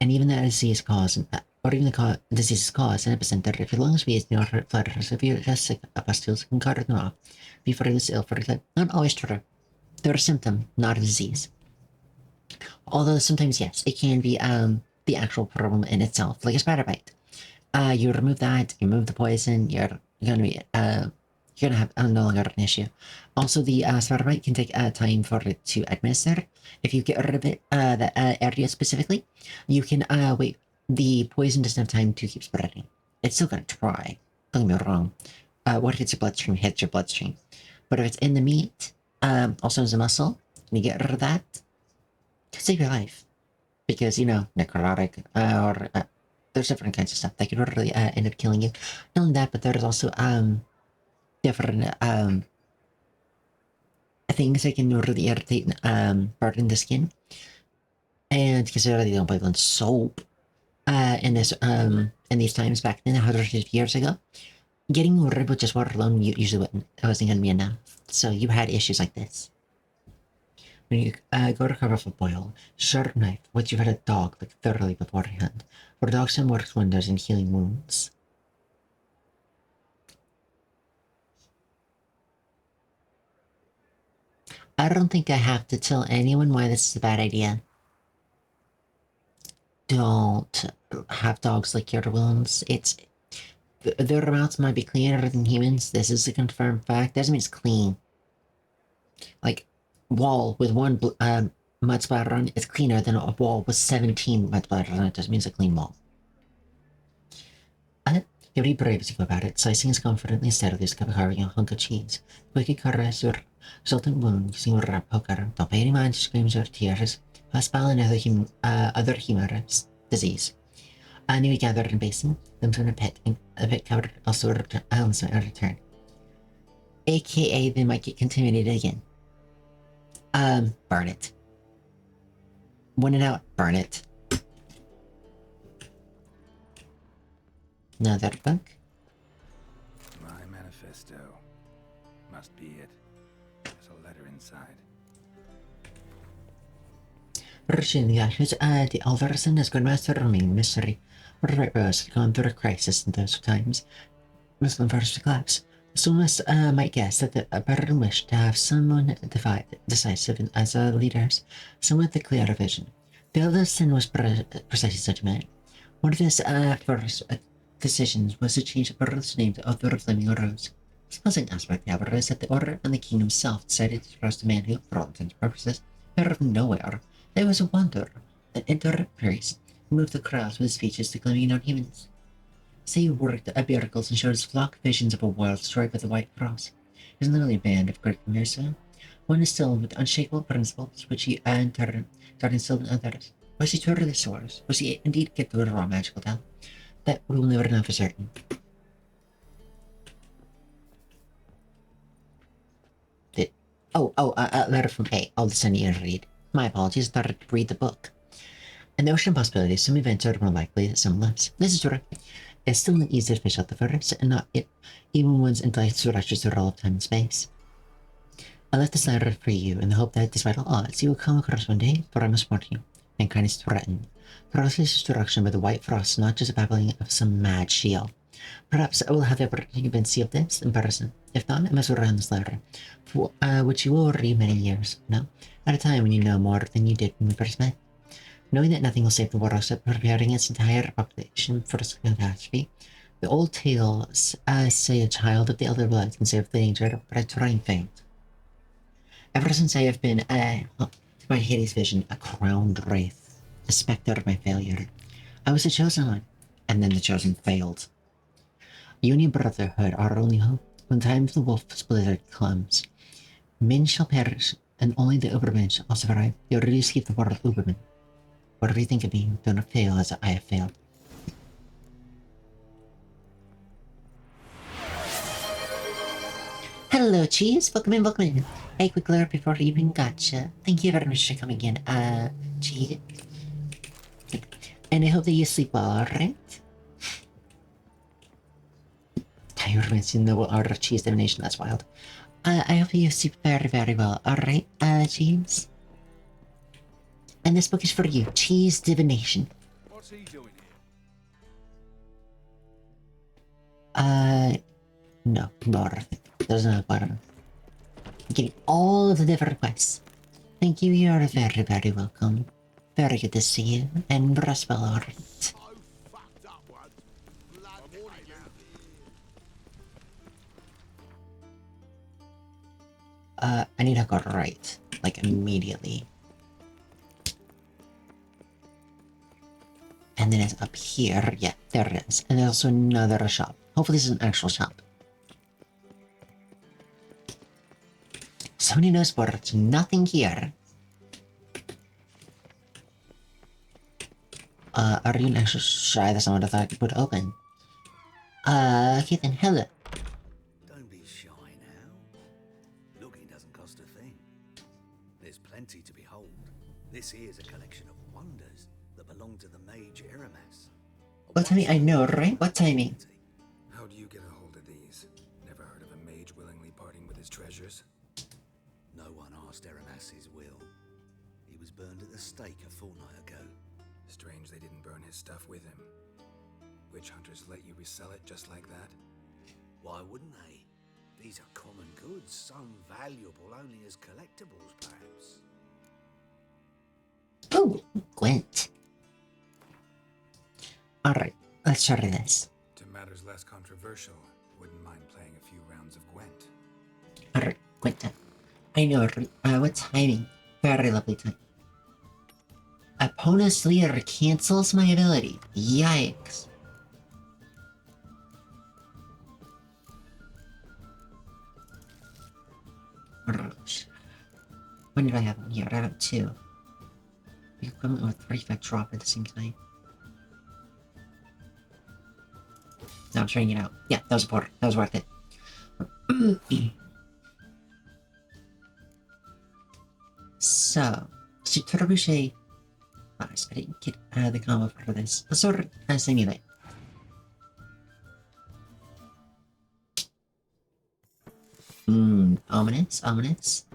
and even that disease cause, or even the disease is caused in a percent if your lungs be the order flutters. If you're just sick, pustules can cut them off. Before it is ill for it. Not always true. They're a symptom, not a disease. Although sometimes, yes, it can be the actual problem in itself, like a spider bite. You remove that, you remove the poison, you're gonna be you're gonna have no longer an issue. Also, the spider bite can take time for it to administer. If you get rid of it, that area specifically, you can wait. The poison doesn't have time to keep spreading. It's still gonna try. Don't get me wrong. What hits your bloodstream hits your bloodstream. But if it's in the meat, also as a muscle, and you get rid of that, to save your life, because you know necrotic or there's different kinds of stuff that could really end up killing you. Not only that, but there's also different things that can really irritate burn the skin, and because they really don't believe in soap in these times back then, hundreds of years ago, getting rid of just water alone usually wasn't going to be enough. So you had issues like this. When you go to cover for boil, sharp knife, once you've had a dog lick thoroughly beforehand, for dogs can work wonders in healing wounds. I don't think I have to tell anyone why this is a bad idea. Don't have dogs lick your wounds. Their mouths might be cleaner than humans. This is a confirmed fact. Doesn't mean it's clean. Like, wall with one mud splatter on it is cleaner than a wall with 17 mud splatters on it. Doesn't mean it's a clean wall. You'll be brave as you go about it, slicing as confidently and steadily as carving a hunk of cheese. Quickly caress your resultant wound using a wrap poker. Don't pay any mind to screams or tears. Hospital and other humorous disease. Newly gathered in basin, them from a pit covered also a return. AKA they might get contaminated again. Burn it. When in doubt, burn it. Another book. My manifesto. Must be it. There's a letter inside. Virginia, who's the Alvarezson as Grandmaster remain mystery. What right Rose had gone through a crisis in those times. Muslim first collapse. Some of us might guess that the Baron wished to have someone decisive as leaders, someone with a clearer vision. The eldest son was precisely such a man. One of his first decisions was to change the Baron's name to Other Flaming Rose. The puzzling aspect, however, is that the Order and the King himself decided to trust a man who, for all intents and purposes, appeared from nowhere. There was a wanderer, an ignorant priest, who moved the crowds with his speeches to gleaming non-humans. Say he worked at miracles and showed his flock visions of a world destroyed by the White Frost. He was literally a band of great Mirsa, one instilled with unshakable principles, which he in turn instilled in others. Was he true to the source? Was he indeed get the raw magical talent? That we will never know for certain. Letter from A. I'll send you and read. My apologies, I thought I'd read the book. In the ocean of possibilities, some events are more likely than some less. This is true. It's still not easy to fish out the first, and not it, even one's intellect rushes through all of time and space. I left this letter for you in the hope that, despite all odds, you will come across one day, for I must warn you, mankind is threatened. Throughless destruction by the White Frost, not just a babbling of some mad shield. Perhaps I will have the opportunity to see of this in person. If not, I must run this letter, which you will read many years now, at a time when you know more than you did when we first met. Knowing that nothing will save the world except preparing its entire population for this catastrophe, the old tales say a child of the elder blood can save the danger, but I try and failed. Ever since I have been, to my Hades vision, a crowned wraith, a specter of my failure. I was the chosen one, and then the chosen failed. You and your brotherhood are our only hope. When time of the wolf's blizzard comes, men shall perish, and only the Ubermen shall survive. The Aurelius keep the world Ubermen. Whatever you think of me, do not fail as I have failed. Hello, Cheese. Welcome in, welcome in. Hey, quick alert before we even gotcha. Thank you very much for coming in, Cheese. And I hope that you sleep well, alright? You're mentioning the art of cheese divination, that's wild. I hope you sleep very, very well, alright, James? And this book is for you, Cheese Divination. What's he doing here? No, more. There's no bottom. Getting all of the different quests. Thank you, you're very, very welcome. Very good to see you, and rest well, alright. I need to go right, like immediately. And then it's up here. Yeah, there it is. And there's also another shop. Hopefully this is an actual shop. So many knows but nothing here. Are you actually shy that someone thought would open? Okay then, hello. Don't be shy now. Looking doesn't cost a thing. There's plenty to behold. This here's a collection of wonders that belong to the mage Aramis. What timing? I know, right? What timing? How do you get a hold of these? Never heard of a mage willingly parting with his treasures? No one asked Aramis' will. He was burned at the stake a fortnight ago. Strange they didn't burn his stuff with him. Witch hunters let you resell it just like that? Why wouldn't they? These are common goods, some valuable only as collectibles, perhaps. Oh, Gwent. Alright, let's try this. To matters less controversial, wouldn't mind playing a few rounds of Gwent. Alright, Gwent. I know, what timing? Very lovely time. Opponent's leader cancels my ability. Yikes. When did I have one here? I have 2. The equivalent of a 3-effect drop at the same time. Now I'm trying it out. Yeah, that was important. That was worth it. So, Trebuchet. I didn't get the combo for this. Let's sort of simulate. Ominous, ominous.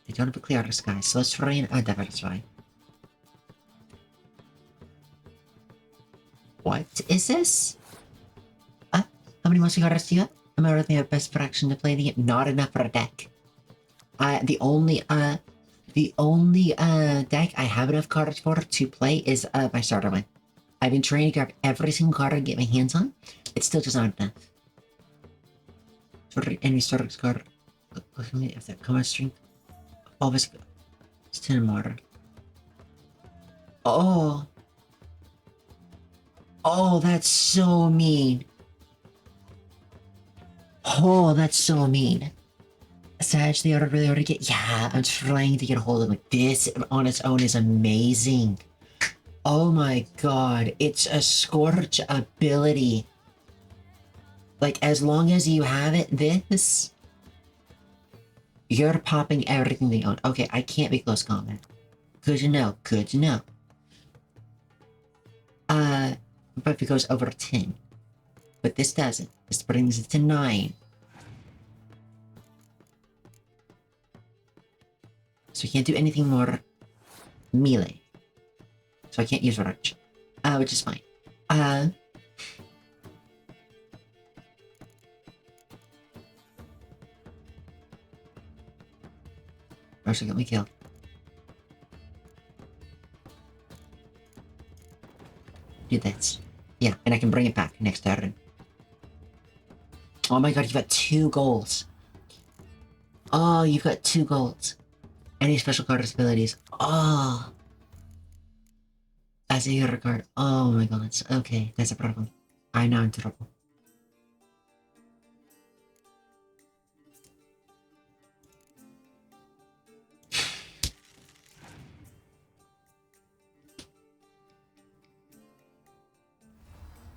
They don't have a clear sky, so let's try and diversify. What is this? How many monster cards do you have? I'm already at best fraction to play the game. Not enough for a deck. The only deck I have enough cards for to play is my starter one. I've been trying to grab every single card I can get my hands on. It's still just not enough. For any starter card, look at me if that common string. Oh, it's 10 more. Oh. Oh, that's so mean. Oh, that's so mean. Sag, they are really hard to get. Yeah, I'm trying to get a hold of it. This on its own is amazing. Oh my god, it's a Scorch ability. Like, as long as you have it, this... You're popping everything they own. Okay, I can't be close combat. Good to know, good to know. But if it goes over 10. But this doesn't. This brings it to 9. So we can't do anything more melee. So I can't use Roach. Which is fine. Roach will get me killed. Do this. Yeah, and I can bring it back next turn. Oh my god, you've got 2 goals. Oh, you've got 2 goals. Any special card abilities. Oh. As a hero card. Oh my god. Okay, that's a problem. I'm now in trouble.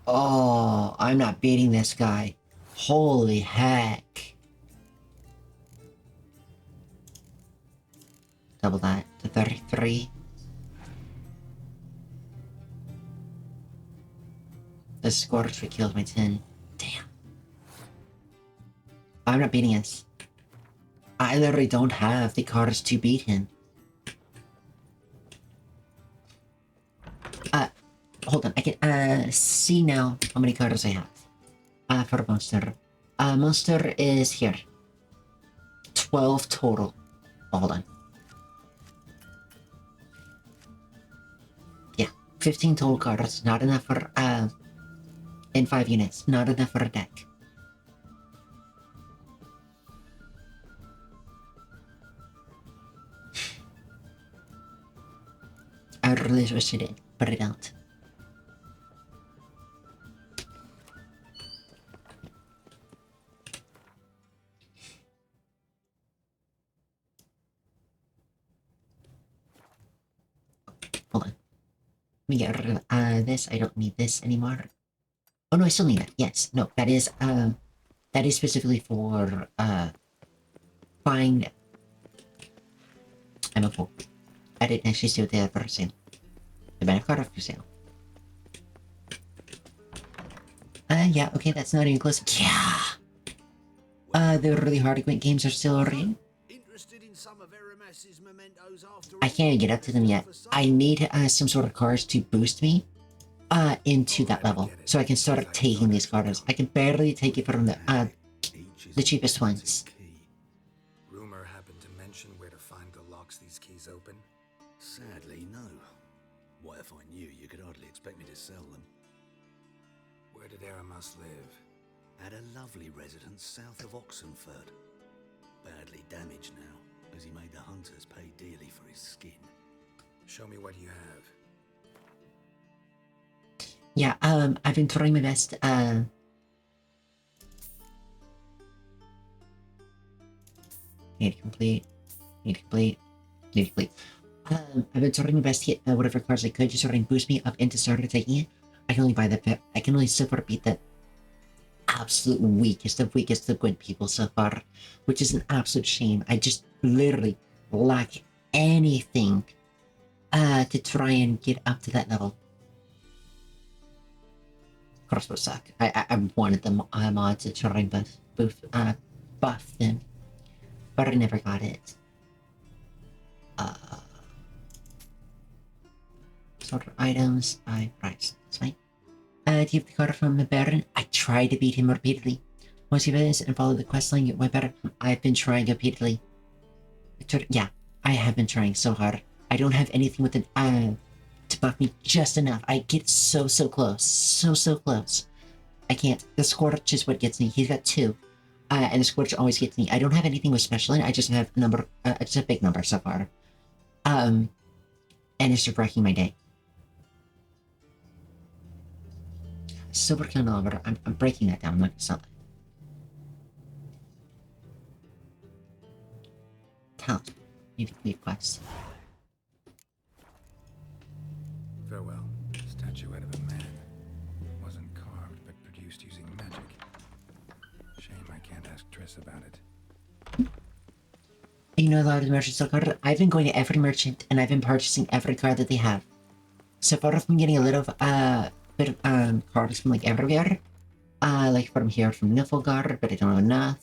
Oh, I'm not beating this guy. Holy heck. Double that to 33. The Scorch kills my 10. Damn. I'm not beating this. I literally don't have the cards to beat him. Hold on, I can see now how many cards I have. For Monster. Monster is here. 12 total. Oh, hold on. Yeah, 15 total cards. Not enough for, in 5 units. Not enough for a deck. I really wish I did, but I don't. Hold on. Let me get rid of this. I don't need this anymore. Oh no, I still need that. Yes. No, that is specifically for, buying... I'm a fool. I didn't actually see what they had for sale. The banner card for sale. Yeah, okay, that's not even close. Yeah! The really hard to win games are still already. I can't get up to them yet. I need some sort of cards to boost me into that level, so I can start taking these cards. I can barely take it from the cheapest ones. Rumor happened to mention where to find the locks these keys open? Sadly, no. What if I knew, you could hardly expect me to sell them. Where did Aramus live? At a lovely residence south of Oxenford. Badly damaged now, as he made the hunters pay dearly for his skin. Show me what you have. Yeah, I've been trying my best, Need to complete. I've been trying my best to get whatever cards I could, just sort of boost me up into starter taking it. I can only buy the I can only so far beat the absolute weakest of good people so far, which is an absolute shame. I just literally lack anything to try and get up to that level. Crossbows suck. I wanted the mod to try and buff them, but I never got it. Sort of items I priced. That's fine. Do you have the card from the Baron? I tried to beat him repeatedly. Once you finish and follow the quest line, you went better. I've been trying repeatedly. Yeah, I have been trying so hard. I don't have anything with an to buff me just enough. I get so close. So close. I can't. The Scorch is what gets me. He's got 2. And the Scorch always gets me. I don't have anything with special in it. I just have number, just a big number so far. And it's just wrecking my day. Silver Candelabra. I'm breaking that down. I'm not gonna sell it. Talent. Need to complete quest. Farewell. Statuette of a man. Wasn't carved, but produced using magic. Shame I can't ask Triss about it. You know a lot of the merchants sell cards? I've been going to every merchant and I've been purchasing every card that they have. So far I've been getting a little bit of cards from like everywhere. Like from here from Niflgaard, but I don't have enough.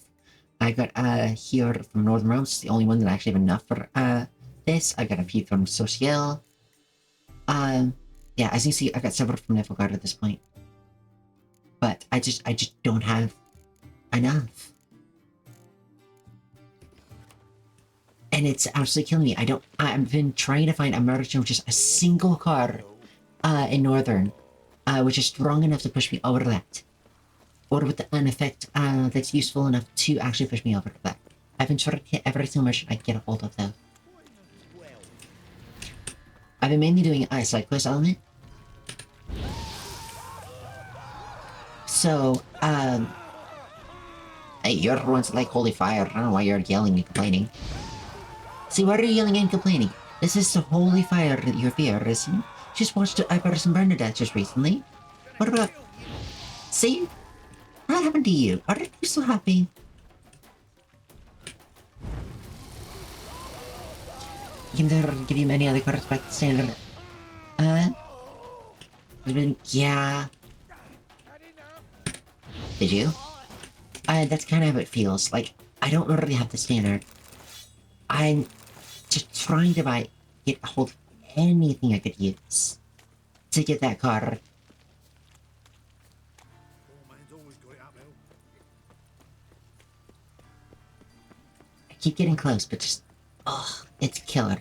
I got here from Northern Realms, the only one that I actually have enough for this. I got a few from Social. Yeah, as you see, I got several from Niflgaard at this point. But I just don't have enough. And it's absolutely killing me. I've been trying to find a merchant with just a single card in Northern, which is strong enough to push me over that. Or with an effect that's useful enough to actually push me over that. I've been trying to hit every single merchant I can get a hold of, though. I've been mainly doing a side quest element. So, hey, you're the ones that like holy fire. I don't know why you're yelling and complaining. See, why are you yelling and complaining? This is the holy fire that you fear, isn't it? Just watched a person burn to death just recently. What about... See? What happened to you? Are you so happy? Can there give you many other cards back to standard? Yeah. Did you? That's kind of how it feels. Like, I don't really have the standard. I'm just trying to get a hold of anything I could use to get that card. I keep getting close, but just, oh, it's killer.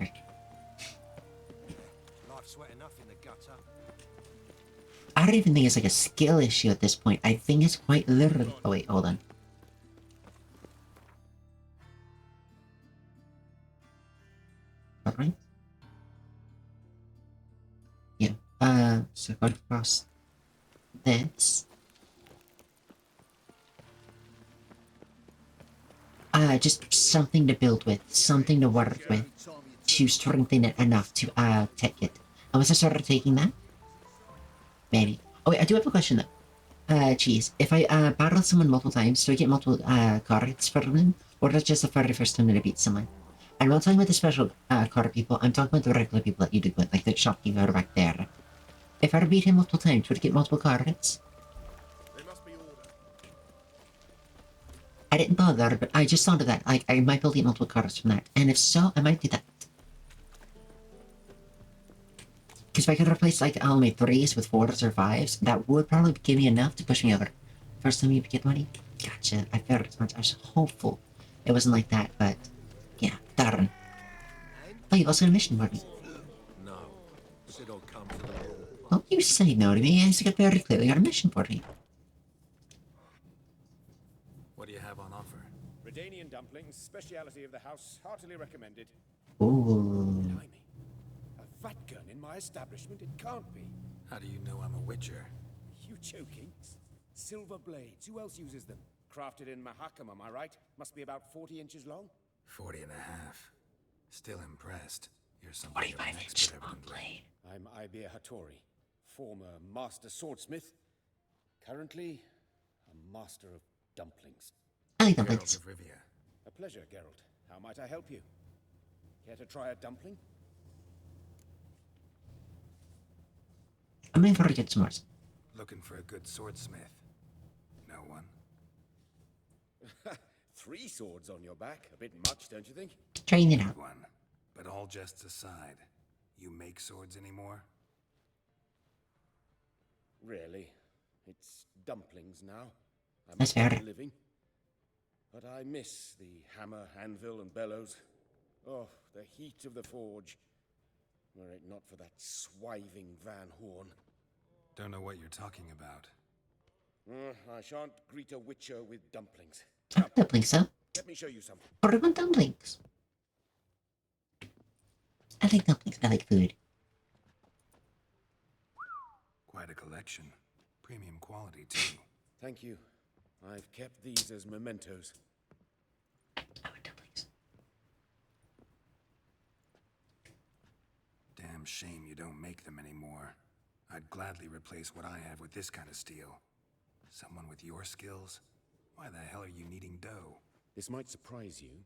Life's wet enough in the gutter. I don't even think it's like a skill issue at this point. I think it's quite literally. Oh wait, hold on. Alright. Yeah, so go across this. Just something to build with, something to work with, to strengthen it enough to, take it. And once I started taking that, maybe. Oh wait, I do have a question though. Cheese. If I, battle someone multiple times, do I get multiple, cards for them? Or is it just the very first time that I beat someone? I'm not talking about the special, card people, I'm talking about the regular people that you do with, like the shopkeeper back there. If I beat him multiple times, would I get multiple cards? I didn't bother, but I just thought of that. Like, I might be able to get multiple cards from that. And if so, I might do that. Because if I could replace, like, all my 3s with 4s or 5s, that would probably give me enough to push me over. First time you get money? Gotcha. I figured as much. I was hopeful it wasn't like that, but... yeah, darn. Oh, you've also got a mission for me. No. Sid'll come to the ball. Well, you say no to me. I got very clearly got a mission for me. What do you have on offer? Redanian dumplings, speciality of the house, heartily recommended. Ooh. Blimey. A fat gun in my establishment? It can't be. How do you know I'm a witcher? You joking? Silver blades. Who else uses them? Crafted in Mahakam, am I right? Must be about 40 inches long? 40 and a half. Still impressed. You're something of an expert, evidently. I'm Ibir Hattori, former master swordsmith, currently a master of dumplings. I like dumplings. Geralt of Rivia. A pleasure, Geralt. How might I help you? Care to try a dumpling? I'm in for a good s'mores. Looking for a good swordsmith. No one? 3 swords on your back. A bit much, don't you think? Train it out. One. But all jests aside, you make swords anymore? Really? It's dumplings now. I That's make fair. a living. But I miss the hammer, anvil, and bellows. Oh, the heat of the forge. Were it not for that swiving Van Horn. Don't know what you're talking about. I shan't greet a witcher with dumplings. I like dumplings, though. Let me show you something. Or I want dumplings. I like dumplings. I like food. Quite a collection. Premium quality, too. Thank you. I've kept these as mementos. I want dumplings. Damn shame you don't make them anymore. I'd gladly replace what I have with this kind of steel. Someone with your skills? Why the hell are you needing dough? This might surprise you.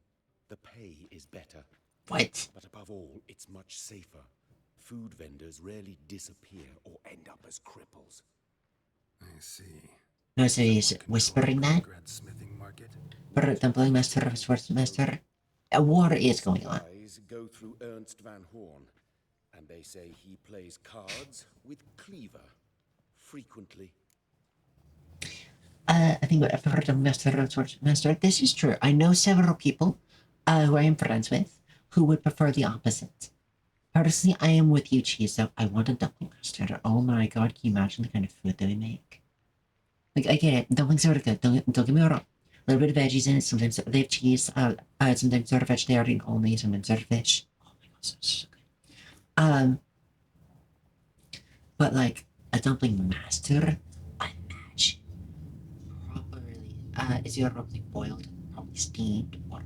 The pay is better. What? But above all, it's much safer. Food vendors rarely disappear or end up as cripples. I see. No, so he's whispering that? Smithing market? For dumpling master, sports master. A war is going on. Eyes go through Ernst Van Horn, and they say he plays cards with Cleaver. Frequently. I think for the master, sports master, this is true. I know several people who I am friends with who would prefer the opposite. Personally, I am with you, Cheese, though. I want a dumpling master. Oh my god, can you imagine the kind of food that we make? Like, I get it. Dumplings are good. Don't get me wrong. A little bit of veggies in it. Sometimes they have cheese. Sometimes they're vegetarian only. Sometimes they're fish. Oh my god, so good. But like a dumpling master, I imagine probably is either probably boiled, probably steamed, or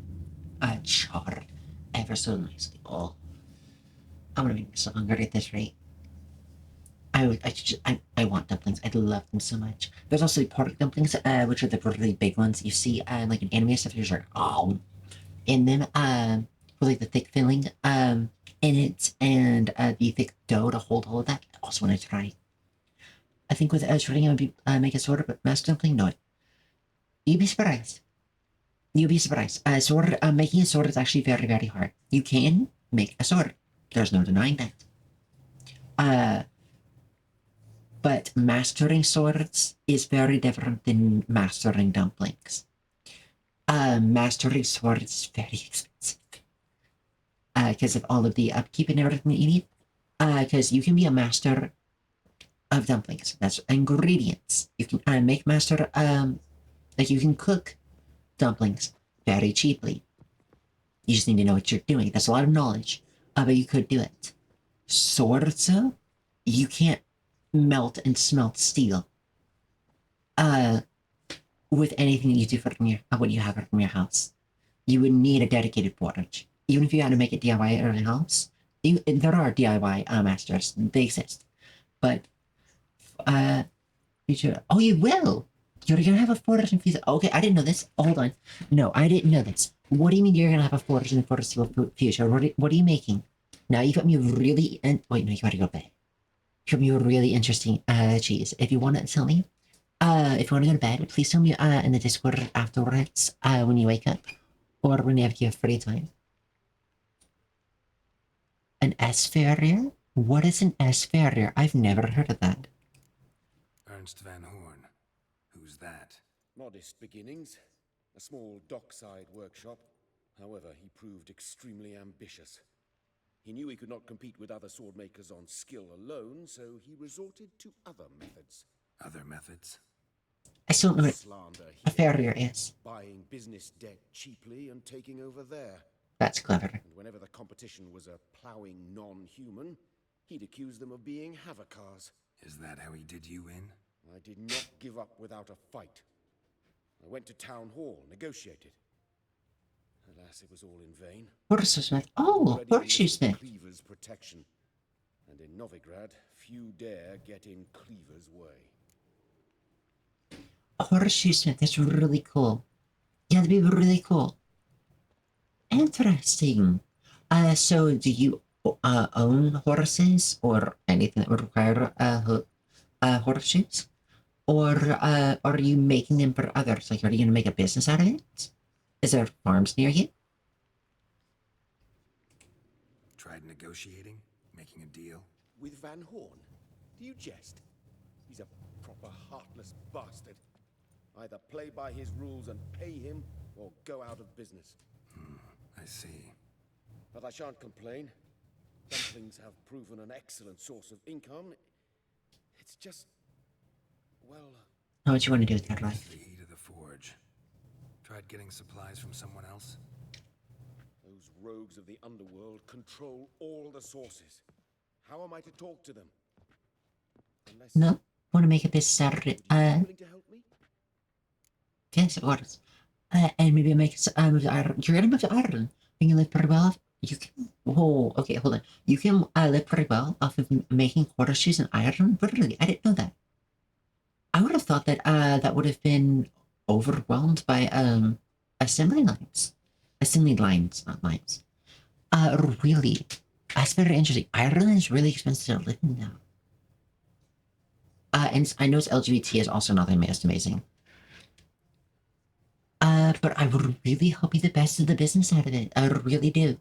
charred ever so nicely. Oh, I'm gonna make me so hungry at this rate. I want dumplings. I love them so much. There's also pork dumplings, which are the really big ones you see like in anime stuff. There's like in them, with like the thick filling in it and the thick dough to hold all of that. I also want to try. I think with shredding, I would be make a sword, but master dumpling, no. You'd be surprised. You'd be surprised. Making a sword is actually very, very hard. You can make a sword. There's no denying that. But mastering swords is very different than mastering dumplings. Mastering swords is very expensive. Because of all of the upkeep and everything that you need. Because you can be a master of dumplings. That's ingredients. You can make master, like you can cook dumplings very cheaply. You just need to know what you're doing. That's a lot of knowledge. But you could do it. Swords, though, you can't melt and smelt steel with anything that you do from your what you have from your house. You would need a dedicated forge. Even if you had to make it DIY at your house, there are DIY masters. They exist. But you should, oh, you will. You're gonna have a forge in future. Okay, I didn't know this. Hold on. No, I didn't know this. What do you mean you're gonna have a forge in the foreseeable future? What are you making? Now you got me really. Wait, no, you gotta go back. Could be a really interesting cheese. If you want to tell me, if you want to go to bed, please tell me in the Discord afterwards when you wake up or whenever you have free time. An S-Farrier? What is an S-Farrier? I've never heard of that. Ernst Van Horn. Who's that? Modest beginnings. A small dockside workshop. However, he proved extremely ambitious. He knew he could not compete with other sword makers on skill alone, so he resorted to other methods. Other methods? I still don't know what Slander a farrier is. Buying business debt cheaply and taking over there. That's clever. And whenever the competition was a ploughing non-human, he'd accuse them of being Havakars. Is that how he did you in? I did not give up without a fight. I went to town hall, negotiated. Alas, it was all in vain. Horsesmith. Oh, Horsesmith. Cleaver's protection. And in Novigrad, few dare get in Cleaver's way. Horsesmith, that's really cool. Yeah, that'd be really cool. Interesting. So do you own horses or anything that would require horseshoes? Or are you making them for others? Like, are you going to make a business out of it? Is there farms near you? Tried negotiating? Making a deal? With Van Horn? Do you jest? He's a Proper heartless bastard. Either play by his rules and pay him, or go out of business. I see. But I shan't complain. Dumplings have proven an excellent source of income. It's just, well... Know what you want to do with that life. The heat of the forge. Tried getting supplies from someone else? Those rogues of the underworld control all the sources. How am I to talk to them? Unless... No, want to make it this Saturday. willing to help me? Yes, of course. And maybe make it, move to Ireland. You're gonna move to Ireland. You can live pretty well off. You can. Oh, okay, hold on. You can live pretty well off of making horseshoes in Ireland. Really, I didn't know that. I would have thought that that would have been overwhelmed by assembly lines, not lines. Really, that's very interesting. Ireland is really expensive to live in now. And I know it's LGBT is also not the most amazing. But I would really hope you the best of the business out of it. I really do.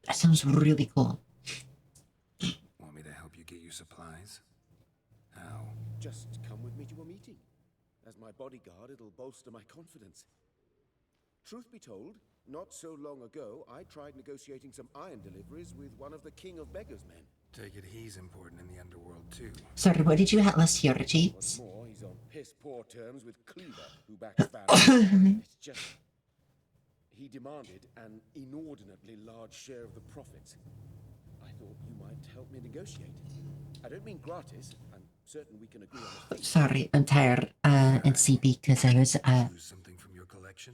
That sounds really cool. Want me to help you get you supplies? How? Just come with me to a meeting. As my bodyguard, it'll bolster my confidence. Truth be told, not so long ago, I tried negotiating some iron deliveries with one of the King of Beggars' men. Take it he's important in the underworld too. Sorry, what did you have last year, James? What's more, he's on piss-poor terms with Cleaver, who backs Van. It's just... He demanded an inordinately large share of the profits. I thought you might help me negotiate. I don't mean gratis. I'm certain we can agree on a fee. Sorry, I'm tired, and sleepy because I was, Lose something from your collection?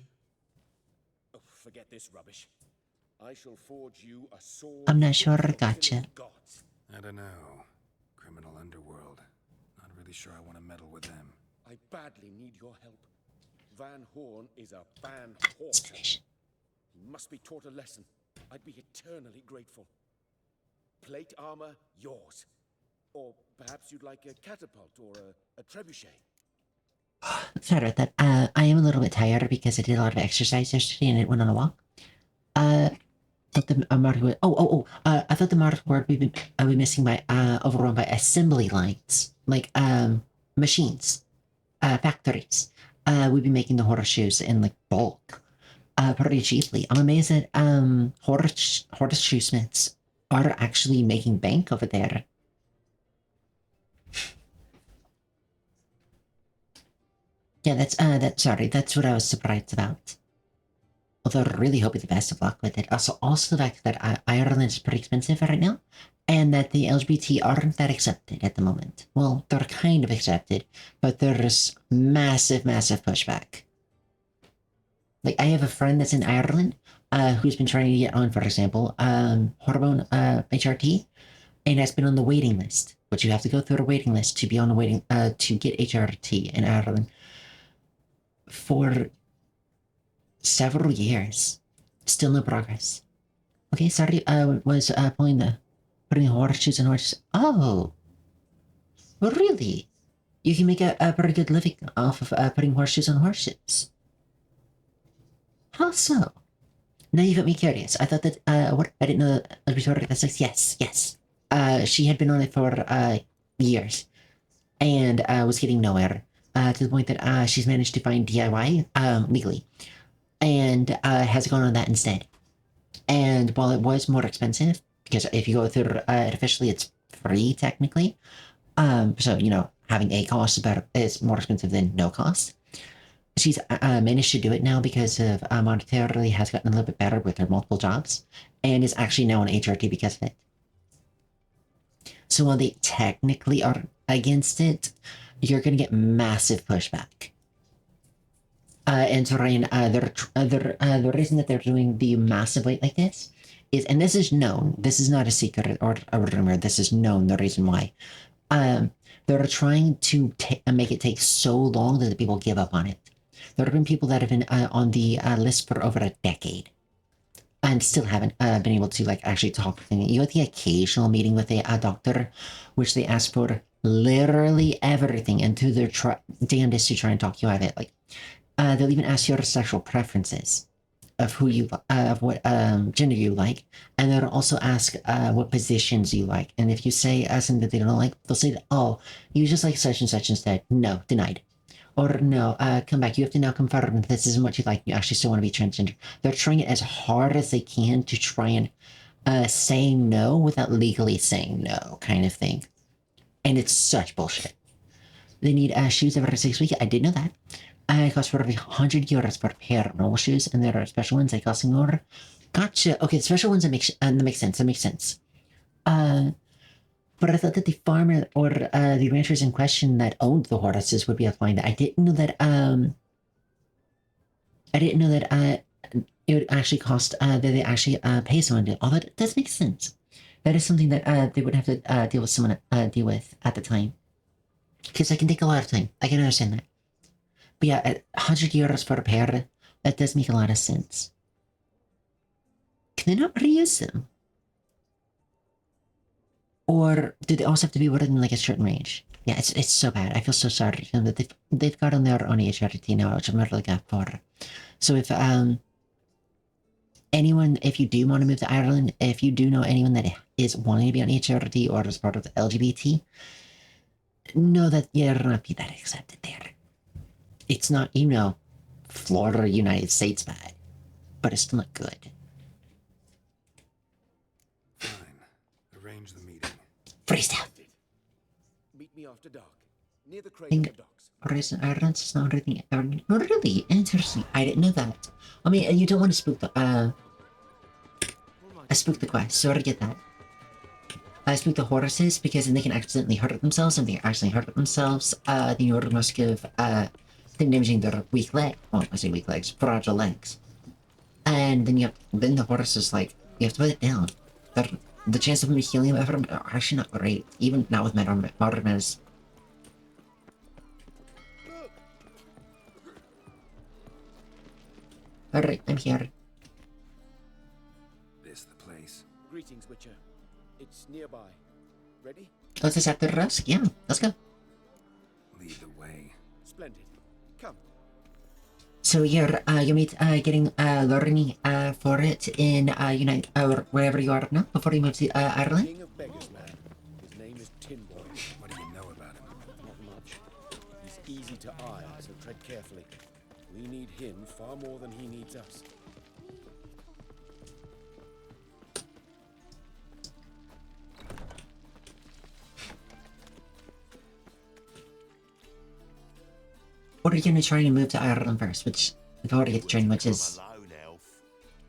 Oh, forget this rubbish. I shall forge you a sword. I'm not sure I gotcha. Gods. I don't know. Criminal underworld. Not really sure I want to meddle with them. I badly need your help. Van Horn is a Van Horter. He must be taught a lesson. I'd be eternally grateful. Plate armor, yours. Or perhaps you'd like a catapult or a trebuchet. Sorry about that. I am a little bit tired because I did a lot of exercise yesterday and I went on a walk. Thought the market would, I thought the market would be missing by, overrun by assembly lines. Like, machines. Factories. We'd be making the horseshoes in, like, bulk. Pretty cheaply. I'm amazed that, horseshoe smiths are actually making bank over there. Yeah, that's what I was surprised about. Although I really hope you the best of luck with it. Also the fact that Ireland is pretty expensive right now, and that the LGBT aren't that accepted at the moment. Well, they're kind of accepted, but there's massive pushback. Like, I have a friend that's in Ireland, who's been trying to get on, for example, hormone HRT, and has been on the waiting list. But you have to go through a waiting list to be on the waiting, to get HRT in Ireland for several years. Still no progress. Okay, sorry, was putting horseshoes and horses. Oh, really? You can make a pretty good living off of putting horseshoes on horses. How so? Now you got me curious. I thought that, what? I didn't know that Victoria, that's like, yes. She had been on it for, years. And, was getting nowhere. To the point that, she's managed to find DIY, legally. And, has gone on that instead. And while it was more expensive, because if you go through it officially, it's free, technically. So, you know, having a cost is more expensive than no cost. She's managed to do it now because of monetarily has gotten a little bit better with her multiple jobs, and is actually now on HRT because of it. So while they technically are against it, you're going to get massive pushback. And so Ryan, the reason that they're doing the massive wait like this is, and this is known, this is not a secret or a rumor, this is known, the reason why. They're trying to make it take so long that the people give up on it. There have been people that have been on the list for over a decade and still haven't been able to, like, actually talk with them. You had the occasional meeting with a doctor, which they ask for literally everything, and to their damnedest to try and talk you out of it. Like, they'll even ask your sexual preferences. of who you of what gender you like, and they'll also ask what positions you like. And if you say something that they don't like, they'll say, "Oh, you just like such and such instead." No, denied. Or no, come back. You have to now confirm this isn't what you like. You actually still want to be transgender. They're trying as hard as they can to try and say no without legally saying no, kind of thing. And it's such bullshit. They need shoes every 6 weeks. I did know that. It costs for 100 euros per pair of normal shoes, and there are special ones that cost more. Gotcha. Okay, the special ones that make sense. That makes sense. But I thought that the farmer or the ranchers in question that owned the horses would be applying that. I didn't know that. It would actually cost that they actually pay someone to. Although that does make sense. That is something that they would have to deal with someone deal with at the time, because it can take a lot of time. I can understand that. But yeah, at 100 euros per pair, that does make a lot of sense. Can they not reuse them? Or do they also have to be within like a certain range? Yeah, it's so bad. I feel so sorry for them that they've got on their own HRT now, which I'm really glad for. So if anyone, if you do want to move to Ireland, if you do know anyone that is wanting to be on HRT or as part of the LGBT, know that you're not be that accepted there. It's not, Florida or United States bad, but it's still not good. Fine. Arrange the meeting. Freestyle. Meet me after dark, near the crane of the docks. Reason Ireland is not really interesting. I didn't know that. I mean, you don't want to spook the quest, so I get that. I spook the horses because then they can accidentally hurt themselves, and if they actually hurt themselves, then you're at risk of damaging their weak leg. Well, I say weak legs, fragile legs. And then then the horse is like, you have to put it down. The chance of them healing them are actually not great, even now with modern medicine. Alright, I'm here. This the place. Greetings, Witcher. It's nearby. Ready? Let's just after us? Yeah, let's go. Lead the way. Splendid. Come. So you're getting learning for it in United or wherever you are now before you move to Ireland. King of Beggars, man. His name is Tinboy. What do you know about him? Not much. He's easy to eye, so tread carefully. We need him far more than he needs us. Or are you gonna try and move to Ireland first, which we've already get the training, which is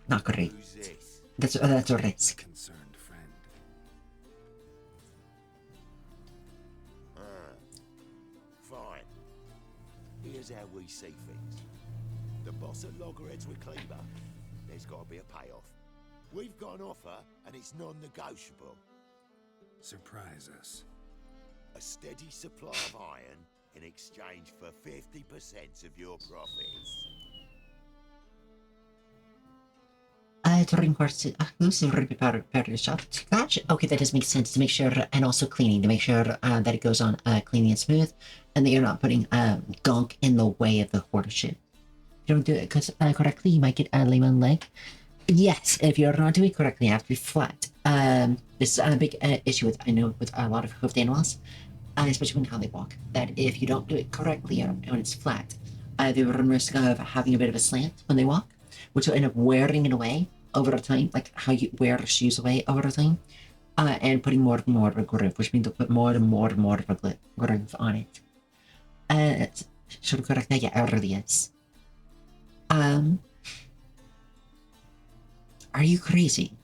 not great. That's a risk. Concerned friend. Fine. Here's how we see things. The boss at Loggerheads with Cleaver. There's got to be a payoff. We've got an offer, and it's non-negotiable. Surprise us. A steady supply of iron in exchange for 50% of your profits. During course, exclusive repair shop. Gotcha. Okay, that does make sense to make sure, and also cleaning to make sure that it goes on clean and smooth, and that you're not putting gunk in the way of the horse-ship. If you don't do it correctly, you might get a lame on leg. Yes, if you're not doing it correctly, you have to be flat. This is a big issue with a lot of hoofed animals, especially when how they walk. That if you don't do it correctly when it's flat, they run risk of having a bit of a slant when they walk, which will end up wearing it away over time, like how you wear shoes away over time, and putting more and more of a groove, which means to put more and more of a groove on it. Should I correct that? Yeah, it really is. Are you crazy?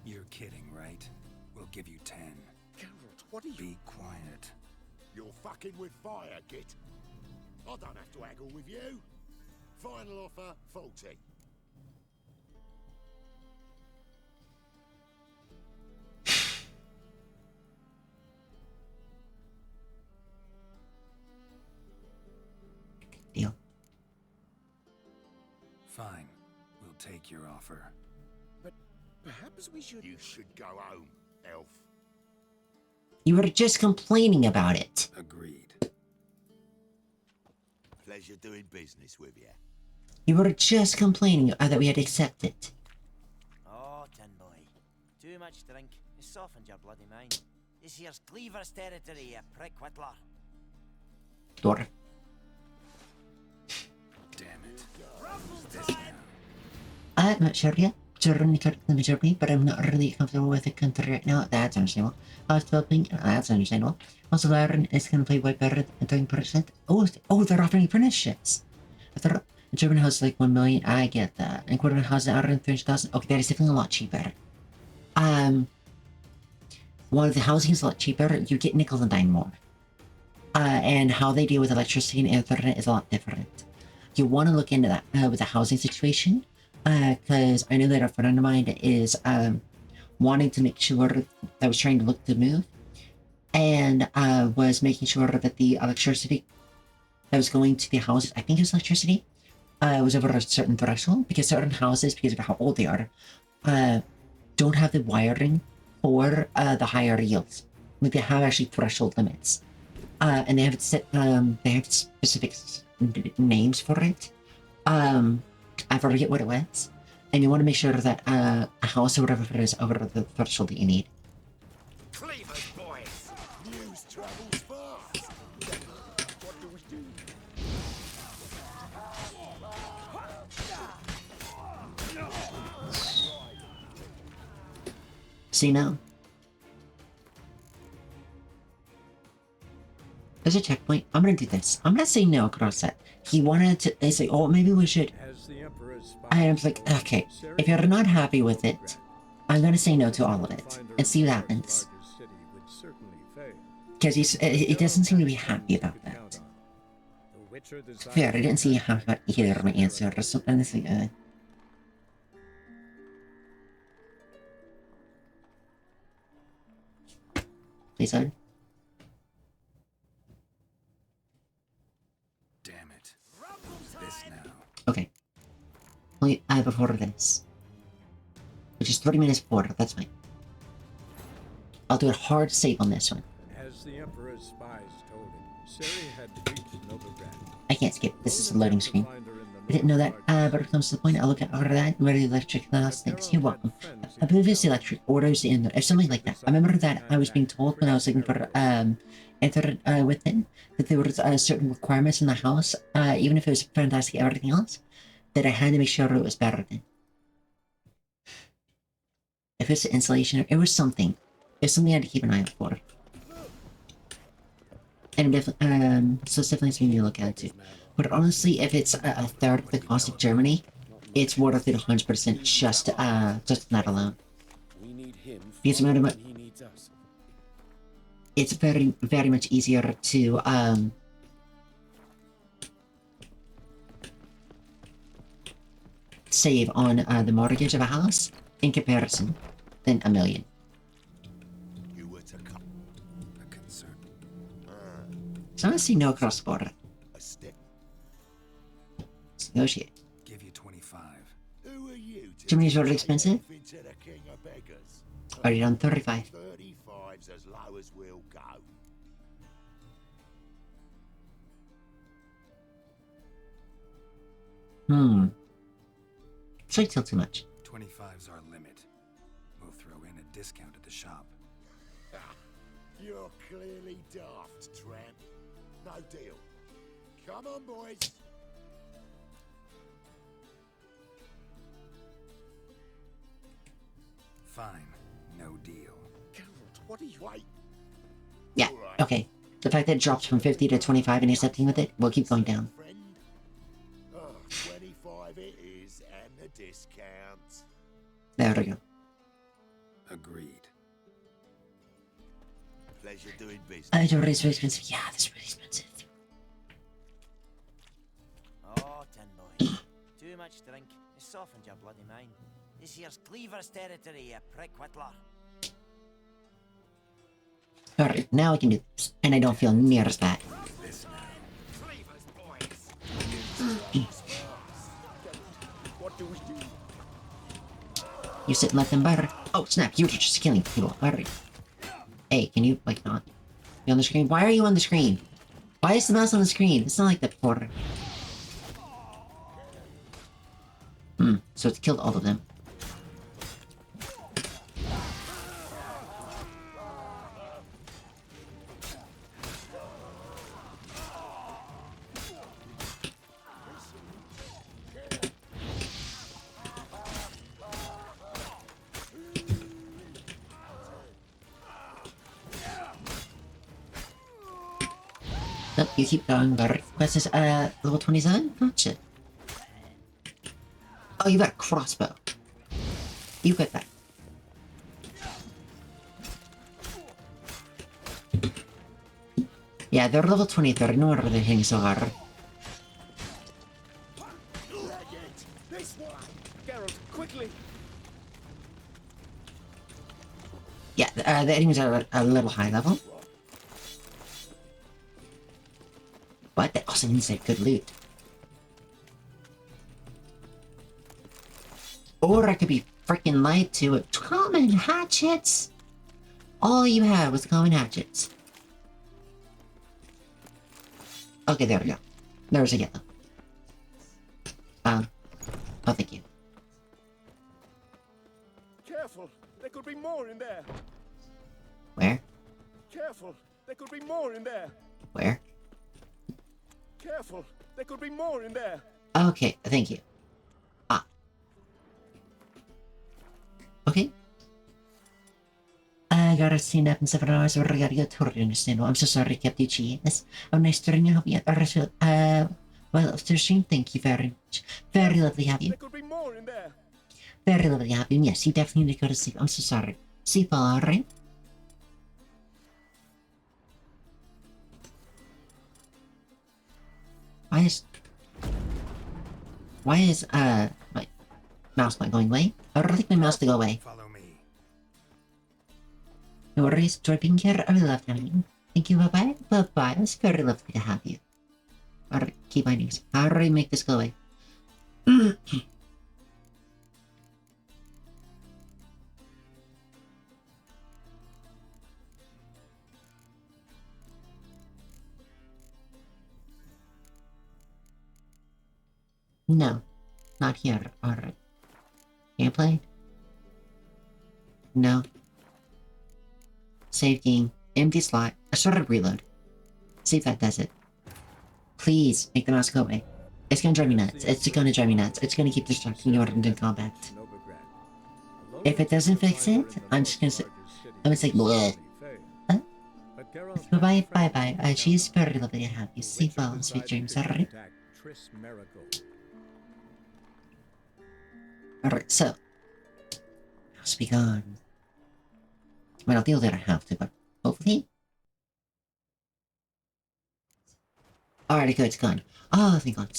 You're kidding, right? We'll give you 10. Geralt, what are you? Be quiet. You're fucking with fire, Git. I don't have to haggle with you. Final offer, 40. Deal. Fine. We'll take your offer. But perhaps we should... You should go home, elf. You were just complaining about it. Agreed. Pleasure doing business with you. You were just complaining that we had to accept it. Oh, tin boy. Too much drink has softened your bloody mind. This here's Cleaver's territory, you prick whittler. Dwarf. Damn it. This now. I'm not sure yet. Certainly correct the majority, but I'm not really comfortable with the country right now. That's understandable. I was developing, that's understandable. Also, Lauren is going to play way better than 30%. Oh, they're offering apprenticeships. I thought a German house is like 1 million. I get that. And quarter house out of 300,000. Okay, that is definitely a lot cheaper. While the housing is a lot cheaper, you get nickel and dime more. And how they deal with electricity and internet is a lot different. You want to look into that with the housing situation. Because I know that a friend of mine is wanting to make sure that was trying to look to move, and was making sure that the electricity that was going to the houses, I think it was electricity, was over a certain threshold, because certain houses, because of how old they are, don't have the wiring for the higher yields. Like they have actually threshold limits, and they have specific names for it. I forget what it was. And you want to make sure that a house or whatever it is over the threshold that you need. Cleaver's boys! News travels fast! What do we do? See now? There's a checkpoint. I'm gonna do this. I'm gonna say no across that. He wanted to say, oh, maybe we should. I was like, okay, if you're not happy with it, I'm gonna say no to all of it and see what happens. Because he doesn't seem to be happy about that. Fair, I didn't see you happy about either of my answers, so honestly, please, son. Damn it. This now. Okay. Only before this. Which is 30 minutes before, that's fine. I'll do a hard save on this one. As the Emperor's spies told him, Ciri had reached Novigrad. I can't skip. This is a loading screen. I didn't know that, but when it comes to the point, I'll look at over that, where the electric last things. You're welcome. I believe it's the electric orders in or something like that. I remember that I was being told when I was looking for enter within that there was certain requirements in the house, even if it was fantastic everything else, that I had to make sure it was better than. If it's insulation, it was something. It's something I had to keep an eye out for. And definitely, so it's definitely something to look at too. But honestly, if it's a third of the cost of Germany, it's worth it 100% just that alone. Because it's very, very much easier to save on the mortgage of a house in comparison than $1 million. So I'm gonna see no cross border. Let's negotiate. Give you 25. Who are you? Germany's really expensive. Into the king of beggars. Already done 35. 35's as low as we'll go. So still too much. 25's our limit. We'll throw in a discount at the shop. You're clearly daft, tramp. No deal. Come on, boys. Fine. No deal. Geralt, what are you... Wait. Yeah, okay. The fact that it drops from 50 to 25 and accepting with it, we'll keep going down. Oh, 25 it is, and the discount. There we go. Agreed. Pleasure doing business. It's really expensive. Yeah, this is really expensive. Oh, tin boy. Too much drink has softened your bloody mind. This here's Cleaver's territory, you prick whittler. Alright, now I can do this. And I don't feel near as bad. What do we do? You sit and let them butter. Oh, snap, you're just killing people. Alright. Hey, can you, like, not be on the screen? Why are you on the screen? Why is the mouse on the screen? It's not like that before. So it killed all of them. Nope, you keep going, but quest is level 27? Gotcha. Oh, you got a crossbow. You get that. Yeah, they're level 23, no wonder they're hitting so hard. This way! Geralt, quickly! Yeah, the enemies are a little high level. But that also means they have good loot. Or I could be freaking lied to with common hatchets! All you had was common hatchets. Okay, there we go. There's a yellow. Oh, thank you. Careful! There could be more in there! Where? Careful! There could be more in there! Where? Careful! There could be more in there! Okay, thank you. Ah. Okay. I gotta stand up in 7 hours, or I gotta go to understand. I'm so sorry I kept you cheating. Oh, nice to you. Hope you well, after stream, thank you very much. Very lovely to have you. There could be more in there! Very lovely to have you. Yes, you definitely need to go to sleep. I'm so sorry. Sleep well, alright? Why is, my mouse not going away? I would like my mouse to go away. Follow me. No worries, enjoy being here. I really love having you. Thank you, bye-bye. Bye-bye. It's very lovely to have you. Alright, keep finding us. How do I make this go away? No, not here. Alright. Gameplay? No. Save game. Empty slot. A sort of reload. See if that does it. Please, make the mouse go away. It's gonna drive me nuts. It's gonna drive me nuts. It's gonna keep distracting you in combat. If it doesn't fix it, I'm just gonna say... I'm gonna say... Bleh. Huh? Bye-bye, bye-bye. She's very lovely to have you. Sleep well and sweet dreams, alright? Alright, so. Must be gone. I don't feel that I have to, but hopefully. Alright, okay, it's gone. Oh, thank God.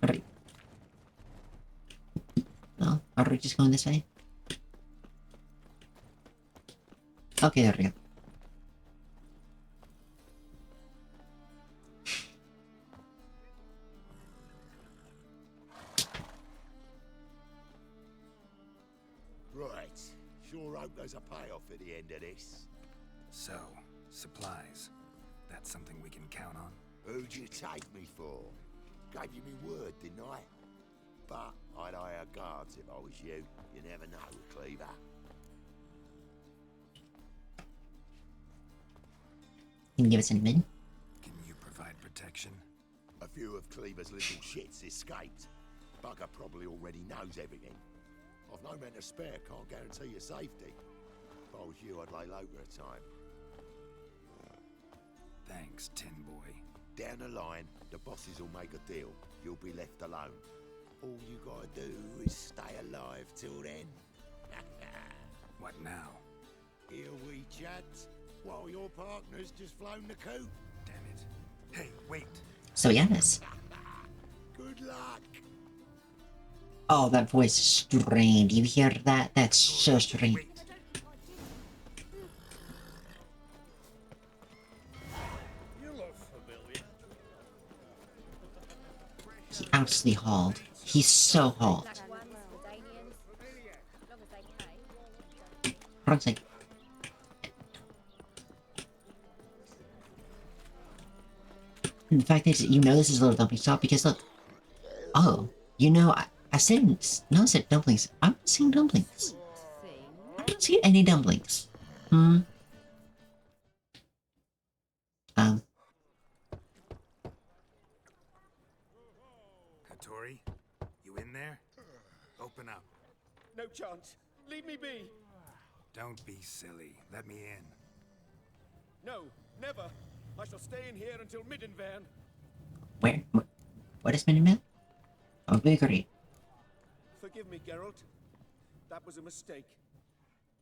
Alright. No, are we just going this way? Okay, there we go. Right. Sure hope there's a payoff at the end of this. So, supplies. That's something we can count on? Who'd you take me for? Gave you me word, didn't I? But I'd hire guards if I was you. You never know with Cleaver. Can you give us any men? Can you provide protection? A few of Cleaver's little shits escaped. Bugger probably already knows everything. I've no men to spare, can't guarantee your safety. If I was you, I'd lay low for a time. Thanks, Tin Boy. Down the line, the bosses will make a deal. You'll be left alone. All you gotta do is stay alive till then. What now? Here we chat, while your partner's just flown the coop. Damn it. Hey, wait. So yes. Good luck. Oh, that voice is strange. You hear that? That's so strange. You look familiar. He absolutely hauled. He's so hauled. Hold on a second. The fact is, you know this is a little dumping stop because look. Oh, you know, I said no, I said dumplings. I'm not seeing dumplings. I don't see any dumplings. Hattori, you in there? Open up. No chance. Leave me be. Don't be silly. Let me in. No, never. I shall stay in here until Middenvern. Where? What is Miniman? Oh, bakery. Forgive me, Geralt. That was a mistake.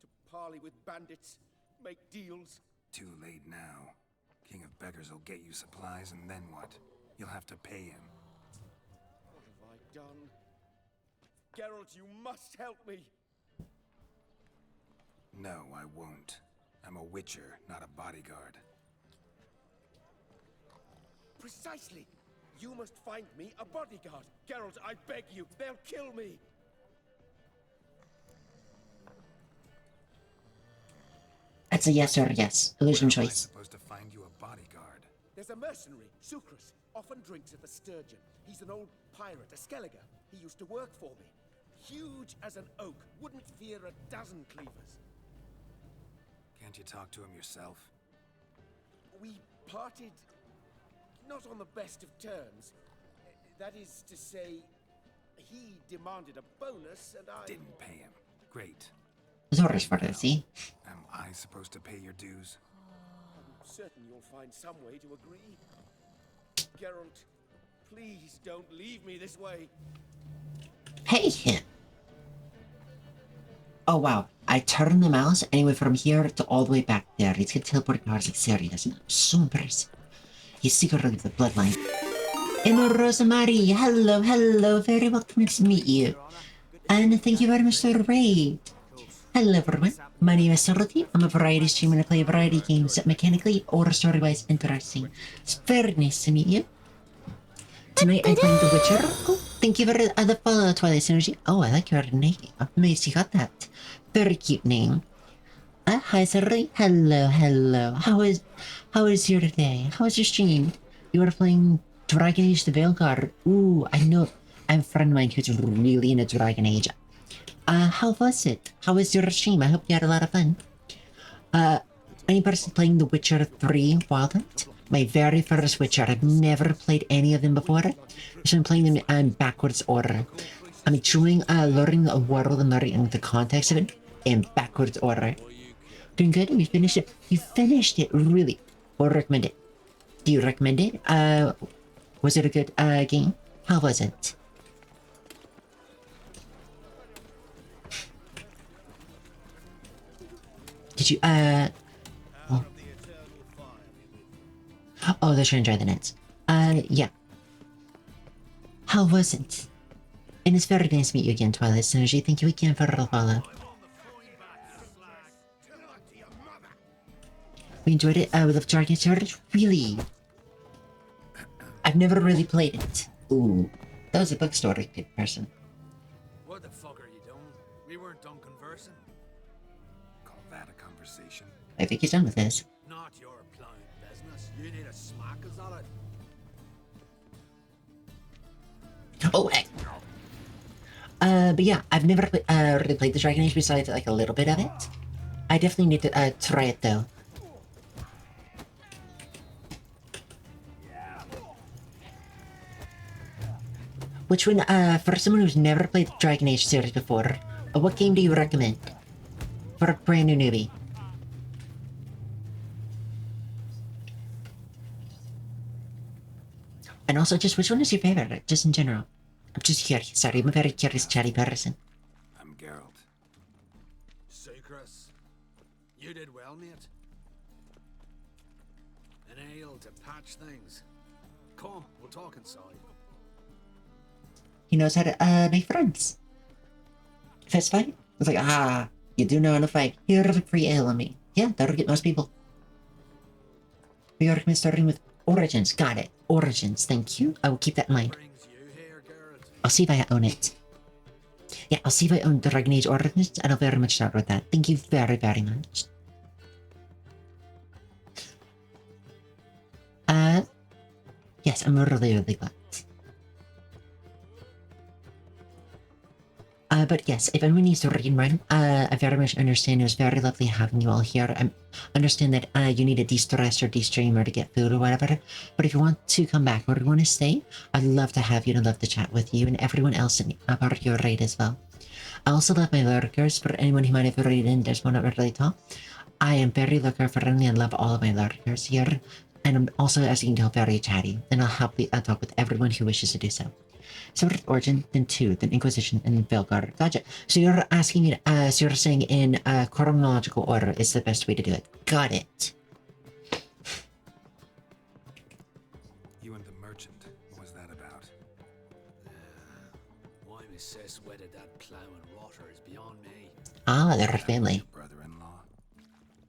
To parley with bandits, make deals. Too late now. King of Beggars will get you supplies, and then what? You'll have to pay him. What have I done? Geralt, you must help me. No, I won't. I'm a Witcher, not a bodyguard. Precisely. You must find me a bodyguard. Geralt, I beg you. They'll kill me. That's a yes or a yes. Illusion choice. Supposed to find you a bodyguard. There's a mercenary, Sucrus. Often drinks at the Sturgeon. He's an old pirate, a Skelliger. He used to work for me. Huge as an oak. Wouldn't fear a dozen cleavers. Can't you talk to him yourself? We parted not on the best of terms. That is to say, he demanded a bonus and I didn't pay him. Great. Zorri's for this, see? Am I supposed to pay your dues? I'm certain you'll find some way to agree. Geralt, please don't leave me this way. Pay him. Oh wow, I turned the mouse and he went from here to all the way back there. He's gonna teleport cars like serious. So impressive. He's secretly the bloodline. Emma Rosemary, hello, very welcome to meet you. And thank you very much for the raid. Hello everyone, my name is Dorothy. I'm a variety streamer and I play variety games that mechanically or story-wise interesting. It's very nice to meet you. Tonight I'm playing The Witcher. Oh, thank you for the follow, Twilight Synergy. Oh, I like your name. I'm amazed you got that. Very cute name. Hi, Sari. Hello. How is your day? How was your stream? You were playing Dragon Age the Veilguard. Ooh, I know. I have a friend of mine who's really into Dragon Age. How was it? How was your stream? I hope you had a lot of fun. Any person playing The Witcher 3 Wild Hunt? My very first Witcher. I've never played any of them before. So I'm playing them in backwards order. I'm enjoying learning the world and learning the context of it in backwards order. Doing good. We finished it. You finished it, really. Or recommend it. Do you recommend it? Was it a good game? How was it? Did you Oh, they're trying to dry the nets. Yeah. How was it? And it's very nice to meet you again, Twilight Synergy. Thank you again for the follow. We enjoyed it with the Dragon Age. Really? I've never really played it. Ooh. That was a bookstore person. What the fuck are you doing? We weren't done conversing. Call that a conversation? I think he's done with this. Not your plain business. You need a smack us at it. Oh, hey. But yeah, I've never really played the Dragon Age besides like a little bit of it. I definitely need to try it though. Which one, for someone who's never played the Dragon Age series before, what game do you recommend for a brand new newbie? And also, just which one is your favorite, just in general? I'm just curious. Sorry, I'm a very curious, chatty person. I'm Geralt. Sucrus, you did well, mate. An ale to patch things. Come, we'll talk inside. He knows how to make friends. Fist fight? It's like, you do know how to fight. Here's a free ale on me. Yeah, that'll get most people. We recommend starting with Origins. Got it. Origins, thank you. I will keep that in mind. I'll see if I own it. Yeah, I'll see if I own the Dragon Age Origins, and I'll very much start with that. Thank you very, very much. Yes, I'm really, really glad. But yes, if anyone needs to read and write, I very much understand. It was very lovely having you all here. I understand that you need to de-stress or de-stream or to get food or whatever. But if you want to come back or you want to stay, I'd love to have you and love to chat with you and everyone else in part of your raid as well. I also love my lurkers. For anyone who might have raided and does want to really talk, I am very lurker friendly and love all of my lurkers here. And I'm also, as you can tell, very chatty. And I'll talk with everyone who wishes to do so. Sword Origin, then 2, then Inquisition, and then Belgar. Gotcha. So you're asking me, so you're saying in chronological order is the best way to do it. Got it. You and the merchant, what was that about? Why Miss Cess wedded that plough and rotter is beyond me. Ah, they're a family. Brother-in-law.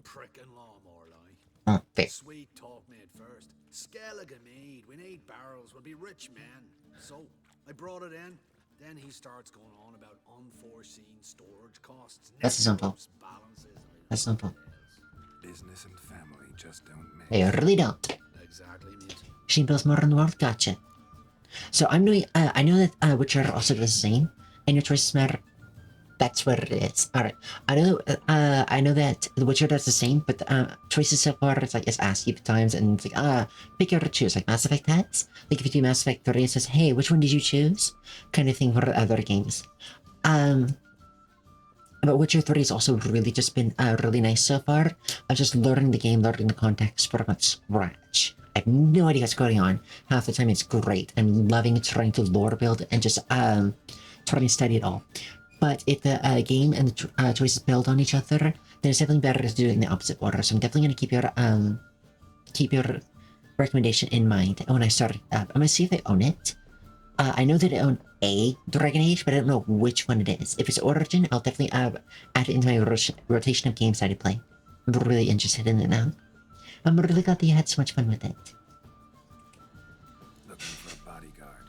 Prick-in-law, more like. Oh, fair. Sweet talk made first. Skelligan mead, we need barrels, we'll be rich men. So, I brought it in. Then he starts going on about unforeseen storage costs. That's simple. Balances. That's simple. Business and family just don't mix. They really don't. Exactly, mate. She builds more in the world. Gotcha. So I'm doing. I know that Witcher also does the same, and your choices matter. That's what it is. All right. I know. I know that The Witcher does the same, but choices so far it's like it's asked you times, and it's like pick your choose. Like Mass Effect has. Like if you do Mass Effect 3, it says, "Hey, which one did you choose?" Kind of thing for other games. But Witcher 3 has also really just been really nice so far. I'm just learning the game, learning the context from scratch. I have no idea what's going on. Half the time it's great. I'm loving trying to lore build and just trying to study it all. But if the game and the choices build on each other, then it's definitely better to do it in the opposite order. So I'm definitely going to keep your recommendation in mind. And when I start it up, I'm going to see if they own it. I know that I own a Dragon Age, but I don't know which one it is. If it's Origin, I'll definitely add it into my rotation of games that I play. I'm really interested in it now. I'm really glad that you had so much fun with it. Looking for a bodyguard.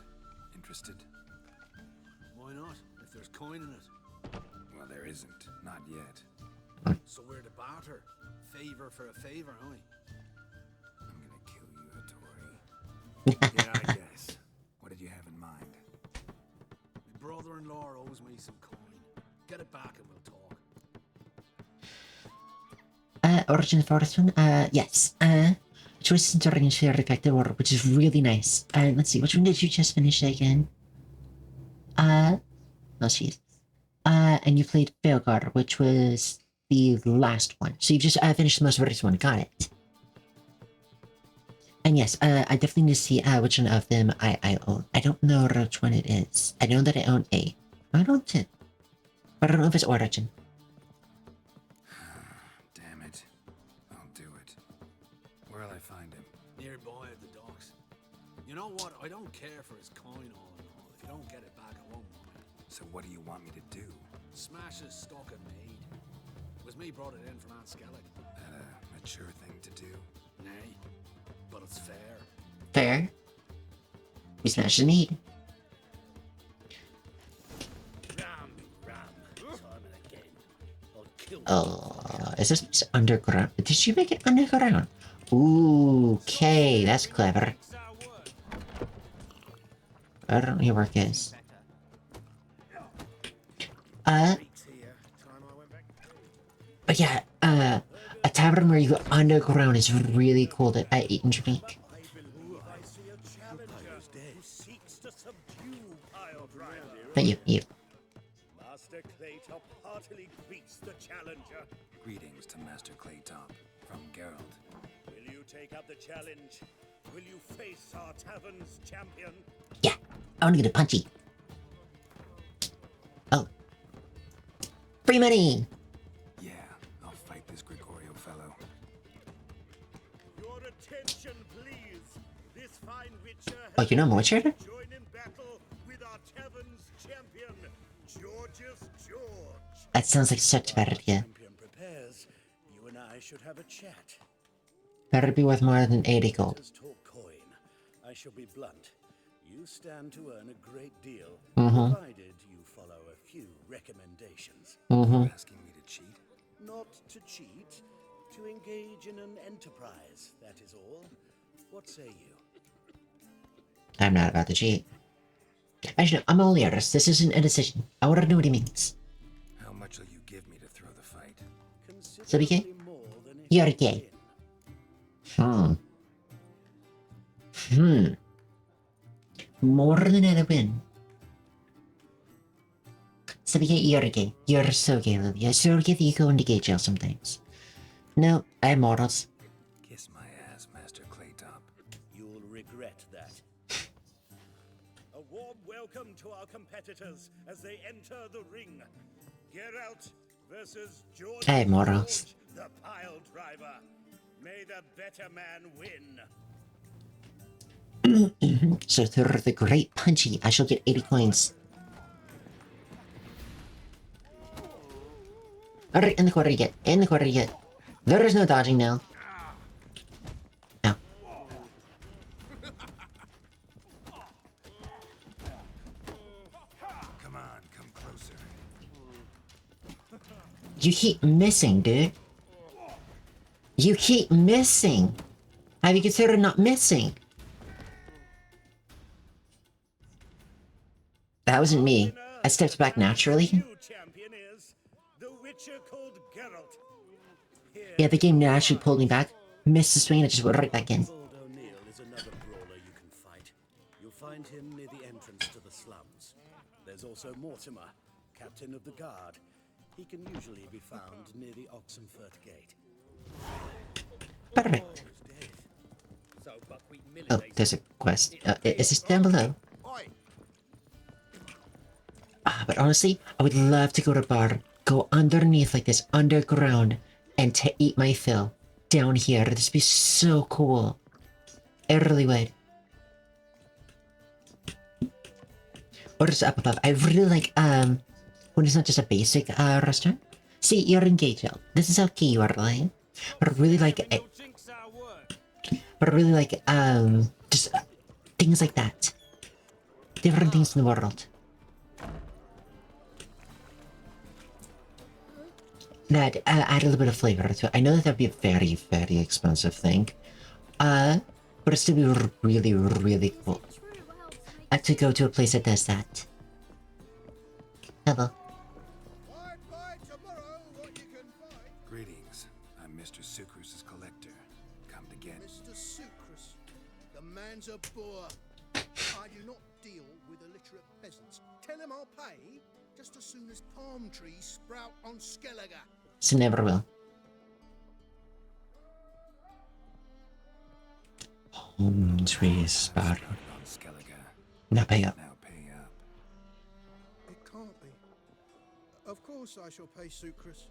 Interested? Why not? If there's coin in it. Well, there isn't. Not yet. So we're to barter. Favor for a favor, aren't we? I'm gonna kill you, Hattori. Yeah, I guess. What did you have in mind? My brother-in-law owes me some coin. Get it back and we'll talk. Origin Forest one? Yes. Choices into range fair effective order, which is really nice. Let's see, which one did you just finish again? Oh, jeez. And you played Belgar, which was the last one. So you've just finished the most recent one. Got it. And yes, I definitely need to see which one of them I own. I don't know which one it is. I know that I own A. I own 2. But I don't know if it's Origin. Damn it. I'll do it. Where'll I find him? Nearby at the docks. You know what? I don't care for his coin all in all. If you don't get it back, I won't mind. So what do you want me to do? Smash his stock of mead. It was me brought it in from Aunt Skellig. That a mature thing to do? Nay, but it's fair. Fair. We smash the mead. Oh, is this underground? Did you make it underground? Ooh, okay, that's clever. I don't know where it is. But yeah, a tavern where you go underground is really cool to eat and drink. But you. Master Claytop heartily greets the challenger. Greetings to Master Claytop from Geralt. Will you take up the challenge? Will you face our tavern's champion? Yeah, I want to get a punchy. Oh. Free money! Yeah, I'll fight this Gregorio fellow. Your attention, please. This fine Witcher Oh, you know I'm a Witcher? join in battle with our tavern's champion, Georgius George. That sounds like such a bad idea. Champion prepares. You and I should have a chat. Better be worth more than 80 gold. Let's talk coin. I shall be blunt. You stand to earn a great deal, provided you follow a few recommendations. Asking me to cheat? Not to cheat, to engage in an enterprise, that is all. What say you? I'm not about to cheat. Actually, no, I'm all ears. This isn't a decision. I want to know what he means. How much will you give me to throw the fight? So we gay? You're gay. More than a win. So we get you're gay. You're so gay, Olivia. So gay that you go into gay jail sometimes. No, I'm mortals. Kiss my ass, Master Claytop. You'll regret that. A warm welcome to our competitors as they enter the ring. Geralt versus George, Hey, mortals. the pile driver. May the better man win. So through the great punchy, I shall get 80 coins. Alright, in the corner you get. In the corner you get. There is no dodging now. No. Come on, come closer. You keep missing, dude. You keep missing. Have you considered not missing? That wasn't me. I stepped back naturally. Champion is the Witcher called Geralt. Yeah, the game naturally pulled me back. Missed the swing and I just went right back in. O'Neill is another brawler you can fight. You'll find him near the entrance to the slums. There's also Mortimer, captain of the guard. He can usually be found near the Oxenfurt Gate. Perfect. Oh, there's a quest. Is this down below? But honestly, I would love to go to a bar, go underneath like this, underground, and to eat my fill down here. This would be so cool. I really would. Or just up above. I really like, when it's not just a basic, restaurant. See, you're engaged. This is how key you are, right? But I really like it. But I really like, just things like that. Different things in the world. That add a little bit of flavor to it. I know that would be a very, very expensive thing. But it'd still be really, really cool. To go to a place that does that. Hello. Greetings. I'm Mr. Sucrus's collector. Come to get Mr. Sucrus, the man's a boor. I do not deal with illiterate peasants. Tell him I'll pay just as soon as palm trees sprout on Skellige. So never will. Palm trees sprout on Skellige. Now pay up. Now pay up. It can't be. Of course I shall pay Sucrus.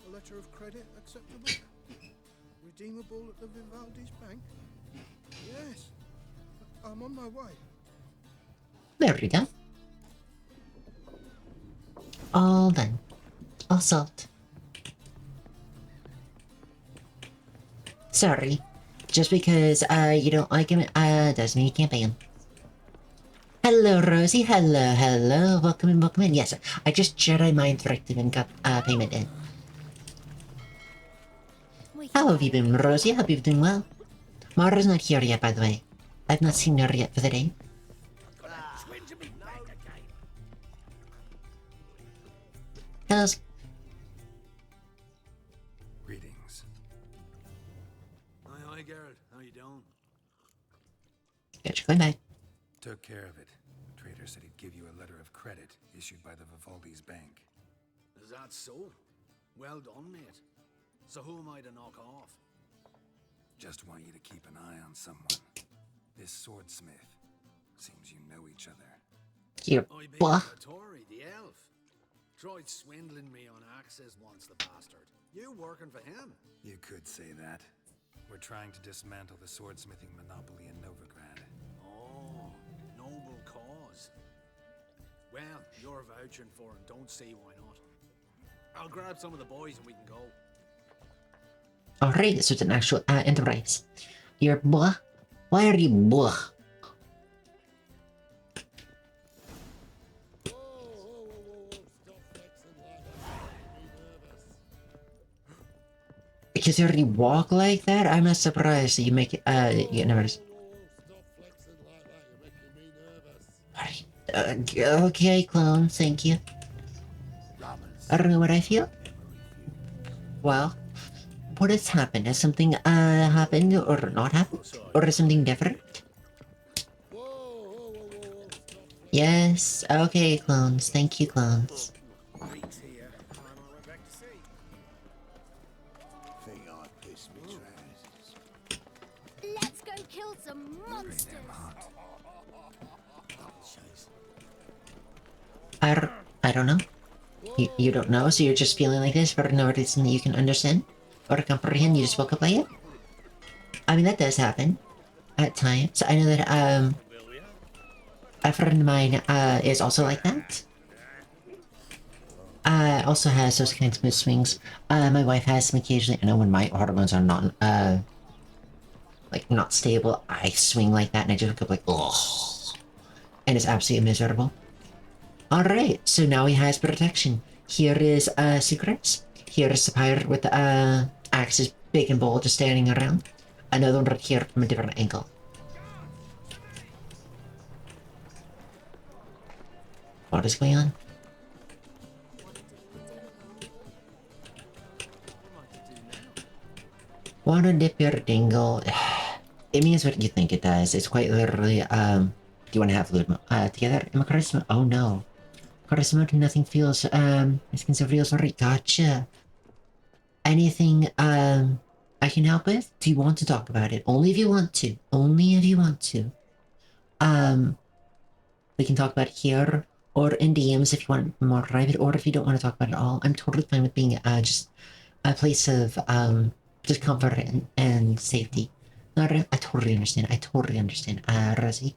A letter of credit acceptable? Redeemable at the Vivaldi's bank? Yes. I'm on my way. There we go. All done. All solved. Sorry. Just because, you don't like him, doesn't mean you can't pay him. Hello, Rosie. Hello. Welcome in. Yes, I just Jedi Mind Directive and got, payment in. How have you been, Rosie? I hope you've been well. Mara's not here yet, by the way. I've not seen her yet for the day. Hello. Greetings. Hi, Geralt. How you doing? Get your coin back. Took care of it. The trader said he'd give you a letter of credit issued by the Vivaldi's bank. Is that so? Well done, mate. So who am I to knock off? Just want you to keep an eye on someone. This swordsmith. Seems you know each other. You Tory, the elf. Tried swindling me on access once, the bastard. You working for him? You could say that. We're trying to dismantle the swordsmithing monopoly in Novigrad. Oh, noble cause. Well, you're vouching for him. Don't see why not. I'll grab some of the boys and we can go. Alright, so it's an actual enterprise. You're blah? Why are you blah? Because you already walk like that? I'm not surprised that you make it, you get nervous. Okay, clone, thank you. I don't know what I feel. Well, what has happened? Has something happened or not happened? Or is something different? Yes, okay, clones. Thank you, clones. Let's go kill some monsters. I don't know. You don't know, so you're just feeling like this for no reason that you can understand or comprehend. You just woke up like it. I mean, that does happen at times. I know that a friend of mine is also like that. Also has those kinds of mood swings. My wife has them occasionally. I know when my hormones are not like not stable, I swing like that, and I just wake up like ugh, and it's absolutely miserable. All right, so now he has protection. Here is secrets. Here is the pirate with the axes big and bold just standing around. Another one right here from a different angle. What is going on? Wanna dip your dingle? It means what you think it does. It's quite literally, do you want to have food together? Am I charisma? Oh no. Charisma to nothing feels, it's can feels alright. Gotcha. Anything, I can help with? Do you want to talk about it? Only if you want to. Only if you want to. We can talk about it here, or in DMs if you want more private, or if you don't want to talk about it at all. I'm totally fine with being, just a place of, just comfort and safety. No, I totally understand. I totally understand, Rosie.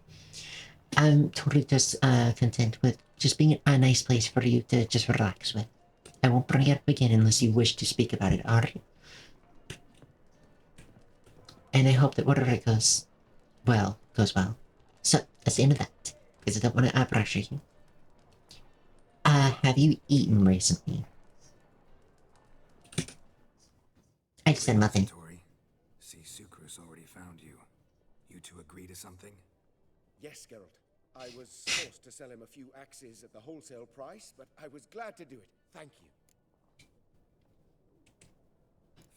I'm totally just, content with just being a nice place for you to just relax with. I won't bring it up again unless you wish to speak about it, alright? And I hope that whatever it goes well. So, that's the end of that. Because I don't want to pressure you. Have you eaten recently? I just said nothing. See, Sucrus already found you. You two agree to something? Yes, Geralt. I was forced to sell him a few axes at the wholesale price, but I was glad to do it. Thank you.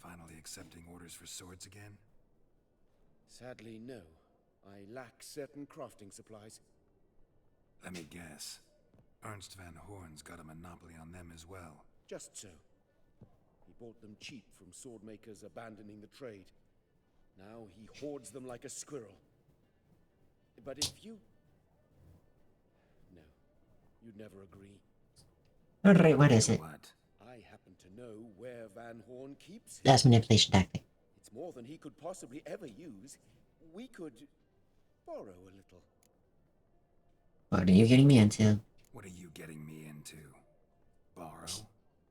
Finally accepting orders for swords again? Sadly, no. I lack certain crafting supplies. Let me guess. Ernst van Horn's got a monopoly on them as well. Just so. He bought them cheap from sword makers abandoning the trade. Now he hoards them like a squirrel. But if you... No. You'd never agree. Alright, what is it? I happen to know where Van Horn keeps him. That's manipulation tactic. It's more than he could possibly ever use. We could borrow a little. What are you getting me into? What are you getting me into? Borrow?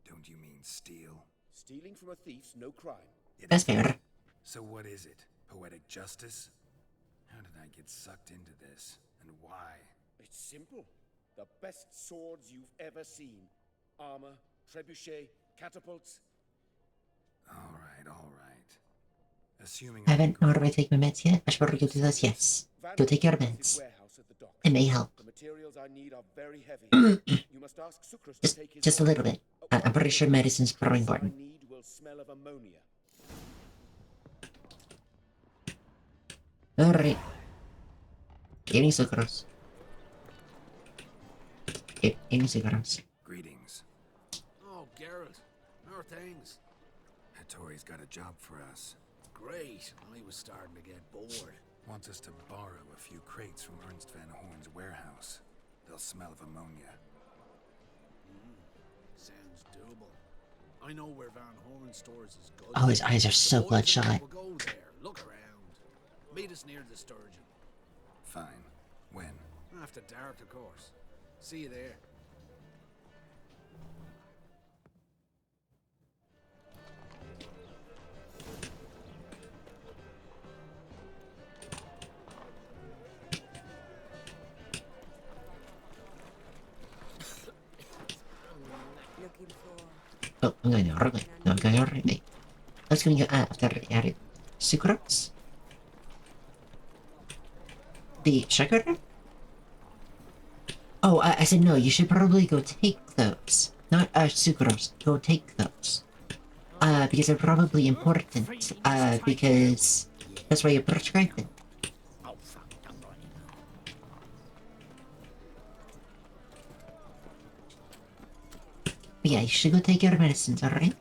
Don't you mean steal? Stealing from a thief's no crime. That's fair. So what is it? Poetic justice? How did I get sucked into this? And why? It's simple. The best swords you've ever seen. Armor, trebuchet, catapults. All right. Assuming I haven't nor do I take my meds yet. I should probably go do this, yes. Go take your meds. It may help. The materials I need are very heavy. You must ask Sucrus to take his Just a little bit. I'm pretty sure medicine's very important. I need will smell of ammonia. Alright. Getting sucrose. Getting sucrose. Greetings. Oh, Geralt. How are things? Hattori's got a job for us. Great. I was starting to get bored. Wants us to borrow a few crates from Ernst van Horn's warehouse. They'll smell of ammonia. Sounds doable. I know where Van Horn stores his goods. Oh, his eyes are so bloodshot. We'll go there. Look around. Meet us near the Sturgeon. Fine. When? After dark, of course. See you there. Oh, I'm going already. Let's go after Eric. Secrets? The sugar? Oh, I said no, you should probably go take those. Not, sucrose. Go take those. Because they're probably important. Because that's why you prescribed them. But yeah, you should go take your medicines, alright?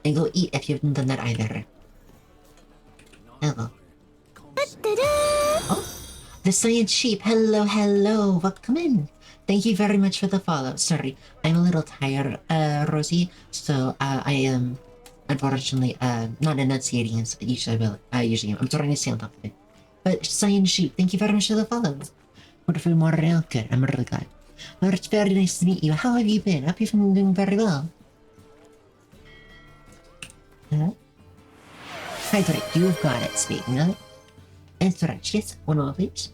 And go eat if you haven't done that either. Hello. Oh, the science sheep. Hello, hello. Welcome in. Thank you very much for the follow. Sorry, I'm a little tired, Rosie. So, I am, unfortunately, not enunciating as I usually am. I'm trying to stay on top of it. But science sheep, thank you very much for the follow. Wonderful, more real good. I'm really glad. Well, it's very nice to meet you. How have you been? Hope you've been doing very well. Huh? Hydrate, you've got it, speaking of. And stretch, yes, one more please.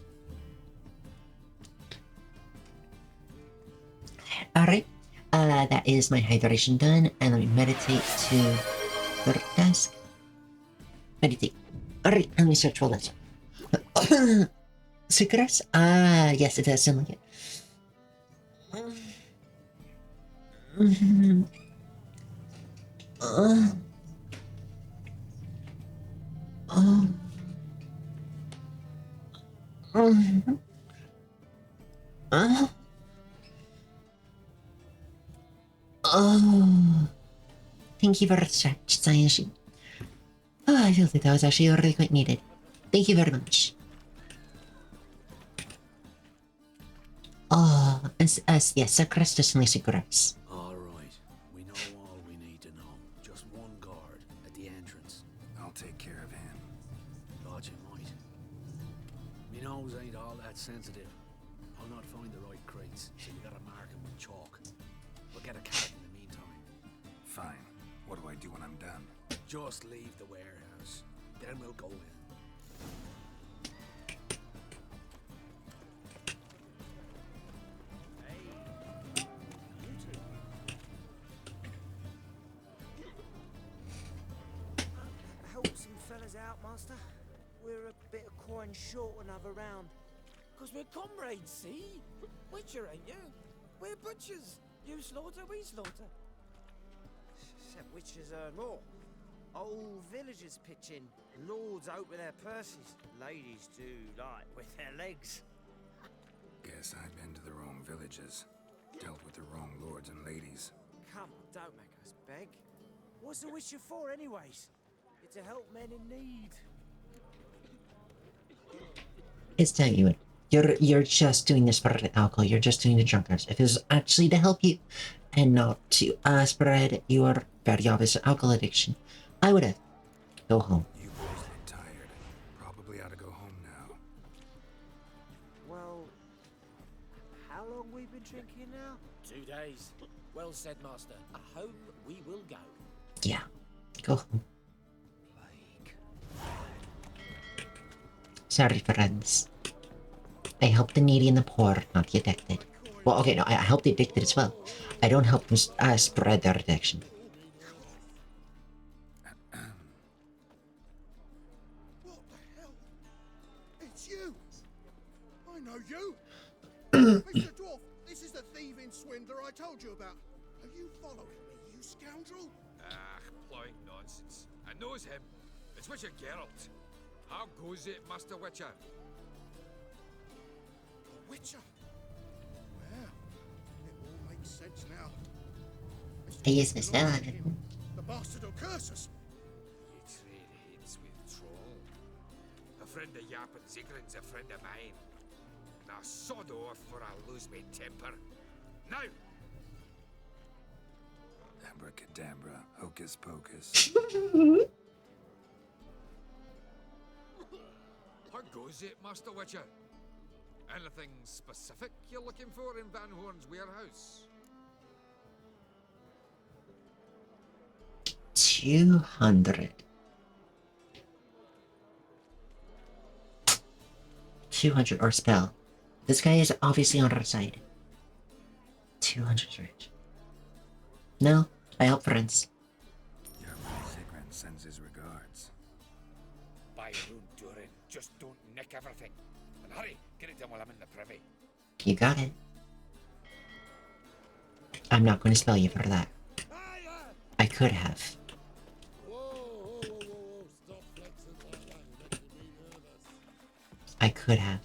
Alright, that is my hydration done, and let me meditate to the desk. Meditate. Alright, let me search for this. Sucrose? Yes, it does sound like it. Thank you for the stretch, science. Oh, I feel like that was actually really quite needed. Thank you very much. Oh, yes, sucrose, definitely sucrose. Alright, we know all we need to know. Just one guard at the entrance. I'll take care of him. Thought you might. Me nose ain't all that sensitive. I'll not find the right crates, so you gotta mark them with chalk. We'll get a cart in the meantime. Fine. What do I do when I'm done? Just leave the warehouse. Then we'll go in. Help some fellas out, master. We're a bit of coin short another round. Because we're comrades, see? Witcher, ain't you? We're butchers. You slaughter, we slaughter. Except witches earn more. Old villagers pitch in. Lords out with their purses. Ladies do like with their legs. Guess I've been to the wrong villages. Dealt with the wrong lords and ladies. Come on, don't make us beg. What's the Witcher for, anyways? It's to help men in need. It's telling you it. You're just doing this for the alcohol. You're just doing the drunkenness. If it was actually to help you and not to spread your very obvious alcohol addiction, I would have. Go home. You boys look tired. Probably ought to go home now. Well, how long we been drinking now? 2 days. Well said, master. Home we will go. Yeah. Go home. Sorry, friends. I help the needy and the poor, not the addicted. Well, okay, no, I help the addicted as well. I don't help them spread their addiction. What the hell? It's you! I know you! Mr. Dwarf, this is the thieving swindler I told you about. Are you following me, you scoundrel? Ah, plowing nonsense. I knows him. It's Witcher Geralt. How goes it, Master Witcher? A Witcher? Well, it all makes sense now. Yes, Miss Valen. The bastard will curse us. You trade heads with Troll. A friend of Yap and Zigrin's a friend of mine. Now sod off or I'll lose my temper. Now! Abracadabra, hocus pocus. How goes it, Master Witcher? Anything specific you're looking for in Van Horn's warehouse? 200. 200 or spell. This guy is obviously on our side. 200 rich. No, I help friends. Your Zigrin sends his regards. By your own Durin, just don't nick everything. And hurry, get it done while I'm in the privy. You got it. I'm not going to spell you for that. I could have. I could have,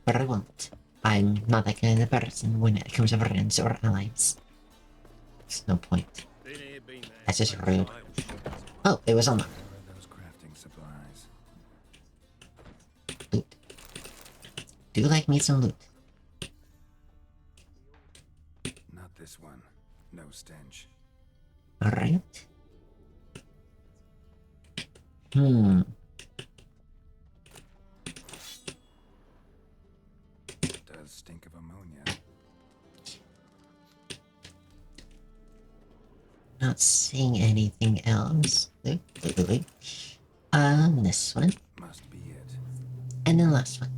but I won't. I'm not that kind of person when it comes to friends or allies. There's no point. That's just rude. Oh, it was on that. Those crafting supplies. Loot. Do you like me some loot? Not this one. No stench. Alright. Hmm. Does stink of ammonia. Not seeing anything else. Loot, loot, loot, loot. This one. Must be it. And then last one.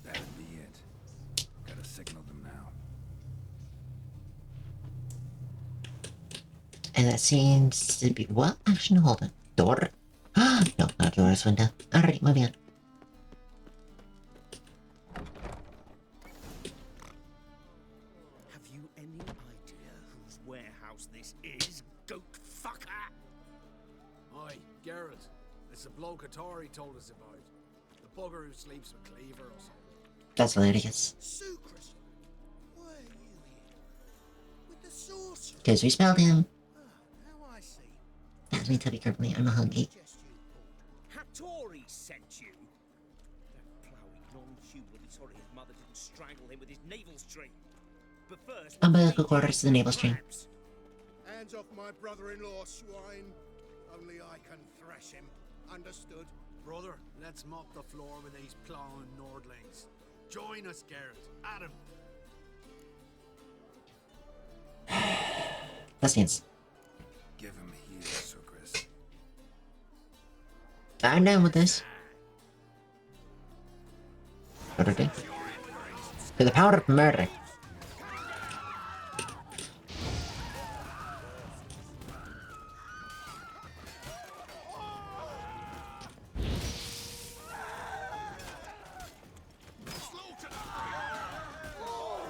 That'd be it. Gotta signal them now. And that seems to be... Well, actually, hold on. Door? No, not door, it's window. Alright, moving on. Have you any idea whose warehouse this is, goat fucker? Aye, Geralt. It's a bloke Atari told us about. The bugger who sleeps with Cleaver or something. That's hilarious. Sucrus, why are you here? With the sorcerer? Because we spelled him. Now I see. That's me to be currently. I'm hungry. Hattori sent you? That ploughing non-Jew will be sorry his mother didn't strangle him with his navel string. But first, Umbilical quarters to the navel string. Hands off my brother-in-law, swine. Only I can thrash him. Understood? Brother, let's mop the floor with these plowing Nordlings. Join us, Geralt. Adam. Let's dance. Give him here, Sucrus. I'm down with this. To the power of murder.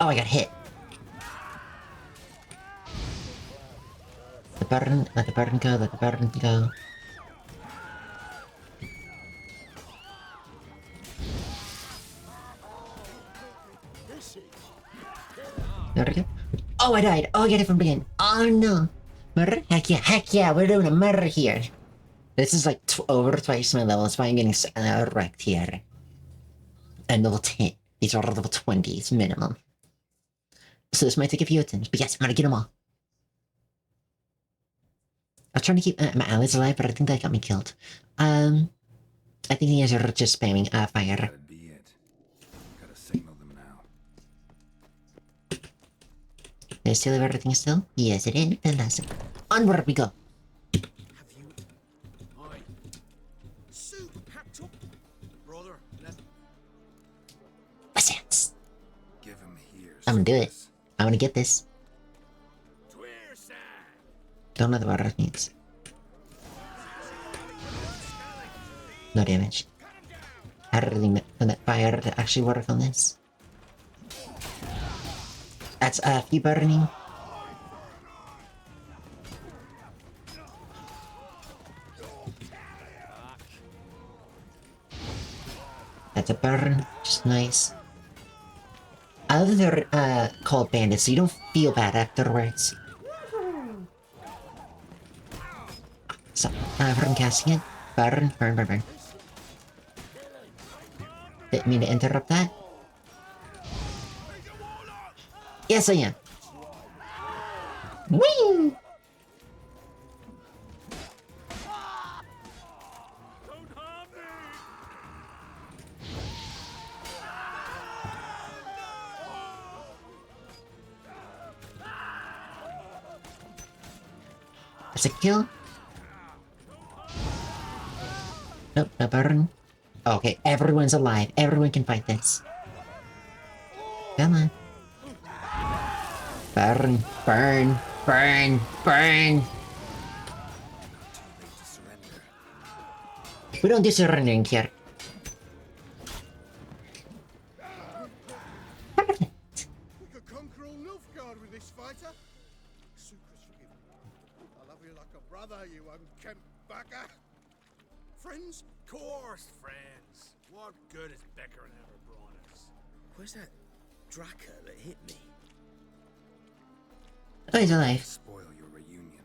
Oh, I got hit. Let the burden go, let the burden go. There we go. Oh, I died. Oh, I got it from the beginning. Oh, no. Murder? Heck yeah, we're doing a murder here. This is like over twice my level. That's why I'm getting wrecked here. And level 10. These are level 20s minimum. So this might take a few attempts, but yes, I'm gonna get them all. I was trying to keep my allies alive, but I think that got me killed. I think the guys are just spamming fire. That'd be it. Gotta signal them now. Is still everything still? Yes, it is. Fantastic. Onward we go. Aye. Brother, let... What's Give him here. I'm gonna do it. I wanna get this. Don't know what that means. No damage. I don't really know that fire to actually work on this. That's a few burning. That's a burn, just nice. I love that they're called bandits, so you don't feel bad afterwards. So, from casting it. Burn, burn, burn, burn. Didn't mean to interrupt that. Yes, I am. Whee! That's a kill. Nope, no burn. Okay, everyone's alive. Everyone can fight this. Come on. Burn, burn, burn, burn. We don't do surrendering here. Sucrus, forgive me. I love you like a brother, you unkempt bugger. Friends? Course, friends. What good has bickering ever brought us? Where's that Draka that hit me? Oh, he's alive. Spoil your reunion,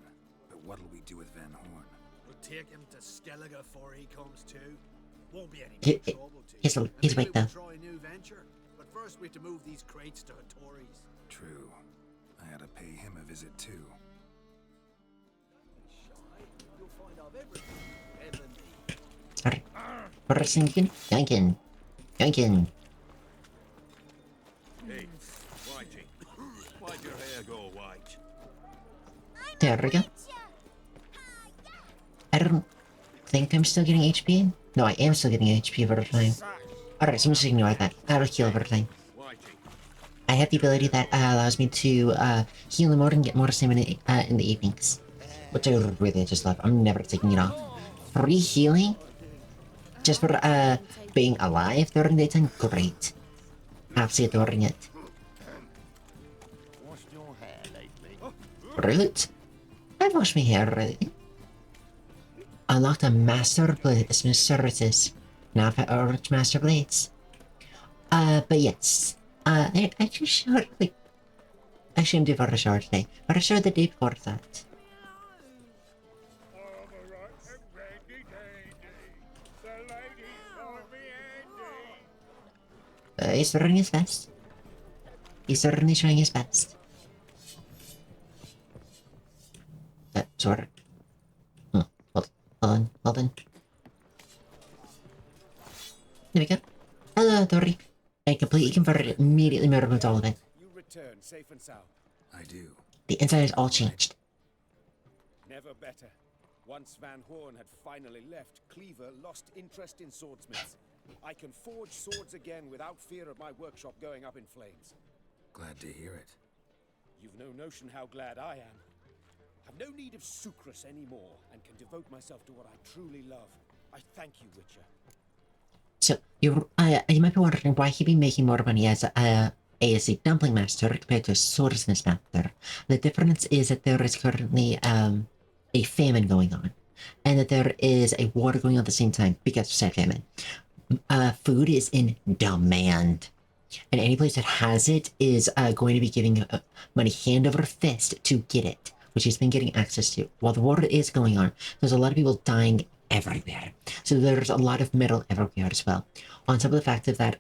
but what'll we do with Van Horn? We'll take him to Skellige before he comes to. Won't be any He- trouble to he's- you. he's And maybe awake, though. we'll try a new venture. But first we have to move these crates to Hattori's. True. I had to pay him a visit too. You'll find out everything you ever need. Sorry. Persinkin. Yankin. Yankin. Hey, Whitey. Why'd your hair go white? There we go. I don't think I'm still getting HP. No, I am still getting HP over time. Alright, so I'm just ignore that. I will heal over time. I have the ability that allows me to heal more and get more stamina in the evenings. Which I really just love. I'm never taking it off. Free healing? Just for being alive during daytime? Great. Absolutely adoring it. Washed your hair lately? Root? I've washed my hair already. Unlocked a Master Blade as Services. Now I've Orange Master Blades. But yes. I actually showed, like... Actually, I'm due for a shower today. But I showed the day before that. He's trying his best. He's certainly trying his best. Sort of. Oh, hold on, hold on. There we go. Hello, Tori. I completely converted, immediately removed all of it. You return safe and sound. I do. The inside is all changed. Never better. Once Van Horn had finally left, Cleaver lost interest in swordsmiths. I can forge swords again without fear of my workshop going up in flames. Glad to hear it. You've no notion how glad I am. I've no need of Sucrus anymore, and can devote myself to what I truly love. I thank you, Witcher. So, you might be wondering why he'd be making more money as a dumpling master compared to a swordsmith master. The difference is that there is currently a famine going on, and that there is a war going on at the same time because of said famine. Food is in demand, and any place that has it is going to be giving money hand over fist to get it, which he's been getting access to. While the war is going on, there's a lot of people dying everywhere. So there's a lot of metal everywhere as well. On top of the fact of that,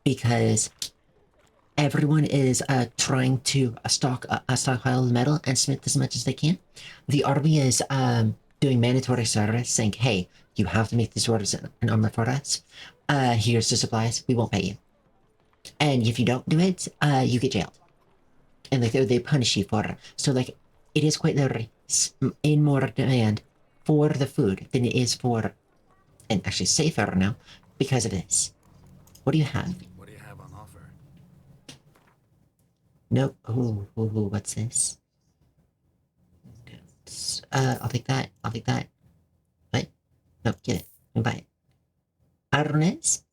because everyone is trying to stockpile metal and smith as much as they can, the army is doing mandatory service, saying, hey, you have to make these orders and armor for us. Here's the supplies, we won't pay you. And if you don't do it, you get jailed. And like they punish you for it. So like, it is quite literally in more demand for the food than it is for, and actually safer now, because of this. What do you have? What do you have on offer? Nope. Ooh, what's this? I'll take that. I'll take that. What? No, get it. I'll buy it. Arnes?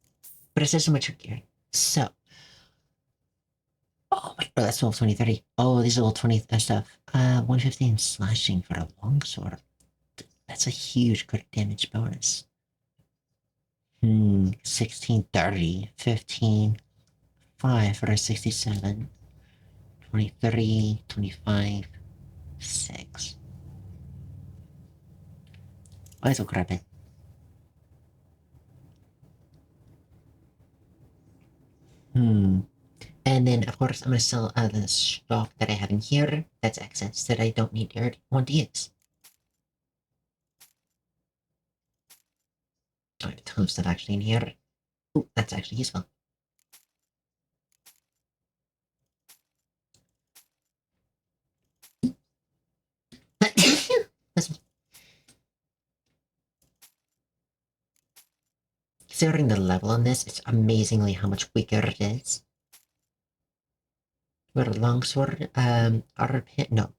But it says so much here. So. Oh my god, that's all 2030. Oh, these are all 20 stuff. 115 slashing for a longsword. That's a huge crit damage bonus. 1630. 15. 5 for a 67. 23. 25. 6. Why is it crappy? And then, of course, I'm going to sell the stock that I have in here. That's excess that I don't need or want to use. I have tons of stuff actually in here. Ooh, that's actually useful. Considering the level on this, it's amazingly how much weaker it is. With a longsword, armor pit, no.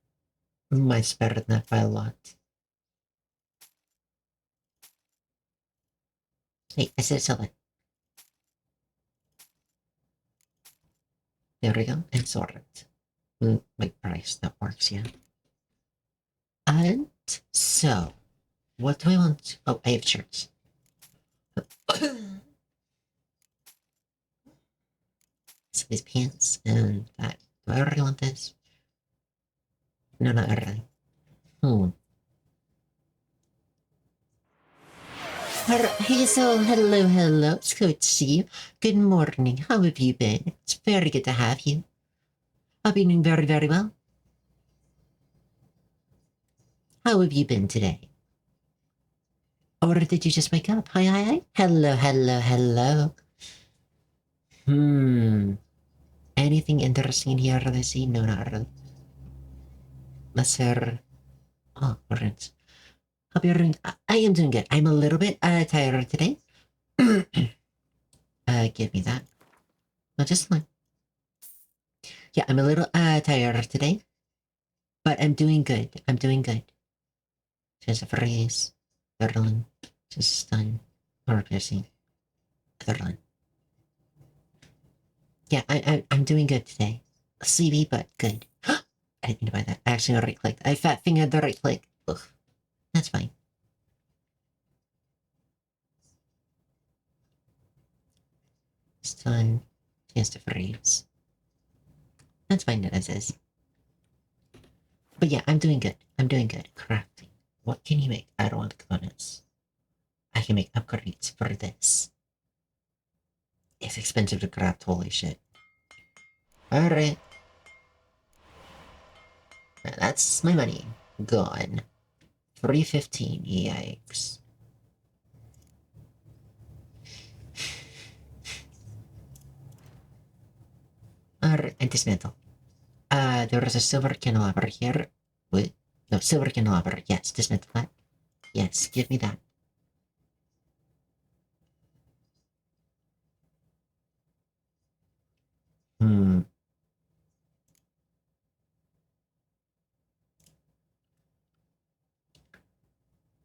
Mine's better than that by a lot. Hey, I said sell it. There we go, and sword it. like price that works, yeah. And so, what do I want? Oh, I have shirts. So these pants and that. Do I already want this? No, not really. Hazel, hello, hello. It's good to see you. Good morning. How have you been? It's very good to have you. I've been doing very, very well. How have you been today? Or did you just wake up? Hi, hi, hi. Hello, hello, hello. Anything interesting here this evening? No, not really. Let's hear. Oh, friends. Hope you're doing. I am doing good. I'm a little bit tired today. Give me that. No, just one. Yeah, I'm a little tired today, but I'm doing good. I'm doing good. Just a phrase. Third just stun. Or piercing. Third one. Yeah, I'm doing good today. Sleepy, but good. I didn't mean to buy that. I actually right clicked. I fat fingered the right click. Ugh. That's fine. Stun. Just a phrase. That's fine as is. But yeah, I'm doing good. I'm doing good. Crafting. What can you make? I don't want components. I can make upgrades for this. It's expensive to craft, holy shit. Alright. That's my money. Gone. 315. Yikes. Alright, and dismantle. There is a silver candelabra here. Wait. No, silver candelabra. Yes, dismantle that. Yes, give me that.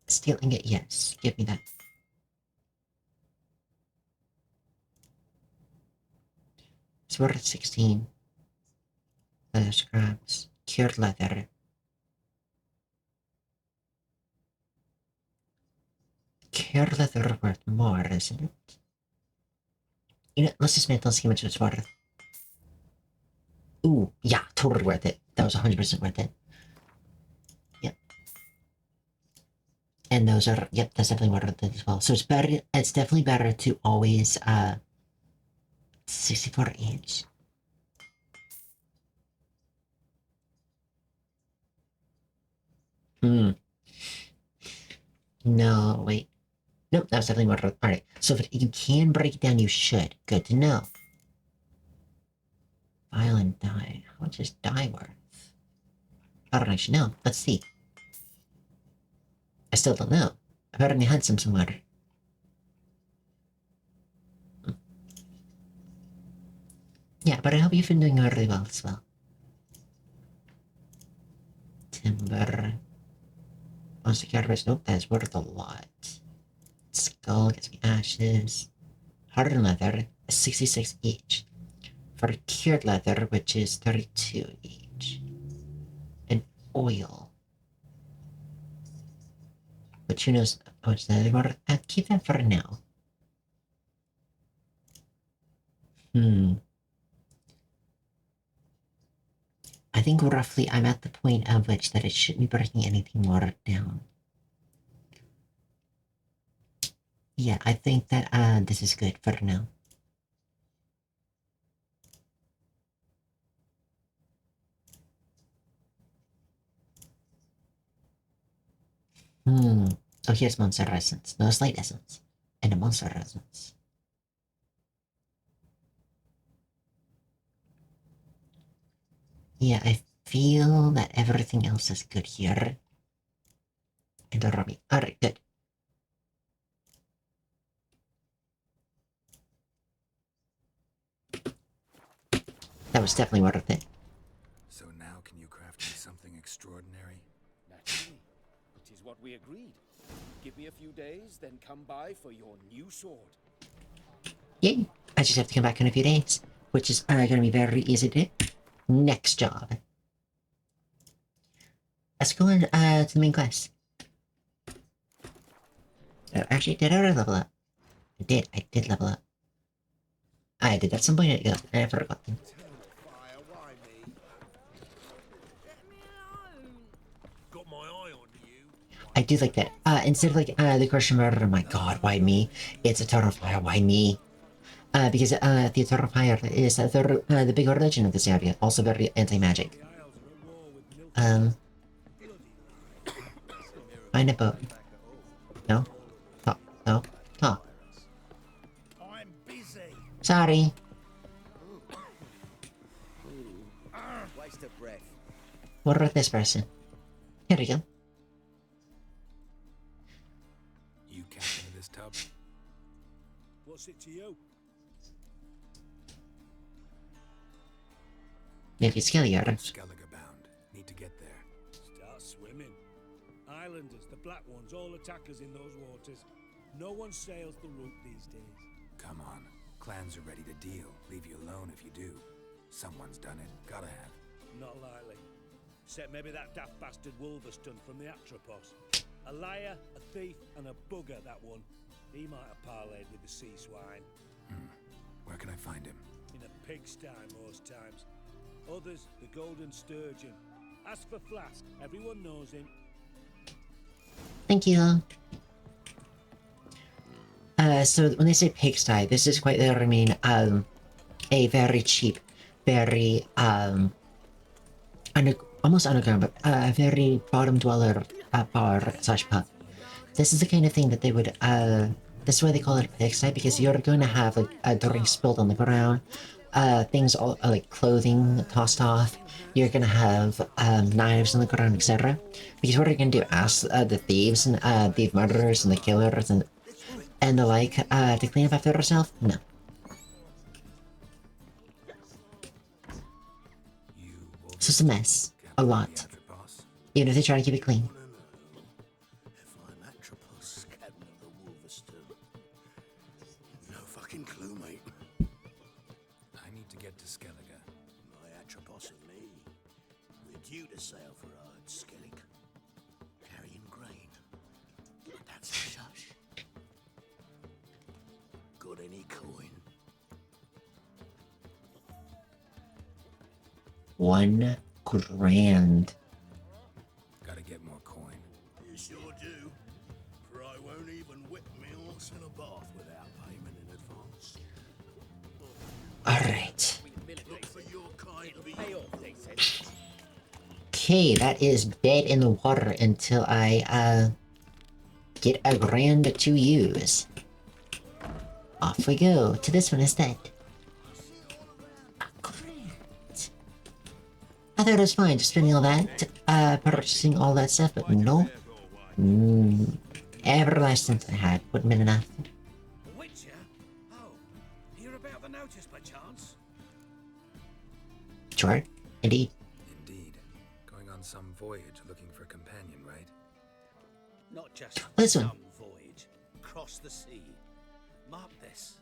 Stealing it, yes. Give me that. It's worth 16. Leather scraps. Cured leather. Cured leather worth more, isn't it? You know, let's dismantle and see how much it's worth. Ooh, yeah, totally worth it. That was 100% worth it. Yep. And those are, yep, that's definitely worth it as well. So it's better, it's definitely better to always, 64 each. No, wait. Nope, that was definitely worth it. Alright, so if you can break it down, you should. Good to know. Violent dye. How much is dye worth? I don't actually know. Let's see. I still don't know. I've already had some somewhere. Yeah, but I hope you've been doing really well as well. Timber. Once the carapace. Nope, that's worth a lot. Skull gets me ashes. Hardened leather, 66 each. For cured leather, which is 32 each. And oil. But who knows how much that is worth? I'll keep that for now. I think roughly I'm at the point of which that it shouldn't be breaking anything more down. Yeah, I think that this is good for now. Oh, here's monster essence. No, slight essence. And a monster essence. Yeah, I feel that everything else is good here. And a Robbie. Alright, good. That was definitely worth it. So now can you craft me something extraordinary? Naturally. It is what we agreed. Give me a few days, then come by for your new sword. Yay! I just have to come back in a few days. Which is gonna be very easy to do. Next job. Let's go on to the main quest. Actually, did I already level up? I did level up. I did at some point ago, and I forgot them. Got my eye on you. I do like that. Instead of like the question murder, my god, why me? It's Eternal Fire, why me? Because the Eternal Fire is the big religion of this area, also very anti-magic. Find a boat. No? Talk. No? Talk. I'm busy. Sorry. Waste of breath. What about this person? Here we go. You captain of this tub? What's it to you? Maybe Skelliger. Skelliger bound. Need to get there. Start swimming. Islanders, the black ones, all attackers in those waters. No one sails the route these days. Come on. Clans are ready to deal. Leave you alone if you do. Someone's done it. Gotta have. Not likely. Except maybe that daft bastard Wolverston from the Atropos. A liar, a thief, and a bugger, that one. He might have parlayed with the sea swine. Where can I find him? In a pigsty most times. Others, the golden sturgeon. Ask for Flask. Everyone knows him. Thank you. So when they say pigsty, this is quite literally mean a very cheap, very almost underground, but a very bottom dweller bar / pub. This is the kind of thing that they would this is why they call it a pigsty, because you're going to have like drinks spilled on the ground, things all like clothing tossed off. You're gonna have knives on the ground, etc. Because what are you gonna do? Ask the thieves and the murderers and the killers and the like to clean up after yourself? No. So it's a mess. A lot. Even if they try to keep it clean. If I'm Atropos, captain of the Wolverston. No fucking clue, mate. I need to get to Skelliger. My Atropos and me. We're due to sail for Skellig. Carrying grain. But that's a shush. Got any coin? 1 grand. Gotta get more coin. You sure do. For I won't even whip me horse in a bath without payment in advance. Alright. Look for your kind of Okay, that is dead in the water until I get a grand to use. Off we go to this one instead. I thought it was fine just spending all that, purchasing all that stuff, but no. Every last cent I had wouldn't been enough. Witcher? Oh, hear about the notice by chance? Sure, indeed. Indeed. Going on some voyage looking for a companion, right? Not just This one. some voyage. Across the sea. Mark this.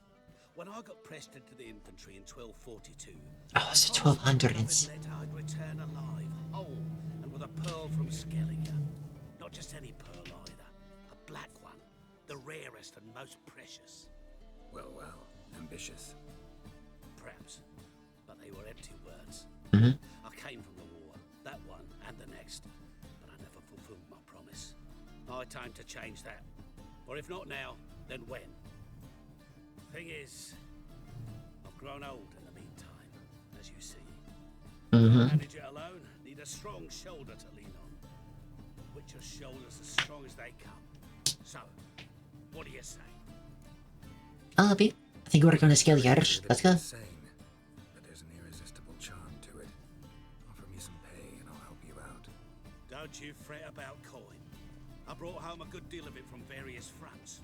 When I got pressed into the infantry in 1242... Oh, it's 1200s. I'd return alive, whole, and with a pearl from Skelliger. Not just any pearl either. A black one. The rarest and most precious. Well, ambitious. Perhaps. But they were empty words. Mm-hmm. I came from the war. That one and the next. But I never fulfilled my promise. High time to change that. Or if not now, then when? Thing is, I've grown old in the meantime, as you see. Manage it alone, need a strong shoulder to lean on. Witcher's shoulders as strong as they come. So, what do you say? I'll help you. I think we're going to scale the Irish. Let's go. Insane, but there's an irresistible charm to it. Offer me some pay and I'll help you out. Don't you fret about coin. I brought home a good deal of it from various fronts.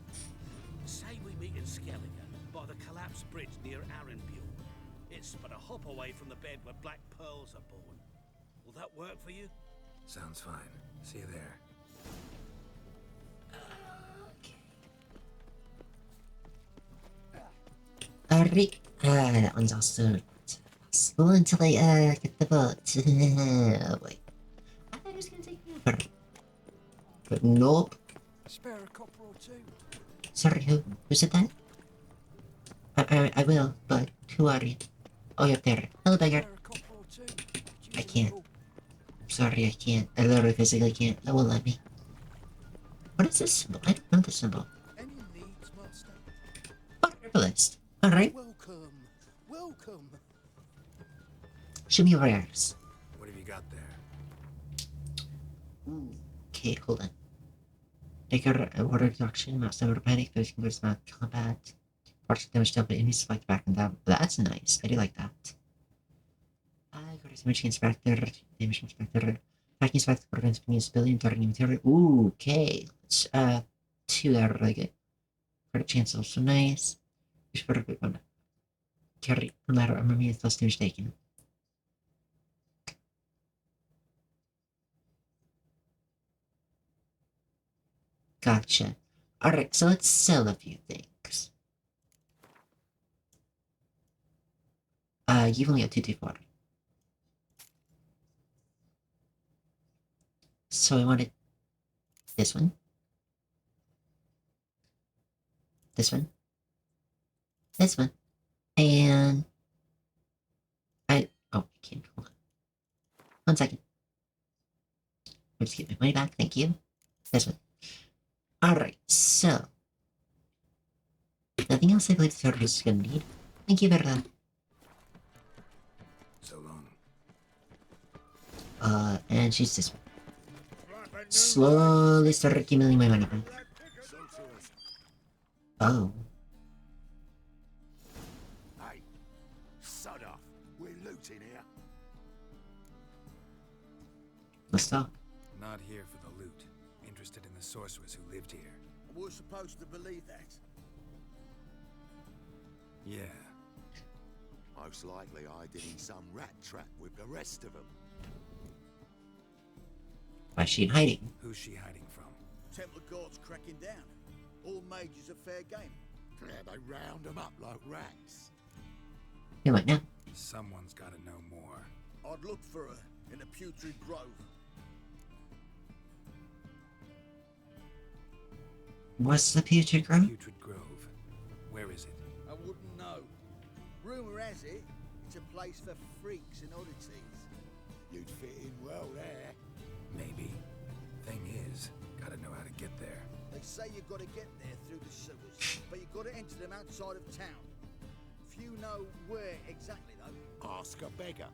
Say we meet in Skelliger by the collapsed bridge near Arrenbuel. It's but a hop away from the bed where black pearls are born. Will that work for you? Sounds fine. See you there. Alright. That one's also slow until I get the boat. Oh boy. I thought it was gonna take me But nope. Spare a copper or two. Sorry, who said that? I will, but who are you? Oh, you're up there. Hello, beggar. I can't. Sorry, I can't. I literally physically can't. It won't let me. What is this symbol? I don't know the symbol. Any needs, master? Oh, herbalist. Alright. Welcome. Welcome. Show me your wares. What have you got there? Okay, hold on. Dagger, water reduction, mouse never panic, those fingers not combat. Partial damage dealt by enemies fight back and down. That's nice. I do like that. Damage inspector, damage inspector. Attacking inspector prevents ability and targeting material. Ooh, okay. Let's two that are really good. Credit chance also nice. Just for a good one. Carry no matter armor means less damage taken. Gotcha. Alright, so let's sell a few things. You've only got 224. So I wanted this one. This one. This one. And oh, I can't. Hold on. 1 second. Let's get my money back. Thank you. This one. Alright, so. Nothing else I believe the server is gonna need. Thank you very much. So long. And she's this one. Slowly start accumulating my money. Oh. Hey, sod off. We're looting here. Let's talk. Not here for the loot. Interested in the sorceress who lived here. We're supposed to believe that. Yeah. Most likely hiding in some rat trap with the rest of them. Why is she hiding? Who's she hiding from? Temple guards cracking down. All mages are fair game. Yeah, they round them up like rats. Yeah, what now? Someone's gotta know more. I'd look for her in the Putrid Grove. What's the Putrid Grove? Putrid Grove. Where is it? I wouldn't know. Rumor has it, it's a place for freaks and oddities. You'd fit in well there. Maybe. Thing is, gotta know how to get there. They say you've got to get there through the sewers, but you've got to enter them outside of town. Few know where exactly, though. Ask a beggar.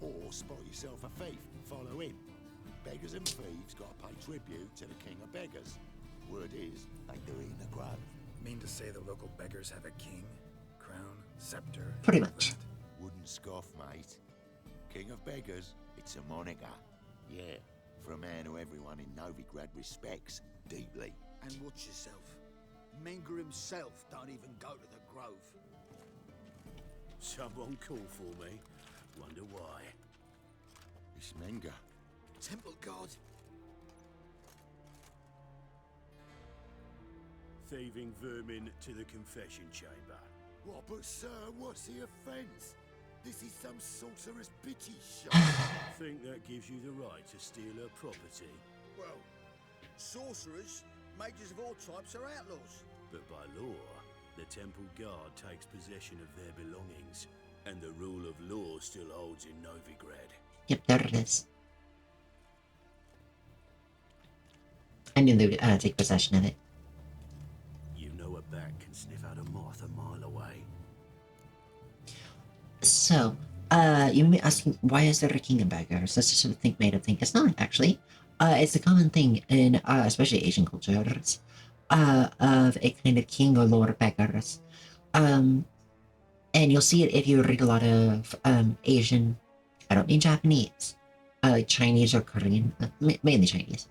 Or spot yourself a thief and follow him. Beggars and thieves got to pay tribute to the king of beggars. Word is, they do it in the grove. Mean to say the local beggars have a king? Crown? Scepter? Pretty much. Wouldn't scoff, mate. King of beggars, it's a moniker. Yeah, for a man who everyone in Novigrad respects deeply. And watch yourself. Menger himself don't even go to the grove. Someone call for me. Wonder why. It's Menger. Temple guard. Thieving vermin to the confession chamber. What, but sir, what's the offence? This is some sorcerer's bitty shop. Think that gives you the right to steal her property? Well, sorcerers, mages of all types are outlaws. But by law, the temple guard takes possession of their belongings, and the rule of law still holds in Novigrad. Yep, there it is. I knew they would take possession of it. You know a bat can sniff out a moth a mile away. So, you may be asking, why is there a king of beggars? That's just a made up thing. It's not, actually. It's a common thing in, especially Asian cultures, of a kind of king or lord of beggars. And you'll see it if you read a lot of, Asian, I don't mean Japanese, like Chinese or Korean, mainly Chinese,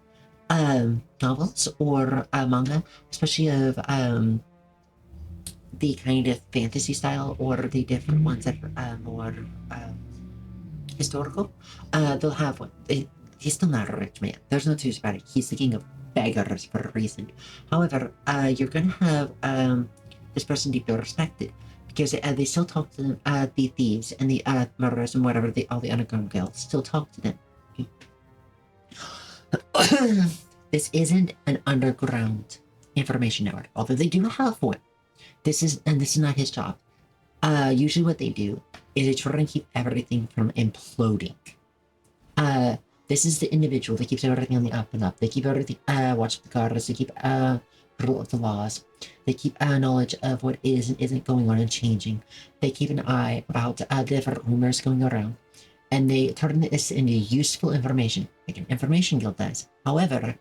novels or, manga, especially of, the kind of fantasy style or the different ones that are more historical. They'll have one. He's still not a rich man. There's no two about it. He's the king of beggars for a reason. However, you're gonna have this person deeply respected because they still talk to them, the thieves and the murderers and whatever, all the underground guilds still talk to them. this isn't an underground information network, although they do have one. This is not his job. Usually what they do is they try and keep everything from imploding. This is the individual that keeps everything on the up and up. They keep everything, watch the guards, they keep, rule of the laws. They keep knowledge of what is and isn't going on and changing. They keep an eye about different rumors going around. And they turn this into useful information, like an information guild does. However,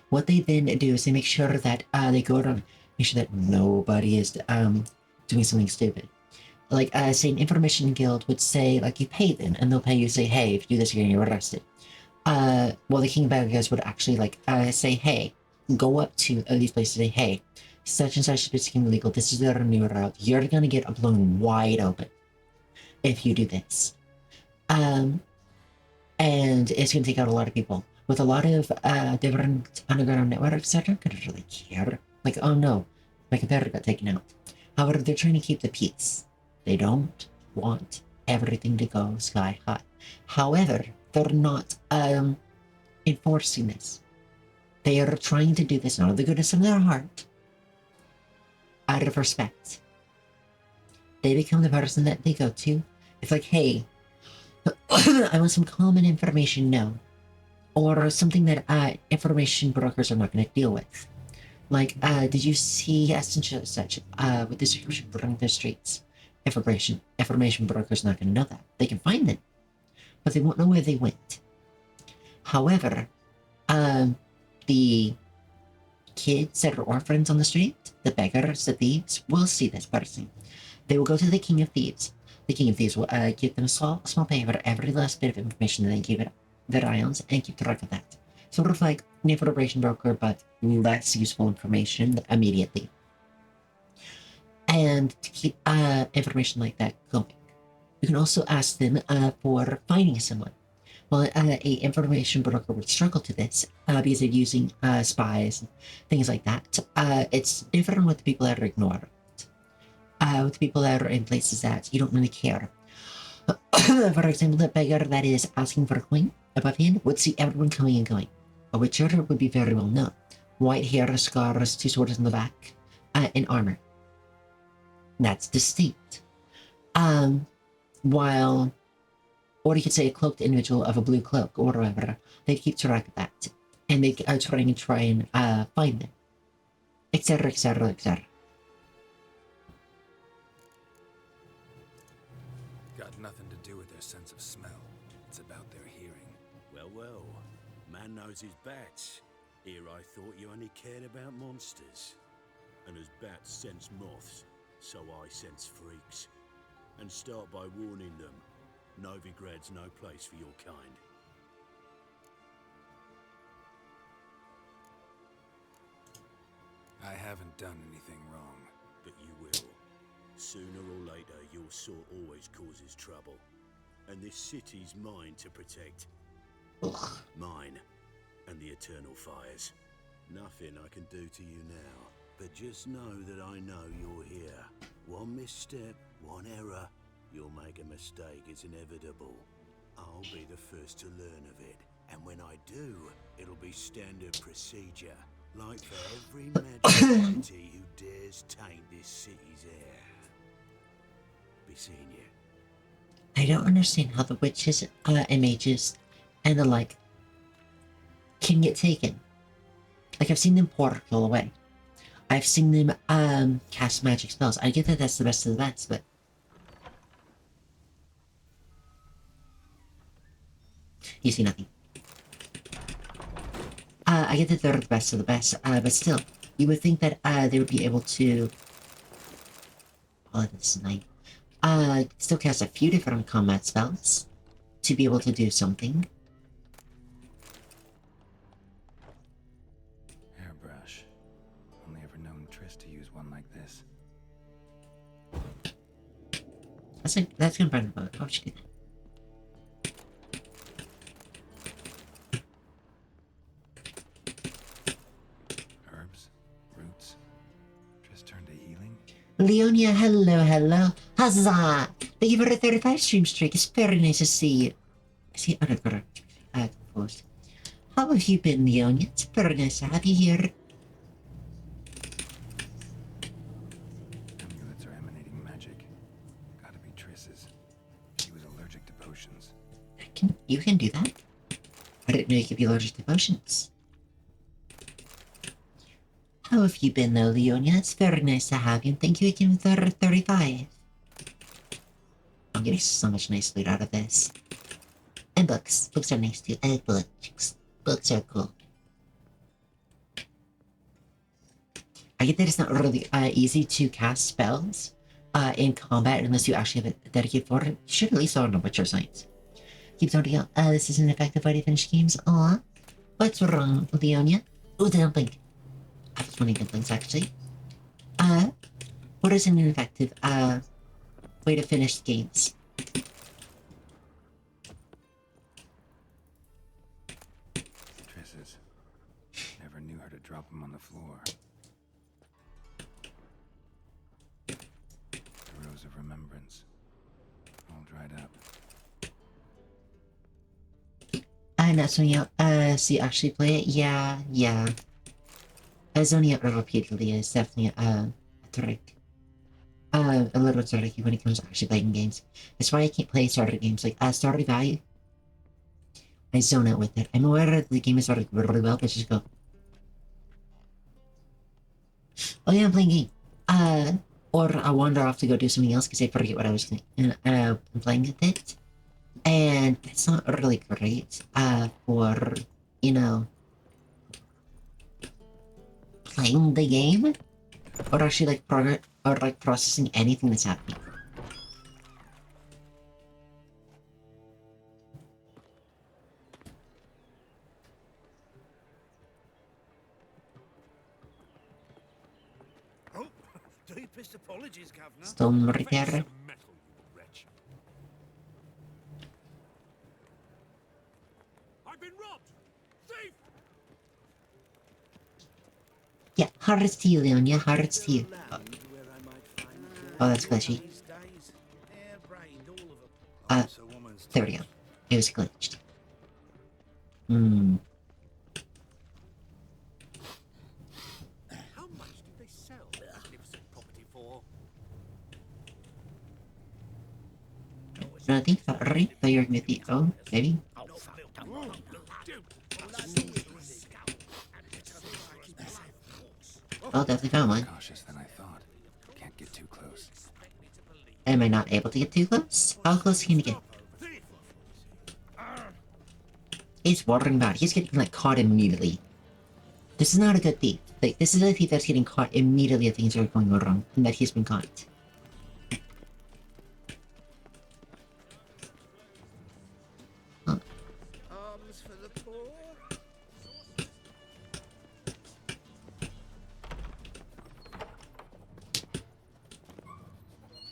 what they then do is they make sure that they go around, make sure that nobody is doing something stupid. Like, say an information guild would say, like, you pay them, and they'll pay you, say, hey, if you do this again, you're arrested. Well, the King of Bad Guys would actually, like, say, hey, go up to these places, say, hey, such and such is becoming illegal, this is their new route, you're gonna get blown wide open if you do this. And it's gonna take out a lot of people. With a lot of different underground networks, they're not gonna really care. Like, oh no, my competitor got taken out. However, they're trying to keep the peace. They don't want everything to go sky high. However, they're not enforcing this. They are trying to do this out of the goodness of their heart, out of respect. They become the person that they go to. It's like, hey, I want some common information known, or something that information brokers are not going to deal with. Like, did you see such with the description running the streets? Information brokers not going to know that. They can find them, but they won't know where they went. However, the kids that are orphans on the street, the beggars, the thieves, will see this person. They will go to the King of Thieves. The King of Thieves will give them a small pay for every last bit of information that they give it their eye on and keep track of that. Sort of like an information broker, but less useful information immediately. And to keep information like that going, you can also ask them for finding someone. Well, a information broker would struggle to this because they're using spies and things like that. It's different with the people that are ignored. With the people that are in places that you don't really care. For example, the beggar that is asking for a coin above him would see everyone coming and going. A Witcher would be very well known. White hair, scars, 2 swords in the back, and armor. That's distinct. While, or you could say a cloaked individual of a blue cloak or whatever, they keep track of that. And they try and find them. Etc, etc, etc. Got nothing to do with their sense of smell. It's about their hearing. Well, well, man knows his bats. Here I thought you only cared about monsters. And as bats sense moths, so I sense freaks. And start by warning them, Novigrad's no place for your kind. I haven't done anything wrong. But you will. Sooner or later, your sort always causes trouble. And this city's mine to protect. Mine. And the eternal fires. Nothing I can do to you now. But just know that I know you're here. One misstep, one error. You'll make a mistake, it's inevitable. I'll be the first to learn of it. And when I do, it'll be standard procedure. Like for every magic entity who dares taint this city's air. Be seeing you. I don't understand how the witches, and mages, and the like, can get taken. Like, I've seen them portal away. I've seen them, cast magic spells. I get that that's the best of the best, but... You see nothing. I get that they're the best of the best, but still, you would think that, they would be able to... Oh, this night. Still cast a few different combat spells to be able to do something. Hairbrush. Only ever known Triss to use one like this. That's gonna burn the boat. How would you do that? Herbs, roots. Triss turned to healing. Leonia, hello. Huzzah! Thank you for the 35 stream streak. It's very nice to see you. I see, oh, no, got a post. How have you been, Leonia? It's very nice to have you here. Amulets are emanating magic. Gotta be Triss's. She was allergic to potions. You can do that. I didn't know you could be allergic to potions. How have you been, though, Leonia? It's very nice to have you, and thank you again for 35. I'm getting so much nice loot out of this. And books. Books are nice too. Books. Books are cool. I get that it's not really easy to cast spells in combat unless you actually have a dedicated for it. You should at least learn a Witcher science. Keep talking out. This is an effective way to finish games. Aw. What's wrong, Leonia? Ooh, the dumpling. I was wanting dumplings, actually. What is an effective way to finish games? Triss's. Never knew her to drop them on the floor. The Rose of Remembrance. All dried up. Not something out, so you actually play it? Yeah. Zoning out repeatedly is definitely a trick. A little tricky when it comes to actually playing games. That's why I can't play starter games. Like, Stardew Valley, I zone out with it. I'm aware that the game is started really well, but just go. Oh yeah, I'm playing a game. Or I wander off to go do something else because I forget what I was doing. And I'm playing with it. And it's not really great, for, you know, playing the game, or actually like processing anything that's happening. Oh, deepest apologies, Governor. Stone repair. I've been robbed! Thief! Yeah, hearts to you, Leonia, hearts to you. Oh, that's glitchy. There we go. It was glitched. How much do they sell magnificent property for? No, I think right there with the maybe. Oh, definitely found one. Cautious than I thought. Can't get too close. Am I not able to get too close? How close can you get? He's wandering about. He's getting, like, caught immediately. This is not a good thief. Like, this is a thief that's getting caught immediately if things are going wrong, and that he's been caught. Arms for the poor.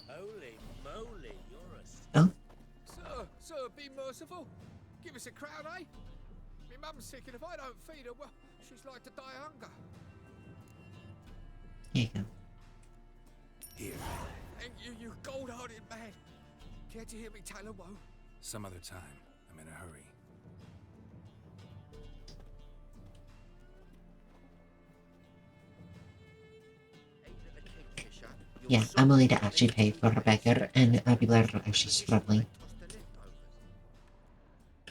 Holy moly, you're a... Sir, be merciful. Give us a crown, eh? Me mum's sick, and if I don't feed her, well, she's like to die of hunger. Here you go. Here. Thank you, you gold-hearted man. Care to hear me tell a woe? Some other time. I'm in a hurry. Yeah, I'm willing to actually pay for Rebecca, and people are actually struggling.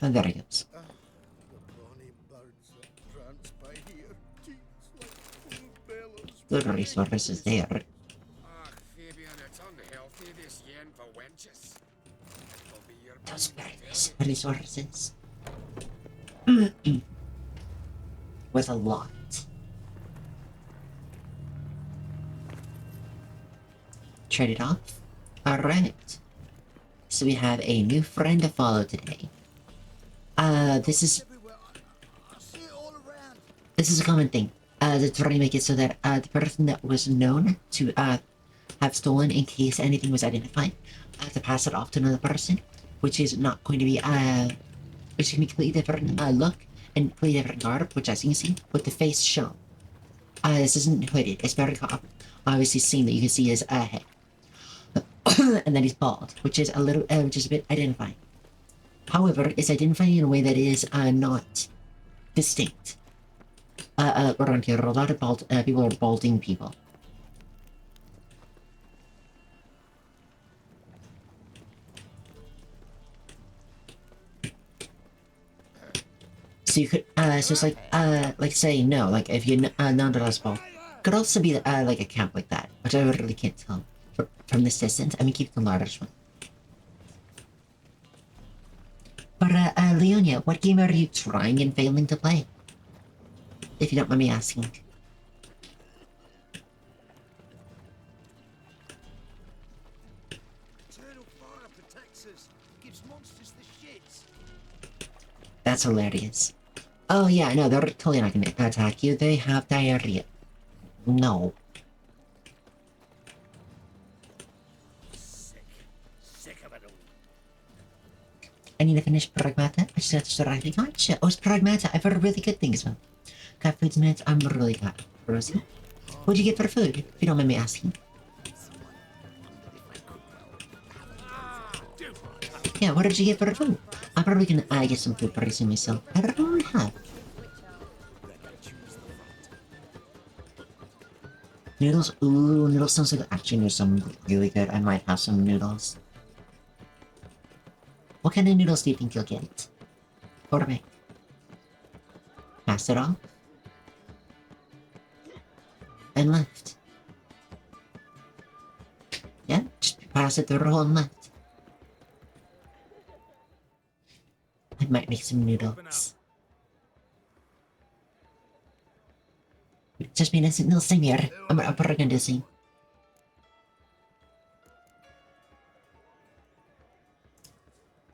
And there he goes. Good resources there. Fabian, it's unhealthy, this yen for wenches. It'll be your Those very nice resources. With a lot. Trade it off. Alright. So we have a new friend to follow today. This is a common thing. To try to make it so that the person that was known to have stolen in case anything was identified, to pass it off to another person, which is not going to be which is going to be completely different look and completely different garb, which as you can see, with the face shown. This isn't hooded. It's very obviously seen that you can see his head. And then he's bald, which is a bit identifying. However, it's identifying in a way that is not distinct. Around here, a lot of people are balding people. So you could, so it's like say no, like if you're non-realized bald. Could also be, like a camp like that, which I really can't tell from this distance. I mean, keep the largest one. But, Leonia, what game are you trying and failing to play? If you don't mind me asking. Eternal fire protects us. Gives monsters the shits. That's hilarious. Oh yeah, no, they're totally not gonna attack you. They have diarrhea. No. Sick of it all. I need to finish Pragmata. I just have to start acting. Gotcha. Oh, it's Pragmata. I've heard really good things about. Got food minutes. I'm really got. Rosie, what'd you get for food? If you don't mind me asking. Yeah, what did you get for food? I'm probably gonna get some food pretty soon myself. I don't know what I have. Noodles? Ooh, noodles sounds like actually there's some really good. I might have some noodles. What kind of noodles do you think you'll get? For me. Pass it off. And left. Yeah, just pass it through and left. I might make some noodles. Just be innocent little thing here. I'm probably gonna do the same.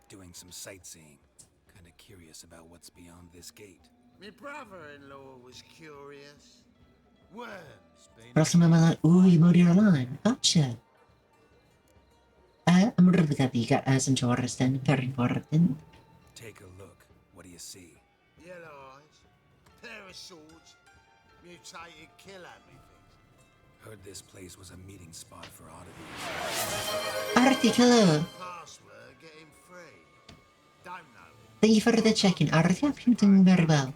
Doing some sightseeing. Kinda curious about what's beyond this gate. My brother-in-law was curious. Worms been... Russell Mama, ooh, you mowed your lawn. Gotcha. I'm really glad that you got some chores then. Very important. Take a look. What do you see? Yellow eyes, pair of swords, mutated killer, methinks. Heard this place was a meeting spot for oddities. Artie, hello. Password, get him free. Don't know. Thank you for the check-in, Artie. I'm doing very well.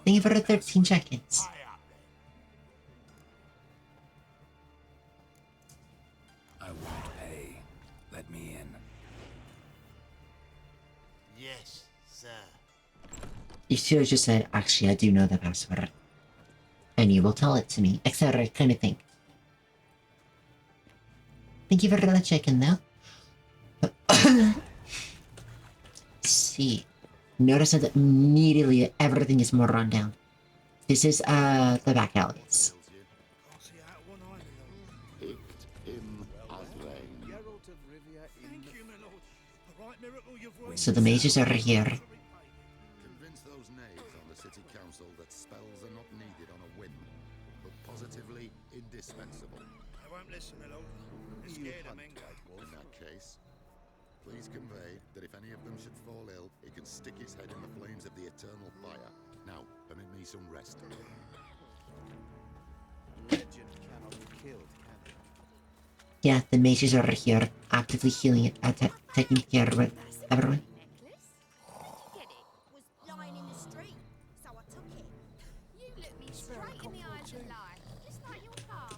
Thank you for the 13 check-ins. I won't pay. Let me in. Yes, sir. You should have just said, actually, I do know the password. And you will tell it to me, etc. kind of thing. Thank you for the check-in, though. See. Notice that immediately everything is more run down. This is, the back alleys. So the mages are here. Convince those knaves on the city council that spells are not needed on a whim, but positively indispensable. I won't listen, my lord. They're scared of Mengo. In that case, please convey that if any of them should fall ill, he can stick his head in the flames of the eternal fire. Now, permit me some rest. Legend cannot be killed, can it? Yeah, the mages are here, actively healing it, taking care of it. Everyone. Get it? Was lying in the street, so I took it. You look me straight in the eyes and lie, just like your car.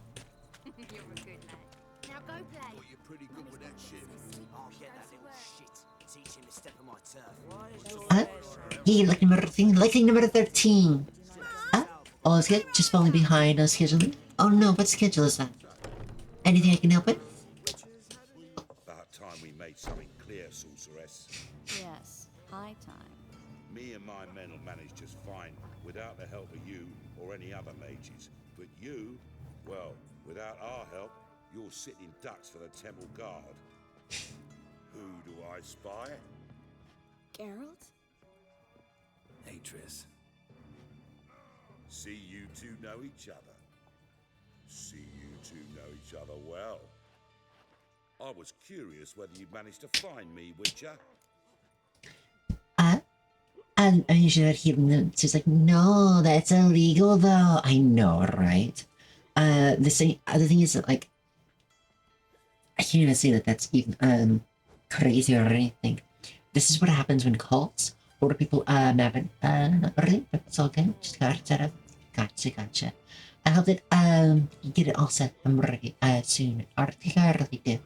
You're a good lad. Now go play. Thought you're pretty good with that shit. I'll get that little shit. Teach him to step on my turf. Hey, lucky number 13. Oh, is it just falling behind on scheduling? Oh no, what schedule is that? Anything I can help with? About time we made something clear, sorceress. Yes, high time. Me and my men will manage just fine, without the help of you or any other mages. But you, well, without our help, you're sitting ducks for the temple guard. Who do I spy? Geralt? Hey, Triss. See you two know each other. See you two know each other well. I was curious whether you'd managed to find me, Witcher. And you should have healing them. She's like, no, that's illegal though. I know, right? The thing is that, like, I can't even say that that's even, crazy or anything. This is what happens when cults Or people haven't not really, but it's all good. Just got it set up. Gotcha. I hope that you get it all set and ready soon. I think I really do.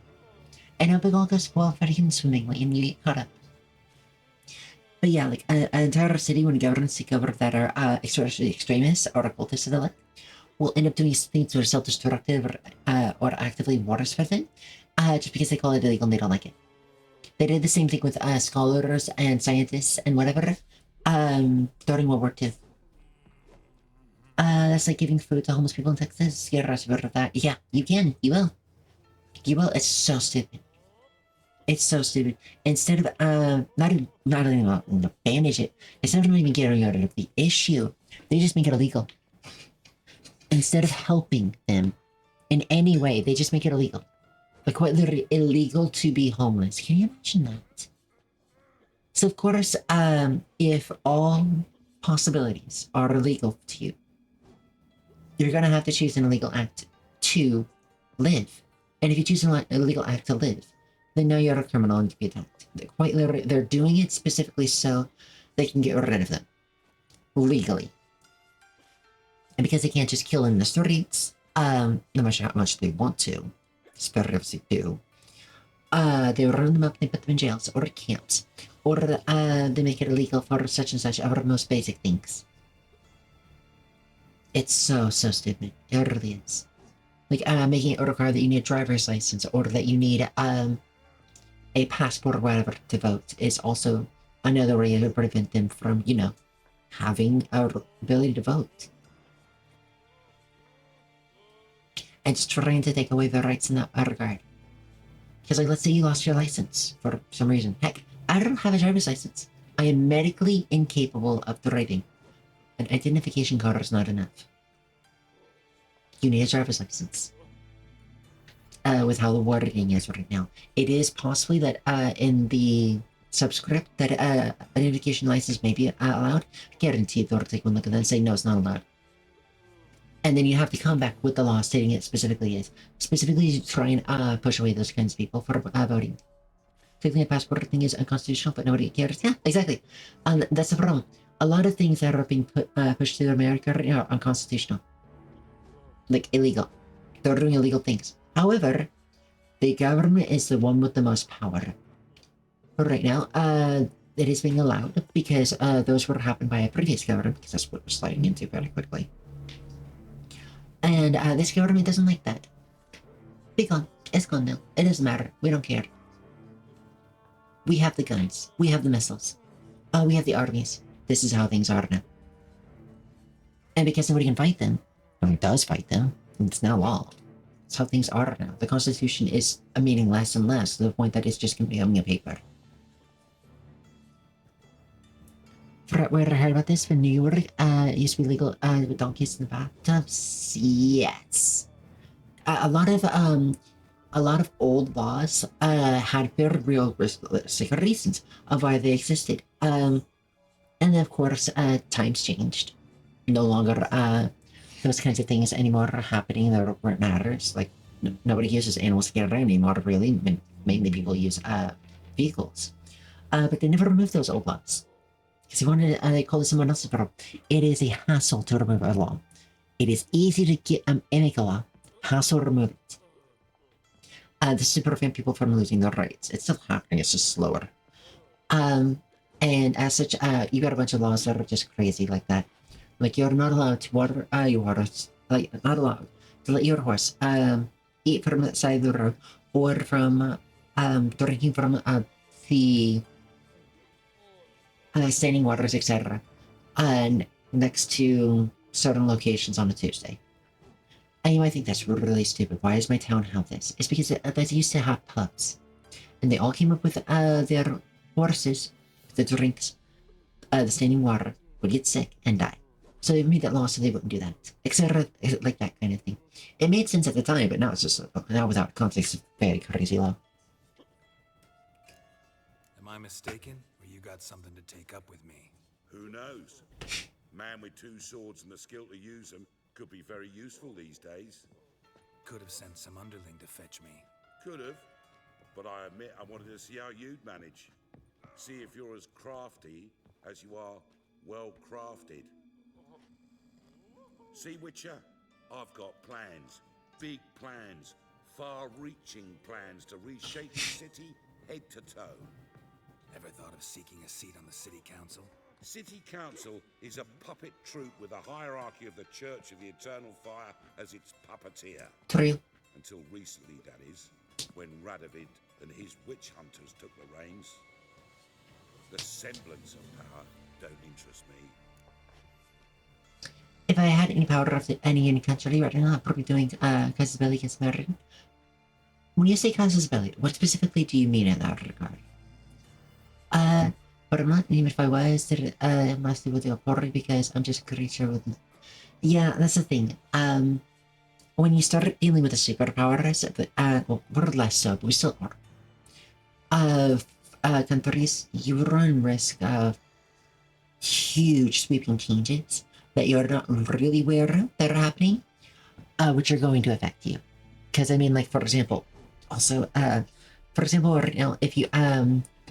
And I hope it all goes well for you swimmingly and you get caught up. But yeah, like an entire city when governments take over that are especially extremists or occultists of the like will end up doing things that are self-destructive or actively war spreading just because they call it illegal and they don't like it. They did the same thing with scholars and scientists and whatever during World War II. That's like giving food to homeless people in Texas. Yeah, you can. You will. You will. It's so stupid. It's so stupid. Instead of not even bandage it, instead of not even getting rid of the issue, they just make it illegal. Instead of helping them in any way, they just make it illegal. Like quite literally illegal to be homeless. Can you imagine that? So of course, if all possibilities are illegal to you, you're gonna have to choose an illegal act to live. And if you choose an illegal act to live, then now you're a criminal and you get attacked. Quite literally, they're doing it specifically so they can get rid of them. Legally. And because they can't just kill in the streets, no matter how much they want to, especially do, they run them up, they put them in jails or camps. Or they make it illegal for such and such other most basic things. It's so stupid. It really is. Like, making it require that you need a driver's license or that you need, a passport or whatever to vote is also another way to prevent them from, you know, having our ability to vote. And just trying to take away their rights in that regard. Because, like, let's say you lost your license for some reason. Heck, I don't have a driver's license. I am medically incapable of driving. An identification card is not enough. You need a driver's license. With how the wording is right now. It is possibly that in the subscript that identification license may be allowed. Guaranteed they'll take one look at that and say no, it's not allowed. And then you have to come back with the law stating it specifically is. Specifically to try and push away those kinds of people for voting. Taking a passport thing is unconstitutional, but nobody cares. Yeah, exactly. That's the problem. A lot of things that are being pushed through America right now are unconstitutional. Like illegal. They're doing illegal things. However, the government is the one with the most power. But right now, it is being allowed because those were happened by a previous government, because that's what we're sliding into very quickly. And this government doesn't like that. Be gone. It's gone now. It doesn't matter. We don't care. We have the guns. We have the missiles. We have the armies. This is how things are now. And because nobody can fight them, nobody does fight them, it's now law. That's how things are now. The Constitution is meaning less and less to the point that it's just becoming a paper. Where I heard about this in New York, it used to be legal with donkeys in the bathtubs. Yes. A lot of old laws had very real reasons of why they existed. And of course, times changed. No longer those kinds of things anymore are happening. There weren't matters. Like nobody uses animals to get around anymore. Really, mainly people use vehicles. But they never removed those old laws. Because you wanted to call it someone else's problem. It is a hassle to remove a law. It is easy to get make a law. Hassle to remove it. This is to prevent people from losing their rights. It's still happening. It's just slower. And as such, you got a bunch of laws that are just crazy like that. Like you're not allowed to water your horse. Like not allowed to let your horse eat from the side of the road or from drinking from the standing waters, etc. Next to certain locations on a Tuesday. And you might think that's really stupid. Why does my town have this? It's because they used to have pubs. And they all came up with their horses, the drinks, the standing water, would get sick and die. So they made that law so they wouldn't do that. Etc. Like that kind of thing. It made sense at the time, but now it's just, now without context, it's a very crazy law. Am I mistaken, or you got something to take up with me? Who knows? Man with two swords and the skill to use them could be very useful these days. Could have sent some underling to fetch me. Could have, but I admit I wanted to see how you'd manage. See if you're as crafty as you are well crafted. See, Witcher, I've got plans, big plans, far-reaching plans to reshape the city head to toe. Ever thought of seeking a seat on the city council? City Council is a puppet troupe with a hierarchy of the Church of the Eternal Fire as its puppeteer. True. Until recently, that is, when Radovid and his witch hunters took the reins. The semblance of power don't interest me. If I had any power of any in country right now, I'd probably doing Casus Belli against American. When you say Casus Belli, what specifically do you mean in that regard? But I'm not, even if I was, I mostly would do a party because I'm just a creature with... Yeah, that's the thing. When you start dealing with the superpowers, well, we're less so, but we still are. Countries, you run risk of huge sweeping changes that you're not really aware of that are happening, which are going to affect you. Because, I mean, like, for example, also, for example, right now, if you,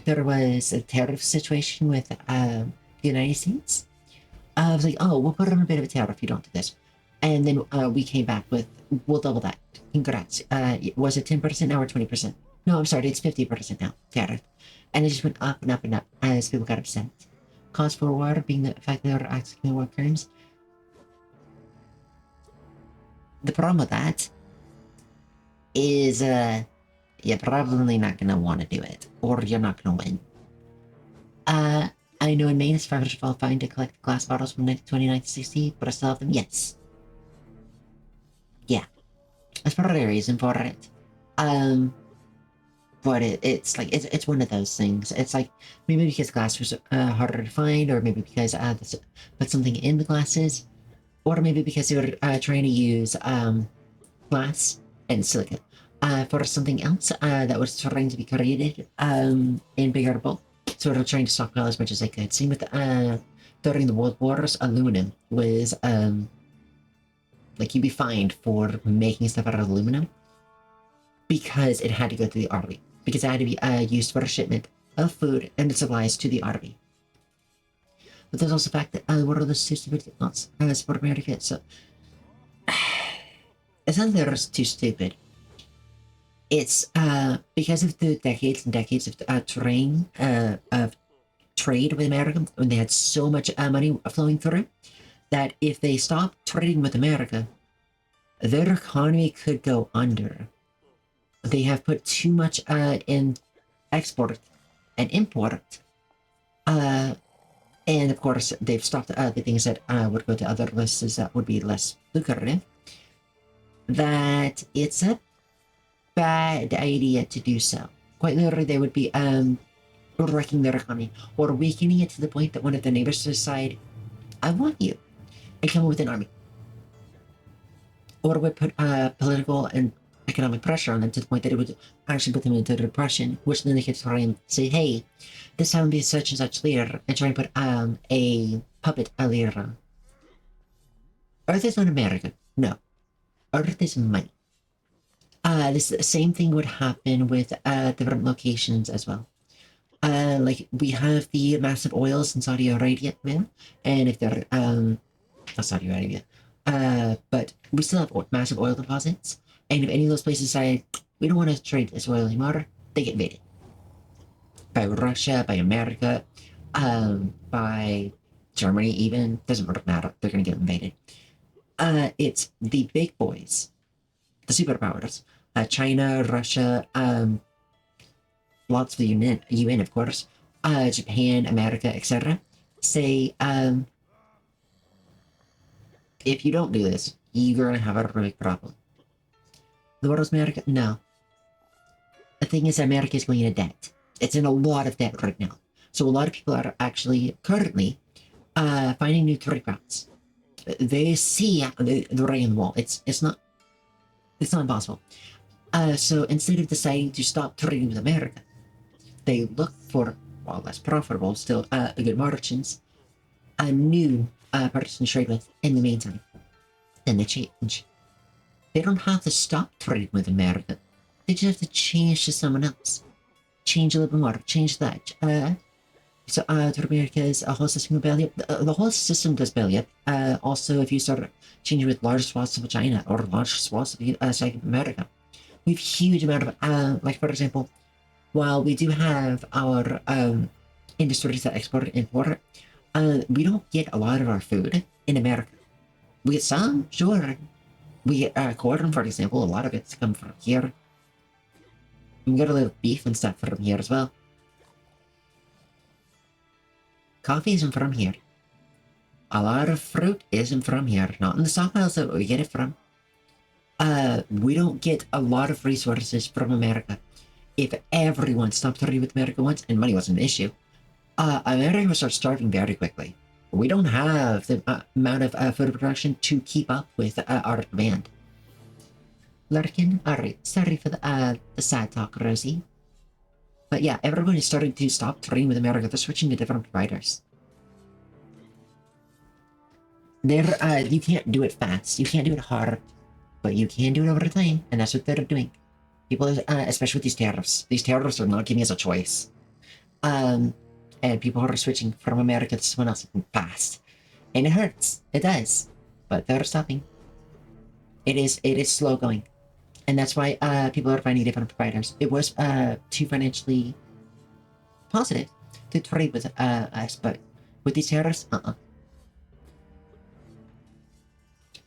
there was a tariff situation with the United States. I was like, oh, we'll put on a bit of a tariff if you don't do this. And then we came back with, we'll double that. Congrats. Was it 10% now or 20%? No, I'm sorry, it's 50% now, tariff. And it just went up and up and up as people got upset. Cause for war being the fact that they were acting war crimes. The problem with that is, you're probably not going to want to do it, or you're not going to win. I know in Maine it's fine to collect glass bottles from 1960, but I still have them, yes. Yeah. That's probably a reason for it. But it's like, it's one of those things. It's like, maybe because glass was harder to find, or maybe because put something in the glasses, or maybe because they were trying to use glass and silica for something else that was trying to be created in bigger bulk. So they're trying to stockpile as much as they could. Same with during the World Wars, aluminum was like you'd be fined for making stuff out of aluminum because it had to go to the army, because it had to be used for a shipment of food and supplies to the army. But there's also the fact that what are those two stupid not support America? So it's not that they're too stupid. It's because of the decades and decades of trade with America, when they had so much money flowing through, that if they stopped trading with America, their economy could go under. They have put too much in export and import, and of course they've stopped the things that would go to other lists that would be less lucrative. That it's a bad idea to do so. Quite literally, they would be wrecking their economy or weakening it to the point that one of the neighbors decide, I want you, and come up with an army. Or would put political and economic pressure on them to the point that it would actually put them into depression, which then they could try and say, hey, this time be such and such leader, and try and put a puppet leader on. Earth is not America. No. Earth is money. This same thing would happen with different locations as well. Like we have the massive oils in Saudi Arabia, and if they're not Saudi Arabia, but we still have massive oil deposits. And if any of those places say we don't want to trade this oil anymore, they get invaded by Russia, by America, by Germany. Even doesn't matter. They're going to get invaded. It's the big boys, the superpowers. China, Russia, lots of the UN, of course, Japan, America, etc. Say, if you don't do this, you're going to have a big problem. The world is America? No. The thing is, America is going into debt. It's in a lot of debt right now. So a lot of people are actually currently finding new trade routes. They see the writing on the wall. It's not impossible. So instead of deciding to stop trading with America, they look for, while less profitable, still good margins, a new person to trade with in the meantime. Then they change. They don't have to stop trading with America. They just have to change to someone else. Change a little bit more. Change that. So, to America's whole system of Belly, the whole system does Belly. Also, if you start changing with large swaths of China or large swaths of South America, we have huge amount of, like for example, while we do have our industries that export and import, we don't get a lot of our food in America. We get some, sure. We get corn, for example, a lot of it's come from here. We get a little beef and stuff from here as well. Coffee isn't from here. A lot of fruit isn't from here, not in the stockpiles that we get it from. We don't get a lot of resources from America. If everyone stopped trading with America once and money wasn't an issue, America would start starving very quickly. We don't have the amount of food production to keep up with our demand. Larkin, alright, sorry for the sad talk, Rosie. But yeah, everyone is starting to stop trading with America. They're switching to different providers. You can't do it fast. You can't do it hard. But you can do it over time, and that's what they're doing. People, especially with these tariffs. These tariffs are not giving us a choice. And people are switching from America to someone else fast. And it hurts. It does. But they're stopping. It is slow going. And that's why people are finding different providers. It was too financially positive to trade with us, but with these tariffs,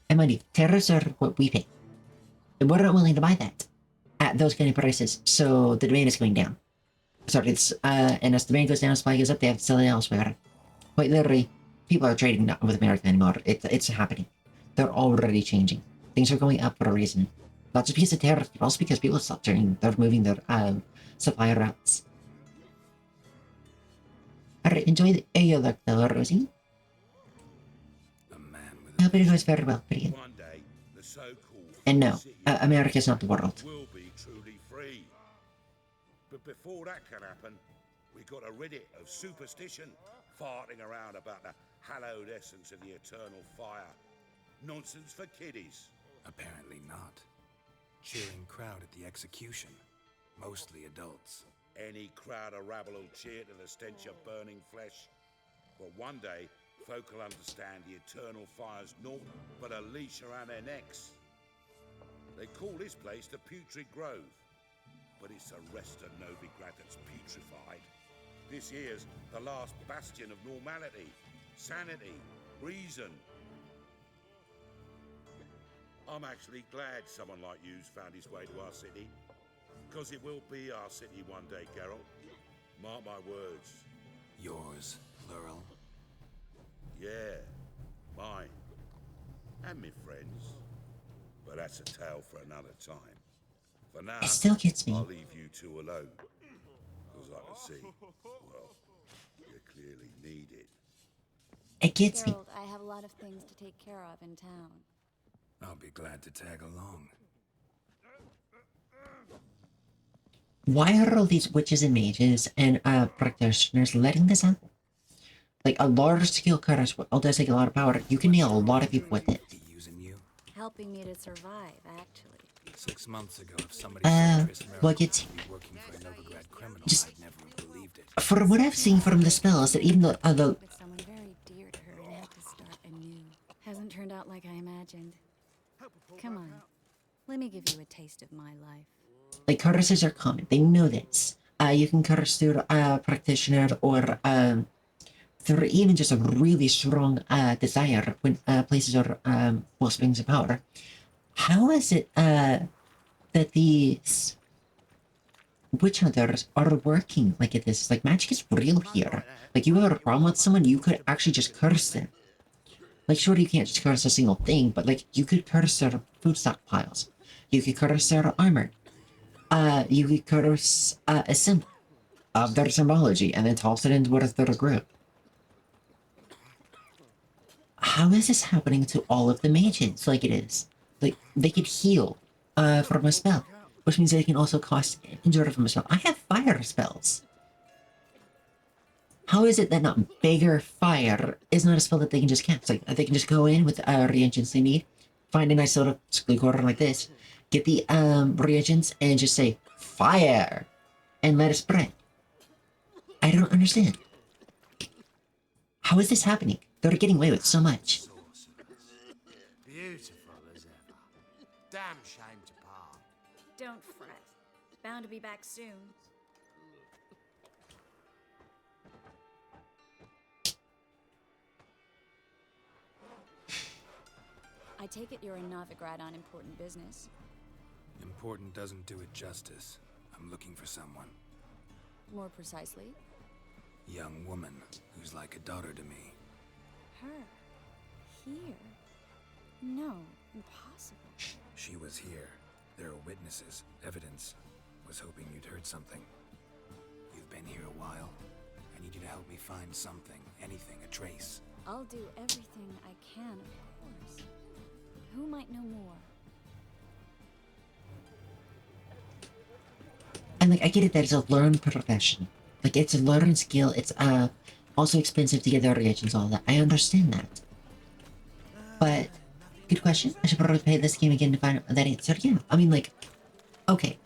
And money, tariffs are what we pay. And we're not willing to buy that at those kind of prices, so the demand is going down. Sorry, and as the demand goes down, supply goes up, they have to sell it elsewhere. Quite literally, people are trading not with America anymore. It's happening. They're already changing. Things are going up for a reason. Not just because of tariffs, but also because people stop trading. They're moving their supply routes. Alright, enjoy the air look though, Rosie. I hope it goes very well for you. And no, America's not the world. Will be truly free. But before that can happen, we got rid it of superstition, farting around about the hallowed essence of the eternal fire. Nonsense for kiddies. Apparently not. Cheering crowd at the execution. Mostly adults. Any crowd of rabble will cheer to the stench of burning flesh. But one day, folk will understand the eternal fire's naught but a leash around their necks. They call this place the Putrid Grove, but it's the rest of Novigrad that's putrefied. This here's the last bastion of normality, sanity, reason. I'm actually glad someone like you's found his way to our city, because it will be our city one day, Geralt. Mark my words. Yours, plural. Yeah, mine. And me friends. But that's a tale for another time. For now, It still gets me. I'll leave you two alone. Because I can see, well, you clearly need it. It gets me. Geralt, I have a lot of things to take care of in town. I'll be glad to tag along. Why are all these witches and mages and practitioners letting this happen? Like, a large scale curse does take a lot of power. You can nail a lot of people with it. Helping me to survive, actually. 6 months ago, if somebody what gets working for a Novigrad criminal, just I'd never have believed it. from what I've seen from the spells, that even the With someone very dear to her and had to start anew. Hasn't turned out like I imagined. Come on, let me give you a taste of my life. like curses are common. They know this. You can curse through a practitioner or through even just a really strong desire when places are well springs of power. How is it that these witch hunters are working like at this? Like, magic is real here. Like, you have a problem with someone, you could actually just curse them. Like, sure, you can't just curse a single thing, but like, you could curse their food stockpiles. You could curse their armor. You could curse a symbol of their symbology and then toss it into with their group. How is this happening to all of the mages like it is? Like, they could heal from a spell, which means they can also cast injury from a spell. I have fire spells. How is it that not bigger fire is not a spell that they can just cast? Like, they can just go in with reagents they need, find a nice little squeak corner like this, get the reagents, and just say, fire! And let it spread. I don't understand. How is this happening? They're getting away with so much. Beautiful as ever. Damn shame to part. Don't fret. Bound to be back soon. I take it you're a Novigrad on important business. Important doesn't do it justice. I'm looking for someone. More precisely, Young woman who's like a daughter to me. her. Here. No, impossible. She was here. There are witnesses, evidence. Was hoping you'd heard something. You've been here a while. I need you to help me find something, anything, a trace. I'll do everything I can, of course. Who might know more? And like, I get it that it's a learned profession. Like, it's a learned skill. It's also expensive to get the reagents, all that. I understand that. But, good question. I should probably play this game again to find out that answer. Yeah, I mean, like, okay.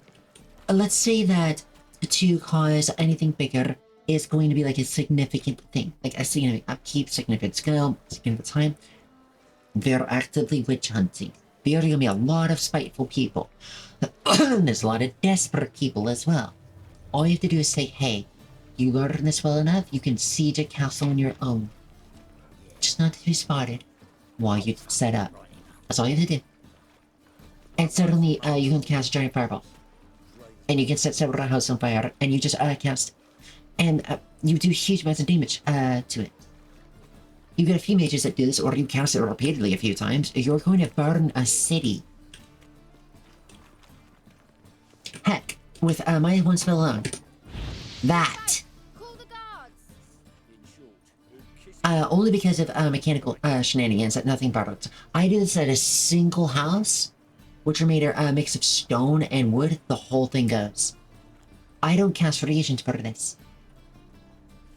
Let's say that to cause anything bigger is going to be like a significant thing. Like a significant upkeep, significant scale, significant time. They're actively witch hunting. There are going to be a lot of spiteful people. There's a lot of desperate people as well. All you have to do is say, hey, you learn this well enough, you can siege a castle on your own. Just not to be spotted while you set up. That's all you have to do. And suddenly, you can cast a giant fireball. And you can set several houses on fire, and you just cast. And you do huge amounts of damage to it. You get a few mages that do this, or you cast it repeatedly a few times. You're going to burn a city. Heck, with my one spell alone. That. Only because of mechanical shenanigans that nothing but I do this at a single house, which are made a mix of stone and wood. The whole thing goes. I don't cast reagents for this.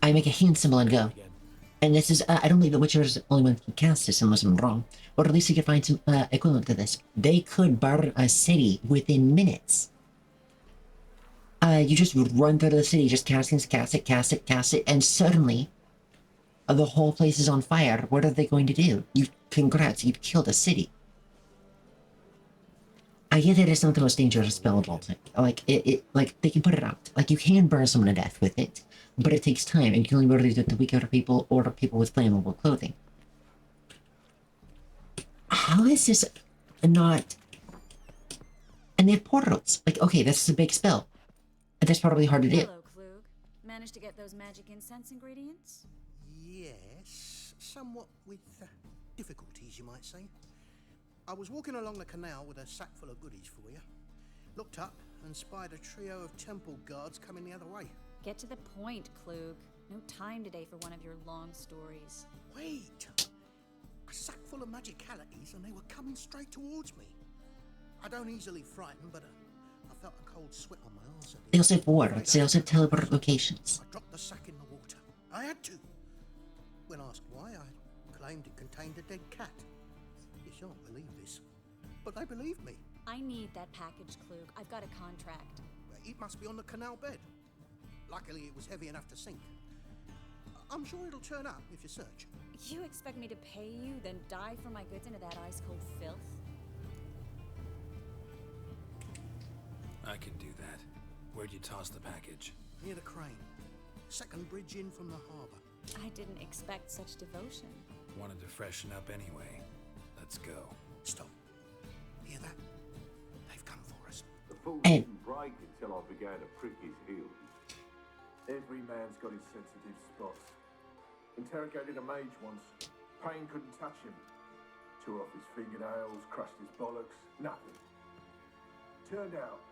I make a hand symbol and go. And this is, I don't believe the Witcher is the only one who can cast this unless I'm wrong. Or at least you could find some equivalent to this. They could burn a city within minutes. You just run through the city, just cast it, and suddenly the whole place is on fire. What are they going to do? Congrats, you've killed a city. I get that it's not the most dangerous spell of all time. Like, like, they can put it out. Like, you can burn someone to death with it, but it takes time, and you can only really do it to weaker people or to people with flammable clothing. How is this not... And they have portals. Like, okay, this is a big spell. That's probably hard to do. Hello, Klug. Managed to get those magic incense ingredients? Yes, somewhat with difficulties, you might say. I was walking along the canal with a sack full of goodies for you. Looked up and spied a trio of temple guards coming the other way. Get to the point, Klug. No time today for one of your long stories. Wait! A sack full of magicalities and they were coming straight towards me. I don't easily frighten, but I felt a cold sweat on my arse. They also have wards. They also have teleport locations. I dropped the sack in the water. I had to. When asked why, I claimed it contained a dead cat. You shan't believe this, but they believed me. I need that package, Klug. I've got a contract. It must be on the canal bed. Luckily, it was heavy enough to sink. I'm sure it'll turn up if you search. You expect me to pay you, then dive for my goods into that ice-cold filth? I can do that. Where'd you toss the package? Near the crane. Second bridge in from the harbor. I didn't expect such devotion. Wanted to freshen up anyway. Let's go. Stop. Hear that? They've come for us. The fool didn't break until I began to prick his heels. Every man's got his sensitive spots. Interrogated a mage once. Pain couldn't touch him. Tore off his fingernails, crushed his bollocks, nothing. Turned out,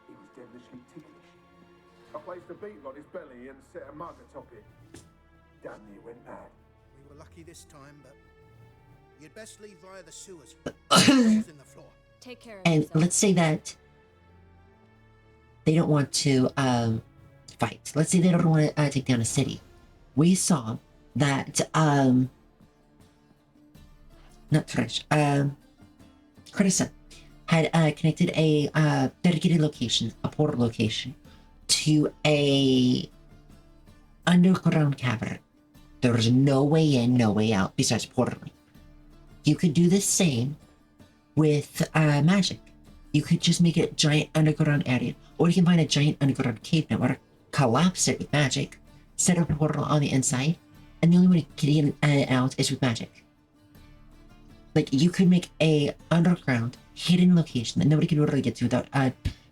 he was devilishly ticklish. I placed a beetle on his belly and set a mug atop it. Damn near went mad. We were lucky this time, but you'd best leave via the sewers. In the floor. Take care of And yourself. let's say that they don't want to fight. Let's say they don't want to take down a city. We saw that not Fresh, Critissa had connected a dedicated location, a portal location, to a underground cavern. There's no way in, no way out besides portaling. You could do the same with magic. You could just make it a giant underground area, or you can find a giant underground cave network, collapse it with magic, set up a portal on the inside, and the only way to get in out is with magic. Like, you could make a underground hidden location that nobody could really get to without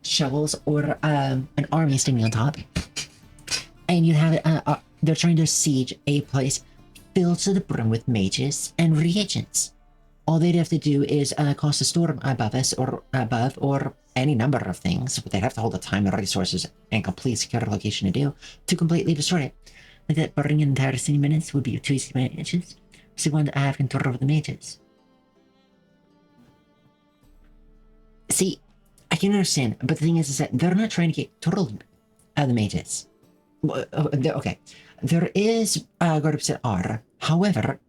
shovels or an army standing on top. And you have it, they're trying to siege a place filled to the brim with mages and reagents. All they'd have to do is cause a storm above us or above or any number of things, but they'd have to hold the time and resources and complete secure location to completely destroy it. Like that, burning an entire city minutes would be 2 easy manages. So you want to have control over the mages. See, I can understand, but the thing is that they're not trying to get control of the mages. Okay, there is groups that are, however,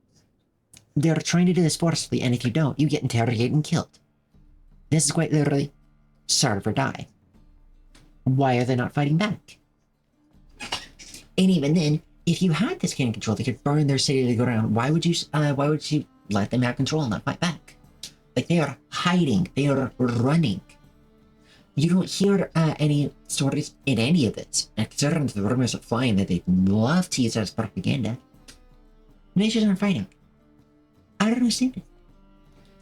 they're trying to do this forcefully, and if you don't, you get interrogated and killed. This is quite literally serve or die. Why are they not fighting back? And even then, if you had this kind of control, they could burn their city to the ground. Why would you let them have control and not fight back? Like, they are hiding, they are running. You don't hear any stories in any of it, considering the rumors of flying that they'd love to use as propaganda. Nations aren't fighting. I don't understand it.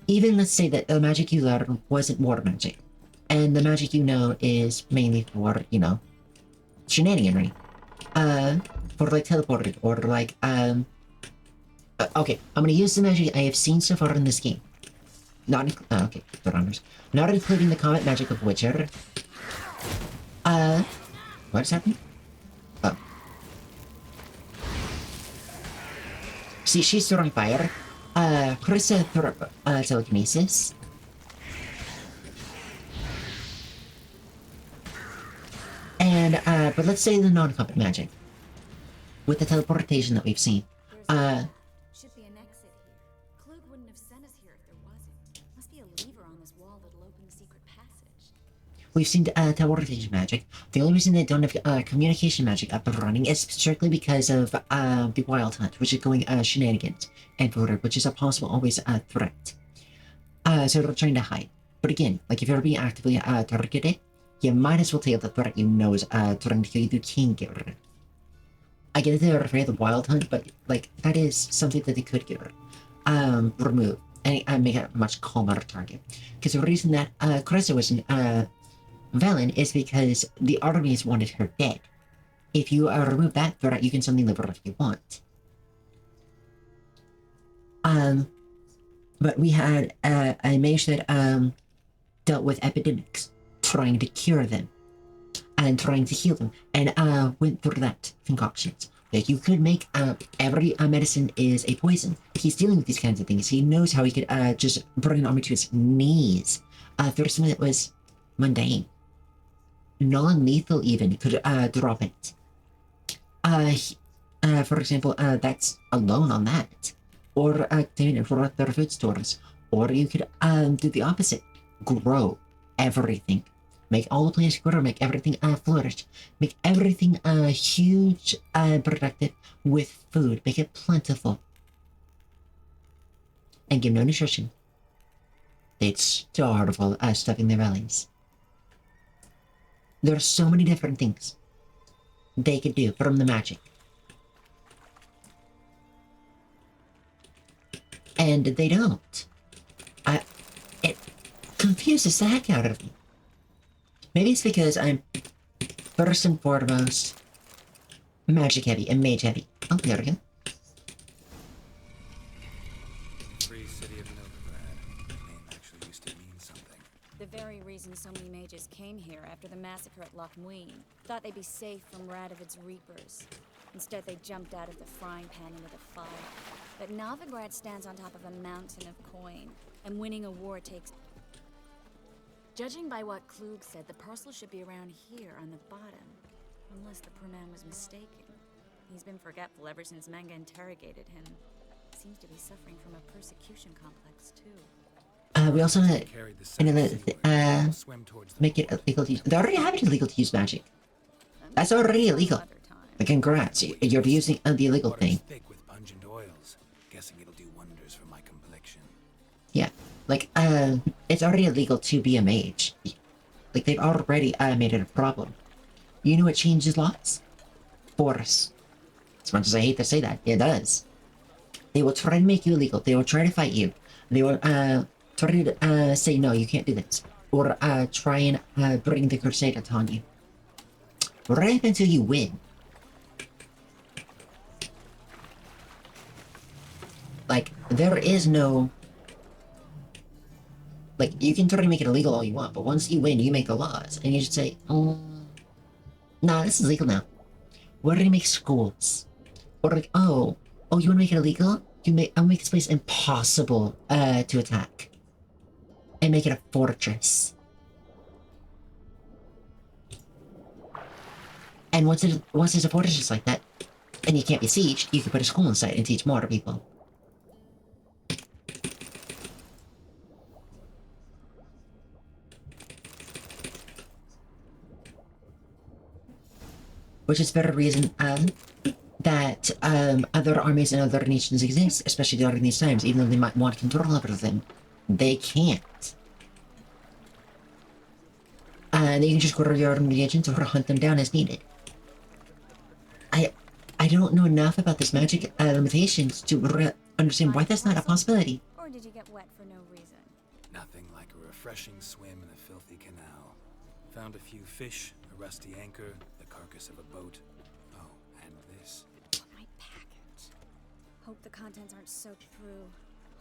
Even let's say that the magic you learned wasn't war magic, and the magic you know is mainly for, you know, shenaniganry. For like teleporting, or like, okay, I'm gonna use the magic I have seen so far in this game. Not, okay, the runners. Not including the combat magic of Witcher. What's happening? Oh. See, she's throwing fire. Carissa threw telekinesis. And, but let's say the non-combat magic. With the teleportation that we've seen. Should be an exit here. Klug wouldn't have sent us here if there wasn't. Must be a lever on this wall that'll open the secret passage. We've seen teleportation magic. The only reason they don't have communication magic up and running is strictly because of the Wild Hunt, which is going shenanigans, and forward, which is a possible always threat. So they're trying to hide. But again, like if you're being actively targeted, you might as well take the threat you know is trying to kill you. You can get rid of it. I get that they're afraid of the Wild Hunt, but like that is something that they could get rid of, remove, and make it a much calmer target. Because the reason that Carissa was in Velen is because the armies wanted her dead. If you remove that threat, you can suddenly live whatever you want. But we had a mage that dealt with epidemics, trying to cure them and trying to heal them, and went through that concoctions. Like you could make every medicine is a poison. He's dealing with these kinds of things. He knows how he could just bring an army to his knees. There's something that was mundane, non-lethal even, could drop it. For example, that's alone on that. Or activate it for other food stores. Or you could do the opposite. Grow everything. Make all the plants grow, make everything flourish. Make everything huge productive with food. Make it plentiful. And give no nutrition. They'd starve while stuffing their bellies. There are so many different things they could do from the magic. And they don't. It confuses the heck out of me. Maybe it's because I'm first and foremost magic heavy and mage heavy. Oh, there we go. Free city of Novigrad. The name actually used to mean something. The very reason so many mages came here after the massacre at Loch Muin. Thought they'd be safe from Radovid's reapers. Instead, they jumped out of the frying pan into the fire. But Novigrad stands on top of a mountain of coin, and winning a war takes... Judging by what Klug said, the parcel should be around here on the bottom. Unless the poor man was mistaken. He's been forgetful ever since Manga interrogated him. Seems to be suffering from a persecution complex, too. We also make it illegal to use... They already have it illegal to use magic. That's already illegal. Like, congrats, you're using the illegal thing. guessing it'll do wonders for my complexion. Yeah, like, it's already illegal to be a mage. Like, they've already, made it a problem. You know what changes laws? Force. As much as I hate to say that, it does. They will try to make you illegal. They will try to fight you. They will, try to, say, no, you can't do this. Or, try and, bring the Crusade on you. Right until you win. Like, there is no... Like, you can try to make it illegal all you want, but once you win, you make the laws. And you should say, oh... Nah, this is legal now. We're gonna make schools. Or like, oh, you wanna make it illegal? I'll make this place impossible, to attack. And make it a fortress. And once there's a fortress just like that, and you can't be sieged, you can put a school inside and teach more people. Which is the very reason, that, other armies and other nations exist, especially during these times, even though they might want control over them. They can't. They can just go to your army agents or hunt them down as needed. I don't know enough about this magic, limitations to understand why that's not a possibility. Or did you get wet for no reason? Nothing like a refreshing swim in a filthy canal. Found a few fish, a rusty anchor, the carcass of a boat. Oh, and this. My package. Hope the contents aren't soaked through.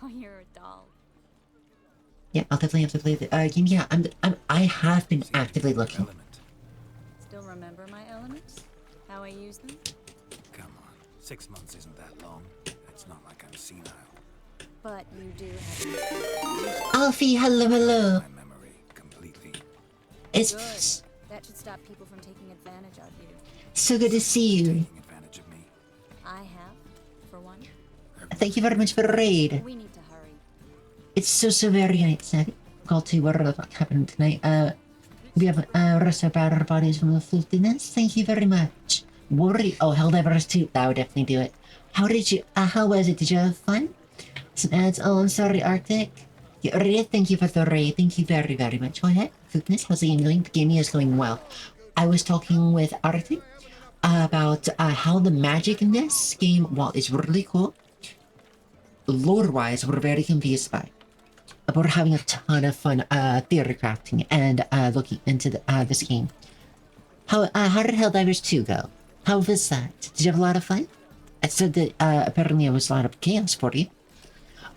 Oh, you're a doll. Yeah, I'll definitely have to play the game. Yeah, I have been actively looking. Still remember my elements? How I use them? Come on, 6 months isn't that long. It's not like I'm senile. But you do have... Alfie, hello. My memory completely. It's good. That should stop people from taking advantage of you. So good to see you. Taking advantage of me. I have, for one. Thank you very much for the raid. We need to hurry. It's so very exciting. Call to what the fuck happened tonight. We have rest our bodies from the filthiness. Thank you very much. Worry. Oh, Helldivers 2. That would definitely do it. How did you? How was it? Did you have fun? Some ads. Oh, I'm sorry, Arctic. Yeah, raid. Thank you for the raid. Thank you very much. Go ahead. Filthiness. How's the game going? The game is going well. I was talking with Arctic about how the magic in this game, while it's really cool, lore-wise, we're very confused by. We're having a ton of fun theory crafting and looking into this game. How did Helldivers 2 go? How was that? Did you have a lot of fun? I said that apparently it was a lot of chaos for you.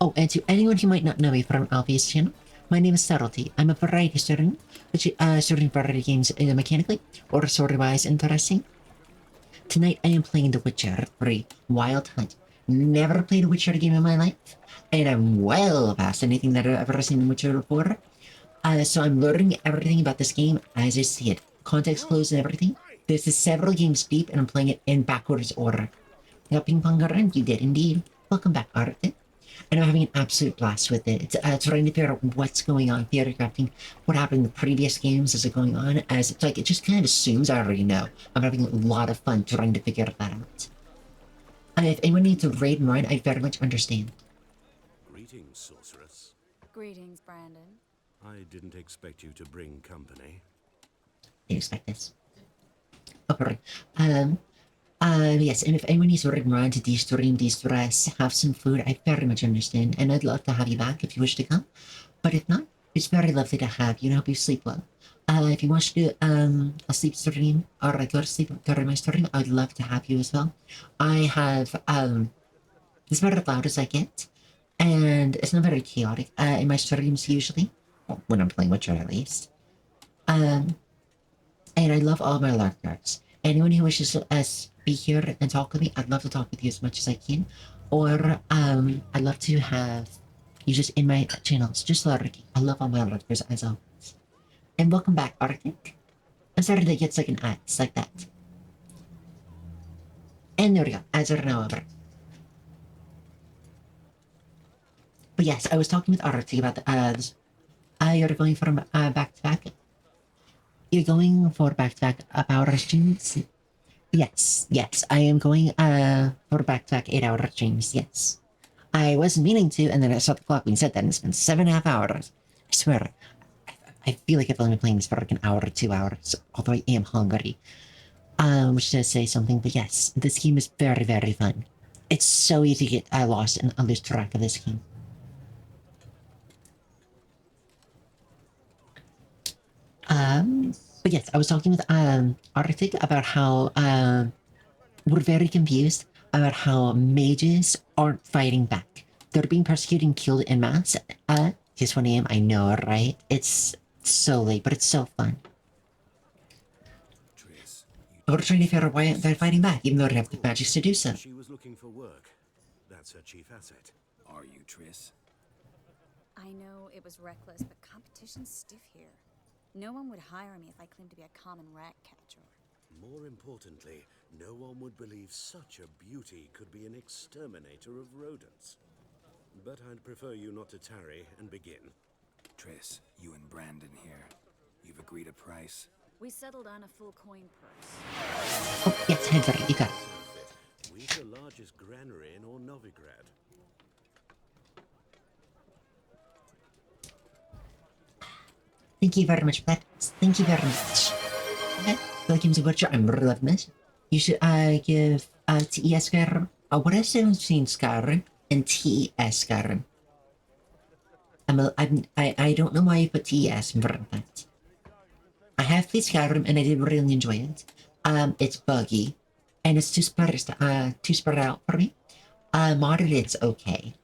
Oh, and to anyone who might not know me from Alfie's channel, my name is Subtlety. I'm a variety student, which studying variety games mechanically or story-wise interesting. Tonight I am playing The Witcher 3 Wild Hunt. Never played a Witcher game in my life, and I'm well past anything that I've ever seen in Witcher before. So I'm learning everything about this game as I see it. Context clues and everything. This is several games deep, and I'm playing it in backwards order. Now, ping pong around, you did indeed. Welcome back, Arctic. And I'm having an absolute blast with it. It's trying to figure out what's going on, theory crafting, what happened in the previous games, is it going on, as it's like, it just kind of assumes I already know. I'm having a lot of fun trying to figure that out. If anyone needs to raid and run, I very much understand. Greetings, sorceress. Greetings, Brandon. I didn't expect you to bring company. Didn't expect this. Oh, right. Yes, and if anyone needs to raid and run to de-stream, de-stress, have some food, I very much understand, and I'd love to have you back if you wish to come. But if not, it's very lovely to have you and hope you sleep well. If you want to do a sleep stream or a go to sleep during my stream, I would love to have you as well. I have it's about as loud as I get, and it's not very chaotic in my streams usually, well, when I'm playing Witcher at least. And I love all my lurkers. Anyone who wishes to be here and talk with me, I'd love to talk with you as much as I can. Or I'd love to have you just in my channels, just lurking. I love all my lurkers as always. And welcome back, Arctic. I'm sorry that gets like an ads like that. And there we go, ads are now over. But yes, I was talking with Arctic about this. You're going from back to back. You're going for back to back hour streams? Yes, I am going for back to back 8-hour streams, yes. I wasn't meaning to, and then I saw the clock when you said that, and it's been 7.5 hours. I swear, I feel like I've only been playing this for like an hour or 2 hours, although I am hungry. Which does say something, but yes, this game is very, very fun. It's so easy to get lost and lose track of this game. But yes, I was talking with Arctic about how we're very confused about how mages aren't fighting back. They're being persecuted and killed en masse. Just 1 a.m. I know, right? It's so late, but it's so fun. We're trying to figure out why they're fighting back, even though they have the magics to do so. She was looking for work. That's her chief asset. Are you, Triss? I know it was reckless, but competition's stiff here. No one would hire me if I claimed to be a common rat catcher. More importantly, no one would believe such a beauty could be an exterminator of rodents. But I'd prefer you not to tarry and begin. Triss, you and Brandon here. You've agreed a price? We settled on a full coin purse. Oh, yes, Henry, you got it. We've the largest granary in all Novigrad. Thank you very much for that. Thank you very much. Okay, welcome to Witcher. I'm really loving this. You should give TES Skyrim. What is the difference between Skyrim and TES Skyrim? I don't know why you put TES in front of that. I have played Skyrim and I did really enjoy it. It's buggy and it's too spread out for me. Modded, it's okay.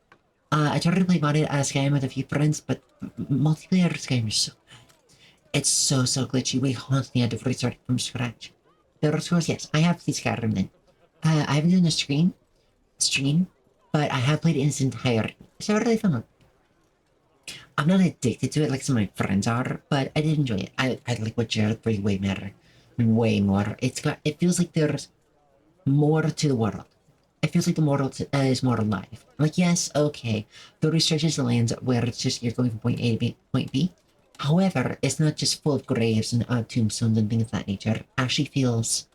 I tried to play modded Skyrim with a few friends, but multiplayer Skyrim is so bad. It's so glitchy. We constantly had to restart from scratch. The scores, yes, I have played Skyrim then. I haven't done a stream, but I have played it in its entirety. It's a really fun one. I'm not addicted to it like some of my friends are, but I did enjoy it. I like Witcher3 way better. Way more. It feels like there's more to the world. It feels like the world is more alive. Like, yes, okay, the researches the lands where it's just you're going from point A to point B. However, it's not just full of graves and tombstones and things of that nature. It actually feels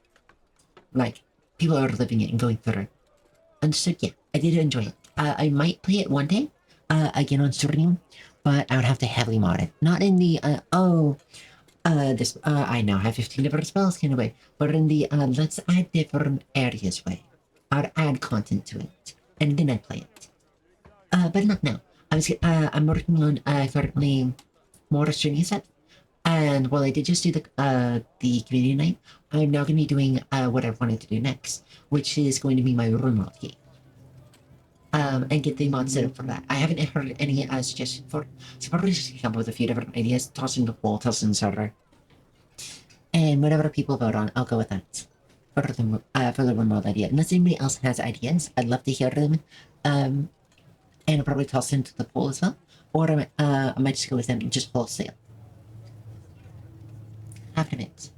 like people are living it and going through it. And so, yeah, I did enjoy it. I might play it one day, again on stream, but I would have to heavily mod it. Not in the, I now have 15 different spells kind of way, but in the, let's add different areas way. I'd add content to it, and then I'd play it. But not now. I'm working on, currently more streaming set, and while I did just do the community night, I'm now going to be doing, what I wanted to do next, which is going to be my RuneWorld game. And get the mod set up for that. I haven't heard any suggestions for it, so probably just come up with a few different ideas, toss in the poll, toss in the server. And whatever people vote on, I'll go with that. For the RuneWorld idea. Unless anybody else has ideas, I'd love to hear them. And I'll probably toss into the poll as well. Or I might just go with them and just wholesale. Half of it.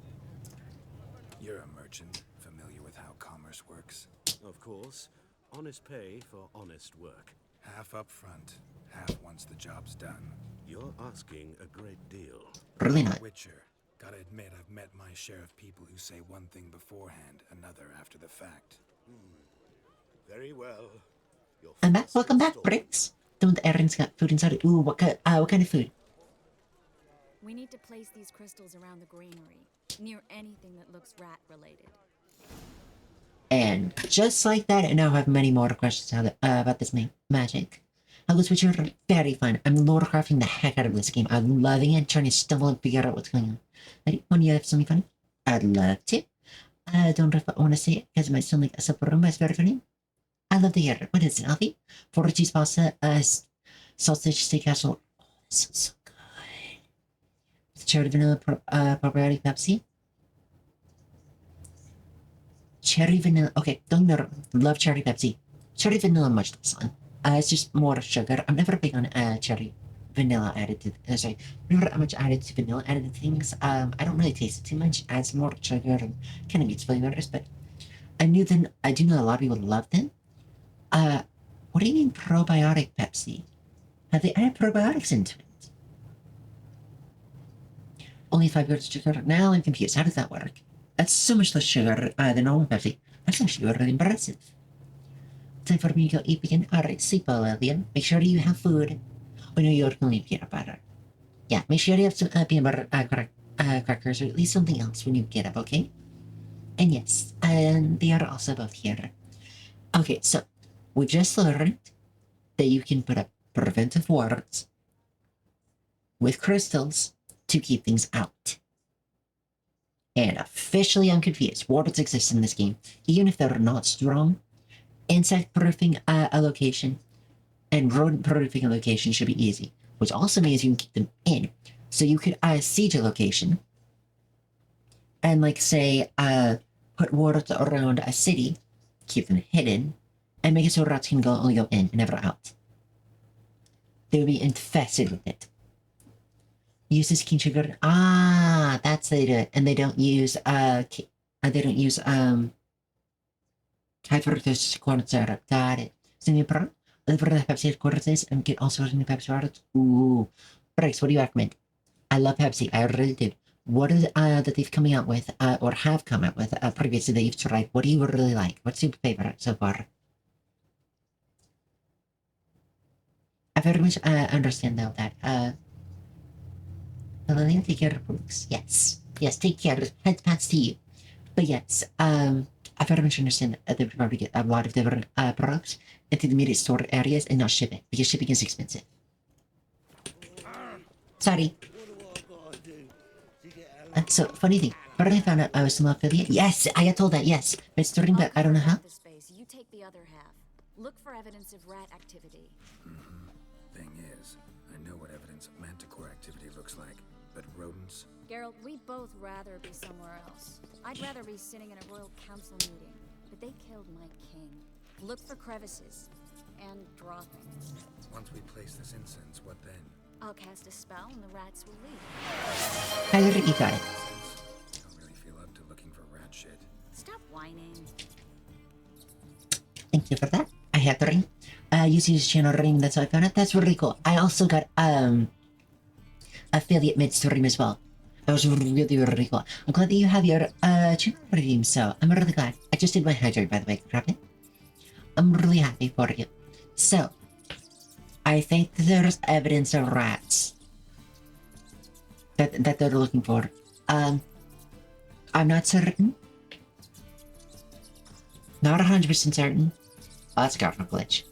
You're a merchant, familiar with how commerce works? Of course. Honest pay for honest work. Half up front, half once the job's done. You're asking a great deal. Really not. Witcher, gotta admit I've met my share of people who say one thing beforehand, another after the fact. Very well. I'm back. Welcome back, Bricks. Don't Erin's got food inside it. Ooh, what kind of food? We need to place these crystals around the granary, near anything that looks rat-related. And just like that, I now have many more questions about this magic. This Witcher very fun. I'm lore-crafting the heck out of this game. I'm loving it, trying to stumble and figure out what's going on. Ready? When you have something funny? I'd love to. Don't know if I want to say it, because it might sound like a simple room, but it's very funny. I love to hear it. What is it, Alfie? 4 cheese pasta, sausage steak casserole. Oh, this is so good. With cherry vanilla probiotic Pepsi. Cherry vanilla. Okay, don't know. Love cherry Pepsi. Cherry vanilla much less fun. It's just more sugar. I'm never big on cherry vanilla added to. Sorry, never much added to vanilla added to things. I don't really taste it too much. It adds more sugar and kind of meats flavors. But I do know a lot of people love them. What do you mean probiotic Pepsi? Have they added probiotics into it? Only 5 grams of sugar. Now I'm confused. How does that work? That's so much less sugar than normal Pepsi. That's actually really impressive. time for me to go eat again. Alright, sleep well, Lillian. Make sure you have food. Oh no, you're gonna need peanut butter. Yeah, make sure you have some peanut butter crackers or at least something else when you get up, okay? And yes, and they are also both here. Okay, so we just learned that you can put up preventive wards with crystals to keep things out. And officially, I'm confused. Wards exist in this game, even if they're not strong. Insect-proofing a location and rodent-proofing a location should be easy, which also means you can keep them in. So you could siege a location and, like, say, put wards around a city, keep them hidden, and make it so rats can only go in and never out. They would be infested with it. Uses king sugar. Ah, that's how they do it. And they don't use high fructose corn syrup. Got it. Senior pro, look for the Pepsi headquarters and get all sorts of new Pepsi products. Ooh. Bryce, what do you recommend? I love Pepsi. I really do. What is that they've coming out with, or have come out with previously that you've tried? What do you really like? What's your favorite so far? I very much understand though that Lillian, take care of books. Yes. Yes, take care. Head pats to you. But yes, I very much understand that they would probably get a lot of different products into the immediate store areas and not ship it, because shipping is expensive. Sorry. So, funny thing, but I found out I was still not affiliate. Yes, I got told that, yes. But it's during, but I don't know how. You take the other half. Look for evidence of rat activity. Thing is, I know what evidence of manticore activity looks like, but rodents? Geralt, we'd both rather be somewhere else. I'd rather be sitting in a royal council meeting, but they killed my king. Look for crevices and droppings. Once we place this incense, what then? I'll cast a spell and the rats will leave. I already got it. Don't really feel up to looking for rat shit. Stop whining. Thank you for that. I had the ring. Using this channel ring, that's how I found it. That's really cool. I also got affiliate midstream as well. That was really, really cool. I'm glad that you have your channel redeemed, so I'm really glad. I just did my hydrate, by the way. Grab it. I'm really happy for you. So, I think there's evidence of rats that they're looking for. I'm not certain. Not 100% certain. Oh, that's a graphical glitch.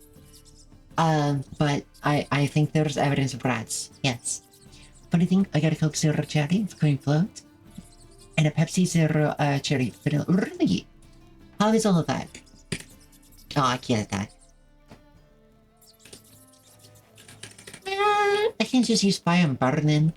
But I think there's evidence of rats. Yes. Funny thing, I got a Coke Zero Cherry, cream float, and a Pepsi Zero Cherry vanilla. Really? How is all of that? Oh, I can't that. I can just use fire and burning.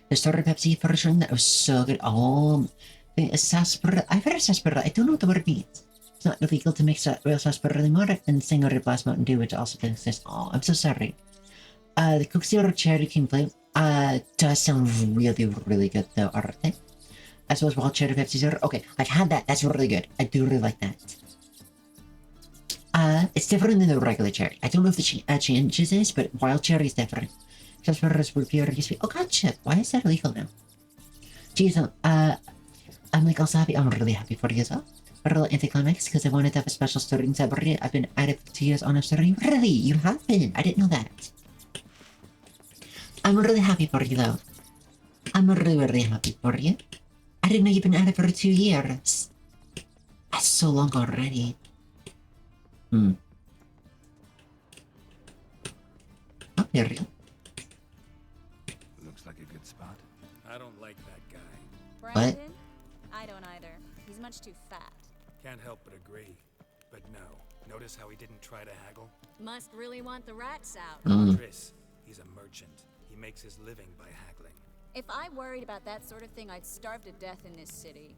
The story Pepsi version, that was so good. Oh, the sarsaparilla. I've heard of sarsaparilla. I don't know what the word means. It's not illegal to mix real sarsaparilla anymore, and Single Blast Mountain Dew, which also exists. Oh, I'm so sorry. The Coke Zero Cherry King Flame does sound really, really good though, alright? As well as Wild Cherry Pepsi Zero. Okay, I've had that. That's really good. I do really like that. It's different than the regular cherry. I don't know if the changes is, but Wild Cherry is different. Just for us, we're pure. Oh, gotcha. Why is that illegal now? Jeez, I'm like also happy. I'm really happy for you as well. A real anticlimax because I wanted to have a special story in Saturday. I've been at it for 2 years on a story. Really? You have been? I didn't know that. I'm really happy for you though. I'm really, really happy for you. I didn't know you've been at it for 2 years. That's so long already. Oh, there we go. Looks like a good spot. I don't like that guy. Brandon? I don't either. He's much too fat. Can't help but agree. But no. Notice how he didn't try to haggle? Must really want the rats out. Chris, he's a merchant. He makes his living by haggling. If I worried about that sort of thing, I'd starve to death in this city.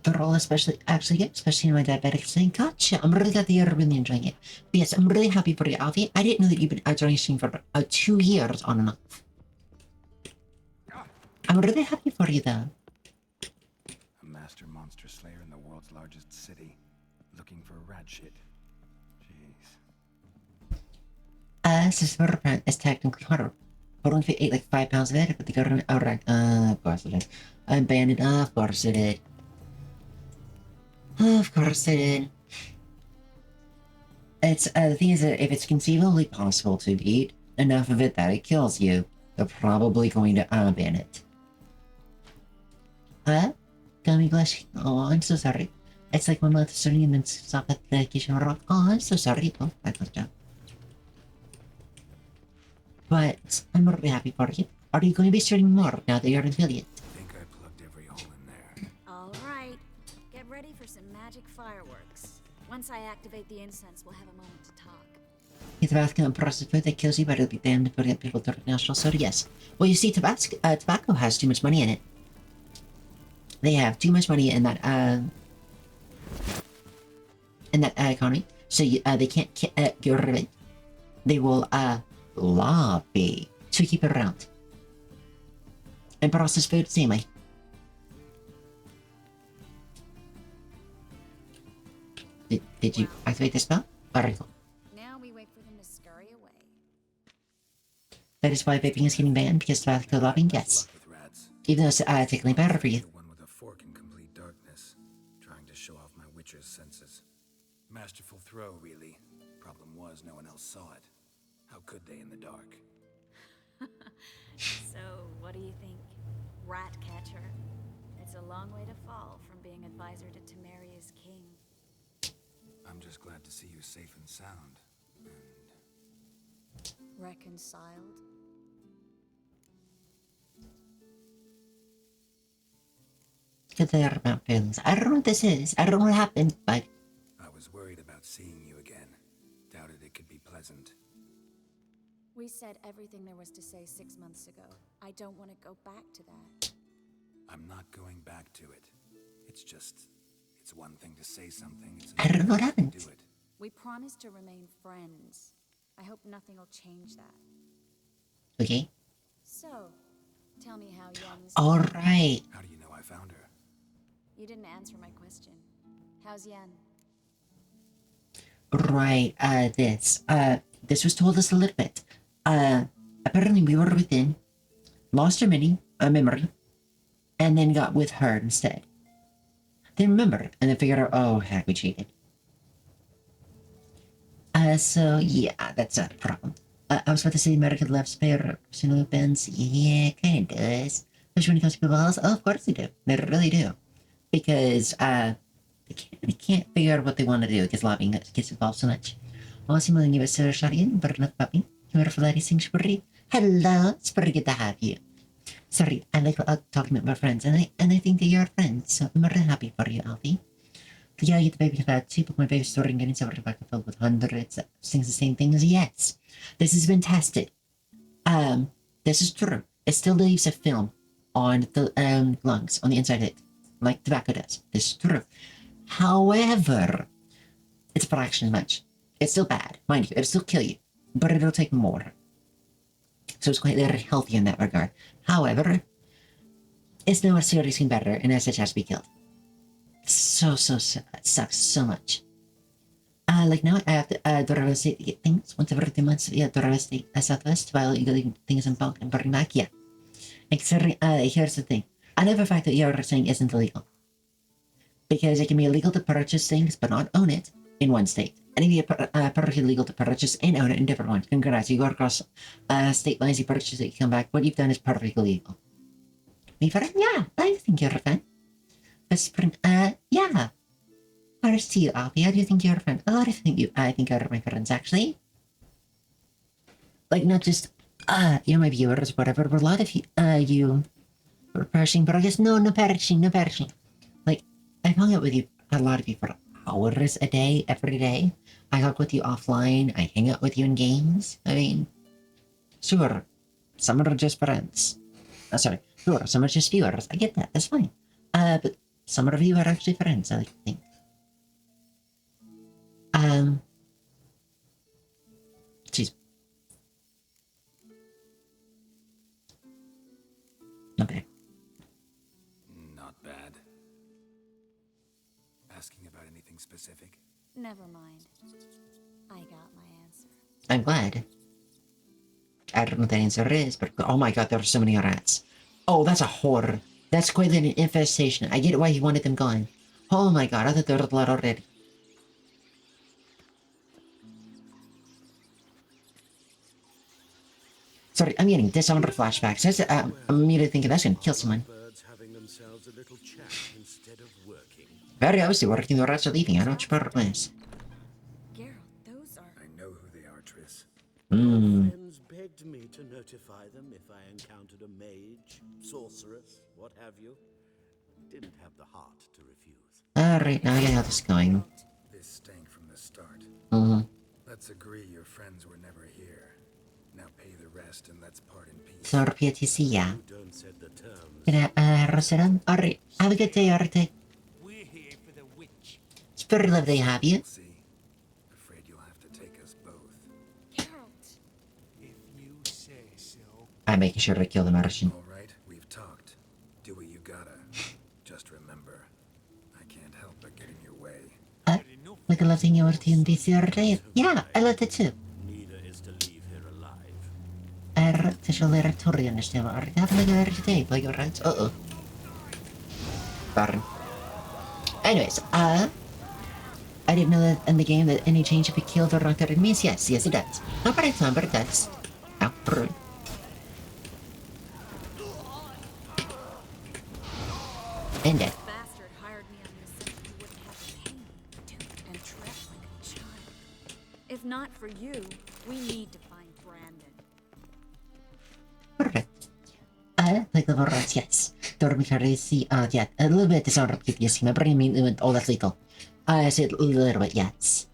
They're all especially in my diabetic thing. Gotcha. I'm really glad that you're really enjoying it. But yes, I'm really happy for you, Alfie. I didn't know that you've been out stream for 2 years on and off. I'm really happy for you though. A master monster slayer in the world's largest city, looking for rat shit. Jeez. Sister plant is technically harder. But only if you ate like 5 pounds of it, but the government outright. Of course it is. I'm banned. Of course it is. Of course it did. It's, the thing is that if it's conceivably possible to eat enough of it that it kills you, they're probably going to ban it. Gummy blush. Oh, I'm so sorry. It's like my mouth is turning and then stop at the kitchen rock. Oh, I'm so sorry. Oh, I fucked up. But I'm really happy for you. Are you going to be streaming more now that you're an affiliate? I think I plugged every hole in there. All right. Get ready for some magic fireworks. Once I activate the incense, we'll have a moment to talk. It's Tabasco and processed food that kills you, but it'll be damned if we get people to international soda, yes. Well, you see, tobacco has too much money in it. They have too much money in that economy, so they can't get rid of it. They will lobby to keep it around. And processed food, same way. Did you activate the spell? Alright, cool. Now we wait for them to scurry away. That is why vaping is getting banned, because tobacco lobbying, yes. Even though it's technically better for you. The one with a fork in complete darkness, trying to show off my witcher's senses. Masterful throw, really. Problem was, no one else saw it. How could they in the dark? So, what do you think? Rat catcher? It's a long way to fall from being advisor to Temeria's king. I'm just glad to see you safe and sound. Reconciled? Good there about feelings. I don't know what this is. I don't know what happened, but... I was worried about seeing you again. Doubted it could be pleasant. We said everything there was to say 6 months ago. I don't want to go back to that. I'm not going back to it. It's just... It's one thing to say something. It's I don't know what happened. Do it. We promised to remain friends. I hope nothing will change that. Okay. So, tell me how Yen's... Alright. How do you know I found her? You didn't answer my question. How's Yen? Right, this was told us a little bit. Apparently we were within, lost our memory, and then got with her instead. Then remembered, and then figured out, oh heck, we cheated. So yeah, that's a problem. I was about to say America loves to pay personal events. Yeah, kinda does. Especially when it comes to people else. Oh, of course they do. They really do. Because, they can't figure out what they want to do because lobbying gets involved so much. Also, mga nyo ba sa Sharian? Bernard Papi? You're for that sing Spurry. Hello, it's pretty good to have you. Sorry, I like talking with my friends, and I think that you're friends, so I'm really happy for you, Alfie. Yeah, you the baby had too, but my baby's story getting so back filled with hundreds that sings the same thing as yes. This has been tested. This is true. It still leaves a film on the lungs, on the inside of it, like tobacco does. This is true. However, it's a fraction as much. It's still bad, mind you. It'll still kill you, but it'll take more. So it's quite healthy in that regard. However, it's not seriously better, and as such has to be killed. So sad. It sucks so much. Like now I have to devastate things once every 2 months. Yeah, devastate Southwest while you getting things in bulk and bring back. Yeah. Here's the thing. I know for a fact that you're saying isn't illegal. Because it can be illegal to purchase things but not own it in one state. And it can be perfectly legal to purchase and own it in different ones. Congrats, you go across state lines, you purchase it, you come back. What you've done is perfectly legal. Me for yeah, I think you're a fan. Whispering, yeah. First to you, Alfie, how do you think you're a friend? Oh, I think you're my friends, actually. Like, not just, you're my viewers, whatever, but a lot of you were Pershing, but I guess, no Pershing. Like, I've hung out with you, a lot of you, for hours a day, every day. I hug with you offline, I hang out with you in games. I mean, sure, some are just friends. Sure, some are just viewers, I get that, that's fine. But some of you are actually friends, I like to think. Jeez. Not bad. Not bad. Asking about anything specific? Never mind. I got my answer. I'm glad. I don't know what that answer is, but oh my god, there are so many rats. Oh, that's a horror. That's quite an infestation. I get why he wanted them gone. Oh my god, I thought there was blood already. Sorry, I'm getting Dishonored flashbacks. I'm immediately thinking that's gonna kill someone. Birds having themselves a little chat instead of working. Very obviously working, the rest are leaving. I don't know what your problem is. Geralt, those are... I know who they are, Triss. Hmm. Friends begged me to notify them if I encountered a mage, sorceress, what have you. Didn't have the heart to refuse. Alright, now I get how this is going. This stank from the start. Let's agree your friends were never here. Now pay the rest and let's part in peace. So, PTC, yeah. You don't set the terms. Gonna, Rosaran? Alright, have a good day, Arte. We're here for the witch. It's very lovely to have you. See, afraid you'll have to take us both. Geralt! If you say so. I'm making sure to kill the Martian. All right, we've talked. Do what you gotta. Just remember, I can't help but get in your way. Like I love seeing your team this Arte. Yeah, I love it too. Neither is to leave here alive. Arte, shall I totally understand what Arte happened like today, like your right? Uh-oh. Burn. Anyways, I didn't know that in the game that any change should be killed or knocked out enemies. Yes, it does. Not by time, but it does. Ow, rude. And dead. Bastard hired me on the assumption he wouldn't have to pay me, duped and trapped like a child. If not for you, we need to find Brandon. Perfect. Like the Vorats, yes. Dormitory, yeah, a little bit Dishonored PTSD. My brain went, oh, that's legal. I said a little bit, yes.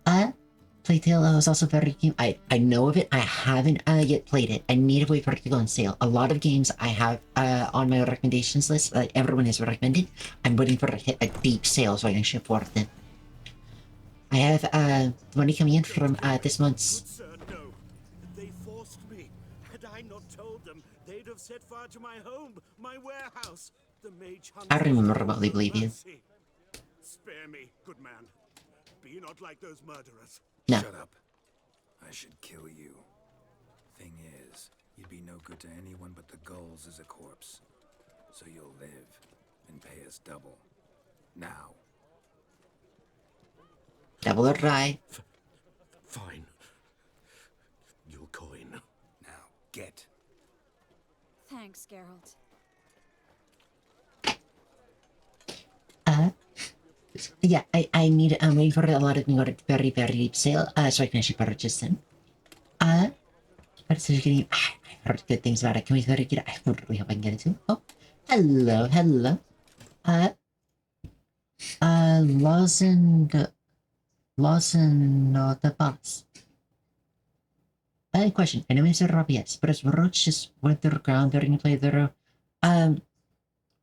Playtale was also very cute. I know of it. I haven't yet played it. I need to wait for it to go on sale. A lot of games I have on my recommendations list that everyone has recommended. I'm waiting for it to hit a deep sale so I can ship for them. I have money coming in from this month's. Good sir, no. They forced me. Had I not told them, they'd have set fire to my home, my warehouse. The mage hunter. I remember remotely believe you. Spare me, good man. Be not like those murderers. No. Shut up. I should kill you. Thing is, you'd be no good to anyone but the gulls as a corpse. So you'll live and pay us double. Now. Double or try. Fine. Your coin. Now, get. Thanks, Geralt. Yeah, I need, I'm waiting for a lot of things to very, very deep sale, so I can actually purchase them. But it's getting, I've heard good things about it. Can we go to get it? I really hope I can get it too. Oh, hello. Lawson, the boss. Question. I know you said Rob, yes, but as Roach just went through the ground during the playthrough,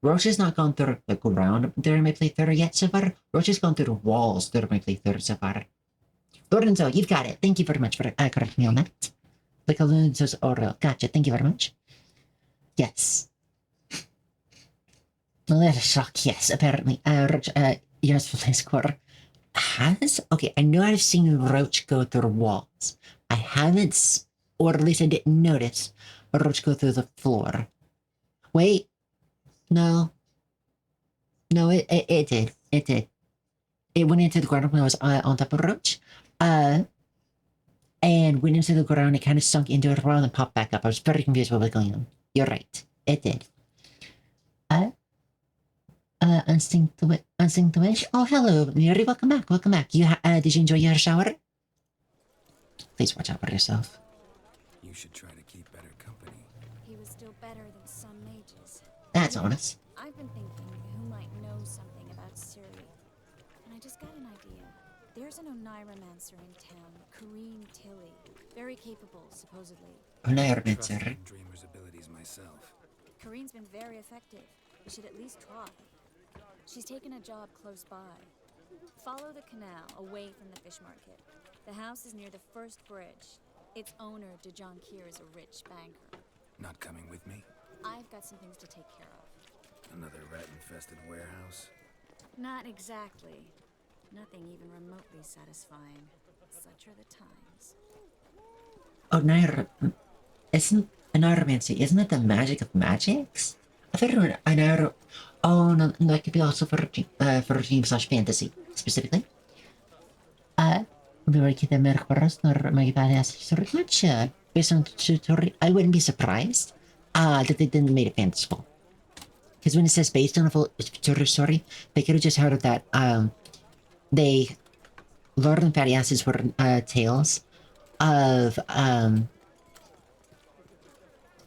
Roach has not gone through the ground during my playthrough yet so far. Roach has gone through the walls during my playthrough so far. Lorenzo, you've got it. Thank you very much for correcting me on that. Like Lorenzo's oral. Gotcha. Thank you very much. Yes. Well, that is a shock. Yes, apparently. Roach, yes, for this quarter. Okay, I know I've seen Roach go through walls. I haven't, or at least I didn't notice, Roach go through the floor. Wait. No, it did. It did. It went into the ground when I was on top of Roach. And went into the ground, it kind of sunk into it around and popped back up. I was very confused what was going on. You're right. It did. Instinctive. Oh, hello, Mary. Welcome back. You, did you enjoy your shower? Please watch out for yourself. You should try to keep better company. He was still better than some mages. That's honest. I've been thinking who might know something about Ciri. And I just got an idea. There's an Oneiromancer in town, Kareen Tilly. Very capable, supposedly. Oneiromancer. Dreamer's abilities myself. Kareen's been very effective. We should at least try. She's taken a job close by. Follow the canal away from the fish market. The house is near the first bridge. Its owner, Dejan Kier, is a rich banker. Not coming with me? I've got some things to take care of. Another rat-infested warehouse? Not exactly. Nothing even remotely satisfying. Such are the times. Isn't Oneiromancy, isn't it the magic of magics? I thought it oh, no, that could be also for dream/fantasy, specifically. We were getting merkbaras nor my badass so much. based on the tutorial, I wouldn't be surprised that they didn't make it fanciful. Because when it says based on a full tutorial story, they could have just heard of that they Lord and Fatty Acids were tales of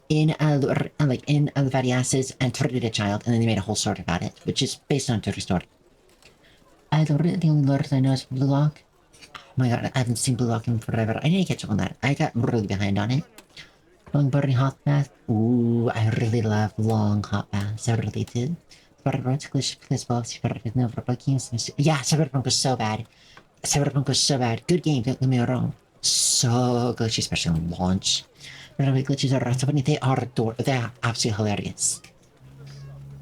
in the Fatty Acids and Turtle a child, and then they made a whole story about it, which is based on a true story. The only Lord I know is Blue Lock. Oh my god, I haven't seen Blue Lock in forever. I need to catch up on that. I got really behind on it. Long burning hot bath. Ooh, I really love long hot baths. I really do. Yeah, Cyberpunk was so bad. Cyberpunk was so bad. Good game, don't get me wrong. So glitchy, especially on launch. Really glitches are so funny. They are they're absolutely hilarious.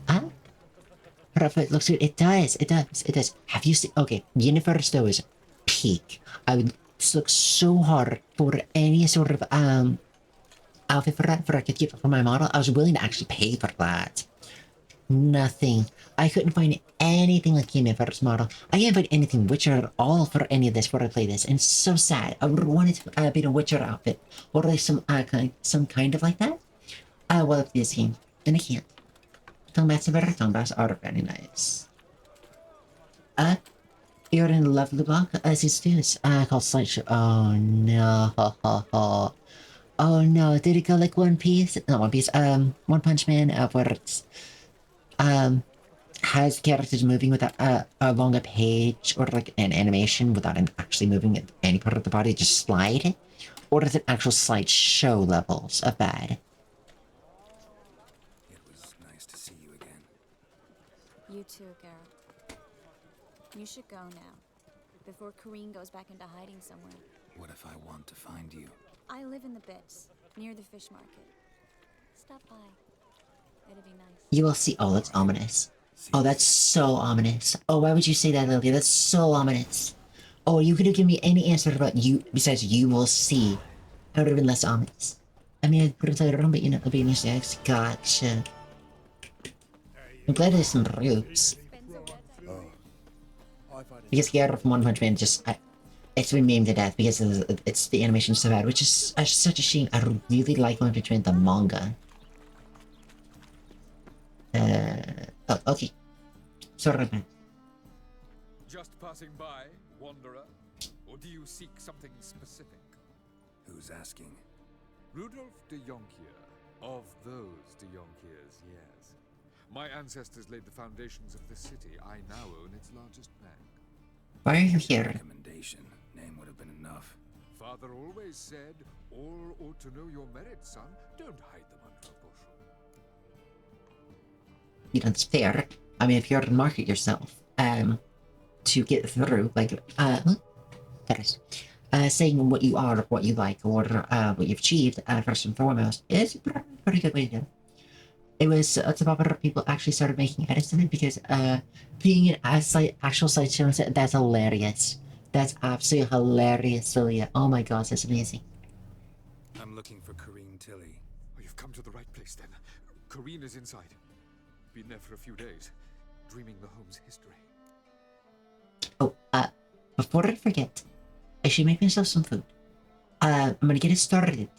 Huh? It looks good. It does. It does. It does. Have you seen? Okay, Universe though is peak. I would look so hard for any sort of outfit for that, for I could keep for my model. I was willing to actually pay for that. Nothing. I couldn't find anything like Universe model. I can't find anything Witcher at all for any of this before I play this, and it's so sad. I would want it to be a Witcher outfit, or like some kind of like that. Well, this game, then I can't. Tombats are very nice. You're in Lovely Block as it is. Called Slideshow. Oh no. Oh no, did it go like One Piece? Not One Piece, One Punch Man, where it's, has characters moving without, along a page, or like an animation without actually moving any part of the body, just slide? Or is it actual slideshow levels of bad? It was nice to see you again. You too, Geralt. You should go now, before Kareen goes back into hiding somewhere. What if I want to find you? I live in the Bits, near the fish market. Stop by. It'd be nice. You will see. Oh, that's ominous. Oh, that's so ominous. Oh, why would you say that, Lilia? That's so ominous. Oh, you could have given me any answer about you besides you will see. I would have been less ominous. I mean, I'd put it later on, but you know, it'll be an gotcha. I'm glad there's some roots. Because Geralt from One Punch Man just, it's been memed to death because it's the animation is so bad, which is such a shame. I really like One Punch Man, the manga. Oh, okay. Sorry, man. Just passing by, wanderer? Or do you seek something specific? Who's asking? Rudolf de Jonkier. Of those de Jonkiers, yes. My ancestors laid the foundations of the city. I now own its largest bank. Why are you here? Recommendation. Name would have been enough. Father always said, all ought to know your merits, son. Don't hide them under a bushel. You know, it's fair. I mean, if you're to market yourself, to get through, like, saying what you are, or what you like, or what you've achieved, first and foremost, is a pretty good way to do it. It was it's about whether people actually started making edits of it, because being an actual slideshow, that's hilarious. That's absolutely hilarious, Lilia. Oh my gosh, that's amazing. I'm looking for Kareen Tilly. Oh, you've come to the right place then. Kareen is inside. Been there for a few days, dreaming the home's history. Oh, before I forget, I should make myself some food. I'm gonna get it started,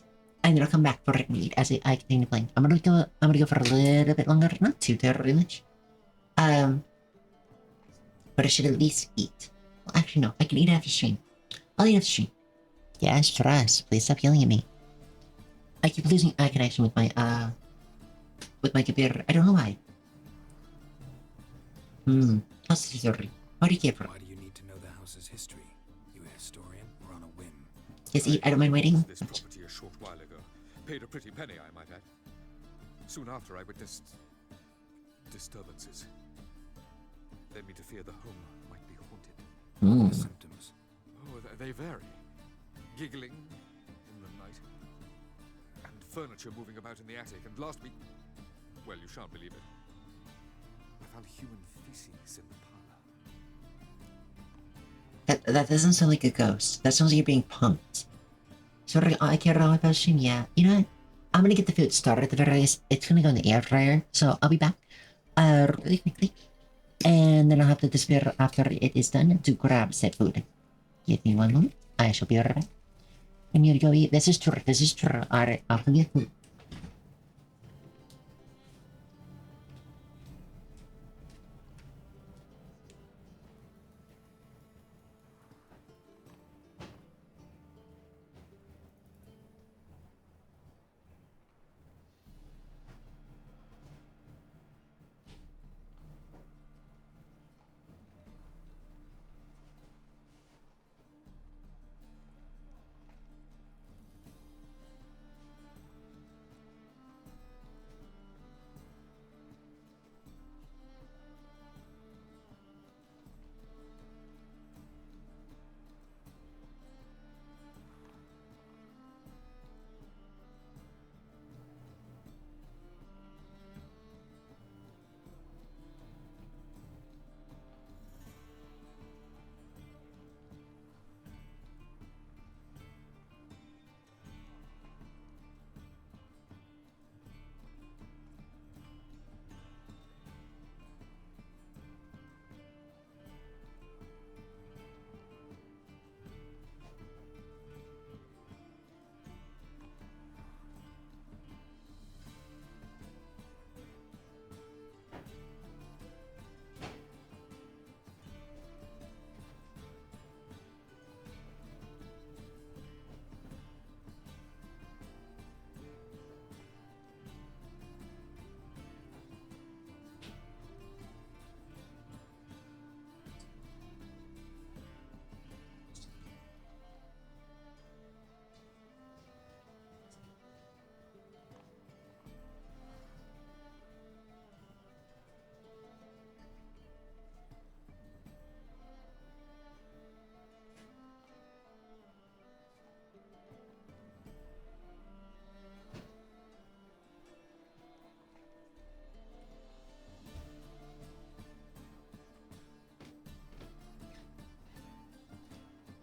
and then I'll come back for it and eat as I continue playing. I'm gonna go for a little bit longer, not too terribly much. But I should at least eat. Well, actually, no, I can eat after stream. I'll eat after stream. Yes, trust. Please stop yelling at me. I keep losing eye connection with my computer. I don't know why. How's the story? What do you care for? Why do you need to know the house's history? You a historian or on a whim? Yes, I don't mind waiting. This property a short while ago. Paid a pretty penny, I might add. Soon after, I witnessed disturbances. Led me to fear the home might be haunted. The symptoms. Oh, they vary. Giggling in the night, and furniture moving about in the attic. And last week, well, you shan't believe it, I found human feces in the parlor. That doesn't sound like a ghost. That sounds like you're being punked. Sorry, I care about that stream. Yeah, you know what? I'm gonna get the food started at the very least. It's gonna go in the air fryer, so I'll be back really quickly, and then I'll have to disappear after it is done to grab said food. Give me 1 moment. I shall be right back. I need to go eat. This is true. This is true. Alright, I'll forget.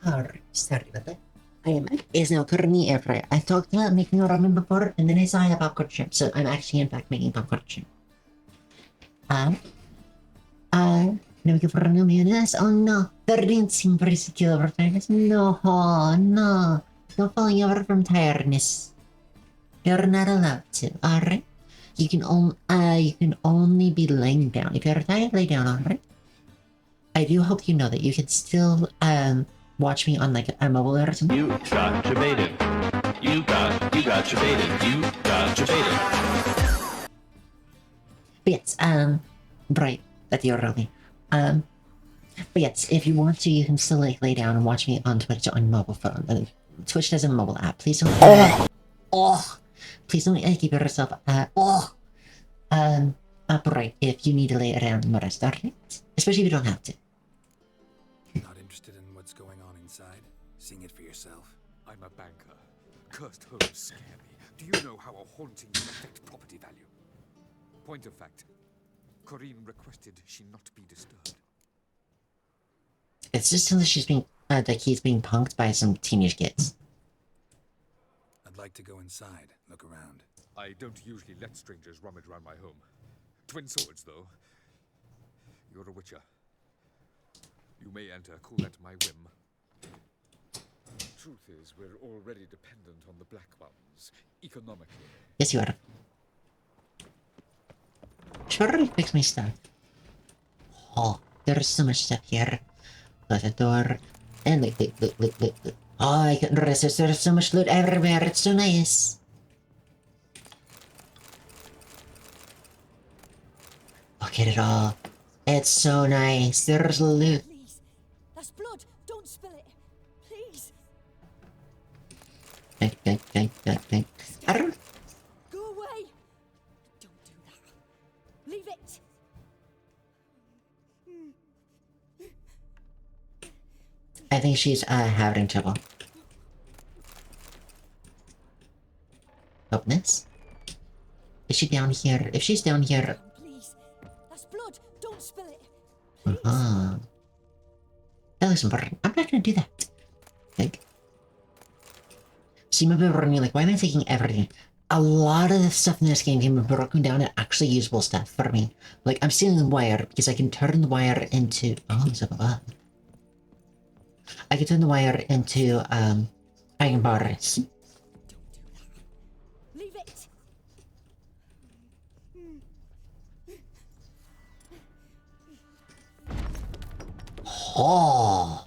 Alright, sorry about that. Is now currently air fryer. I talked about making a ramen before, and then I saw a popcorn chip, so I'm actually in fact making popcorn chip. No que for no mayonnaise. Oh no, the rinsing pretty over tiredness. No, no, no falling over from tiredness. You're not allowed to. Alright, you can only be laying down. If you're tired, lay down. Alright. I do hope you know that you can still watch me on like a mobile or something. You got your baited. You got your baited. You got your baited. But yes, right, that you're really. But yes, if you want to, you can still like lay down and watch me on Twitch on mobile phone. Twitch does a mobile app. Please don't. Please don't keep yourself. Upright if you need to lay around and rest. Alright, especially if you don't have to. Not interested in what's going on inside? Seeing it for yourself? I'm a banker. Cursed homes scare me. Do you know how a haunting can affect property value? Point of fact, Corinne requested she not be disturbed. It's just unless she's being, like he's being punked by some teenage kids. I'd like to go inside, look around. I don't usually let strangers rummage around my home. Twin swords, though. You're a witcher. You may enter, cool at my whim. Truth is, we're already dependent on the Black Ones, economically. Yes, you are. Should already fix my stuff. Oh, there's so much stuff here. Close the door. And look. Oh, I couldn't resist. There's so much loot everywhere. It's so nice. Look at it all. It's so nice. There's loot. Please. That's blood. Don't spill it. Please. Think. I don't. Go away. Don't do that. Leave it. I think she's having trouble. Open this. Is she down here? If she's down here. Please. That's blood. Don't spill it. That looks important. I'm not gonna do that. Like. See, maybe running like, why am I taking everything? A lot of the stuff in this game can be broken down and actually usable stuff for me. Like, I'm stealing the wire because I can turn the wire into. Oh, there's up above. I can turn the wire into I can borrow this. Leave it. Oh.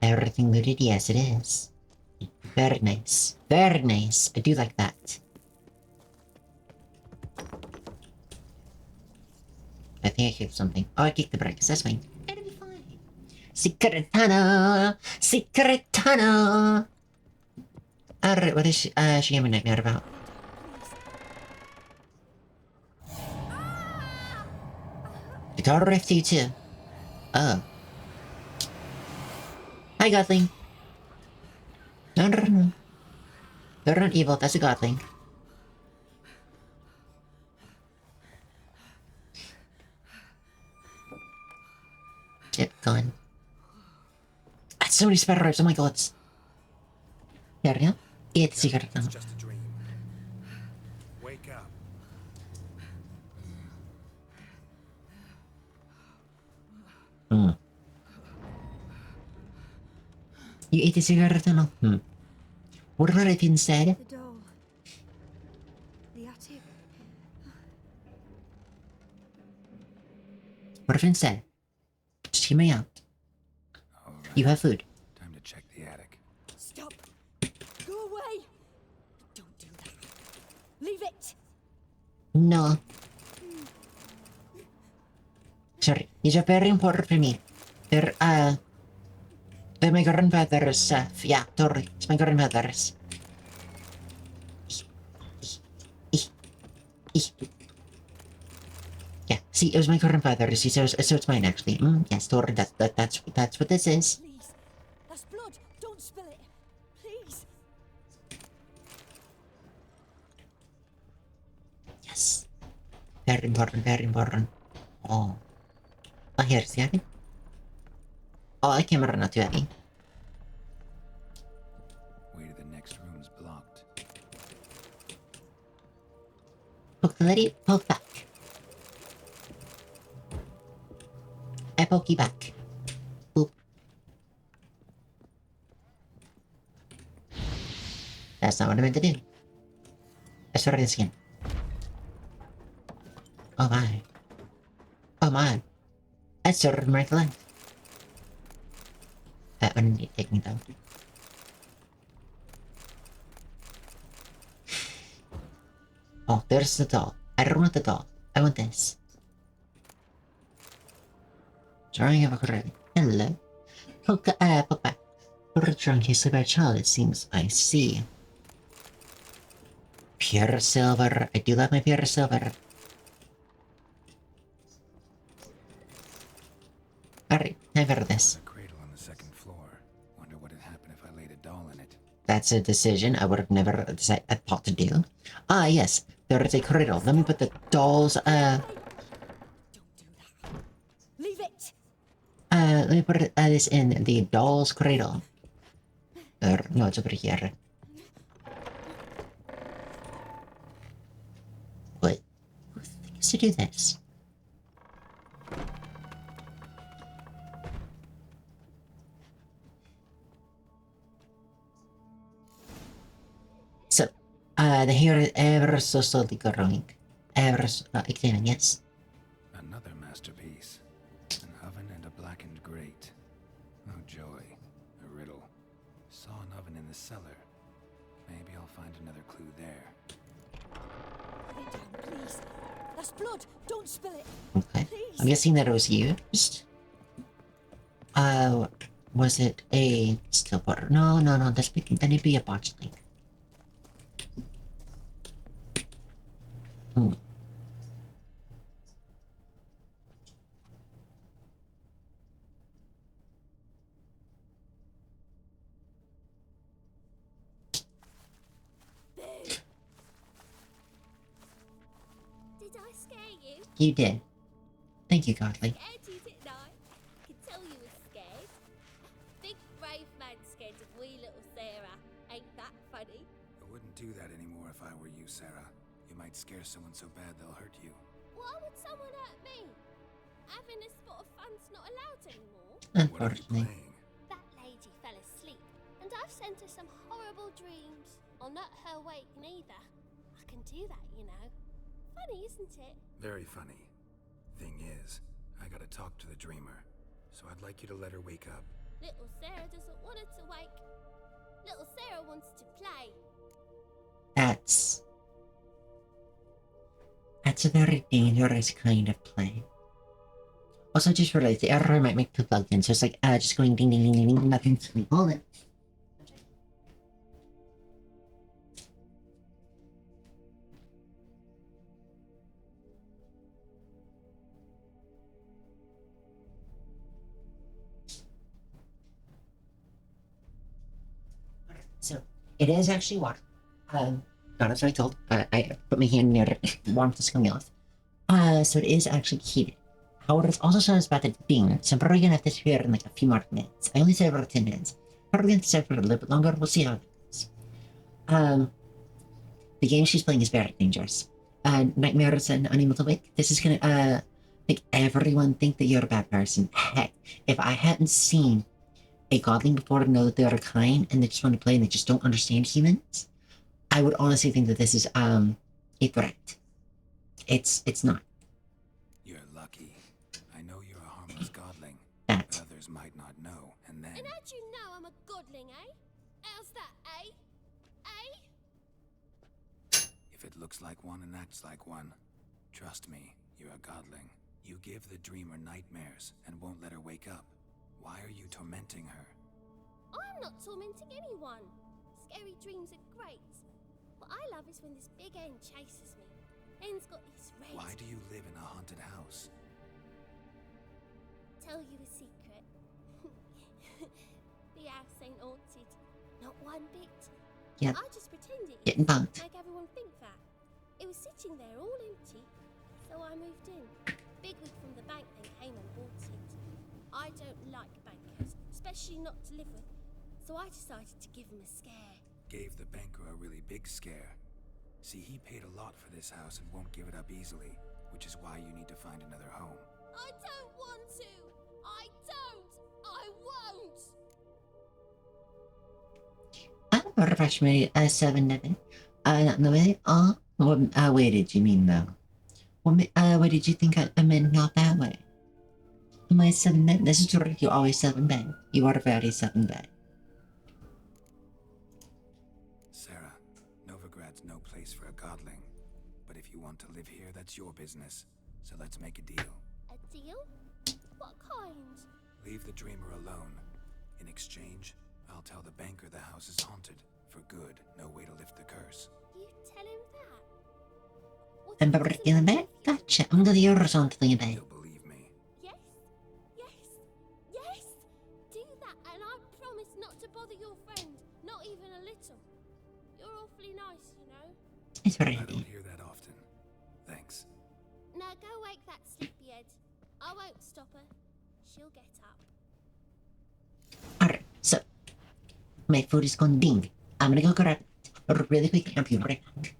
Everything looted? Yes, it is. Very nice. Very nice. I do like that. I think I kicked something. Oh, I kicked the brakes. That's fine. It'll be fine. Secret tunnel! Secret tunnel! Alright, what is she having a nightmare about? Guitar rift you too. Oh. Hi, Godling. No. They're not evil, that's a Godling. Yep, gone. That's so many spider webs, oh my god. There we go. It's the secret tunnel. Just a dream. Wake up. Hmm. You ate the cigarette tunnel? Hmm. What about if instead? The door. The attic. What if instead? Just hear me out. Right. You have food. Time to check the attic. Stop. Go away. Don't do that. Leave it. No. Sorry, these are very important for me. They're my grandfather's stuff. Yeah, totally. It's my grandfather's. Yeah, see, it was my grandfather's. So it's mine actually. Yes, totally. That's what this is. Please. That's blood. Don't spill it. Please. Yes. Very important, very important. Oh. Oh, here's the attic. Oh, the camera not too heavy. Way to the next room's blocked. Poke the lady, poke back. I poke you back. Boop. That's not what I meant to do. Let's try this again. Oh my. Oh my. I started my life. That one didn't take me though. Oh, there's the doll. I don't want the doll. I want this. Drawing of a credit. Hello. Poke back. For a drunk you sleep by child, it seems. I see. Pure silver. I do love my pure silver. Alright, time for this. A cradle on the second floor. Wonder what would happen if I laid a doll in it. That's a decision I would have never thought to do. Ah, yes. There is a cradle. Let me put the doll's, Don't do that. Leave it. let me put this in the doll's cradle. No, it's over here. What? Who thinks to do this? So, the hair is ever so slowly growing. Ever so, examine, yes. Another masterpiece. An oven and a blackened grate. Oh joy. A riddle. Saw an oven in the cellar. Maybe I'll find another clue there. Lay down, please. That's blood. Don't spill it. Okay. Please. I'm guessing that it was used. Was it a still butter? No, that's then it'd be a botched link. Did I scare you? You did. Thank you, Godly. Scared you, didn't I? I could tell you were scared. Big brave man scared of wee little Sarah. Ain't wouldn't do that anymore if I were you, Sarah. You might scare someone so bad they'll hurt you. Why would someone hurt me? Having a spot of fun's not allowed anymore. Unfortunately. That lady fell asleep, and I've sent her some horrible dreams. I'll not her wake neither. I can do that, you know. Funny, isn't it? Very funny. Thing is, I gotta talk to the dreamer, so I'd like you to let her wake up. Little Sarah doesn't want her to wake. Little Sarah wants to play. That's a very dangerous kind of play. Also, just realized the error might make 2 plugged in, so it's like just going ding ding ding ding ding, nothing's going on it. So it is actually water. Not as I told, I put my hand near it, warmth is coming off. So it is actually heated. However, it's also says about it being, so I'm probably gonna have to share in like a few more minutes. I only said about 10 minutes. Probably gonna stay for a little bit longer, we'll see how it goes. The game she's playing is very dangerous. Nightmares and unable to wake. This is gonna, make everyone think that you're a bad person. Heck, if I hadn't seen a godling before to know that they're kind and they just want to play and they just don't understand humans, I would honestly think that this is, a threat. It's not. You're lucky. I know you're a harmless godling. That. Others might not know, and then... And how'd you know I'm a godling, eh? How's that, eh? Eh? If it looks like one and acts like one, trust me, you're a godling. You give the dreamer nightmares and won't let her wake up. Why are you tormenting her? I'm not tormenting anyone. Scary dreams are great. What I love is when this big hen chases me. Hen's got these red... Why do you live in a haunted house? Tell you a secret. The house ain't haunted. Not one bit. Yep. I just pretended it Getting bumped. make everyone think that. It was sitting there all empty, so I moved in. Bigwig from the bank then came and bought it. I don't like bankers, especially not to live with, so I decided to give him a scare. Gave the banker a really big scare. See, he paid a lot for this house and won't give it up easily, which is why you need to find another home. I don't want to! I don't! I won't! Refresh me, 7-11. Not the way, what way did you mean though? What did you think I meant not that way? Am I 7-bed? This is true, you always 7-bed. You are very 7-bed. Sarah, Novigrad's no place for a godling. But if you want to live here, that's your business. So let's make a deal. A deal? What kind? Leave the dreamer alone. In exchange, I'll tell the banker the house is haunted. For good, no way to lift the curse. You tell him that? I'm breaking the bed? Gotcha, I'm gonna hear something about it. Yes? Yes? Yes? Do that and I promise not to bother your friend. Not even a little. You're awfully nice, you know. It's I ready. don't hear that often. Thanks. Now go wake that sleepyhead. I won't stop her. She'll get up. Alright, so my food is gone ding. I'm gonna go grab it really quickly. I'll be right back.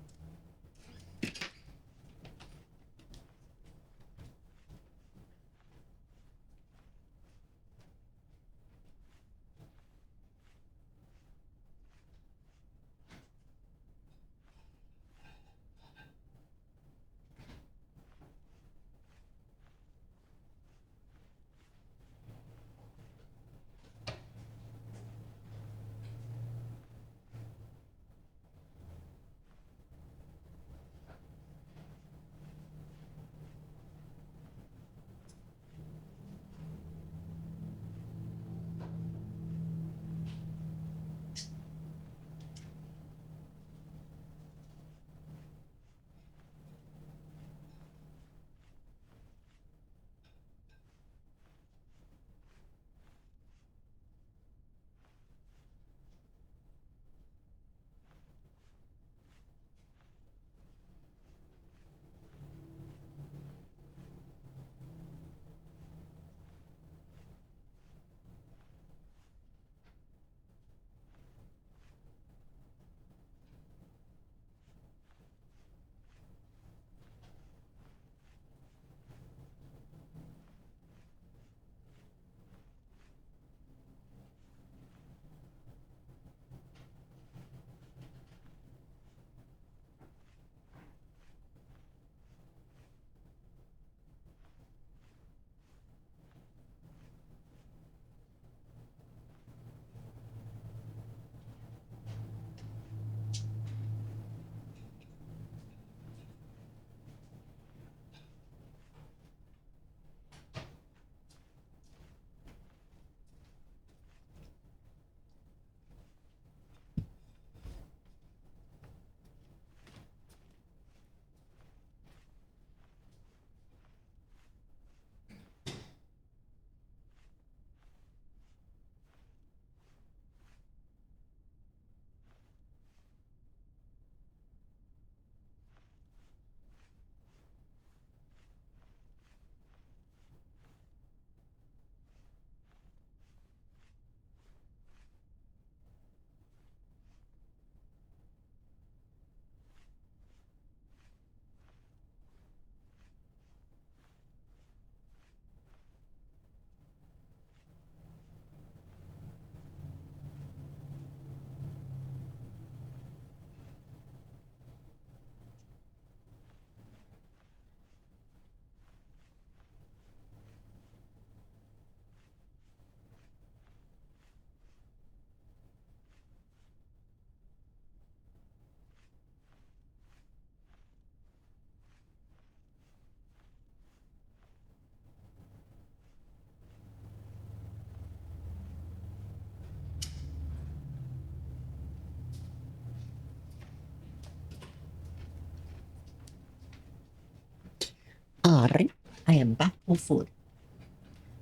Alright, I am back for food.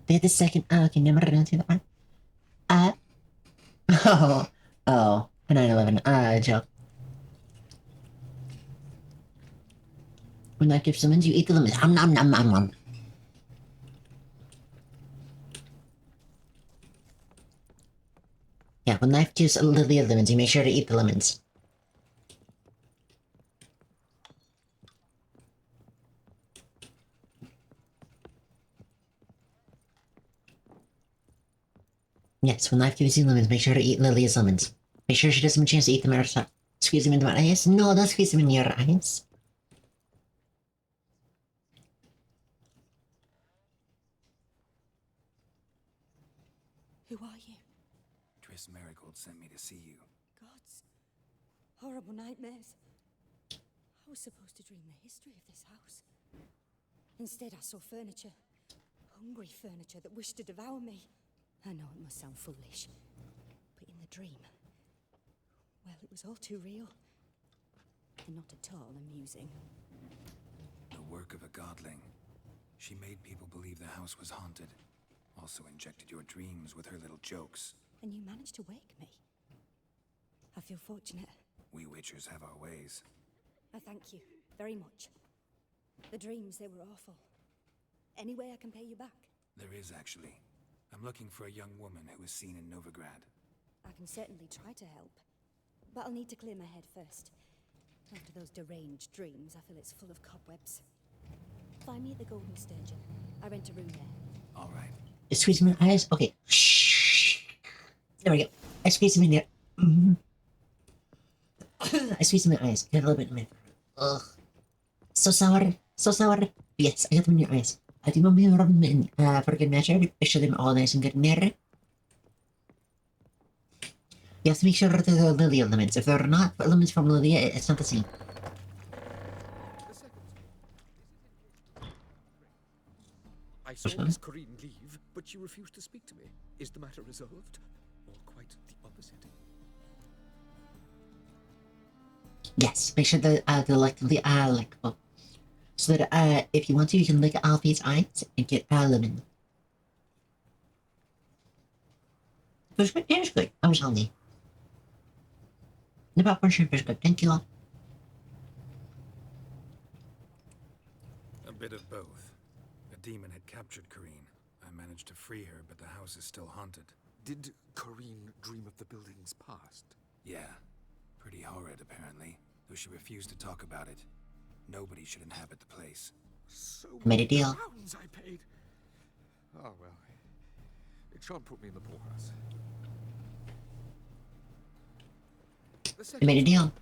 Wait a second. Okay, never run to the oh, 9/11. Joke. When that gives summons, you eat the lemons. Nom nom nom nom. Yeah, when life gives a lily of lemons, you make sure to eat the lemons. Yes, when life gives you lemons, make sure to eat Lily's lemons. Make sure she doesn't have a chance to eat them herself. Squeeze them into my eyes? No, don't squeeze them in your eyes. Who are you? Triss Marigold sent me to see you. Gods. Horrible nightmares. I was supposed to dream the history of this house. Instead, I saw furniture. Hungry furniture that wished to devour me. I know it must sound foolish, but in the dream, well, it was all too real. And not at all amusing. The work of a godling. She made people believe the house was haunted. Also injected your dreams with her little jokes. And you managed to wake me. I feel fortunate. We Witchers have our ways. I thank you very much. The dreams, they were awful. Any way I can pay you back? There is, actually. I'm looking for a young woman who was seen in Novigrad. I can certainly try to help. But I'll need to clear my head first. After those deranged dreams, I feel it's full of cobwebs. Find me at the Golden Sturgeon. I rent a room there. All right. Squeeze them in my eyes? Okay. Shh. There we go. I squeeze them in there. I squeeze them in my eyes. Get a little bit in my... Ugh. So sour. So sour. Yes, I got them in your eyes. I do want me to rub them in for a good measure. Make sure them all nice and good in there. You have to make sure that they're Lilia lemons. If they're not lemons from Lilia, it's not the same. I saw Miss Corrine leave, but she refused to speak to me. Is the matter resolved? Or quite the opposite? Yes, make sure that they're lickable. So that if you want to, you can lick Alfie's eyes and get lemon. Fish good? Yeah, it's good. I was hungry. The popcorn shrimp is good. Thank you all. A bit of both. A demon had captured Corrine. I managed to free her, but the house is still haunted. Did Corrine dream of the building's past? Yeah. Pretty horrid, apparently. Though she refused to talk about it. Nobody should inhabit the place. So made a deal. Pounds I paid. Oh well. It shan't put me in the poorhouse. I made a deal.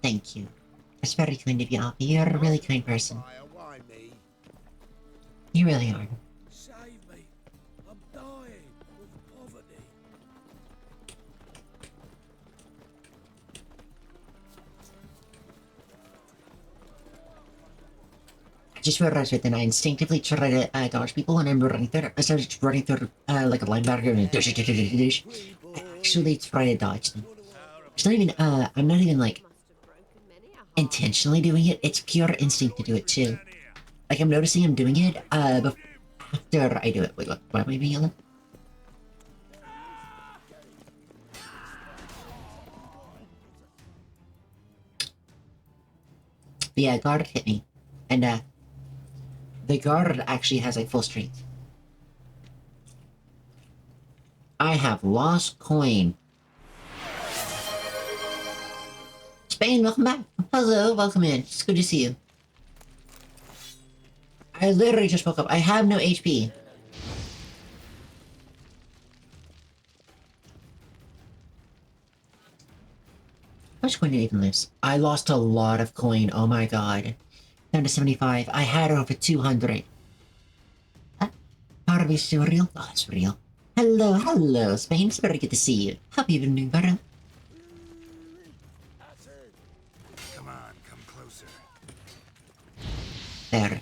Thank you. That's very kind of you, Alfie. You're a really kind person. You really are. Save me. I'm dying of poverty. I just realized that then I instinctively try to dodge people when I'm running through. I started running through like a linebacker and actually try to dodge them. It's not even, I'm not even like intentionally doing it. It's pure instinct to do it too. Like I'm noticing I'm doing it after I do it. Wait, what am I being yelled at? Yeah, guard hit me. And the guard actually has like full strength. I have lost coin. Spain, welcome back. Hello, welcome in. It's good to see you. I literally just woke up. I have no HP. How much coin did I even lose? I lost a lot of coin. Oh my god. Down to 75. I had over 200. How to be still real? Oh, it's real. Hello, hello, Spain. It's very good to see you. Hope you've been doing better. Come on, come closer. There.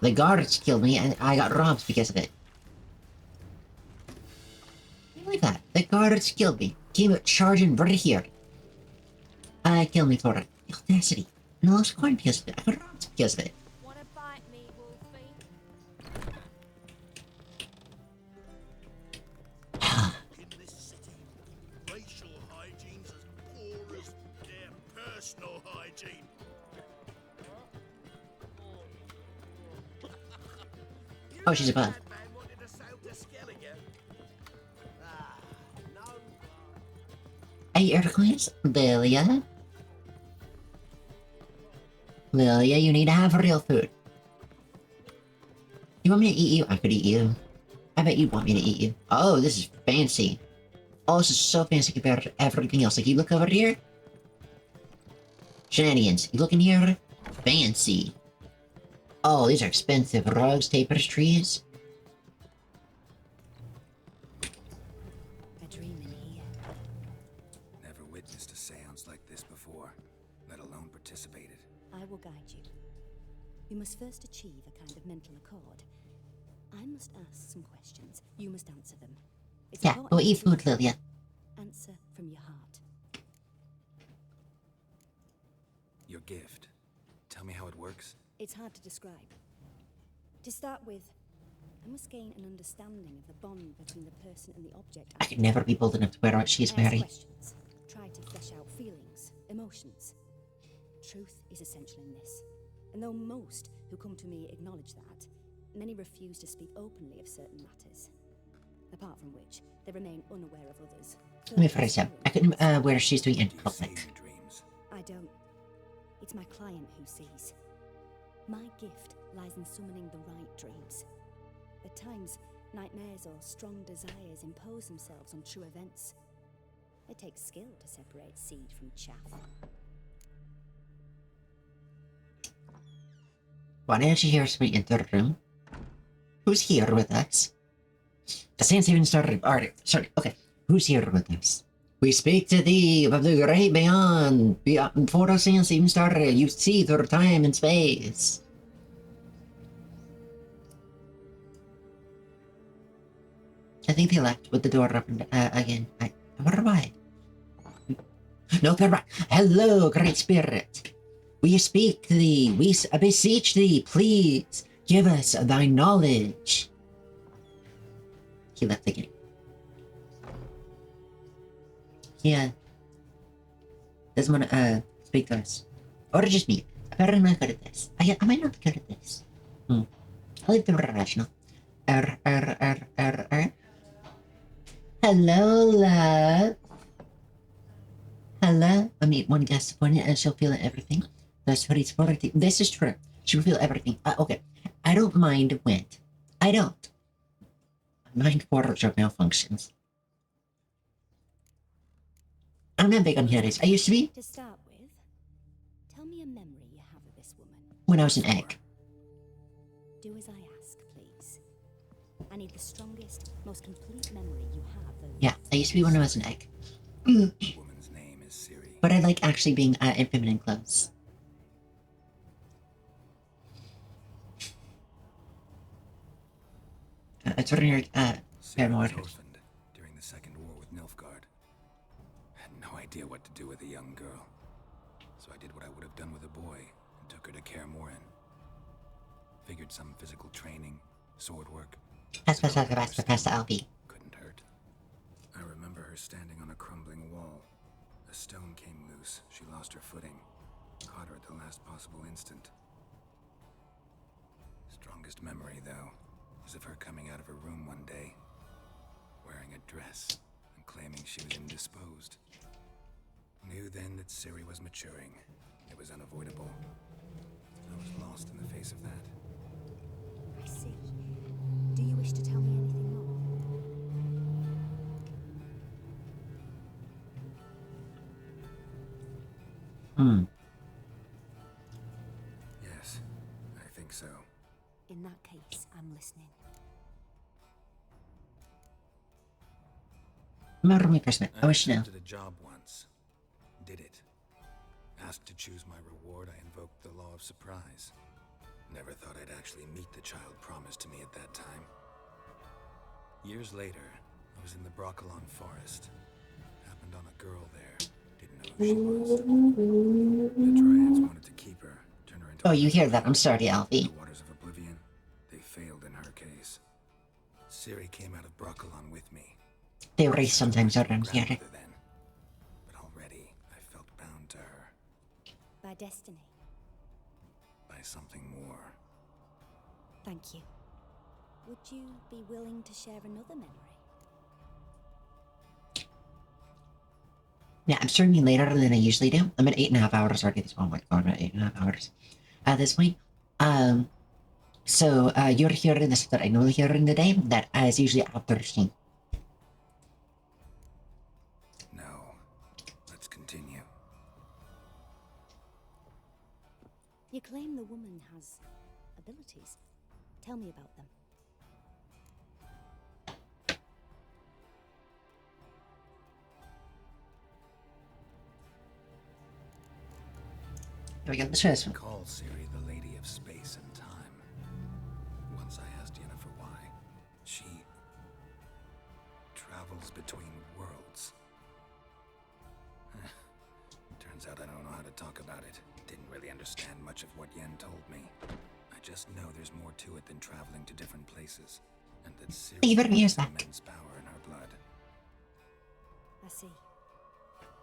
The guards killed me and I got robbed because of it. Can you believe that? The guards killed me. Came out charging right here. kill me for it. The audacity. And I lost coin because of it. I got robbed because of it. Wanna bite me, Wolfie? In this city, racial hygiene's as poor as their personal hygiene. Oh, she's a bug. Hey, Earthlings. Lilia? Lilia, you need to have real food. You want me to eat you? I could eat you. I bet you want me to eat you. Oh, this is fancy. Oh, this is so fancy compared to everything else. Like, you look over here. Shenanigans. You look in here. Fancy. Oh, these are expensive rugs, tapestries. A dream in here. Never witnessed a seance like this before, let alone participated. I will guide you. You must first achieve a kind of mental accord. I must ask some questions. You must answer them. It's Yeah, important go eat to food, Lilia. answer from your heart. Your gift. Tell me how it works. It's hard to describe. To start with, I must gain an understanding of the bond between the person and the object. I could never be bold enough to wear what she's Ask wearing. questions. Try to flesh out feelings, emotions. Truth is essential in this. And though most who come to me acknowledge that, many refuse to speak openly of certain matters. Apart from which, they remain unaware of others. Let me phrase that. I couldn't wear she's doing in public. I don't. It's my client who sees. My gift lies in summoning the right dreams. At times, nightmares or strong desires impose themselves on true events. It takes skill to separate seed from chaff. Why didn't she hear us when we enter the room? Who's here with us? The seance even started. Alright, sorry, okay. Who's here with us? We speak to thee of the great beyond. Before the seance even started, you see through time and space. I think they left with the door open again. I wonder why. No, they're right. Hello, great spirit. We speak to thee. We beseech thee, please give us thy knowledge. He left again. Yeah. Doesn't want to speak to us. Or just me. Apparently I'm not good at this. I might not be good at this. I'll leave the rational. Hello, love. Hello. I mean, one guest appointed and she'll feel everything. That's what he's for. This is true. She will feel everything. Okay. I don't mind when. I don't. I mind wardrobe malfunctions. I'm not big on hearings. I used to be. To start with, tell me a memory you have of this woman. When I was an egg. Do as I ask, please. I need the strongest, most complete memory you have of... Yeah, I used to be when I was an egg. Woman's name is Siri. But I like actually being in feminine clothes. Turn your Siri was orders. orphaned during the Second War with Nilfgaard. Had no idea what to do with a young girl. So I did what I would have done with a boy and took her to Kaer Morhen. Figured some physical training, sword work. Pass the LP. Couldn't hurt. I remember her standing on a crumbling wall. A stone came loose. She lost her footing. Caught her at the last possible instant. Strongest memory, though, is of her coming out of her room one day, wearing a dress and claiming she was indisposed. Knew then that Ciri was maturing. It was unavoidable. I was lost in the face of that. I see. Do you wish to tell me anything more? Yes, I think so. In that case, I'm listening. Remember me, Christmas. I wish now. Did a job once. Did it. Asked to choose my reward, I invoked the law of surprise. Never thought I'd actually meet the child promised to me at that time. Years later, I was in the Broccolon forest. Happened on a girl there. Didn't who she was. The Dryads wanted to keep her, turn her into Oh, you hear that? I'm sorry, Alfie. the waters of oblivion. They failed in her case. Ciri came out of Broccolon with me. They race sometimes around here. Grandmother then. But already I felt bound to her By destiny. by something more. Thank you. Would you be willing to share another memory? Yeah, I'm streaming later than I usually do. I'm at 8.5 hours already. This one, oh my god, about 8.5 hours at this point. So you're hearing this that I know hearing today that is usually after stream. No. Let's continue. You claim the woman has abilities. Tell me about them. Here we go, this first one. Call Ciri the Lady of Space and Time. Once I asked Yennefer why. She travels between worlds. Turns out I don't know how to talk about it. Didn't really understand much of what Yen told me. I just know there's more to it than traveling to different places. And that Ciri has immense power in her blood. I see.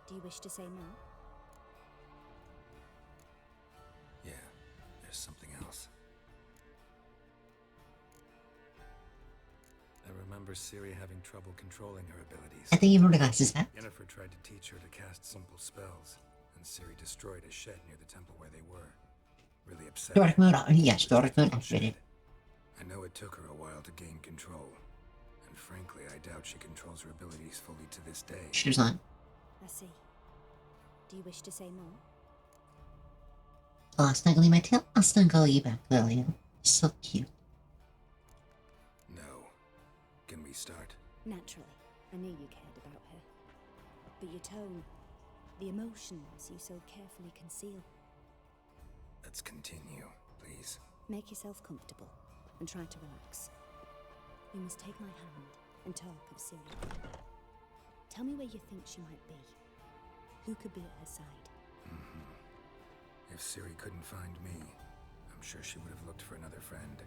Do you wish to say more? Yeah, there's something else. I remember Ciri having trouble controlling her abilities. I think you've already got this, huh? Yennefer tried to teach her to cast simple spells, and Ciri destroyed a shed near the temple where they were. Really upset. Dark mode on, yes, dark mode activated. I know it took her a while to gain control, and frankly, I doubt she controls her abilities fully to this day. She does not. I see. Do you wish to say more? I'll snuggle my tail. I'll snuggle you back, Lillian. So cute. No. Can we start? Naturally. I knew you cared about her. But your tone, the emotions you so carefully conceal. Let's continue, please. Make yourself comfortable and try to relax. You must take my hand and talk of Ciri. Tell me where you think she might be. Who could be at her side? If Ciri couldn't find me, I'm sure she would have looked for another friend.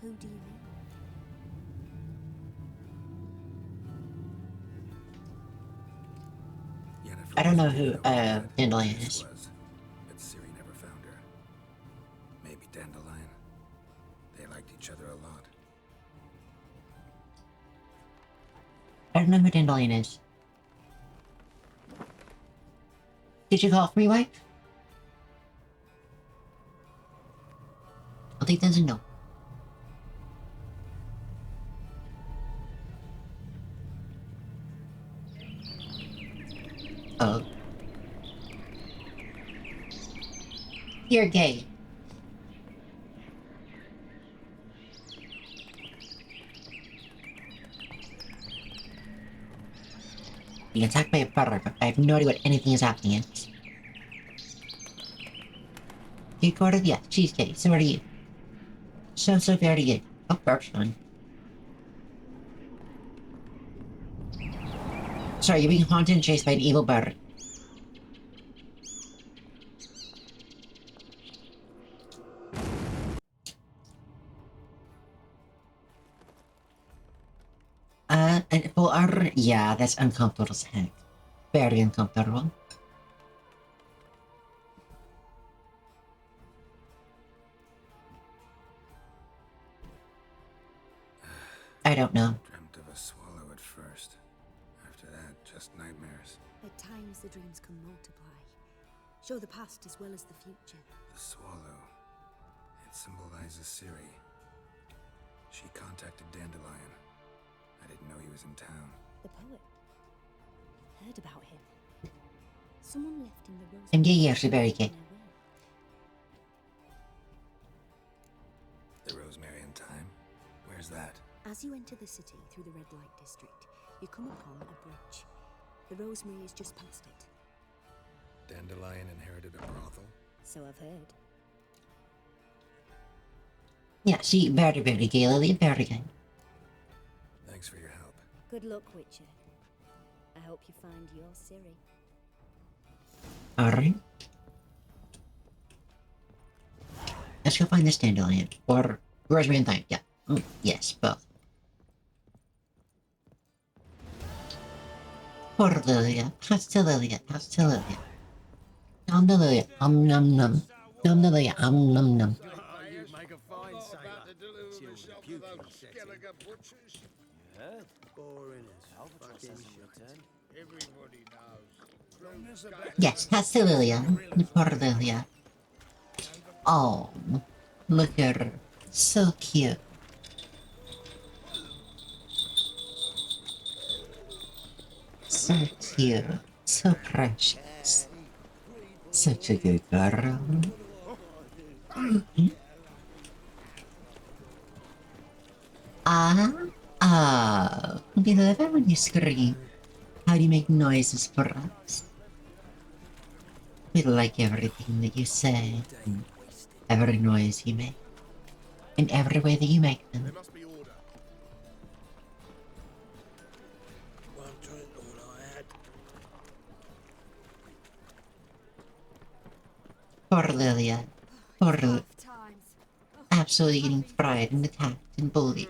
Who do you mean? Yennefer I don't know was who Dandelion is. But Ciri never found her. Maybe Dandelion. They liked each other a lot. I don't know who Dandelion is. Did you call for me, wife? I'll take that as a no. Oh. You're gay. Being attacked by a predator, but I have no idea what anything is happening in. You recorded? Yeah, she's gay. So are you. So very good. Oh, Barb's fun. Sorry, you're being haunted and chased by an evil bird. And full armor? Yeah, that's uncomfortable as heck. Very uncomfortable. I don't know. Dreamt of a swallow at first. After that, just nightmares. At times the dreams can multiply. Show the past as well as the future. The swallow. It symbolizes Ciri. She contacted Dandelion. I didn't know he was in town. The poet. Heard about him. Someone left him the rose. And yeah, actually very gay. The Rosemary in Time? Where's that? As you enter the city through the red light district, you come upon a bridge. The Rosemary is just past it. Dandelion inherited a brothel? So I've heard. Yeah, she very gay, Lily, very gay. Thanks for your help. Good luck, Witcher. I hope you find your Ciri. Alright. Let's go find this dandelion. Or rosemary and thyme. Yeah. Yes, both. Poor Lilia. How's to Lilia? How's to Lilia? Nom to Lilia. Nom nom. Nom to Lilia. Nom nom. You'd make a fine sailor. Till the puking set in. Yeah, boring as fucking shit. Everybody knows. Yes, how's to Lilia? Poor Lilia. Oh, look at her. So cute. So cute. So precious. Such a good girl. We love it when you scream. How do you make noises for us? We like everything that you say, and every noise you make, and every way that you make them. There must be order. One drink all I had. Poor Lilia. Poor Lilia. Absolutely getting fried and attacked and bullied.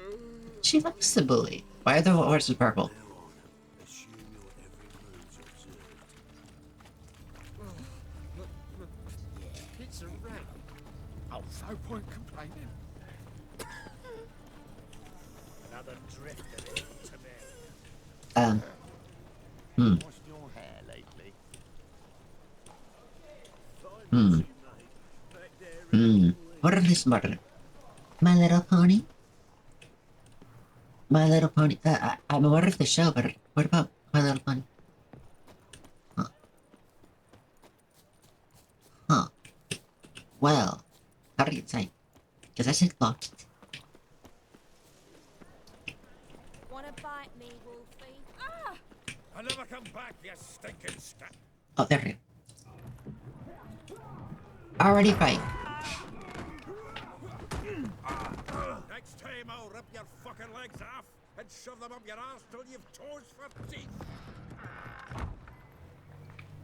She likes the bully. Why are the horses purple? It's a rat. Oh, no point complaining. Another drifter to me. What's your hair lately? What is this murder? My Little Pony? My Little Pony. I'm aware of the show, but what about My Little Pony? Huh. Well, how do you say? Because I said locked. Wanna bite me, Wolfie? Ah! I'll never come back, you stinking scat. Oh, there you go. Already fight. Next time I'll rip your fucking legs off and shove them up your ass till you've toes for teeth.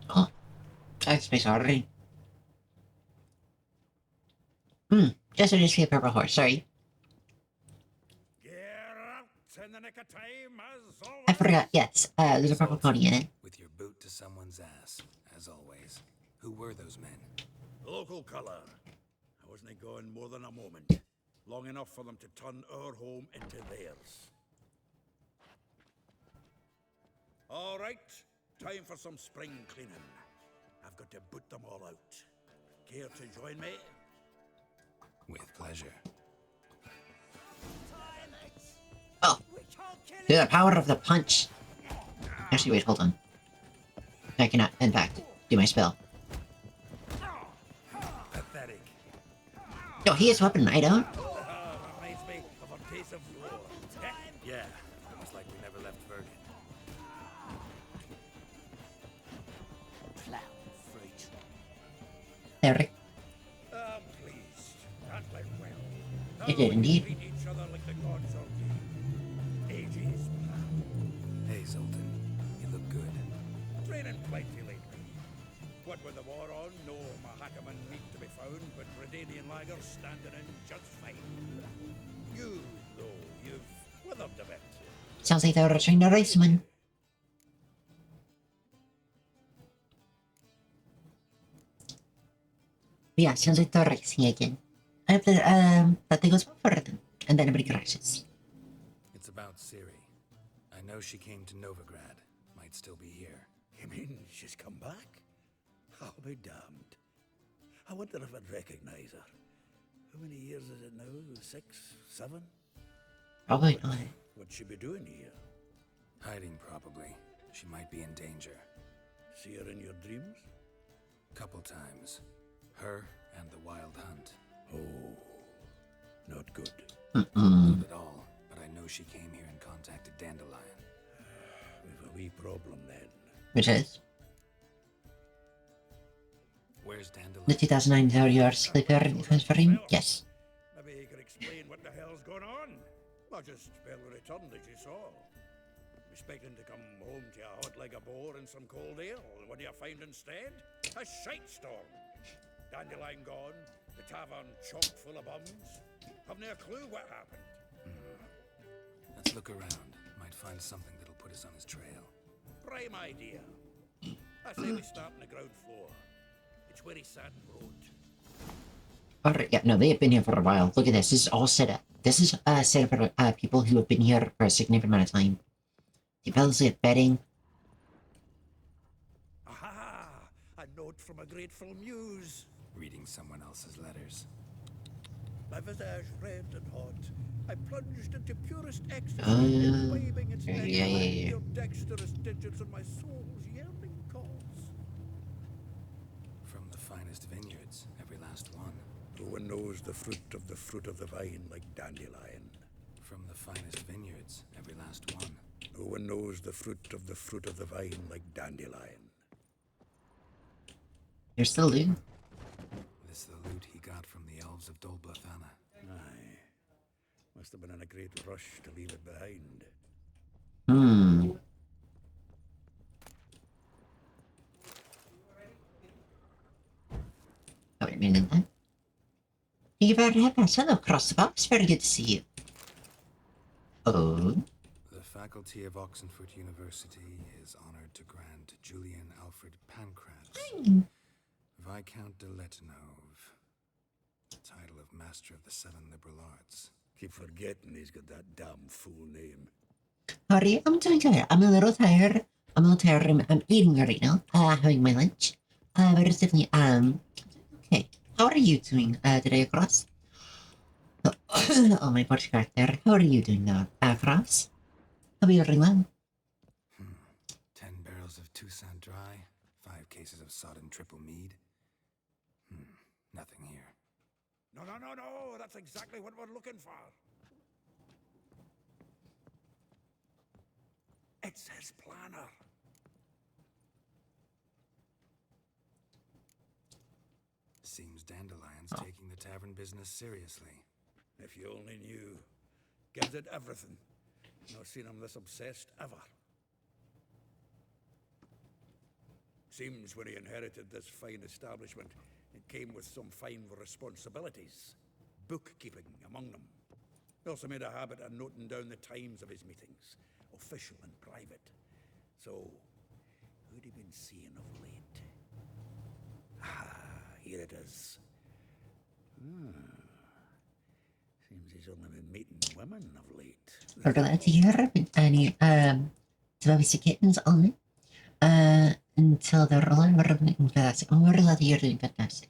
Oh, that's me sorry. Just to see a purple horse, sorry. In the nick of time, as always. I forgot, yes, there's a purple pony in it. With your boot to someone's ass, as always. Who were those men? Local colour. I wasn't going more than a moment. Long enough for them to turn our home into theirs. All right, time for some spring cleaning. I've got to boot them all out. Care to join me? With pleasure. Oh, the power of the punch. Actually, wait, hold on. I cannot, in fact, do my spell. Pathetic. No, he has weapon, I don't. Reminds me of a piece of war. Yeah, almost like we never left Verdun. Plow fruit. There. I'm pleased. That went well. It did indeed. Treat each other like the gods are due. Ages past. Hey, Zoltan. You look good. Training plenty lately. What with the war on, no Mahakaman meat to be found, but Redanian lagers standing in just fine. You, though, you've withered a bit. Sounds like they're returning to Raceman. Yeah, sounds like they're racing again. I hope that thing goes forward and then everybody crashes. It's about Ciri. I know she came to Novigrad. Might still be here. You mean she's come back? I'll be damned. I wonder if I'd recognize her. How many years is it now? 6, 7? Probably not. What'd she be doing here? Hiding, probably. She might be in danger. See her in your dreams? Couple times. Her and the Wild Hunt. Oh, not good. Not at all, but I know she came here and contacted Dandelion. We've a wee problem then. Which is? Where's Dandelion? The 2009 Zodiac Clipper for him? Yes. Maybe he could explain what the hell's going on. Or just barely returned as you saw. Expecting to come home to a hot like a boar and some cold ale. What do you find instead? A shitestorm. Dandelion gone, the tavern chock full of bums. Have no clue what happened. Let's look around. Might find something that'll put us on his trail. Prime idea. I say we start on the ground floor. It's where he sat and wrote. Alright, yeah, no, they have been here for a while. Look at this. This is all set up. This is set up for people who have been here for a significant amount of time. The fellas have bedding. Aha! A note from a grateful muse. Reading someone else's letters. My visage red and hot. I plunged into purest ecstasy, imbibing its your dexterous digits and my soul's yearning cause. From the finest vineyards, every last one. No one knows the fruit of the vine like dandelion. From the finest vineyards, every last one. No one knows the fruit of the vine like dandelion. You're still looting? This the loot he got from the elves of Dolblathana. Aye. Must have been in a great rush to leave it behind. Oh, wait a minute then. Thank you very much. Hello, Cross the Box. Very good to see you. Oh. The faculty of Oxenford University is honored to grant Julian Alfred Pancratz, Viscount de Letonov, the title of Master of the Seven Liberal Arts. Keep forgetting he's got that damn fool name. Hurry, I'm doing good. I'm a little tired. I'm eating right now. Having my lunch. But it's definitely, okay. How are you doing, today, Cross? Oh, my voice cracked there. How are you doing, Cross? Hope you're doing well. 10 barrels of Toussaint Dry, 5 cases of sodden triple mead. Nothing here. No, that's exactly what we're looking for. It's his planner. Seems Dandelion's taking the tavern business seriously. If you only knew. Gives it everything. Not seen him this obsessed ever. Seems when he inherited this fine establishment, it came with some fine responsibilities. Bookkeeping among them. He also made a habit of noting down the times of his meetings, official and private. So, who'd he been seeing of late? Here it is. Seems he's only been meeting women of late. We're glad to hear it. Any, to kittens only. Until they're rolling, we're doing fantastic. We're glad to hear doing fantastic.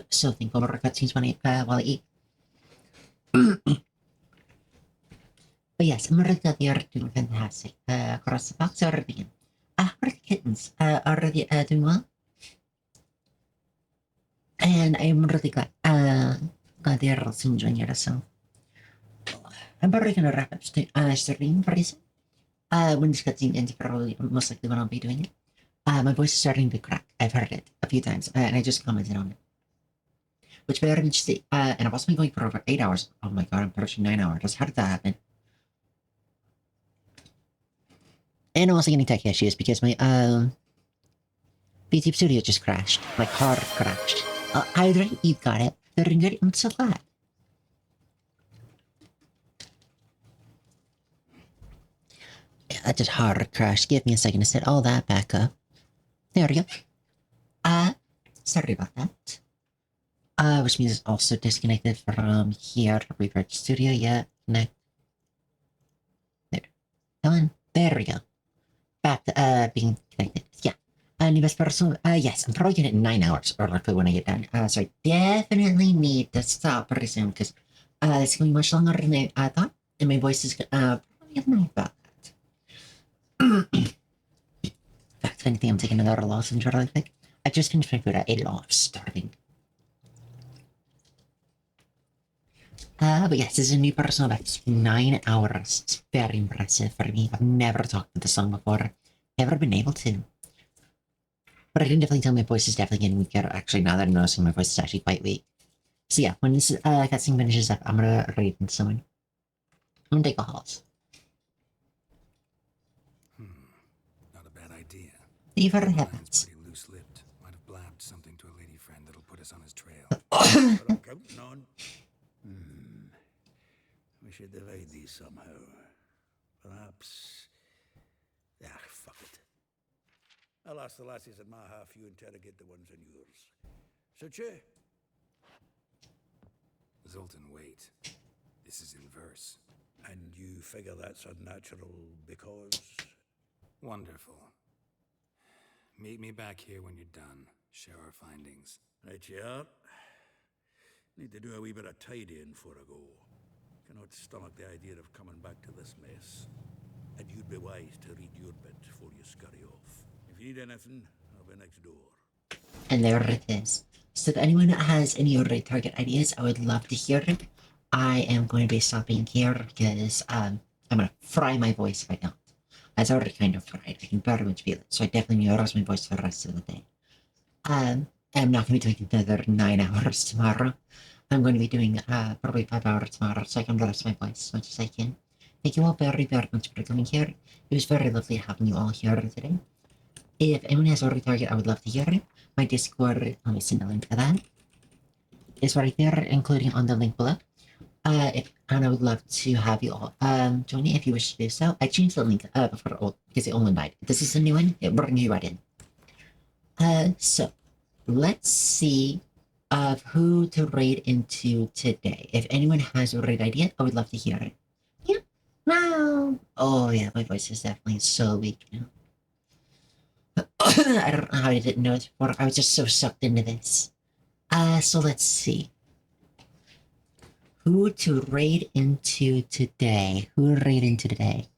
So thankful for cutscenes while I eat. But yes, I'm really glad they are doing fantastic. Across the box already. How are the kittens? Already doing well? And I'm really glad. Glad they're also enjoying yourself. I'm probably gonna wrap up stream pretty soon. When this cutscene ends, probably most likely when I'll be doing it. My voice is starting to crack. I've heard it a few times, and I just commented on it. Which better than say, and I've also been going for over 8 hours. Oh my god, I'm pushing 9 hours. How did that happen? And I'm also getting tech issues because my BTube Studio just crashed. Like hard crashed. Either you got it. Very good. I'm so glad. Yeah, that just hard crashed. Give me a second to set all that back up. There we go. Sorry about that. Which means it's also disconnected from here. Revert Studio, yeah. Connect. There. Come on. There we go. Back to, being connected. Yeah. New best person. Yes, I'm probably getting 9 hours, or likely when I get done. So I definitely need to stop pretty soon, because, it's going to be much longer than I thought, and my voice is, probably getting about that. In fact, if anything, I'm taking another loss in really quick. I just finished my food. I ate it all. I'm starving. But yes, this is a new personal best. 9 hours. It's very impressive for me. I've never talked with the song before. Never been able to. But I can definitely tell my voice is definitely getting weaker. Actually, now that I'm noticing my voice is actually quite weak. So yeah, when this cutscene finishes up, I'm gonna raid someone. I'm gonna take a halt. Not a bad idea. Thank you for the habits. Pretty loose-lipped. Might have blabbed something to a lady friend that'll put us on his trail. What I'm counting on. We should divide these somehow. Perhaps. Fuck it. I'll ask the lassies in my half, you interrogate the ones in yours. Suit you? Zoltan, wait. This is in verse. And you figure that's unnatural because? Wonderful. Meet me back here when you're done. Share our findings. Right you are. Need to do a wee bit of tidying before I go. Cannot stomach the idea of coming back to this mess. And you'd be wise to read your bit before you scurry off. If you need anything, I'll be next door. And there it is. So if anyone has any raid target ideas, I would love to hear it. I am going to be stopping here because I'm going to fry my voice if I don't. It's already kind of fried. I can very much feel it. So I definitely need to rest my voice for the rest of the day. I'm not going to be doing another 9 hours tomorrow. I'm going to be doing probably 5 hours tomorrow so I can rest my voice as much as I can. Thank you all very, very much for coming here. It was very lovely having you all here today. If anyone has a raid target, I would love to hear it. My Discord, let me send a link to that. It's right there, including on the link below. And I would love to have you all join me if you wish to do so. I changed the link before because it only died. This is a new one. It will bring you right in. So let's see of who to raid into today. If anyone has a raid idea, I would love to hear it. Yeah. No. Oh yeah, my voice is definitely so weak now. I don't know how I didn't know it before. I was just so sucked into this. So let's see. Who to raid into today? Who to raid into today?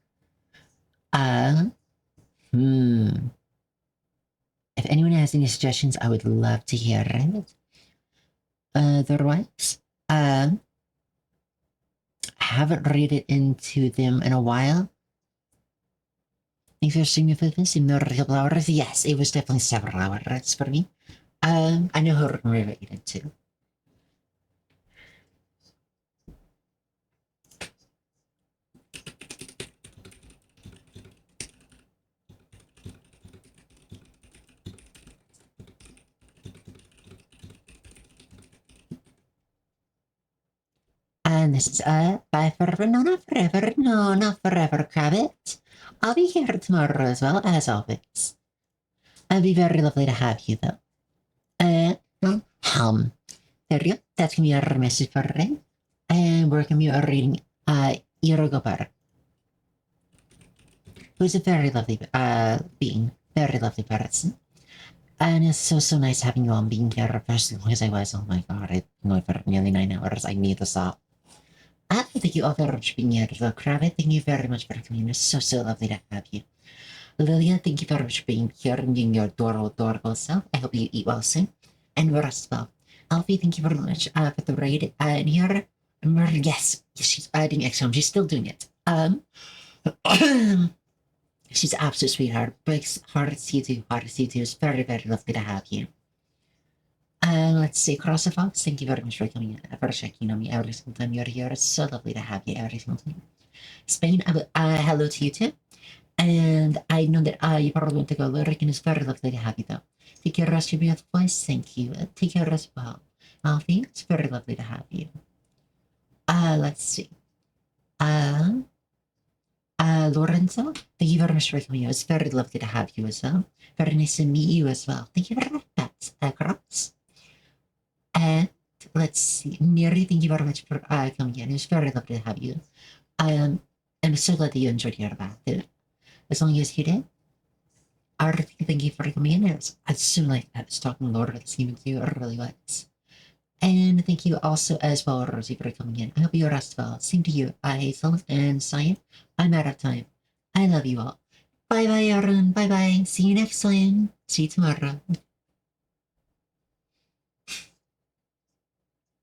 If anyone has any suggestions, I would love to hear it. Otherwise, I haven't raided into them in a while. If you're seeing me for this in the couple hours, yes, it was definitely several hours for me. I know who to raid into. And this is bye forever, no, not forever, no, not forever, Crabbit. I'll be here tomorrow as well, as always. It'll be very lovely to have you, though. There you go. That's gonna be our message for today. And we're gonna be reading Irogopar, who's a very lovely being, very lovely person. And it's so nice having you on being here for as long as I was. Oh my god, I've been going for nearly 9 hours. I need to stop. Thank you all very much for being here, though, Crabbit. Thank you very much for coming. It's so lovely to have you. Lilia, thank you very much for being here and being your adorable self. I hope you eat well soon and rest well. Alfie, thank you very much for the raid. And here, yes, she's doing XCOM. She's still doing it. She's an absolute sweetheart. Big heart to you too. Heart to you too. It's very lovely to have you. Let's see, Crossofox, thank you very much for coming in, for checking on me every single time you're here. It's so lovely to have you every single time. Spain, hello to you too. And I know that you probably want to go lyric, and it's very lovely to have you though. Take care of your beautiful voice, thank you. Take care as well. Alfie, it's very lovely to have you. Let's see. Lorenzo, thank you very much for coming in. It's very lovely to have you as well. Very nice to meet you as well. Thank you very much, Cross. And let's see, Neri, thank you very much for coming in. It was very lovely to have you. I'm so glad that you enjoyed your bath. As long as you did. Artie, thank you for coming in. It's so nice I was talking Lord of the Sea with you. It really was. And thank you also as well, Rosie, for coming in. I hope you rest well. Same to you, Hazel and Cyan. I'm out of time. I love you all. Bye bye, everyone. Bye bye. See you next time. See you tomorrow.